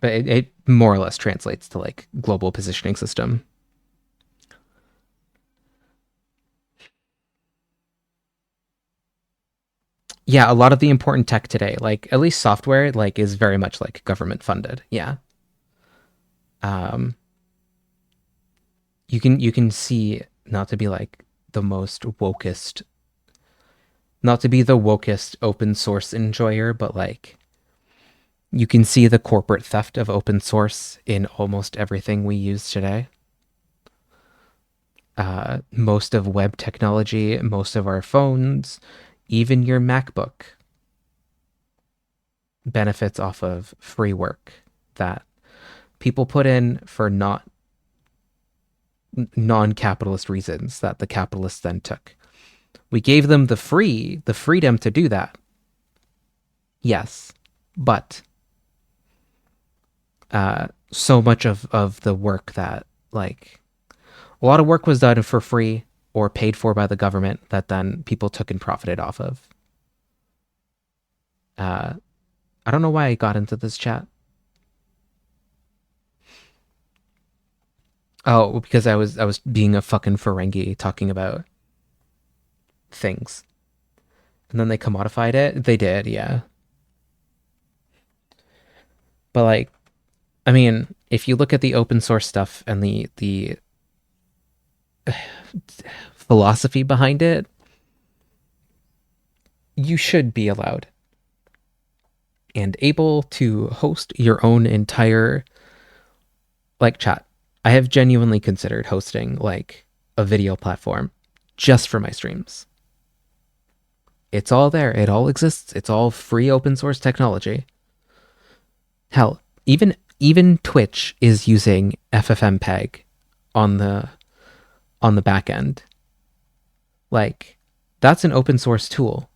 but it more or less translates to like global positioning system. Yeah, a lot of the important tech today, like at least software, like is very much like government funded. Yeah. You can see, not to be like the most wokest, not to be the wokest open source enjoyer, but like You can see the corporate theft of open source in almost everything we use today. Most of web technology, most of our phones, even your MacBook benefits off of free work that people put in for non-capitalist reasons that the capitalists then took. We gave them the freedom to do that. Yes, but so much of the work that, like, a lot of work was done for free or paid for by the government that then people took and profited off of. I don't know why I got into this chat. Oh, because I was being a fucking Ferengi talking about things. And then they commodified it. They did, yeah. But, like, I mean, if you look at the open source stuff and the philosophy behind it, you should be allowed and able to host your own entire, like, chat. I have genuinely considered hosting, like, a video platform just for my streams. It's all there. It all exists. It's all free open source technology. Hell, even Twitch is using FFmpeg on the back end. Like, that's an open source tool,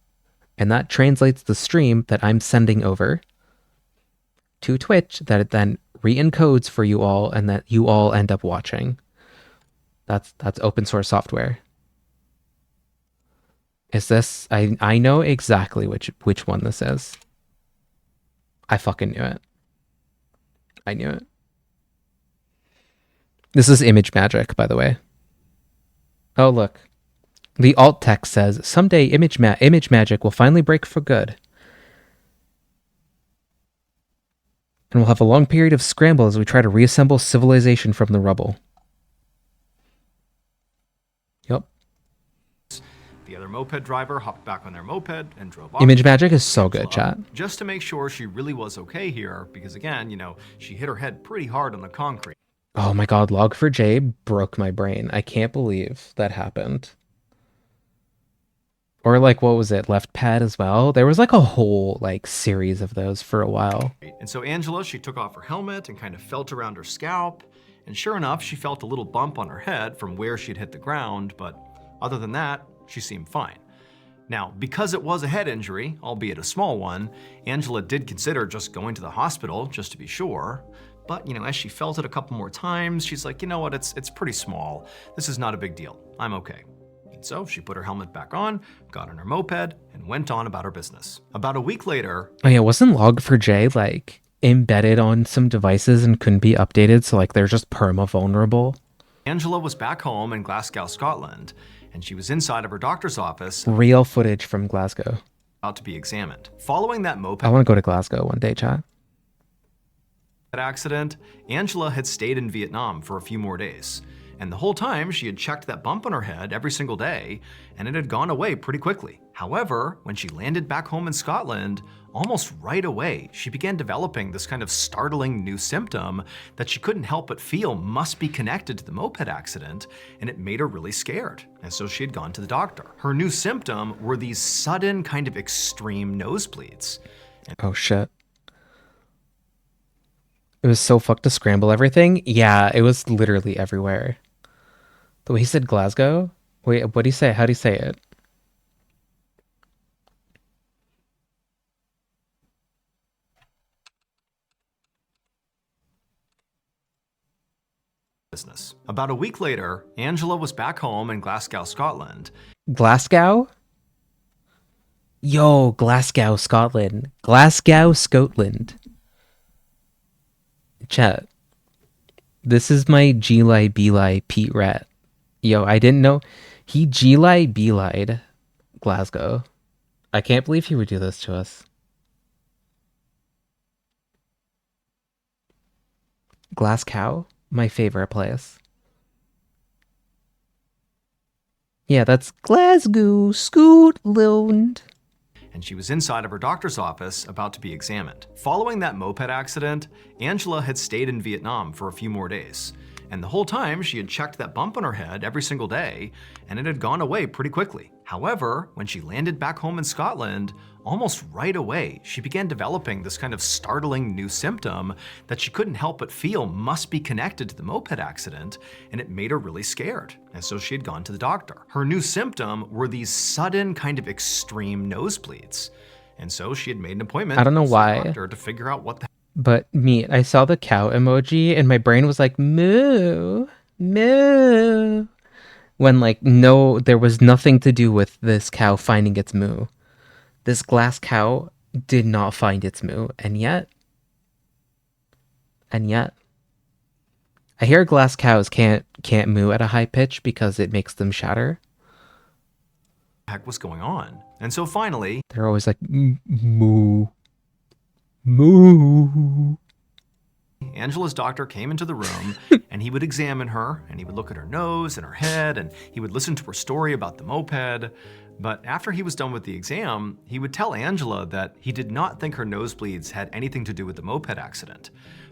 and that translates the stream that I'm sending over to Twitch that it then re-encodes for you all and that you all end up watching. That's open source software. Is this? I know exactly which one this is. I fucking knew it. I knew it. This is ImageMagick, by the way. Oh, look. The alt text says, someday ImageMagick will finally break for good. And we'll have a long period of scramble as we try to reassemble civilization from the rubble. Yep. The other moped driver hopped back on their moped and drove off. ImageMagick is so good, chat. Just to make sure she really was okay here, because again, you know, she hit her head pretty hard on the concrete. Oh my god, Log4j broke my brain. I can't believe that happened. Or, like, what was it? Left Pad as well? There was, like, a whole, like, series of those for a while. And so Angela, she took off her helmet and kind of felt around her scalp. And sure enough, she felt a little bump on her head from where she'd hit the ground, but other than that, she seemed fine. Now, because it was a head injury, albeit a small one, Angela did consider just going to the hospital just to be sure. But, you know, as she felt it a couple more times, she's like, you know what, it's pretty small. This is not a big deal. I'm okay. And so she put her helmet back on, got on her moped, and went on about her business. About a week later... Oh yeah, wasn't Log4j, like, embedded on some devices and couldn't be updated, so, like, they're just perma-vulnerable? Angela was back home in Glasgow, Scotland, and she was inside of her doctor's office. Real footage from Glasgow. About to be examined. Following that moped... I want to go to Glasgow one day, chat. ...accident, Angela had stayed in Vietnam for a few more days. And the whole time, she had checked that bump on her head every single day, and it had gone away pretty quickly. However, when she landed back home in Scotland, almost right away, she began developing this kind of startling new symptom that she couldn't help but feel must be connected to the moped accident, and it made her really scared. And so she had gone to the doctor. Her new symptom were these sudden kind of extreme nosebleeds. Oh shit. It was so fucked to scramble everything. Yeah, it was literally everywhere. The way he said Glasgow? Wait, what do you say? How do you say it? Business. About a week later, Angela was back home in Glasgow, Scotland. Glasgow? Yo, Glasgow, Scotland. Glasgow, Scotland. Chat. This is my Geli Beli Pete Rat. Yo, I didn't know. He Geli Beli'd Glasgow. I can't believe he would do this to us. Glasgow? My favorite place. Yeah, that's Glasgow, Scotland. and she was inside of her doctor's office about to be examined. Following that moped accident, Angela had stayed in Vietnam for a few more days. And the whole time, she had checked that bump on her head every single day, and it had gone away pretty quickly. However, when she landed back home in Scotland, almost right away, she began developing this kind of startling new symptom that she couldn't help but feel must be connected to the moped accident, and it made her really scared. And so she had gone to the doctor. Her new symptom were these sudden kind of extreme nosebleeds. And so she had made an appointment I don't know with the why. doctor to figure out what the But I saw the cow emoji and my brain was like, moo, moo. When like, no, there was nothing to do with this cow finding its moo. This glass cow did not find its moo. And yet, I hear glass cows can't moo at a high pitch because it makes them shatter. heck was going on. And so finally, They're always like, moo. Moo. Angela's doctor came into the room and he would examine her and he would look at her nose and her head and he would listen to her story about the moped. But after he was done with the exam, he would tell Angela that he did not think her nosebleeds had anything to do with the moped accident.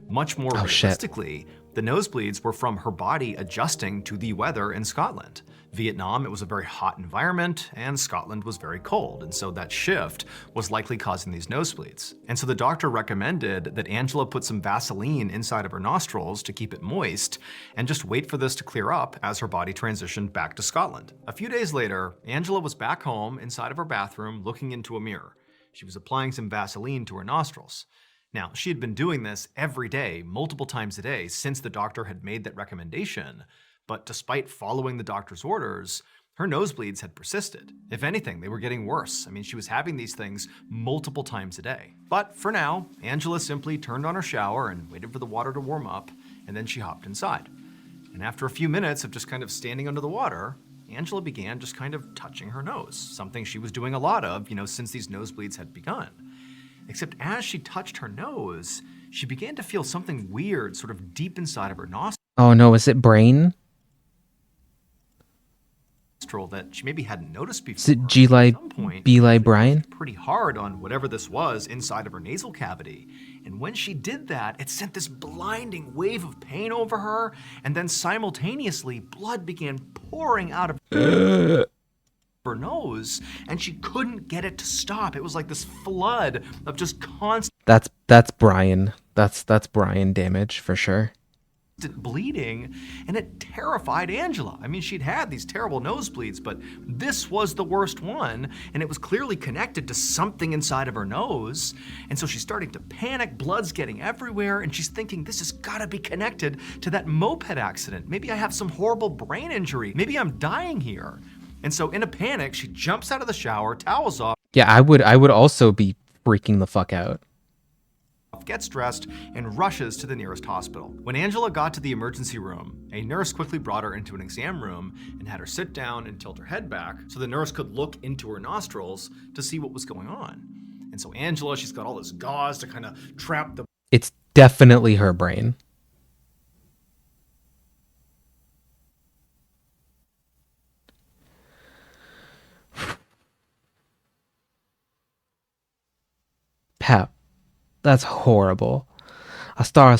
Much more realistically, the nosebleeds were from her body adjusting to the weather in Scotland. Vietnam, it was a very hot environment, and Scotland was very cold, and so that shift was likely causing these nosebleeds. And so the doctor recommended that Angela put some Vaseline inside of her nostrils to keep it moist, and just wait for this to clear up as her body transitioned back to Scotland. A few days later, Angela was back home inside of her bathroom looking into a mirror. She was applying some Vaseline to her nostrils. Now, she had been doing this every day, multiple times a day, since the doctor had made that recommendation. But despite following the doctor's orders, her nosebleeds had persisted. If anything, they were getting worse. I mean, she was having these things multiple times a day. But for now, Angela simply turned on her shower and waited for the water to warm up, and then she hopped inside. And after a few minutes of just kind of standing under the water, Angela began just kind of touching her nose, something she was doing a lot of, since these nosebleeds had begun. Except as she touched her nose, she began to feel something weird sort of deep inside of her nostril. Oh no, is it brain? That she maybe hadn't noticed before. Is it G-Li, B-Li Brian? Pretty hard on whatever this was inside of her nasal cavity. And when she did that, it sent this blinding wave of pain over her, and then simultaneously, blood began pouring out of her nose, and she couldn't get it to stop. It was like this flood of just constant That's Brian. That's Brian damage for sure. bleeding, and it terrified Angela. I mean, she'd had these terrible nosebleeds, but this was the worst one, and it was clearly connected to something inside of her nose. And so she's starting to panic, blood's getting everywhere, and she's thinking, this has gotta be connected to that moped accident. Maybe I have some horrible brain injury. Maybe I'm dying here. And so in a panic, she jumps out of the shower, towels off. Yeah, I would also be freaking the fuck out. Gets dressed, and rushes to the nearest hospital. When Angela got to the emergency room, a nurse quickly brought her into an exam room and had her sit down and tilt her head back so the nurse could look into her nostrils to see what was going on. And so Angela, she's got all this gauze to kind of trap the... It's definitely her brain. Pep. That's horrible. I saw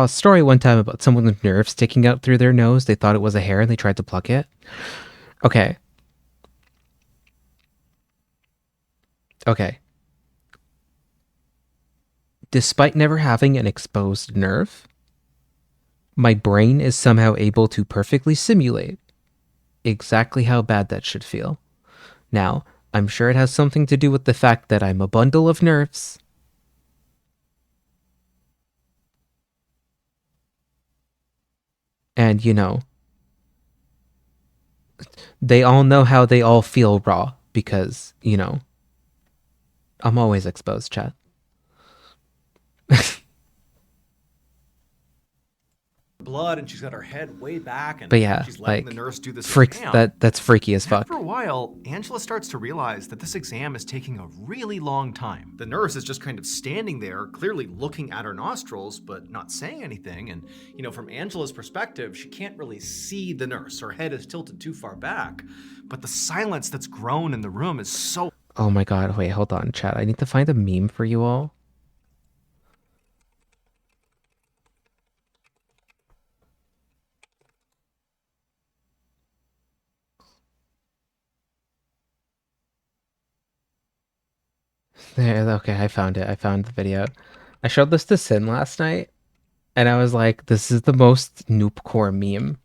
a story one time about someone with nerves sticking out through their nose. They thought it was a hair and they tried to pluck it. Okay. Despite never having an exposed nerve, my brain is somehow able to perfectly simulate exactly how bad that should feel. Now, I'm sure it has something to do with the fact that I'm a bundle of nerves. And, they all know how they all feel raw because, I'm always exposed, chat. blood, and she's got her head way back, and But yeah, she's letting like, the nurse do this freaks, exam. that's freaky as fuck. After a while, Angela starts to realize that this exam is taking a really long time. The nurse is just kind of standing there, clearly looking at her nostrils, but not saying anything. And, from Angela's perspective, she can't really see the nurse. Her head is tilted too far back. But the silence that's grown in the room is so... Oh my god, wait, hold on, chat. I need to find a meme for you all. There, okay, I found it. I found the video. I showed this to Sin last night, and I was like, this is the most noobcore meme.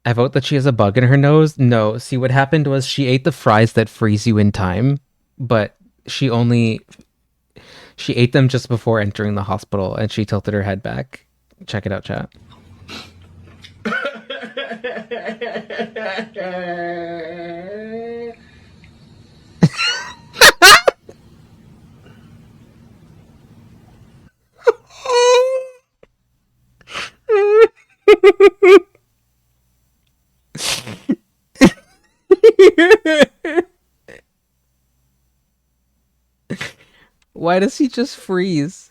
I vote that she has a bug in her nose. No, see, what happened was she ate the fries that freeze you in time, but she ate them just before entering the hospital, and she tilted her head back. Check it out, chat. Why does he just freeze?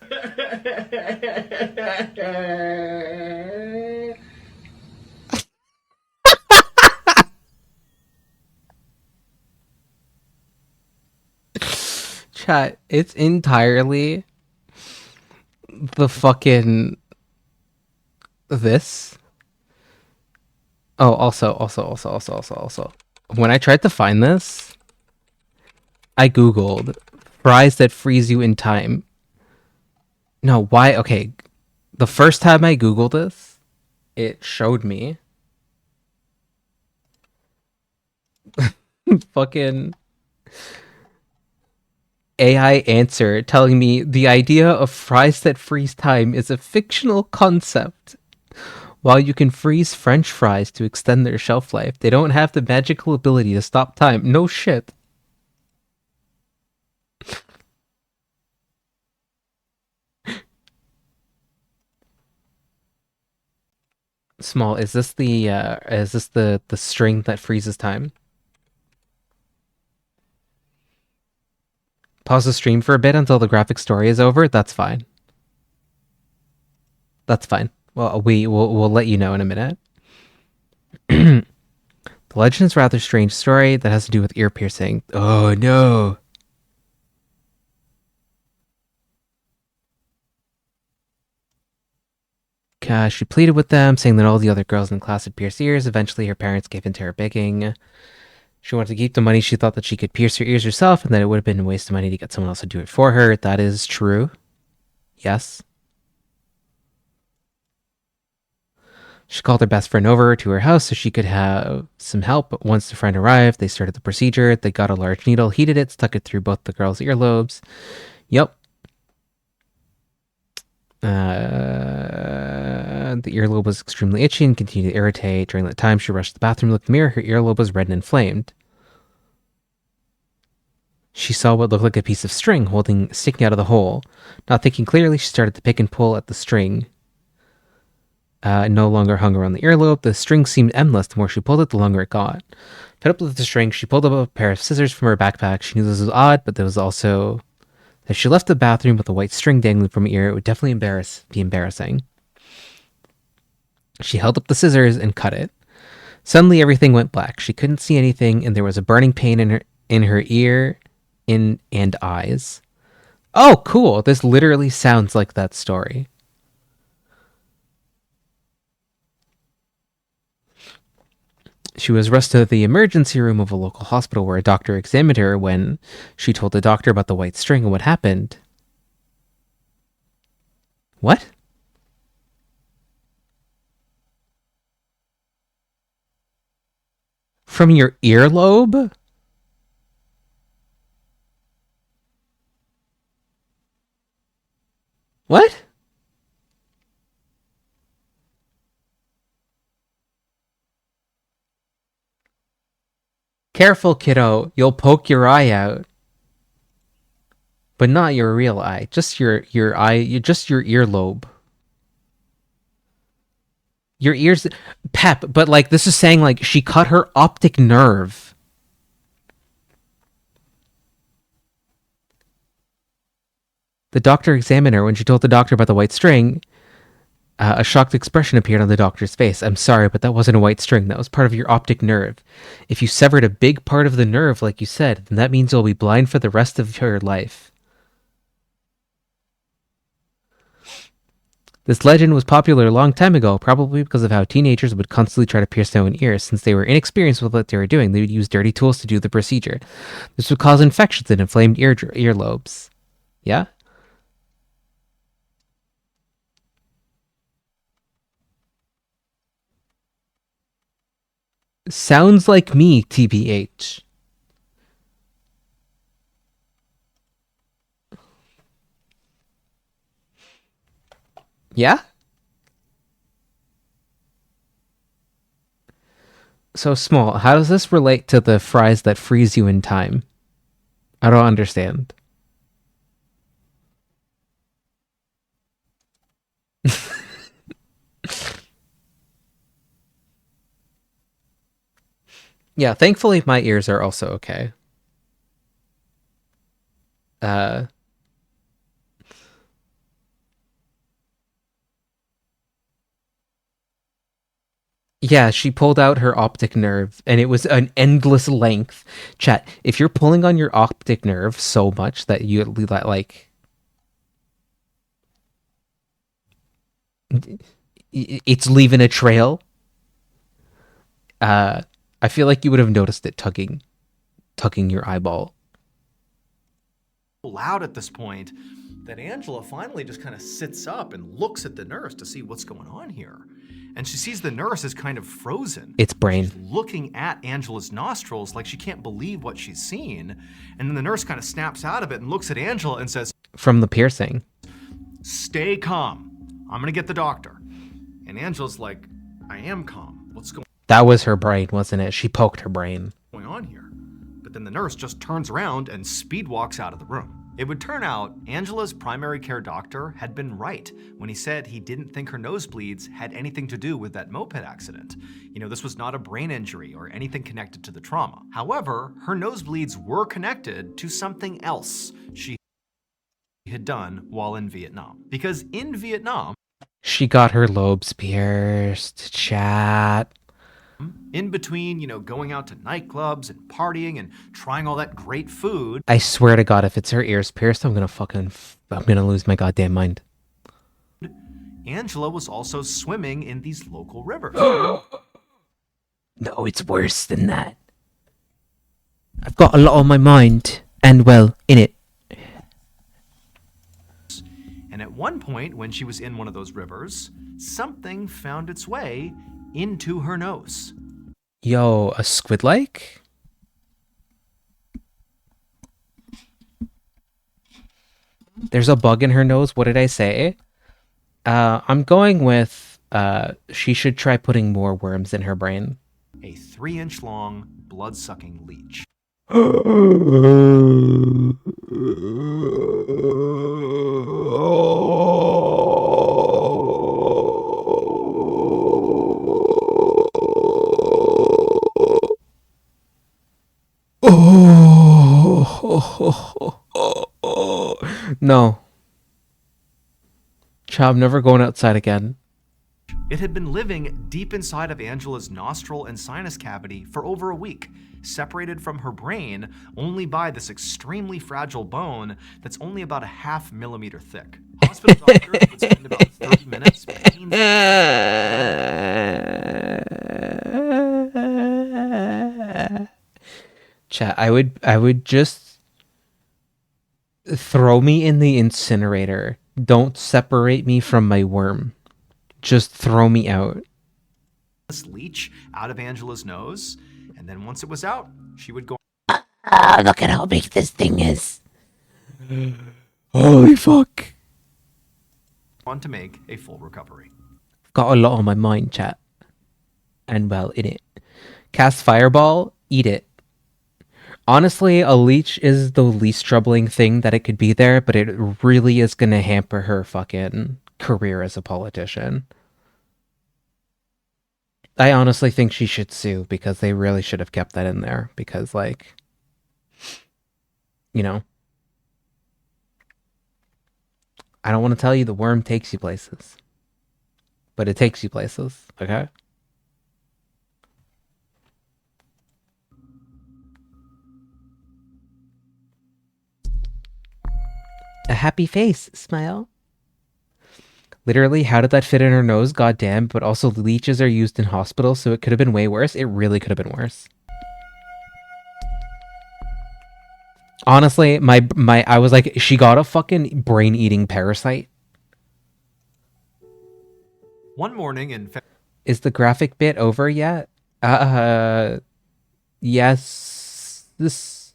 Chat, it's entirely the fucking this. Oh, also. When I tried to find this, I googled fries that freeze you in time. No, why? Okay, the first time I googled this, it showed me fucking AI answer telling me the idea of fries that freeze time is a fictional concept. While you can freeze French fries to extend their shelf life, they don't have the magical ability to stop time. No shit. Small, is this the string that freezes time? Pause the stream for a bit until the graphic story is over. That's fine. That's fine. Well, we'll let you know in a minute. The legend is a rather strange story that has to do with ear piercing. Oh no. She pleaded with them, saying that all the other girls in the class had pierced ears. Eventually, her parents gave in to her begging. She wanted to keep the money. She thought that she could pierce her ears herself and that it would have been a waste of money to get someone else to do it for her. That is true. Yes. She called her best friend over to her house so she could have some help. But once the friend arrived, they started the procedure. They got a large needle, heated it, stuck it through both the girls' earlobes. Yep. The earlobe was extremely itchy and continued to irritate. During that time, she rushed to the bathroom, looked in the mirror. Her earlobe was red and inflamed. She saw what looked like a piece of string sticking out of the hole. Not thinking clearly, she started to pick and pull at the string. No longer hung around the earlobe. The string seemed endless. The more she pulled it, the longer it got. Fed up with the string, she pulled up a pair of scissors from her backpack. She knew this was odd, but there was also... If she left the bathroom with a white string dangling from her ear, it would definitely be embarrassing. She held up the scissors and cut it. Suddenly, everything went black. She couldn't see anything, and there was a burning pain in her ear, and eyes. Oh, cool! This literally sounds like that story. She was rushed to the emergency room of a local hospital where a doctor examined her. When she told the doctor about the white string and what happened. What? From your earlobe? What? Careful, kiddo. You'll poke your eye out. But not your real eye. Just your eye. Just your earlobe. Your ears... Pep, but like, this is saying like, she cut her optic nerve. The doctor examined her. When she told the doctor about the white string, A shocked expression appeared on the doctor's face. I'm sorry, but that wasn't a white string. That was part of your optic nerve. If you severed a big part of the nerve, like you said, then that means you'll be blind for the rest of your life. This legend was popular a long time ago, probably because of how teenagers would constantly try to pierce their own ears. Since they were inexperienced with what they were doing, they would use dirty tools to do the procedure. This would cause infections and inflamed earlobes. Yeah? Sounds like me, TBH. Yeah? So Small, how does this relate to the fries that freeze you in time? I don't understand. Yeah, thankfully my ears are also okay. Yeah, she pulled out her optic nerve, and it was an endless length. Chat, if you're pulling on your optic nerve so much that you like... it's leaving a trail, I feel like you would have noticed it tugging your eyeball. Loud at this point that Angela finally just kind of sits up and looks at the nurse to see what's going on here. And she sees the nurse is kind of frozen. It's brain. She's looking at Angela's nostrils like she can't believe what she's seen. And then the nurse kind of snaps out of it and looks at Angela and says, From the piercing. "Stay calm. I'm gonna get the doctor." And Angela's like, "I am calm. What's going That was her brain, wasn't it? She poked her brain. on here?" But then the nurse just turns around and speed walks out of the room. It would turn out Angela's primary care doctor had been right when he said he didn't think her nosebleeds had anything to do with that moped accident. You know, this was not a brain injury or anything connected to the trauma. However, her nosebleeds were connected to something else she had done while in Vietnam. Because in Vietnam, She got her lobes pierced. Chat. in between, you know, going out to nightclubs and partying and trying all that great food, I swear to God, if it's her ears pierced, I'm gonna lose my goddamn mind. Angela was also swimming in these local rivers. No, it's worse than that. I've got a lot on my mind, and well, in it. And at one point, when she was in one of those rivers, something found its way into her nose. Yo, a squid-like? There's a bug in her nose. What did I say? I'm going with she should try putting more worms in her brain. A 3-inch long, blood-sucking leech. No. Child, I'm never going outside again. It had been living deep inside of Angela's nostril and sinus cavity for over a week, separated from her brain only by this extremely fragile bone that's only about a ½ millimeter thick. Hospital doctors would spend about 30 minutes Chat, I would just throw me in the incinerator. Don't separate me from my worm. Just throw me out. this leech out of Angela's nose, and then once it was out, she would go Look at how big this thing is. Holy fuck. on to make a full recovery. Got a lot on my mind, chat. And well, in it. Cast Fireball, eat it. Honestly, a leech is the least troubling thing that it could be there, but it really is gonna hamper her fucking career as a politician. I honestly think she should sue, because they really should have kept that in there, because, like, you know, I don't want to tell you the worm takes you places. but it takes you places, okay? A happy face, smile. Literally, how did that fit in her nose? Goddamn, but also leeches are used in hospitals, so it could have been way worse. It really could have been worse. Honestly, I was like, she got a fucking brain-eating parasite. One morning in Is the graphic bit over yet? Yes. This...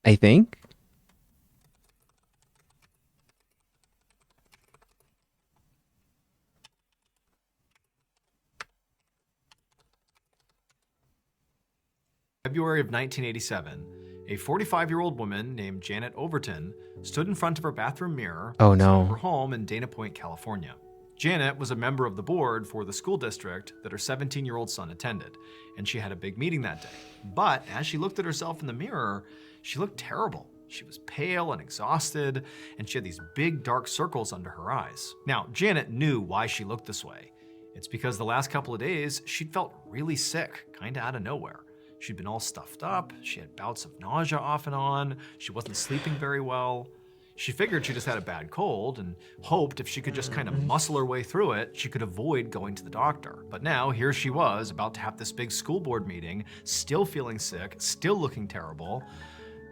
I think. February of 1987, a 45-year-old woman named Janet Overton stood in front of her bathroom mirror outside her home in Dana Point, California. Janet was a member of the board for the school district that her 17-year-old son attended, and she had a big meeting that day. But as she looked at herself in the mirror, she looked terrible. She was pale and exhausted, and she had these big dark circles under her eyes. Now, Janet knew why she looked this way. It's because the last couple of days, she'd felt really sick, kinda out of nowhere. She'd been all stuffed up, she had bouts of nausea off and on, she wasn't sleeping very well. She figured she just had a bad cold and hoped if she could just kind of muscle her way through it, she could avoid going to the doctor. But now, here she was, about to have this big school board meeting, still feeling sick, still looking terrible.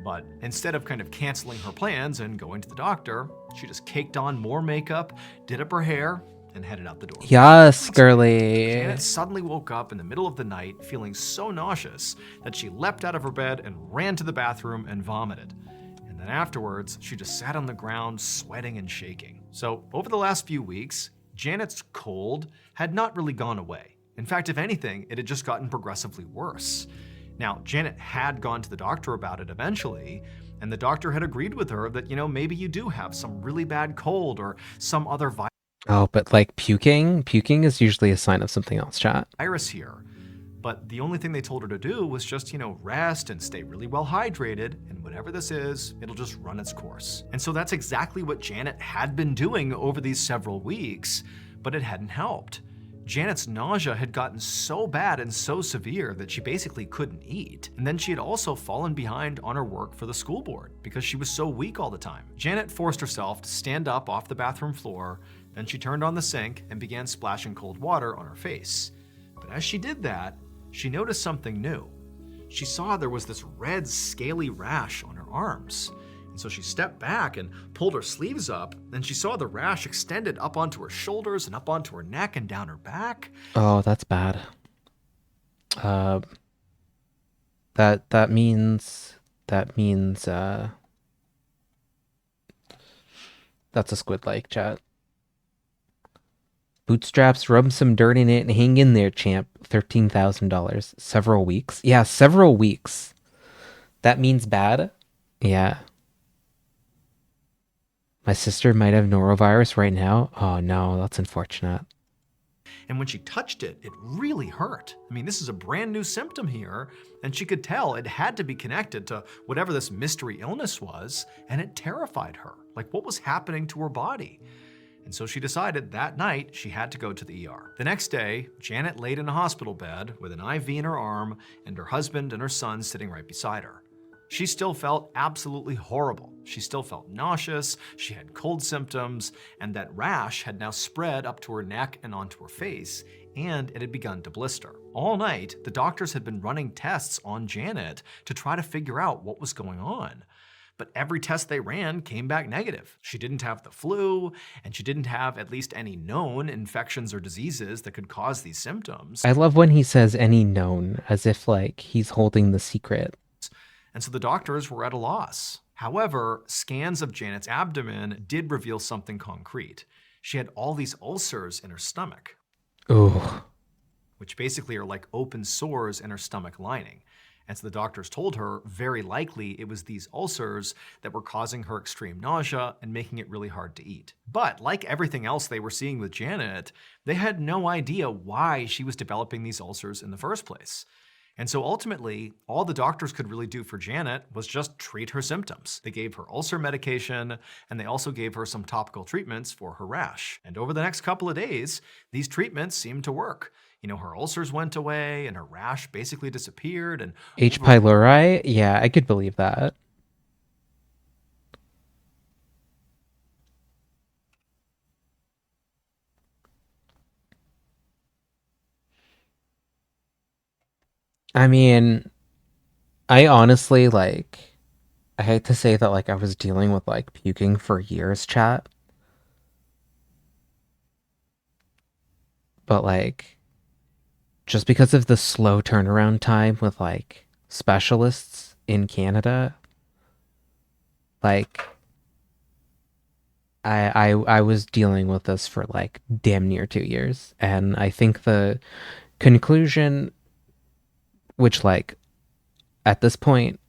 But instead of kind of canceling her plans and going to the doctor, she just caked on more makeup, did up her hair, and headed out the door. Yes, girly. Janet suddenly woke up in the middle of the night feeling so nauseous that she leapt out of her bed and ran to the bathroom and vomited. And then afterwards, she just sat on the ground sweating and shaking. So over the last few weeks, Janet's cold had not really gone away. In fact, if anything, it had just gotten progressively worse. Now, Janet had gone to the doctor about it eventually, and the doctor had agreed with her that, maybe you do have some really bad cold or some other Oh, but like puking is usually a sign of something else, chat. virus here. But the only thing they told her to do was just, rest and stay really well hydrated, and whatever this is, it'll just run its course. And so that's exactly what Janet had been doing over these several weeks, but it hadn't helped. Janet's nausea had gotten so bad and so severe that she basically couldn't eat. And then she had also fallen behind on her work for the school board because she was so weak all the time. Janet forced herself to stand up off the bathroom floor. Then she turned on the sink and began splashing cold water on her face. But as she did that, she noticed something new. She saw there was this red, scaly rash on her arms. And so she stepped back and pulled her sleeves up, and she saw the rash extended up onto her shoulders and up onto her neck and down her back. Oh, that's bad. That means that's a squid like, chat. Bootstraps, rub some dirt in it and hang in there, champ. $13,000. Several weeks. Yeah, several weeks. That means bad? Yeah. My sister might have norovirus right now. Oh no, that's unfortunate. And when she touched it, it really hurt. I mean, this is a brand new symptom here, and she could tell it had to be connected to whatever this mystery illness was, and it terrified her. Like, what was happening to her body? And so she decided that night she had to go to the ER. The next day, Janet laid in a hospital bed with an IV in her arm and her husband and her son sitting right beside her. She still felt absolutely horrible. She still felt nauseous, she had cold symptoms, and that rash had now spread up to her neck and onto her face, and it had begun to blister. All night, the doctors had been running tests on Janet to try to figure out what was going on. But every test they ran came back negative. She didn't have the flu, and she didn't have at least any known infections or diseases that could cause these symptoms. I love when he says any known, as if like he's holding the secret. And so the doctors were at a loss. However, scans of Janet's abdomen did reveal something concrete. She had all these ulcers in her stomach. Ooh. Which basically are like open sores in her stomach lining. And so the doctors told her very likely it was these ulcers that were causing her extreme nausea and making it really hard to eat. But like everything else they were seeing with Janet, they had no idea why she was developing these ulcers in the first place. And so ultimately, all the doctors could really do for Janet was just treat her symptoms. They gave her ulcer medication, and they also gave her some topical treatments for her rash. And over the next couple of days, these treatments seemed to work. You know, her ulcers went away and her rash basically disappeared. And H. pylori? Yeah, I could believe that. I mean, I honestly, like, I hate to say that, like, I was dealing with, like, puking for years, chat. But, like, just because of the slow turnaround time with, like, specialists in Canada, like, I was dealing with this for, like, damn near 2 years. And I think the conclusion, which, like, at this point,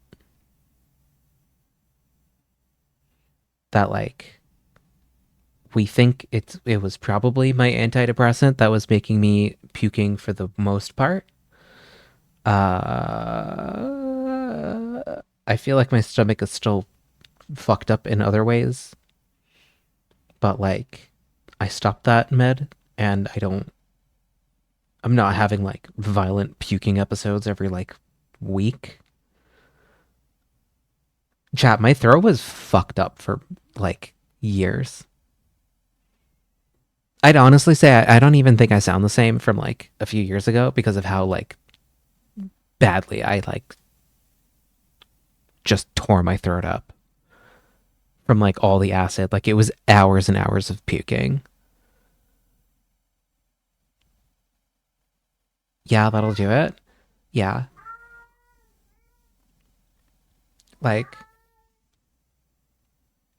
that, like, we think it was probably my antidepressant that was making me puking for the most part. I feel like my stomach is still fucked up in other ways. But, like, I stopped that med, and I'm not having, like, violent puking episodes every, like, week. Chat, my throat was fucked up for, like, years. I'd honestly say I don't even think I sound the same from, like, a few years ago because of how, like, badly I, like, just tore my throat up from, like, all the acid. Like, it was hours and hours of puking. Yeah, that'll do it. Yeah. Like,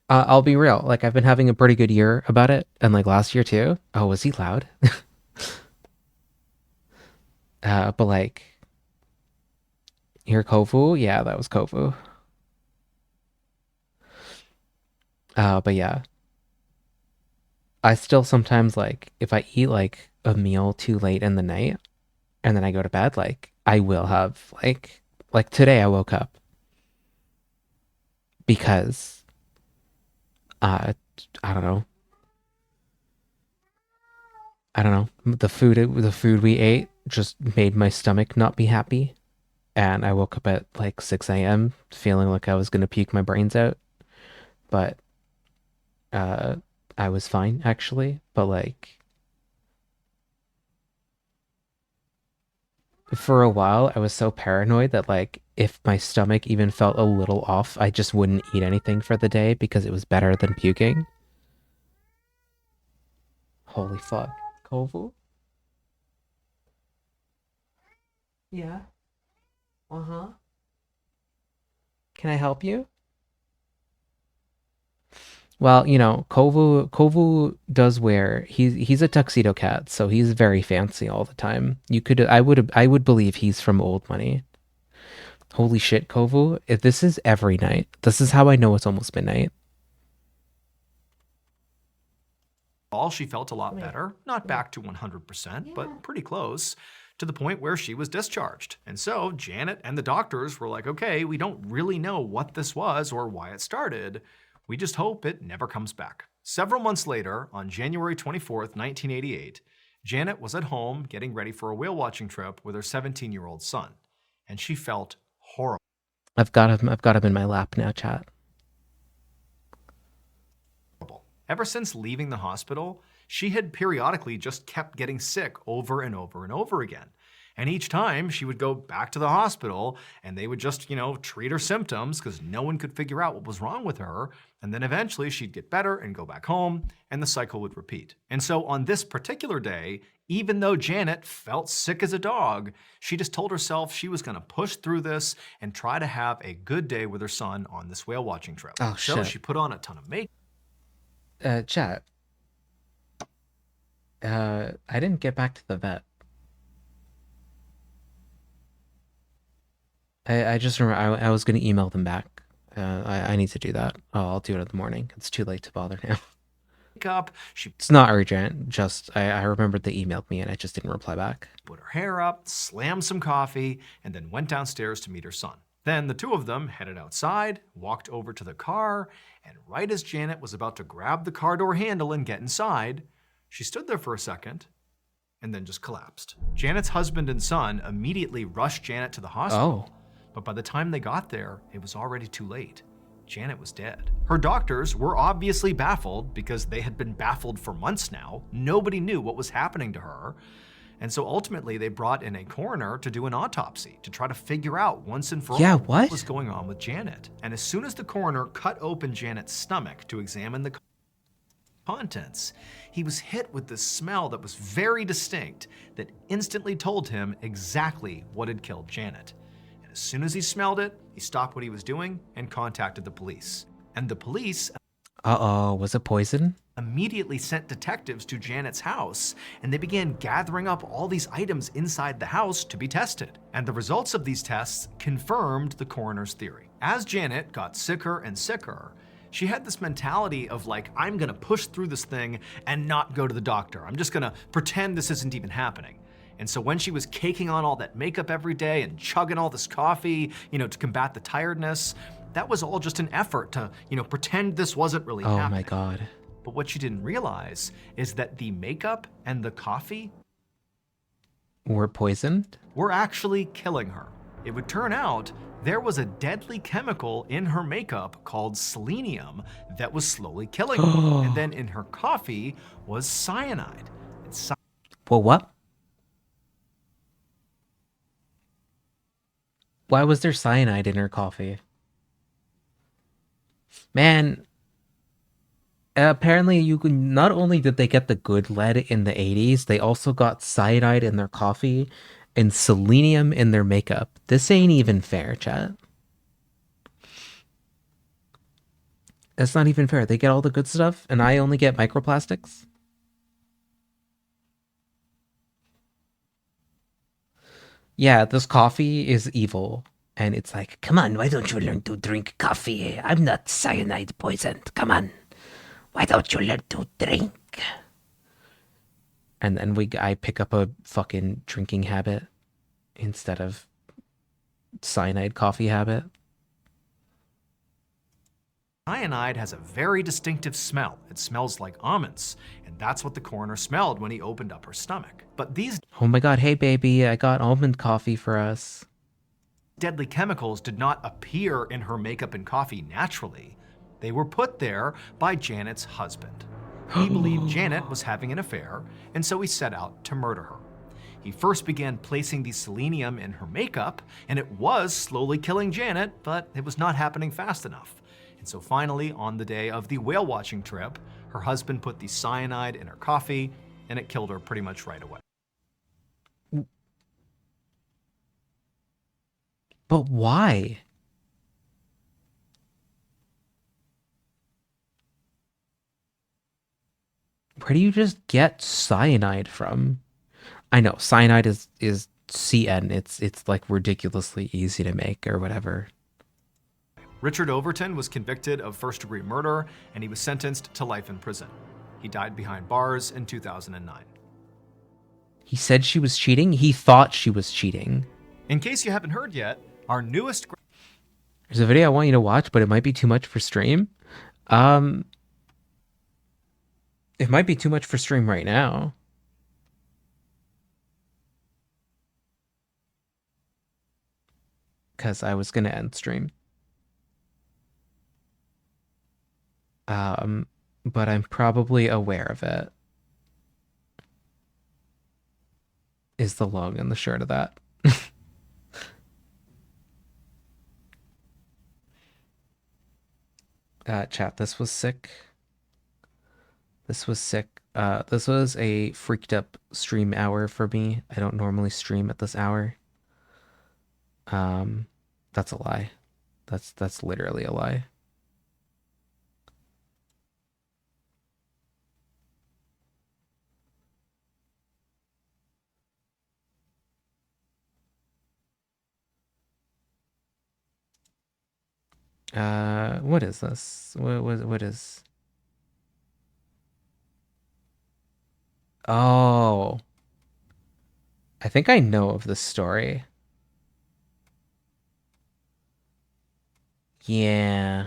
I'll be real. Like, I've been having a pretty good year about it. And, like, last year, too. Oh, was he loud? But, like, here, Kofu? Yeah, that was Kofu. But yeah. I still sometimes, like, if I eat, like, a meal too late in the night, and then I go to bed, like, I will have, like today I woke up because, I don't know. The food we ate just made my stomach not be happy. And I woke up at, like, 6 a.m. feeling like I was gonna puke my brains out. But, I was fine, actually. But, like, for a while, I was so paranoid that, like, if my stomach even felt a little off, I just wouldn't eat anything for the day because it was better than puking. Holy fuck. Kovu? Yeah. Uh-huh. Can I help you? Well, you know, Kovu does wear, he's a tuxedo cat, so he's very fancy all the time. I would believe he's from old money. Holy shit, Kovu, if this is every night. This is how I know it's almost midnight. all, she felt a lot better. Not back to 100%, but pretty close, to the point where she was discharged. And so Janet and the doctors were like, okay, we don't really know what this was or why it started. We just hope it never comes back. Several months later, on January 24th, 1988, Janet was at home getting ready for a whale watching trip with her 17-year-old son, and she felt horrible. I've got him in my lap now, chat. Ever since leaving the hospital, she had periodically just kept getting sick over and over and over again. And each time she would go back to the hospital and they would just, treat her symptoms because no one could figure out what was wrong with her. And then eventually she'd get better and go back home and the cycle would repeat. And so on this particular day, even though Janet felt sick as a dog, she just told herself she was going to push through this and try to have a good day with her son on this whale watching trip. Oh, so shit. she put on a ton of makeup. Chat. I didn't get back to the vet. I just remember I was going to email them back. I need to do that. Oh, I'll do it in the morning. It's too late to bother now. makeup. She It's not urgent. Just I remembered they emailed me and I just didn't reply back. put her hair up, slammed some coffee, and then went downstairs to meet her son. Then the two of them headed outside, walked over to the car, and right as Janet was about to grab the car door handle and get inside, she stood there for a second and then just collapsed. Janet's husband and son immediately rushed Janet to the hospital, but by the time they got there, it was already too late. Janet was dead. Her doctors were obviously baffled because they had been baffled for months now. Nobody knew what was happening to her. And so ultimately, they brought in a coroner to do an autopsy to try to figure out once and for all what was going on with Janet. And as soon as the coroner cut open Janet's stomach to examine the contents, he was hit with this smell that was very distinct that instantly told him exactly what had killed Janet. And as soon as he smelled it, he stopped what he was doing and contacted the police. And the police was it poison? Immediately sent detectives to Janet's house, and they began gathering up all these items inside the house to be tested. And the results of these tests confirmed the coroner's theory. As Janet got sicker and sicker, she had this mentality of like, I'm gonna push through this thing and not go to the doctor. I'm just gonna pretend this isn't even happening. And so when she was caking on all that makeup every day and chugging all this coffee, to combat the tiredness, that was all just an effort to, pretend this wasn't really happening. Oh my God. But what she didn't realize is that the makeup and the coffee were poisoned? Were actually killing her. It would turn out there was a deadly chemical in her makeup called selenium that was slowly killing her. And then in her coffee was cyanide. Well, what? Why was there cyanide in her coffee? Man, apparently you could, not only did they get the good lead in the 80s, they also got cyanide in their coffee and selenium in their makeup. This ain't even fair, chat. That's not even fair. They get all the good stuff and I only get microplastics. Yeah, this coffee is evil. And it's like, come on, why don't you learn to drink coffee? I'm not cyanide poisoned. Come on. Why don't you learn to drink? And then I pick up a fucking drinking habit instead of cyanide coffee habit. Cyanide has a very distinctive smell. It smells like almonds, and that's what the coroner smelled when he opened up her stomach. But these Oh my God, hey baby, I got almond coffee for us. Deadly chemicals did not appear in her makeup and coffee naturally. They were put there by Janet's husband. He believed Janet was having an affair, and so he set out to murder her. He first began placing the selenium in her makeup, and it was slowly killing Janet, but it was not happening fast enough. And so finally, on the day of the whale watching trip, her husband put the cyanide in her coffee, and it killed her pretty much right away. But why? Where do you just get cyanide from? I know cyanide is CN. It's like ridiculously easy to make or whatever. Richard Overton was convicted of first-degree murder, and he was sentenced to life in prison. He died behind bars in 2009. He said she was cheating. He thought she was cheating. In case you haven't heard yet, our newest... There's a video I want you to watch, but it might be too much for stream. It might be too much for stream right now. Because I was going to end stream. But I'm probably aware of it. Is the long and the short of that. Chat, this was sick. This was sick. This was a freaked up stream hour for me. I don't normally stream at this hour. That's a lie. That's literally a lie. What is this? What is... Oh. I think I know of this story. Yeah.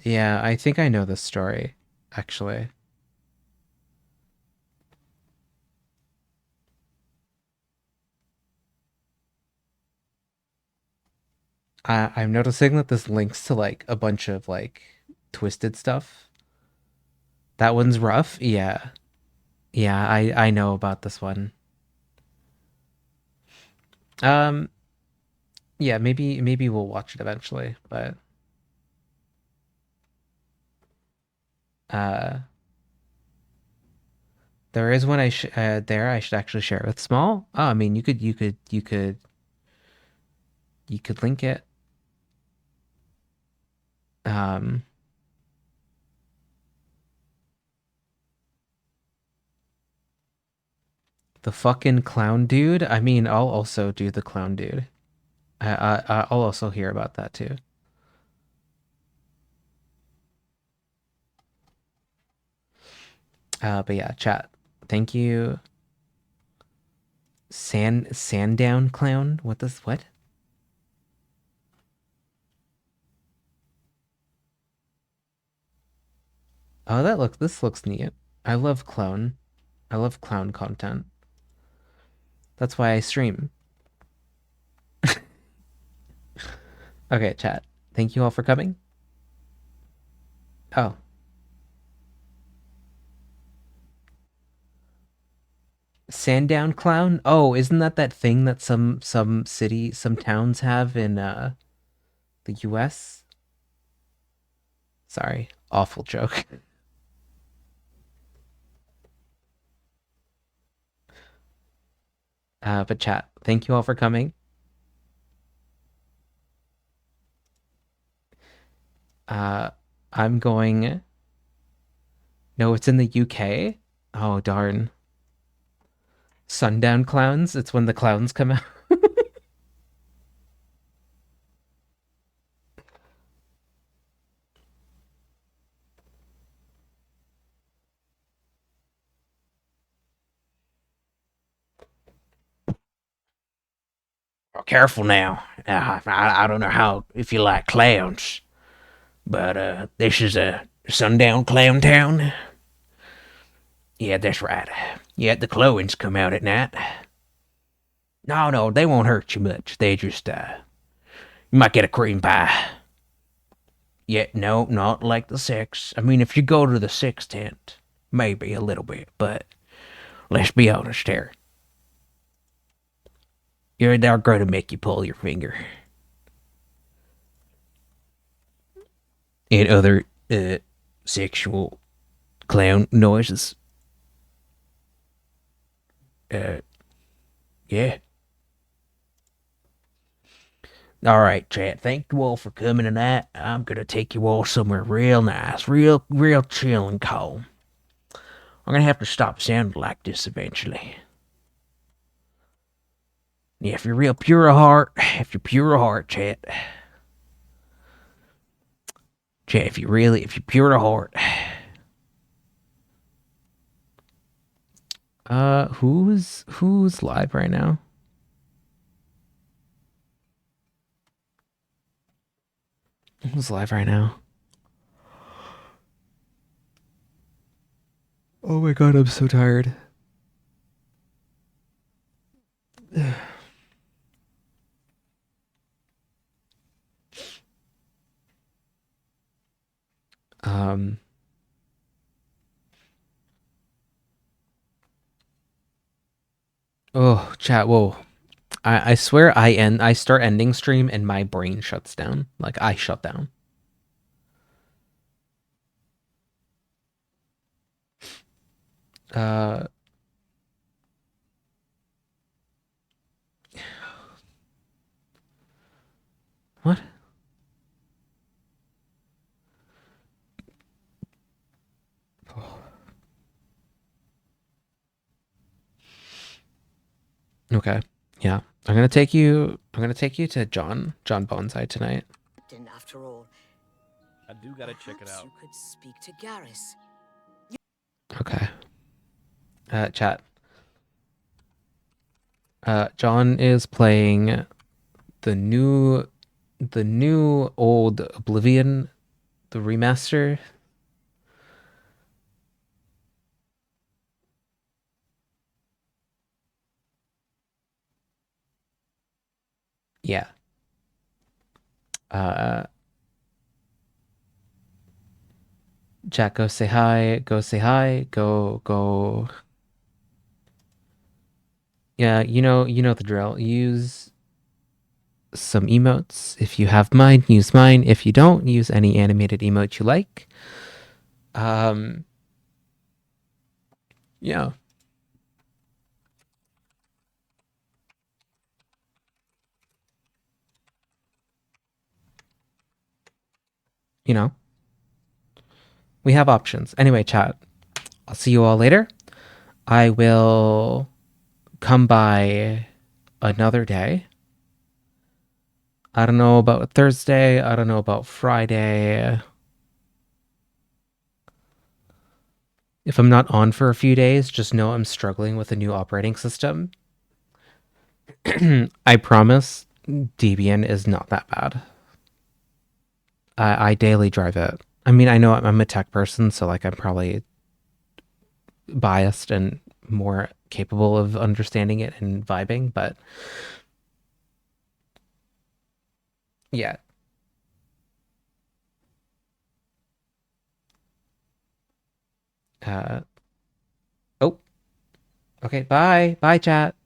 Yeah, I think I know this story, actually. I'm noticing that this links to like a bunch of like twisted stuff. That one's rough. Yeah. Yeah, I know about this one. Um, yeah, maybe we'll watch it eventually, but uh there is one I should actually share with Small. Oh, I mean, you could link it. Um the fucking clown dude. I mean, I'll also do the clown dude. I'll also hear about that too. But yeah, chat. Thank you. Sandown clown? What? Oh, this looks neat. I love clown. I love clown content. That's why I stream. Okay, chat. Thank you all for coming. Oh. Sandown clown? Oh, isn't that thing that some towns have in the US? Sorry, awful joke. But chat, thank you all for coming. I'm going. No, it's in the UK. Oh, darn. Sundown clowns. It's when the clowns come out. Oh, careful now. I don't know how if you like clowns, but this is a sundown clown town. Yeah, that's right. Yeah, the clowns come out at night. No, they won't hurt you much. They just you might get a cream pie. Yeah, no, not like the Six. I mean, if you go to the Six tent, maybe a little bit, but let's be honest here. They're going to make you pull your finger. And other sexual clown noises. Yeah. All right, chat. Thank you all for coming tonight. I'm gonna take you all somewhere real nice, real chill and calm. I'm gonna have to stop sounding like this eventually. Yeah, if you're real pure of heart, chat. Chat, if you're pure of heart. Who's live right now? Who's live right now? Oh my god, I'm so tired. Oh, chat, whoa. I swear I start ending stream and my brain shuts down. Like I shut down. What? Okay. Yeah. I'm gonna take you to John Bonsai tonight. After all, I do gotta check it out. you could speak to Garrus. Okay. Chat. John is playing the new old Oblivion, the remaster. Yeah. Chat, go say hi. Go say hi. Go. Yeah, you know the drill. Use some emotes. If you have mine, use mine. If you don't, use any animated emote you like. Yeah. You know, we have options. Anyway, chat. I'll see you all later. I will come by another day. I don't know about Thursday. I don't know about Friday. If I'm not on for a few days, just know I'm struggling with a new operating system. I promise Debian is not that bad. I daily drive it. I mean, I know I'm a tech person, so like I'm probably biased and more capable of understanding it and vibing, but yeah. Oh. Okay, bye. Bye, chat.